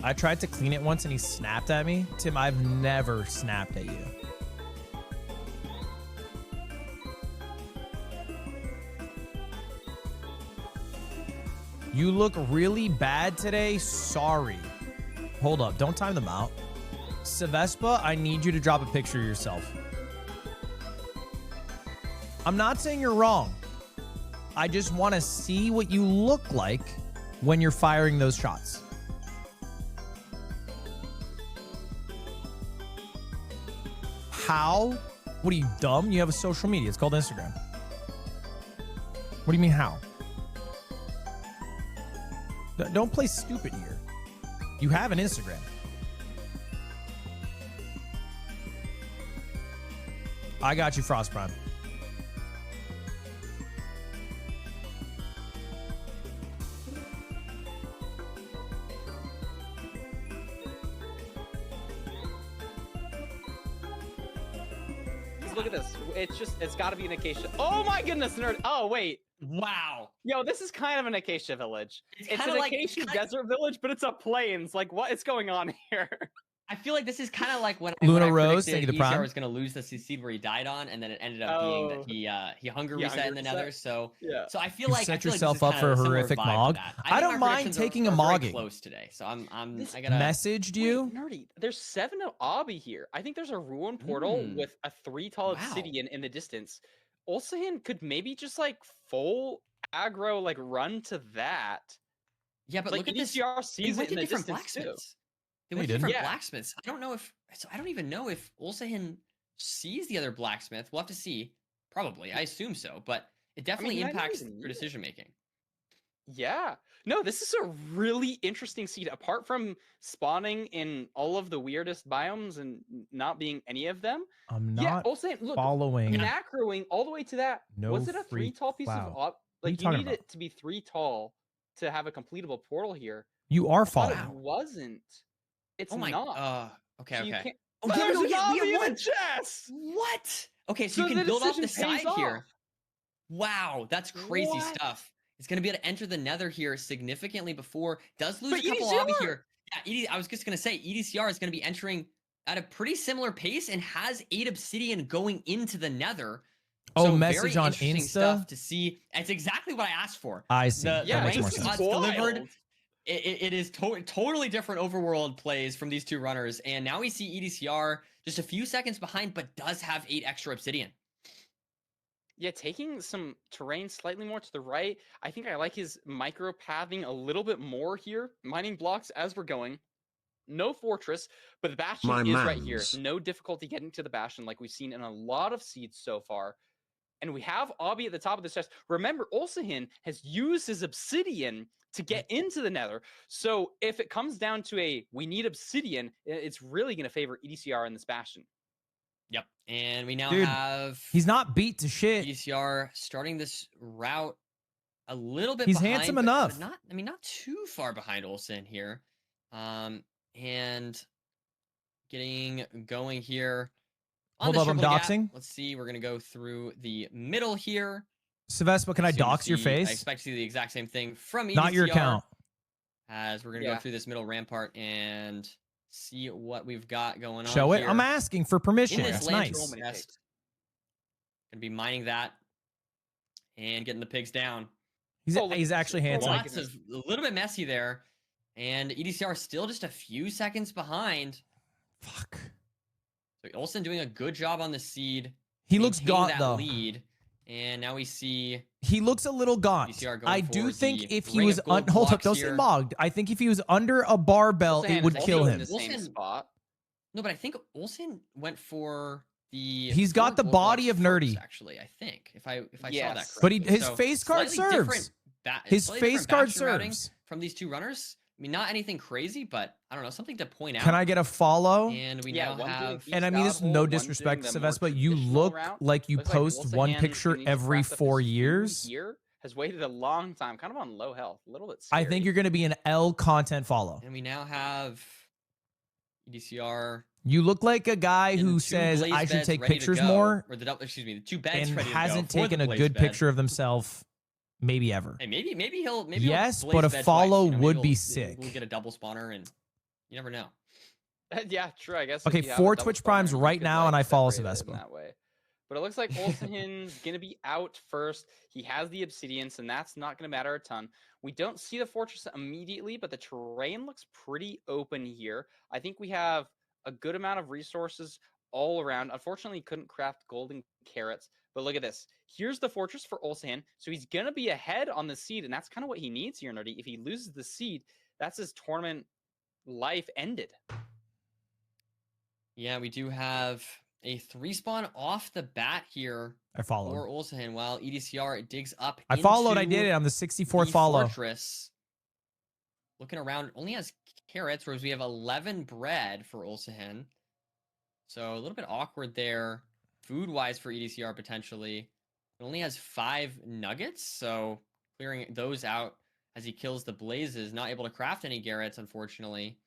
Speaker 1: I tried to clean it once and he snapped at me. Tim, I've never snapped at you. You look really bad today. Sorry. Hold up. Don't time them out. Sevespa, I need you to drop a picture of yourself. I'm not saying you're wrong. I just want to see what you look like when you're firing those shots. How? What are you, dumb? You have a social media. It's called Instagram. What do you mean, how? Don't play stupid here. You have an Instagram. I got you, Frost Prime.
Speaker 7: because look at this. It's got to be an acacia. Oh my goodness, nerd. Oh wait.
Speaker 6: Wow.
Speaker 7: Yo, this is kind of an acacia village. It's an
Speaker 6: like,
Speaker 7: acacia desert village, but it's a plains. Like, what is going on here?
Speaker 6: I feel like this is kind of like when
Speaker 1: Luna
Speaker 6: I
Speaker 1: Rose,
Speaker 6: predicted
Speaker 1: thank you to
Speaker 6: EDCR
Speaker 1: Prime.
Speaker 6: was going to lose the seed where he died on, and then it ended up being that he hunger reset in the Nether. So so I feel
Speaker 1: You
Speaker 6: like
Speaker 1: set
Speaker 6: I feel
Speaker 1: yourself
Speaker 6: like
Speaker 1: up for a horrific
Speaker 6: mog.
Speaker 1: mog. I don't mind taking a mogging.
Speaker 6: Close today, so I gotta
Speaker 1: messaged you.
Speaker 7: Nerdy, there's 7 of Obby here. I think there's a ruin portal with a 3 tall obsidian in the distance. Ulahin could maybe just like full aggro, like run to that.
Speaker 6: Yeah, but
Speaker 7: like
Speaker 6: look at this.
Speaker 7: EDCR sees it in the distance
Speaker 6: blacksmiths. They
Speaker 1: They
Speaker 6: went to
Speaker 1: didn't.
Speaker 6: different blacksmiths. I don't know if I don't even know if Ulahin sees the other blacksmith. We'll have to see. Probably, I assume so, but it definitely impacts your decision making.
Speaker 7: Yeah. No, this is a really interesting seed. Apart from spawning in all of the weirdest biomes and not being any of them.
Speaker 1: I'm
Speaker 7: Yeah,
Speaker 1: not
Speaker 7: also look,
Speaker 1: following.
Speaker 7: macroing all the way to that.
Speaker 1: No
Speaker 7: Was it a 3
Speaker 1: freak
Speaker 7: tall piece
Speaker 1: cloud.
Speaker 7: of
Speaker 1: What are
Speaker 7: like
Speaker 1: you
Speaker 7: you
Speaker 1: talking
Speaker 7: need it to be 3 tall to have a completable portal here?
Speaker 1: You are
Speaker 7: I thought
Speaker 1: following.
Speaker 7: it wasn't. It's
Speaker 6: Oh my.
Speaker 7: not.
Speaker 6: Okay.
Speaker 7: So you
Speaker 6: Okay.
Speaker 7: can't-
Speaker 6: Oh,
Speaker 7: There's
Speaker 6: no,
Speaker 7: an
Speaker 6: yeah, we
Speaker 7: Obby
Speaker 6: have
Speaker 7: in
Speaker 6: one.
Speaker 7: the chest!
Speaker 6: What? Okay, so
Speaker 7: So
Speaker 6: you
Speaker 7: the
Speaker 6: can build off the
Speaker 7: decision pays
Speaker 6: side here.
Speaker 7: off.
Speaker 6: Wow, that's crazy
Speaker 7: What?
Speaker 6: stuff. It's gonna be able to enter the Nether here significantly before. Does lose
Speaker 7: But
Speaker 6: a couple
Speaker 7: EDCR
Speaker 6: obby here. Yeah, I was just gonna say EDCR is gonna be entering at a pretty similar pace and has 8 obsidian going into the Nether.
Speaker 1: Oh,
Speaker 6: So
Speaker 1: message
Speaker 6: very
Speaker 1: on
Speaker 6: interesting
Speaker 1: Insta?
Speaker 6: stuff to see. It's exactly what I asked for.
Speaker 1: I see.
Speaker 6: The
Speaker 1: That makes
Speaker 6: rank
Speaker 1: more sense.
Speaker 6: spots delivered. It is totally different overworld plays from these 2 runners, and now we see EDCR just a few seconds behind, but does have 8 extra obsidian.
Speaker 7: Yeah, taking some terrain slightly more to the right. I think I like his micro pathing a little bit more here. Mining blocks as we're going. No fortress, but the bastion
Speaker 4: My
Speaker 7: is right here.
Speaker 4: mans.
Speaker 7: No difficulty getting to the bastion like we've seen in a lot of seeds so far. And we have Obby at the top of the chest. Remember, Ulahin has used his obsidian to get into the Nether. So if it comes down to we need obsidian, it's really going to favor EDCR in this bastion.
Speaker 6: Yep, and we now
Speaker 1: Dude,
Speaker 6: have
Speaker 1: He's not beat to shit.
Speaker 6: EDCR starting this route a little bit
Speaker 1: He's
Speaker 6: behind,
Speaker 1: handsome
Speaker 6: but
Speaker 1: enough.
Speaker 6: not too far behind Ulahin here. And getting going here. on
Speaker 1: Hold
Speaker 6: this
Speaker 1: up, I'm
Speaker 6: triple gap.
Speaker 1: doxing.
Speaker 6: Let's see, we're gonna go through the middle here.
Speaker 1: Sevespa, can I
Speaker 6: Assume to
Speaker 1: dox your
Speaker 6: see- I
Speaker 1: face?
Speaker 6: expect to see the exact same thing from EDCR.
Speaker 1: Not your account.
Speaker 6: As we're gonna
Speaker 7: Yeah.
Speaker 6: go through this middle rampart and see what we've got going on.
Speaker 1: Show it.
Speaker 6: here.
Speaker 1: I'm asking for permission.
Speaker 6: In this
Speaker 1: That's
Speaker 6: lantern
Speaker 1: nice.
Speaker 6: chest. Gonna be mining that and getting the pigs down.
Speaker 1: He's actually handsome.
Speaker 6: Lots of a little bit messy there, and EDCR still just a few seconds behind.
Speaker 1: Fuck.
Speaker 6: So Ulahin doing a good job on the seed.
Speaker 1: He looks
Speaker 6: maintaining
Speaker 1: gaunt
Speaker 6: that
Speaker 1: though.
Speaker 6: lead, and now we see
Speaker 1: He looks a little gaunt.
Speaker 6: EDCR going
Speaker 1: I do
Speaker 6: for
Speaker 1: think
Speaker 6: the
Speaker 1: if he
Speaker 6: ring
Speaker 1: was
Speaker 6: of gold
Speaker 1: hold up,
Speaker 6: blocks
Speaker 1: don't say
Speaker 6: here.
Speaker 1: mogged. I think if he was under a barbell, it
Speaker 7: Ulahin
Speaker 1: would
Speaker 7: is
Speaker 1: kill
Speaker 7: also in
Speaker 1: him.
Speaker 7: the same
Speaker 6: Ulahin-
Speaker 7: spot.
Speaker 6: No, but I think Ulahin went for the.
Speaker 1: He's got
Speaker 6: 4
Speaker 1: the
Speaker 6: gold
Speaker 1: body
Speaker 6: blocks
Speaker 1: of Nerdy.
Speaker 6: first, actually, I think if I saw that
Speaker 7: Yes.
Speaker 6: correctly.
Speaker 1: But his
Speaker 6: So,
Speaker 1: face card
Speaker 6: slightly different
Speaker 1: serves. His
Speaker 6: slightly
Speaker 1: face
Speaker 6: different
Speaker 1: card
Speaker 6: bastion routing
Speaker 1: serves.
Speaker 6: from these 2 runners. I mean, not anything crazy, but I don't know, something to point out.
Speaker 1: Can I get a follow?
Speaker 6: And we
Speaker 7: Yeah,
Speaker 6: now
Speaker 7: one doing
Speaker 6: have.
Speaker 7: each
Speaker 1: And I mean, this is
Speaker 7: god
Speaker 1: no
Speaker 7: hole, one
Speaker 1: disrespect,
Speaker 7: doing the more
Speaker 1: Sevespa. You
Speaker 7: traditional
Speaker 1: look
Speaker 7: route.
Speaker 1: like you
Speaker 7: Looks
Speaker 1: post one
Speaker 7: Ulahin,
Speaker 1: picture
Speaker 7: who needs to
Speaker 1: every
Speaker 7: craft up
Speaker 1: 4
Speaker 7: his food
Speaker 1: years.
Speaker 7: Here has waited a long time, kind of on low health, a little bit.
Speaker 1: I
Speaker 7: Scary.
Speaker 1: think you're going to be an L content follow.
Speaker 6: And we now have EDCR.
Speaker 1: You look like a guy
Speaker 6: in
Speaker 1: who
Speaker 6: 2
Speaker 1: says
Speaker 6: blaze
Speaker 1: I should
Speaker 6: beds
Speaker 1: take
Speaker 6: ready to
Speaker 1: pictures
Speaker 6: go,
Speaker 1: more
Speaker 6: or the the 2 beds
Speaker 1: and
Speaker 6: ready to
Speaker 1: hasn't
Speaker 6: go for
Speaker 1: taken
Speaker 6: the
Speaker 1: a
Speaker 6: blaze
Speaker 1: good
Speaker 6: bed.
Speaker 1: picture of himself maybe ever.
Speaker 6: Hey, maybe he'll
Speaker 1: Yes,
Speaker 6: blaze
Speaker 1: but a
Speaker 6: bed
Speaker 1: follow
Speaker 6: twice, you know,
Speaker 1: would
Speaker 6: maybe
Speaker 1: be
Speaker 6: we'll
Speaker 1: sick.
Speaker 6: get a double spawner, and you never know.
Speaker 7: Yeah, true. I guess.
Speaker 1: Okay,
Speaker 7: if you have
Speaker 1: 4
Speaker 7: a double
Speaker 1: Twitch
Speaker 7: spawner,
Speaker 1: primes
Speaker 7: you
Speaker 1: right
Speaker 7: could,
Speaker 1: now,
Speaker 7: like,
Speaker 1: and I follow
Speaker 7: separate it in
Speaker 1: Sevespa.
Speaker 7: that way. But it looks like Ulahin's gonna be out first. He has the obsidians, and that's not gonna matter a ton. We don't see the fortress immediately, but the terrain looks pretty open here. I think we have a good amount of resources all around. Unfortunately, couldn't craft golden carrots. But look at this. Here's the fortress for Ulahin. So he's gonna be ahead on the seed, and that's kind of what he needs here, Nerdy. If he loses the seed, that's his tournament life ended.
Speaker 6: Yeah, we do have a 3 spawn off the bat here
Speaker 1: I followed.
Speaker 6: for Ulahin, while EDCR digs up.
Speaker 1: I followed. I
Speaker 6: into
Speaker 1: did it. I'm the 64th
Speaker 6: the
Speaker 1: follow.
Speaker 6: Fortress. Looking around, only has carrots, whereas we have 11 bread for Ulahin. So a little bit awkward there, food-wise for EDCR potentially. It only has 5 nuggets, so clearing those out as he kills the blazes. Not able to craft any Garrets, unfortunately.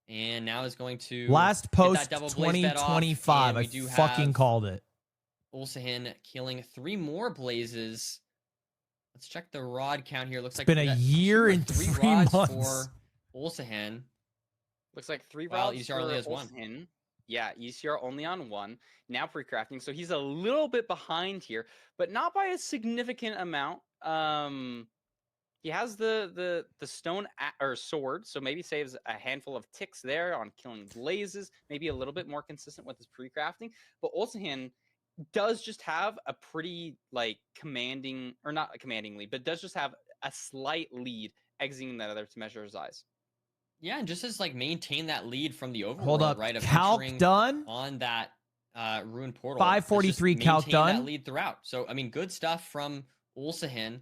Speaker 6: And now is going to
Speaker 1: Last
Speaker 6: get
Speaker 1: post
Speaker 6: that double blaze bed off,
Speaker 1: 2025.
Speaker 6: and
Speaker 1: I
Speaker 6: we do
Speaker 1: fucking
Speaker 6: have
Speaker 1: called it.
Speaker 6: Ulahin killing 3 more blazes. Let's check the rod count here. Looks
Speaker 1: It's
Speaker 6: like
Speaker 1: been
Speaker 6: we
Speaker 1: a
Speaker 6: got
Speaker 1: year
Speaker 6: 2 or
Speaker 1: and
Speaker 6: 3
Speaker 1: 3
Speaker 6: rods
Speaker 1: months.
Speaker 6: for Ulahin.
Speaker 7: Looks like 3
Speaker 6: Wow,
Speaker 7: rods
Speaker 6: EDCR
Speaker 7: for
Speaker 6: only has 1.
Speaker 7: Ulahin. Yeah, EDCR only on 1. Now pre-crafting, so he's a little bit behind here, but not by a significant amount. He has the stone or sword, so maybe saves a handful of ticks there on killing blazes. Maybe a little bit more consistent with his pre-crafting. But Ulahin does just have a pretty like commanding, or not a commanding lead, but does just have a slight lead exiting that other to measure his eyes.
Speaker 6: Yeah, and just as like maintain that lead from the overworld,
Speaker 1: Hold up.
Speaker 6: right? Of
Speaker 1: Calc
Speaker 6: entering
Speaker 1: done.
Speaker 6: on that ruined portal.
Speaker 1: 543
Speaker 6: Let's just
Speaker 1: calc
Speaker 6: maintain
Speaker 1: done.
Speaker 6: that lead throughout. So I mean, good stuff from Ulahin.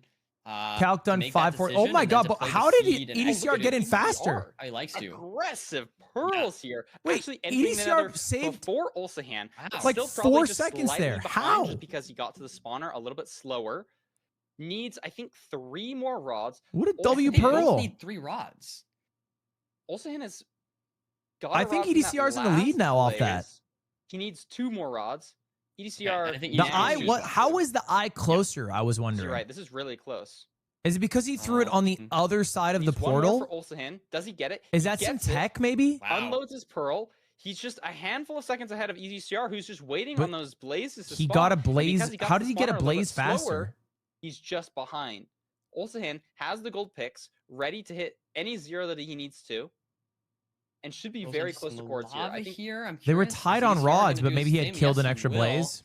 Speaker 1: Calc done 540. Oh my god! But how did EDCR get in faster?
Speaker 6: He likes to.
Speaker 7: Aggressive pearls here.
Speaker 1: Wait,
Speaker 7: Actually, entering
Speaker 1: EDCR
Speaker 7: another
Speaker 1: saved
Speaker 7: before Ulahin.
Speaker 6: Wow.
Speaker 1: like
Speaker 7: Still
Speaker 1: 4
Speaker 7: probably just
Speaker 1: seconds
Speaker 7: slightly
Speaker 1: there.
Speaker 7: behind
Speaker 1: How?
Speaker 7: Just because he got to the spawner a little bit slower. Needs, I think, 3 more rods.
Speaker 1: What a
Speaker 7: Ulahin
Speaker 1: W
Speaker 6: They both
Speaker 1: pearl!
Speaker 6: need 3 rods.
Speaker 7: Ulahin has got
Speaker 1: I
Speaker 7: a
Speaker 1: think
Speaker 7: rod from that
Speaker 1: EDCR is in the lead
Speaker 7: last
Speaker 1: now off that.
Speaker 7: blaze. He needs 2 more rods. EDCR.
Speaker 6: I think
Speaker 1: The
Speaker 6: EDCR
Speaker 1: eye.
Speaker 6: is
Speaker 1: What?
Speaker 6: just-
Speaker 1: How is the eye closer? I was
Speaker 7: You're
Speaker 1: wondering.
Speaker 7: right. This is really close.
Speaker 1: Is it because he threw it on the other side of the
Speaker 7: Needs 1 more
Speaker 1: portal?
Speaker 7: for Ulahin. Does he get it?
Speaker 1: Is
Speaker 7: He
Speaker 1: that some
Speaker 7: gets it.
Speaker 1: tech? Maybe.
Speaker 6: Wow.
Speaker 7: Unloads his pearl. He's just a handful of seconds ahead of EDCR, who's just waiting
Speaker 1: But
Speaker 7: on those blazes to
Speaker 1: He
Speaker 7: spawn.
Speaker 1: got a
Speaker 7: And because
Speaker 1: blaze.
Speaker 7: he got
Speaker 1: How
Speaker 7: to
Speaker 1: did he
Speaker 7: the
Speaker 1: get a
Speaker 7: spawner little bit
Speaker 1: blaze
Speaker 7: slower,
Speaker 1: faster?
Speaker 7: He's just behind. Ulahin has the gold picks, ready to hit any 0 that he needs to, and should be
Speaker 6: Ulahin
Speaker 7: very
Speaker 6: just
Speaker 7: close
Speaker 6: in
Speaker 7: to
Speaker 6: the
Speaker 7: cords here. I
Speaker 6: lava
Speaker 7: think
Speaker 6: here. I'm
Speaker 1: They were
Speaker 6: curious, is
Speaker 1: tied on
Speaker 6: EDCR
Speaker 1: rods,
Speaker 6: gonna
Speaker 1: but
Speaker 6: do
Speaker 1: maybe
Speaker 6: the
Speaker 1: he had
Speaker 6: same?
Speaker 1: killed
Speaker 6: Yes,
Speaker 1: an
Speaker 6: he
Speaker 1: extra
Speaker 6: will.
Speaker 1: blaze.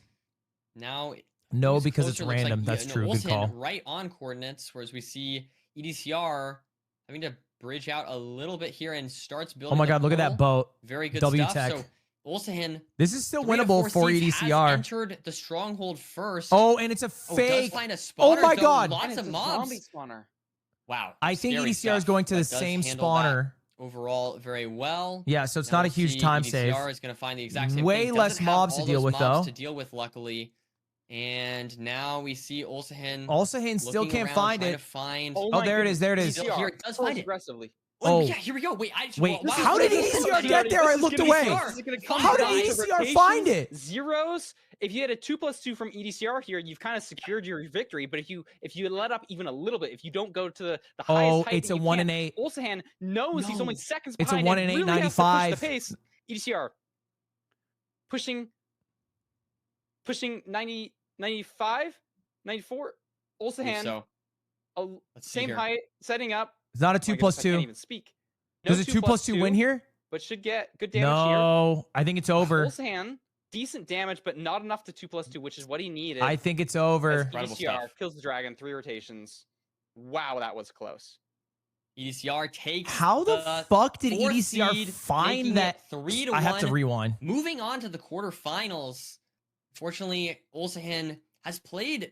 Speaker 6: Now,
Speaker 1: No,
Speaker 6: moves
Speaker 1: because it's
Speaker 6: closer, looks like,
Speaker 1: random. That's
Speaker 6: no,
Speaker 1: true. Good
Speaker 6: Ulahin
Speaker 1: call.
Speaker 6: right on coordinates, whereas we see EDCR having to bridge out a little bit here and starts building.
Speaker 1: Oh my
Speaker 6: the
Speaker 1: god! Look at that
Speaker 6: portal.
Speaker 1: boat.
Speaker 6: Very good
Speaker 1: W
Speaker 6: stuff.
Speaker 1: tech.
Speaker 6: So Ulahin,
Speaker 1: This is still
Speaker 6: 3 to
Speaker 1: winnable
Speaker 6: 4
Speaker 1: for
Speaker 6: seeds, has
Speaker 1: EDCR.
Speaker 6: entered the stronghold first.
Speaker 1: Oh, and it's a
Speaker 6: Oh, does
Speaker 1: fake.
Speaker 6: find a spawner,
Speaker 1: Oh my
Speaker 6: though.
Speaker 1: god!
Speaker 6: Lots
Speaker 7: and
Speaker 6: of
Speaker 7: it's a
Speaker 6: mobs.
Speaker 7: zombie spawner.
Speaker 6: Wow.
Speaker 1: I think
Speaker 6: scary
Speaker 1: EDCR is
Speaker 6: stuff,
Speaker 1: going to
Speaker 6: but
Speaker 1: the
Speaker 6: does
Speaker 1: same
Speaker 6: handle that
Speaker 1: spawner.
Speaker 6: overall very well.
Speaker 1: Yeah, so it's
Speaker 6: Now
Speaker 1: not a
Speaker 6: we'll
Speaker 1: huge
Speaker 6: see
Speaker 1: time
Speaker 6: EDCR
Speaker 1: save.
Speaker 6: is going to find the exact same
Speaker 1: Way
Speaker 6: thing.
Speaker 1: less
Speaker 6: Doesn't have
Speaker 1: mobs to
Speaker 6: all
Speaker 1: deal
Speaker 6: those
Speaker 1: with,
Speaker 6: mobs
Speaker 1: though.
Speaker 6: to deal with, luckily. And now we see Ulahin.
Speaker 1: Ulahin still
Speaker 6: looking
Speaker 1: can't
Speaker 6: around,
Speaker 1: find
Speaker 6: trying
Speaker 1: it.
Speaker 6: to find.
Speaker 7: Oh,
Speaker 1: Oh,
Speaker 7: my
Speaker 1: there it is. There it
Speaker 7: goodness.
Speaker 1: is.
Speaker 6: Still here,
Speaker 7: EDCR
Speaker 6: it does
Speaker 7: pearls
Speaker 6: find it.
Speaker 7: aggressively.
Speaker 6: Oh,
Speaker 1: Oh.
Speaker 6: yeah, here we go. Wait,
Speaker 1: Wait,
Speaker 6: wow,
Speaker 1: how did
Speaker 6: this is
Speaker 1: EDCR
Speaker 6: gonna
Speaker 1: get
Speaker 6: be-
Speaker 1: there? I
Speaker 7: This is
Speaker 1: looked
Speaker 7: gonna be
Speaker 1: away.
Speaker 7: EDCR. This is gonna come
Speaker 1: How did
Speaker 7: down to
Speaker 1: EDCR find
Speaker 7: rotations,
Speaker 1: it?
Speaker 7: Zeros. If you had a 2+2 from EDCR here, you've kind of secured your victory. But if you let up even a little bit, if you don't go to the highest
Speaker 1: Oh,
Speaker 7: height
Speaker 1: it's
Speaker 7: that
Speaker 1: a
Speaker 7: you
Speaker 1: 1
Speaker 7: can,
Speaker 1: in 8.
Speaker 7: Ulahin knows he's only
Speaker 6: No.
Speaker 7: seconds
Speaker 1: It's a
Speaker 7: behind.
Speaker 1: 1
Speaker 7: and
Speaker 1: in
Speaker 7: really has to push
Speaker 1: 895.
Speaker 7: the pace. EDCR pushing 90, 95, 94. Ulahin,
Speaker 6: So let's see
Speaker 7: same
Speaker 6: here.
Speaker 7: height, setting up.
Speaker 1: It's not a
Speaker 7: Oh
Speaker 1: 2
Speaker 7: my
Speaker 1: plus
Speaker 7: goodness, I can't
Speaker 1: 2.
Speaker 7: even speak.
Speaker 1: Does a 2 plus 2 win here?
Speaker 7: But should get good damage here.
Speaker 1: No, I think it's over.
Speaker 7: Ulahin, decent damage, but not enough to 2+2, which is what he needed.
Speaker 1: I think it's
Speaker 7: As
Speaker 1: over.
Speaker 6: Incredible
Speaker 7: EDCR
Speaker 6: stuff.
Speaker 7: kills the dragon, 3 rotations. Wow, that was close.
Speaker 6: EDCR takes.
Speaker 1: How the fuck did
Speaker 6: 4th
Speaker 1: EDCR
Speaker 6: seed,
Speaker 1: find
Speaker 6: making
Speaker 1: that?
Speaker 6: it 3 to
Speaker 1: I have to
Speaker 6: 1.
Speaker 1: rewind.
Speaker 6: Moving on to the quarterfinals. Fortunately, Ulahin has played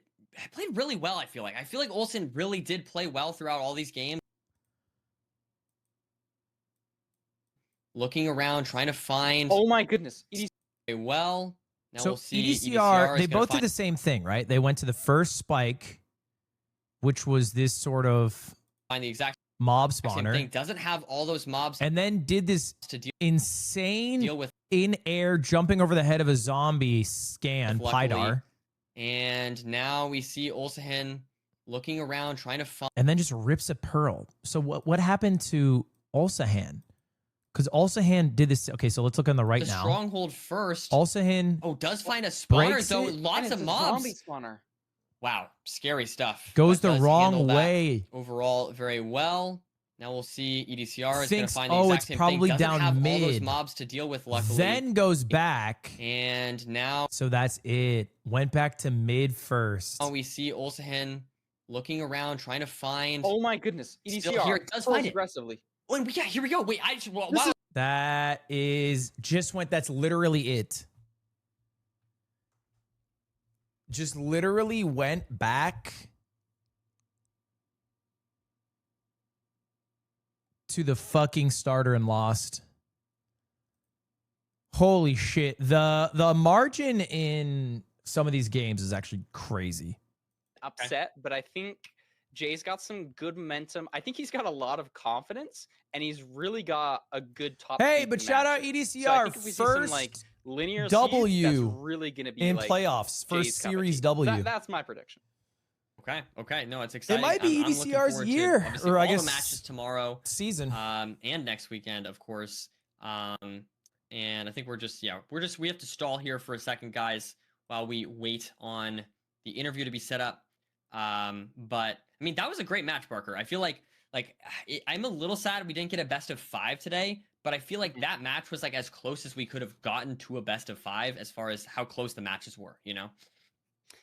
Speaker 6: really well. I feel like Ulahin really did play well throughout all these games. Looking around, trying to find.
Speaker 7: Oh my goodness.
Speaker 6: Well. Now
Speaker 1: So
Speaker 6: we'll see
Speaker 1: EDCR,
Speaker 6: is
Speaker 1: they
Speaker 6: gonna
Speaker 1: both did
Speaker 6: find-
Speaker 1: the same thing, right? They went to the first spike, which was this sort of
Speaker 6: find the exact
Speaker 1: mob
Speaker 6: same
Speaker 1: spawner,
Speaker 6: thing. Doesn't have all those mobs
Speaker 1: and then did this
Speaker 6: to
Speaker 1: insane
Speaker 6: deal with.
Speaker 1: in air jumping over the head of a zombie scan,
Speaker 6: Luckily.
Speaker 1: Pydar,
Speaker 6: And now we see Ulahin looking around, trying to find.
Speaker 1: and then just rips a pearl. So what happened to Ulahin? Because Ulahin did this. Okay, so let's look on the right
Speaker 6: the
Speaker 1: now.
Speaker 6: stronghold first.
Speaker 1: Ulahin
Speaker 6: Oh, does find a spawner
Speaker 1: breaks
Speaker 6: though.
Speaker 1: it,
Speaker 6: Lots
Speaker 7: And
Speaker 6: of
Speaker 7: it's a
Speaker 6: mobs.
Speaker 7: zombie spawner.
Speaker 6: Wow, scary stuff.
Speaker 1: goes
Speaker 6: but
Speaker 1: the
Speaker 6: does
Speaker 1: wrong
Speaker 6: handle that
Speaker 1: way.
Speaker 6: overall very well. Now we'll see EDCR is going to
Speaker 1: Thinks,
Speaker 6: find the
Speaker 1: oh,
Speaker 6: exact
Speaker 1: it's
Speaker 6: same
Speaker 1: probably
Speaker 6: thing. Doesn't
Speaker 1: down
Speaker 6: have all those
Speaker 1: mid.
Speaker 6: mobs to deal with, luckily.
Speaker 1: Then goes back.
Speaker 6: And now
Speaker 1: So that's it. Went back to mid first.
Speaker 6: we see Ulahin looking around, trying to find.
Speaker 7: Oh my goodness.
Speaker 6: Still
Speaker 7: EDCR
Speaker 6: here, it does
Speaker 7: pearls
Speaker 6: find it.
Speaker 7: aggressively.
Speaker 6: Oh, and yeah, here we go. Wait, I just wow.
Speaker 1: That is just went. That's literally it. Just literally went back to the fucking starter and lost. Holy shit. The margin in some of these games is actually crazy.
Speaker 7: Upset, but I think Jay's got some good momentum. I think he's got a lot of confidence, and he's really got a good top.
Speaker 1: Hey,
Speaker 7: team
Speaker 1: but
Speaker 7: to
Speaker 1: shout
Speaker 7: match
Speaker 1: out
Speaker 7: it.
Speaker 1: EDCR.
Speaker 7: So I think if we see some,
Speaker 1: First
Speaker 7: like, linear seed,
Speaker 1: W
Speaker 7: that's really going to be
Speaker 1: in
Speaker 7: like
Speaker 1: playoffs for
Speaker 7: Jay's cup of
Speaker 1: Series
Speaker 7: tea.
Speaker 1: W.
Speaker 7: That's my prediction.
Speaker 6: Okay. No, it's
Speaker 1: It
Speaker 6: exciting.
Speaker 1: might be
Speaker 6: I'm looking
Speaker 1: EDCR's
Speaker 6: forward to,
Speaker 1: year,
Speaker 6: obviously,
Speaker 1: or I
Speaker 6: all
Speaker 1: guess
Speaker 6: the matches tomorrow,
Speaker 1: season.
Speaker 6: and next weekend, of course. And I think we have to stall here for a second, guys, while we wait on the interview to be set up. But I mean, that was a great match, Barker. I feel like I'm a little sad we didn't get a best of 5 today, but I feel like that match was like as close as we could have gotten to a best of 5 as far as how close the matches were, you know?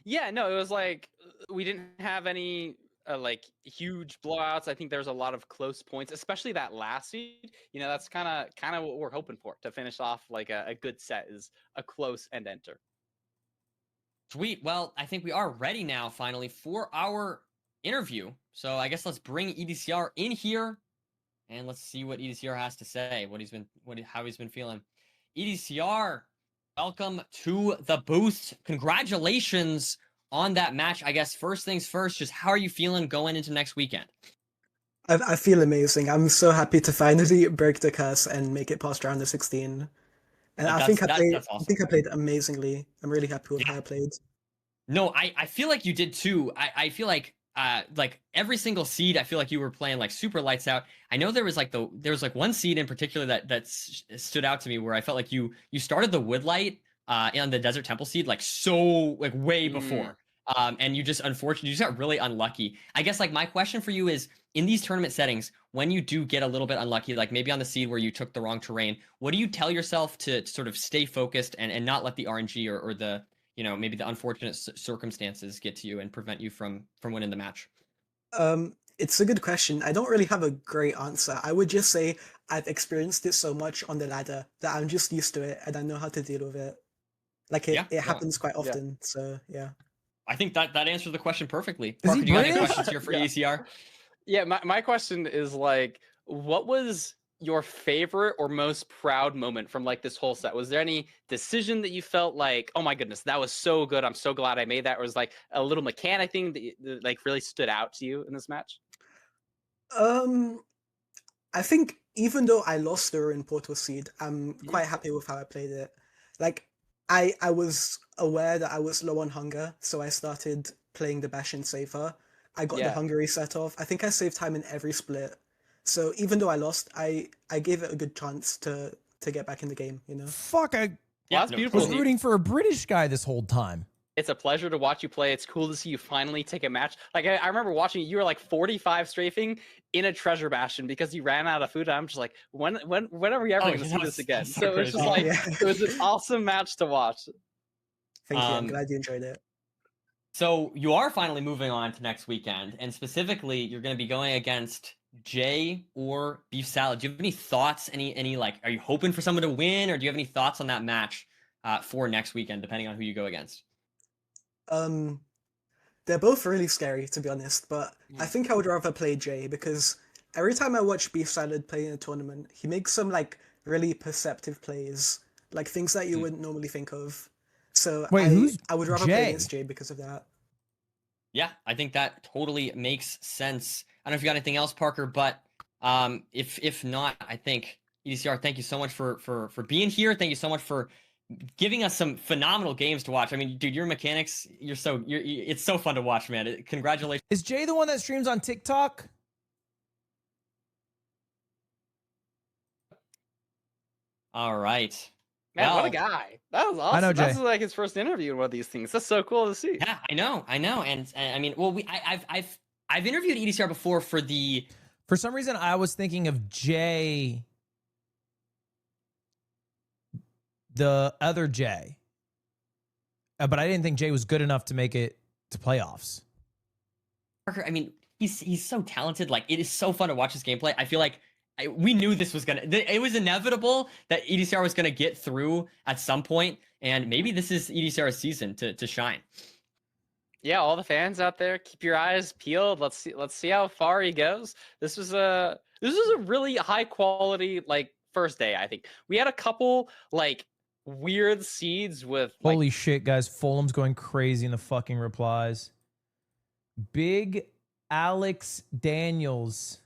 Speaker 7: Yeah, no, it was like we didn't have any like huge blowouts. I think there's a lot of close points, especially that last seed. You know, that's kind of what we're hoping for to finish off like a good set is a close end enter.
Speaker 6: Sweet. Well, I think we are ready now, finally, for our interview. So I guess let's bring EDCR in here, and let's see what EDCR has to say. How he's been feeling. EDCR, welcome to the booth. Congratulations on that match. I guess first things first, just how are you feeling going into next weekend?
Speaker 13: I feel amazing. I'm so happy to finally break the curse and make it past round of 16. And I think
Speaker 6: that's awesome.
Speaker 13: I think I played amazingly. I'm really happy with how I played.
Speaker 6: No, I feel like you did too. I feel like every single seed, I feel like you were playing like super lights out. I know there was like one seed in particular that stood out to me where I felt like you started the Woodlight on the Desert Temple seed like way before. And you just unfortunately got really unlucky. I guess like my question for you is, in these tournament settings, when you do get a little bit unlucky, like maybe on the seed where you took the wrong terrain, what do you tell yourself to sort of stay focused and not let the RNG or the, you know, maybe the unfortunate circumstances get to you and prevent you from winning the match?
Speaker 13: It's a good question. I don't really have a great answer. I would just say I've experienced it so much on the ladder that I'm just used to it and I know how to deal with it. Like it happens quite often. So yeah.
Speaker 6: I think that answers the question perfectly. Parker, do you have any questions here for EDCR?
Speaker 7: Yeah, my question is like, what was your favorite or most proud moment from like this whole set? Was there any decision that you felt like, oh my goodness, that was so good, I'm so glad I made that? Or was like a little mechanic thing that like really stood out to you in this match?
Speaker 13: I think even though I lost the Ruin Portal seed, I'm quite happy with how I played it. Like I was aware that I was low on hunger, so I started playing the Bastion safer. I got the hunger reset off. I think I saved time in every split. So even though I lost, I gave it a good chance to get back in the game, you know?
Speaker 1: Fuck,
Speaker 7: That's beautiful.
Speaker 1: I was rooting for a British guy this whole time.
Speaker 7: It's a pleasure to watch you play. It's cool to see you finally take a match. Like I remember watching you were like 45 strafing in a treasure bastion because you ran out of food. I'm just like, when are we ever going to see this again? So it's just like it was an awesome match to watch.
Speaker 13: Thank you. I'm glad you enjoyed it.
Speaker 6: So you are finally moving on to next weekend, and specifically, you're going to be going against Jay or Beef Salad. Do you have any thoughts? Any like, are you hoping for someone to win, or do you have any thoughts on that match for next weekend, depending on who you go against?
Speaker 13: They're both really scary, to be honest, but I think I would rather play Jay because every time I watch Beef Salad play in a tournament, he makes some like really perceptive plays, like things that you wouldn't normally think of. So I would rather play against Jay because of that.
Speaker 6: Yeah, I think that totally makes sense. I don't know if you got anything else, Parker, but if not, I think EDCR, thank you so much for being here. Thank you so much for giving us some phenomenal games to watch. I mean, dude, your mechanics, it's so fun to watch, man. Congratulations.
Speaker 1: Is Jay the one that streams on TikTok?
Speaker 6: All right.
Speaker 7: Man, what a guy. That was awesome.
Speaker 1: I know, Jay.
Speaker 7: That's like his first interview in one of these things. That's so cool to see.
Speaker 6: Yeah, I know. And I mean, well, I've interviewed EDCR before
Speaker 1: For some reason, I was thinking of Jay, the other Jay. But I didn't think Jay was good enough to make it to playoffs.
Speaker 6: Parker, I mean, he's so talented. Like, it is so fun to watch his gameplay. I feel like we knew this was it was inevitable that EDCR was gonna get through at some point, and maybe this is EDCR's season to shine.
Speaker 7: Yeah, all the fans out there, keep your eyes peeled. Let's see how far he goes. This was a really high quality like first day. I think we had a couple like weird seeds with
Speaker 1: holy shit, guys! Fulham's going crazy in the fucking replies. Big Alex Daniels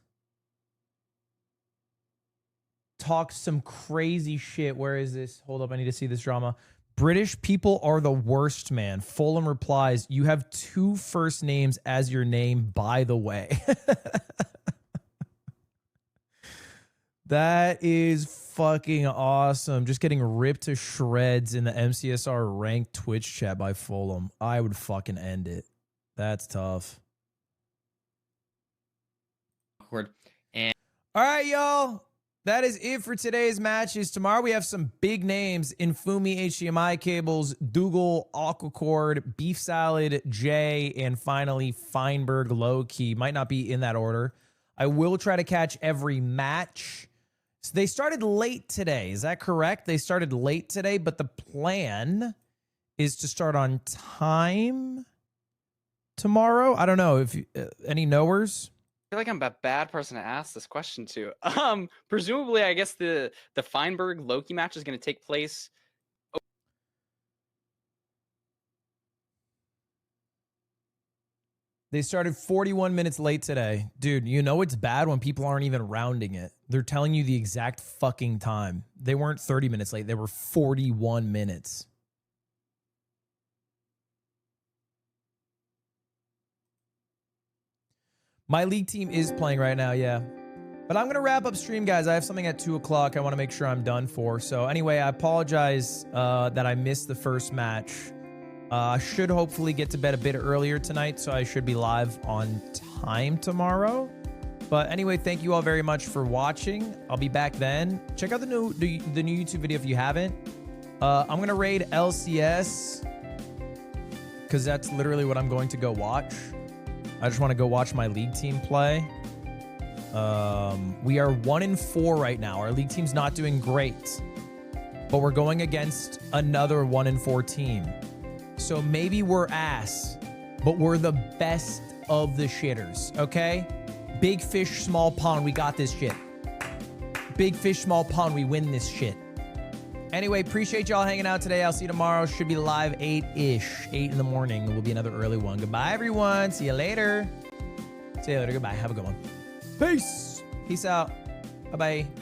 Speaker 1: talked some crazy shit. Where is this? Hold up, I need to see this drama. British people are the worst, man. Fulham replies, you have 2 first names as your name, by the way. That is fucking awesome. Just getting ripped to shreds in the MCSR ranked Twitch chat by Fulham. I would fucking end it. That's tough.
Speaker 6: Awkward. And
Speaker 1: all right, y'all. That is it for today's matches. Tomorrow we have some big names. Infumi HDMI cables, Dougal, Aquacord, Beef Salad, Jay, and finally Feinberg Low-Key. Might not be in that order. I will try to catch every match. So they started late today. Is that correct? They started late today, but the plan is to start on time tomorrow. I don't know if any knowers.
Speaker 7: I feel like I'm a bad person to ask this question to. Presumably, I guess the Feinberg Loki match is going to take place.
Speaker 1: They started 41 minutes late today. Dude, you know it's bad when people aren't even rounding it. They're telling you the exact fucking time. They weren't 30 minutes late. They were 41 minutes. My league team is playing right now, yeah. But I'm going to wrap up stream, guys. I have something at 2 o'clock I want to make sure I'm done for. So anyway, I apologize that I missed the first match. I should hopefully get to bed a bit earlier tonight, so I should be live on time tomorrow. But anyway, thank you all very much for watching. I'll be back then. Check out the new YouTube video if you haven't. I'm going to raid LCS because that's literally what I'm going to go watch. I just want to go watch my league team play. We are 1-4 right now. Our league team's not doing great, but we're going against another 1-4 team. So maybe we're ass, but we're the best of the shitters, okay? Big fish, small pond, we got this shit. Big fish, small pond, we win this shit. Anyway, appreciate y'all hanging out today. I'll see you tomorrow. Should be live 8-ish, 8 in the morning. It will be another early one. Goodbye, everyone. See you later. See you later. Goodbye. Have a good one. Peace. Peace out. Bye-bye.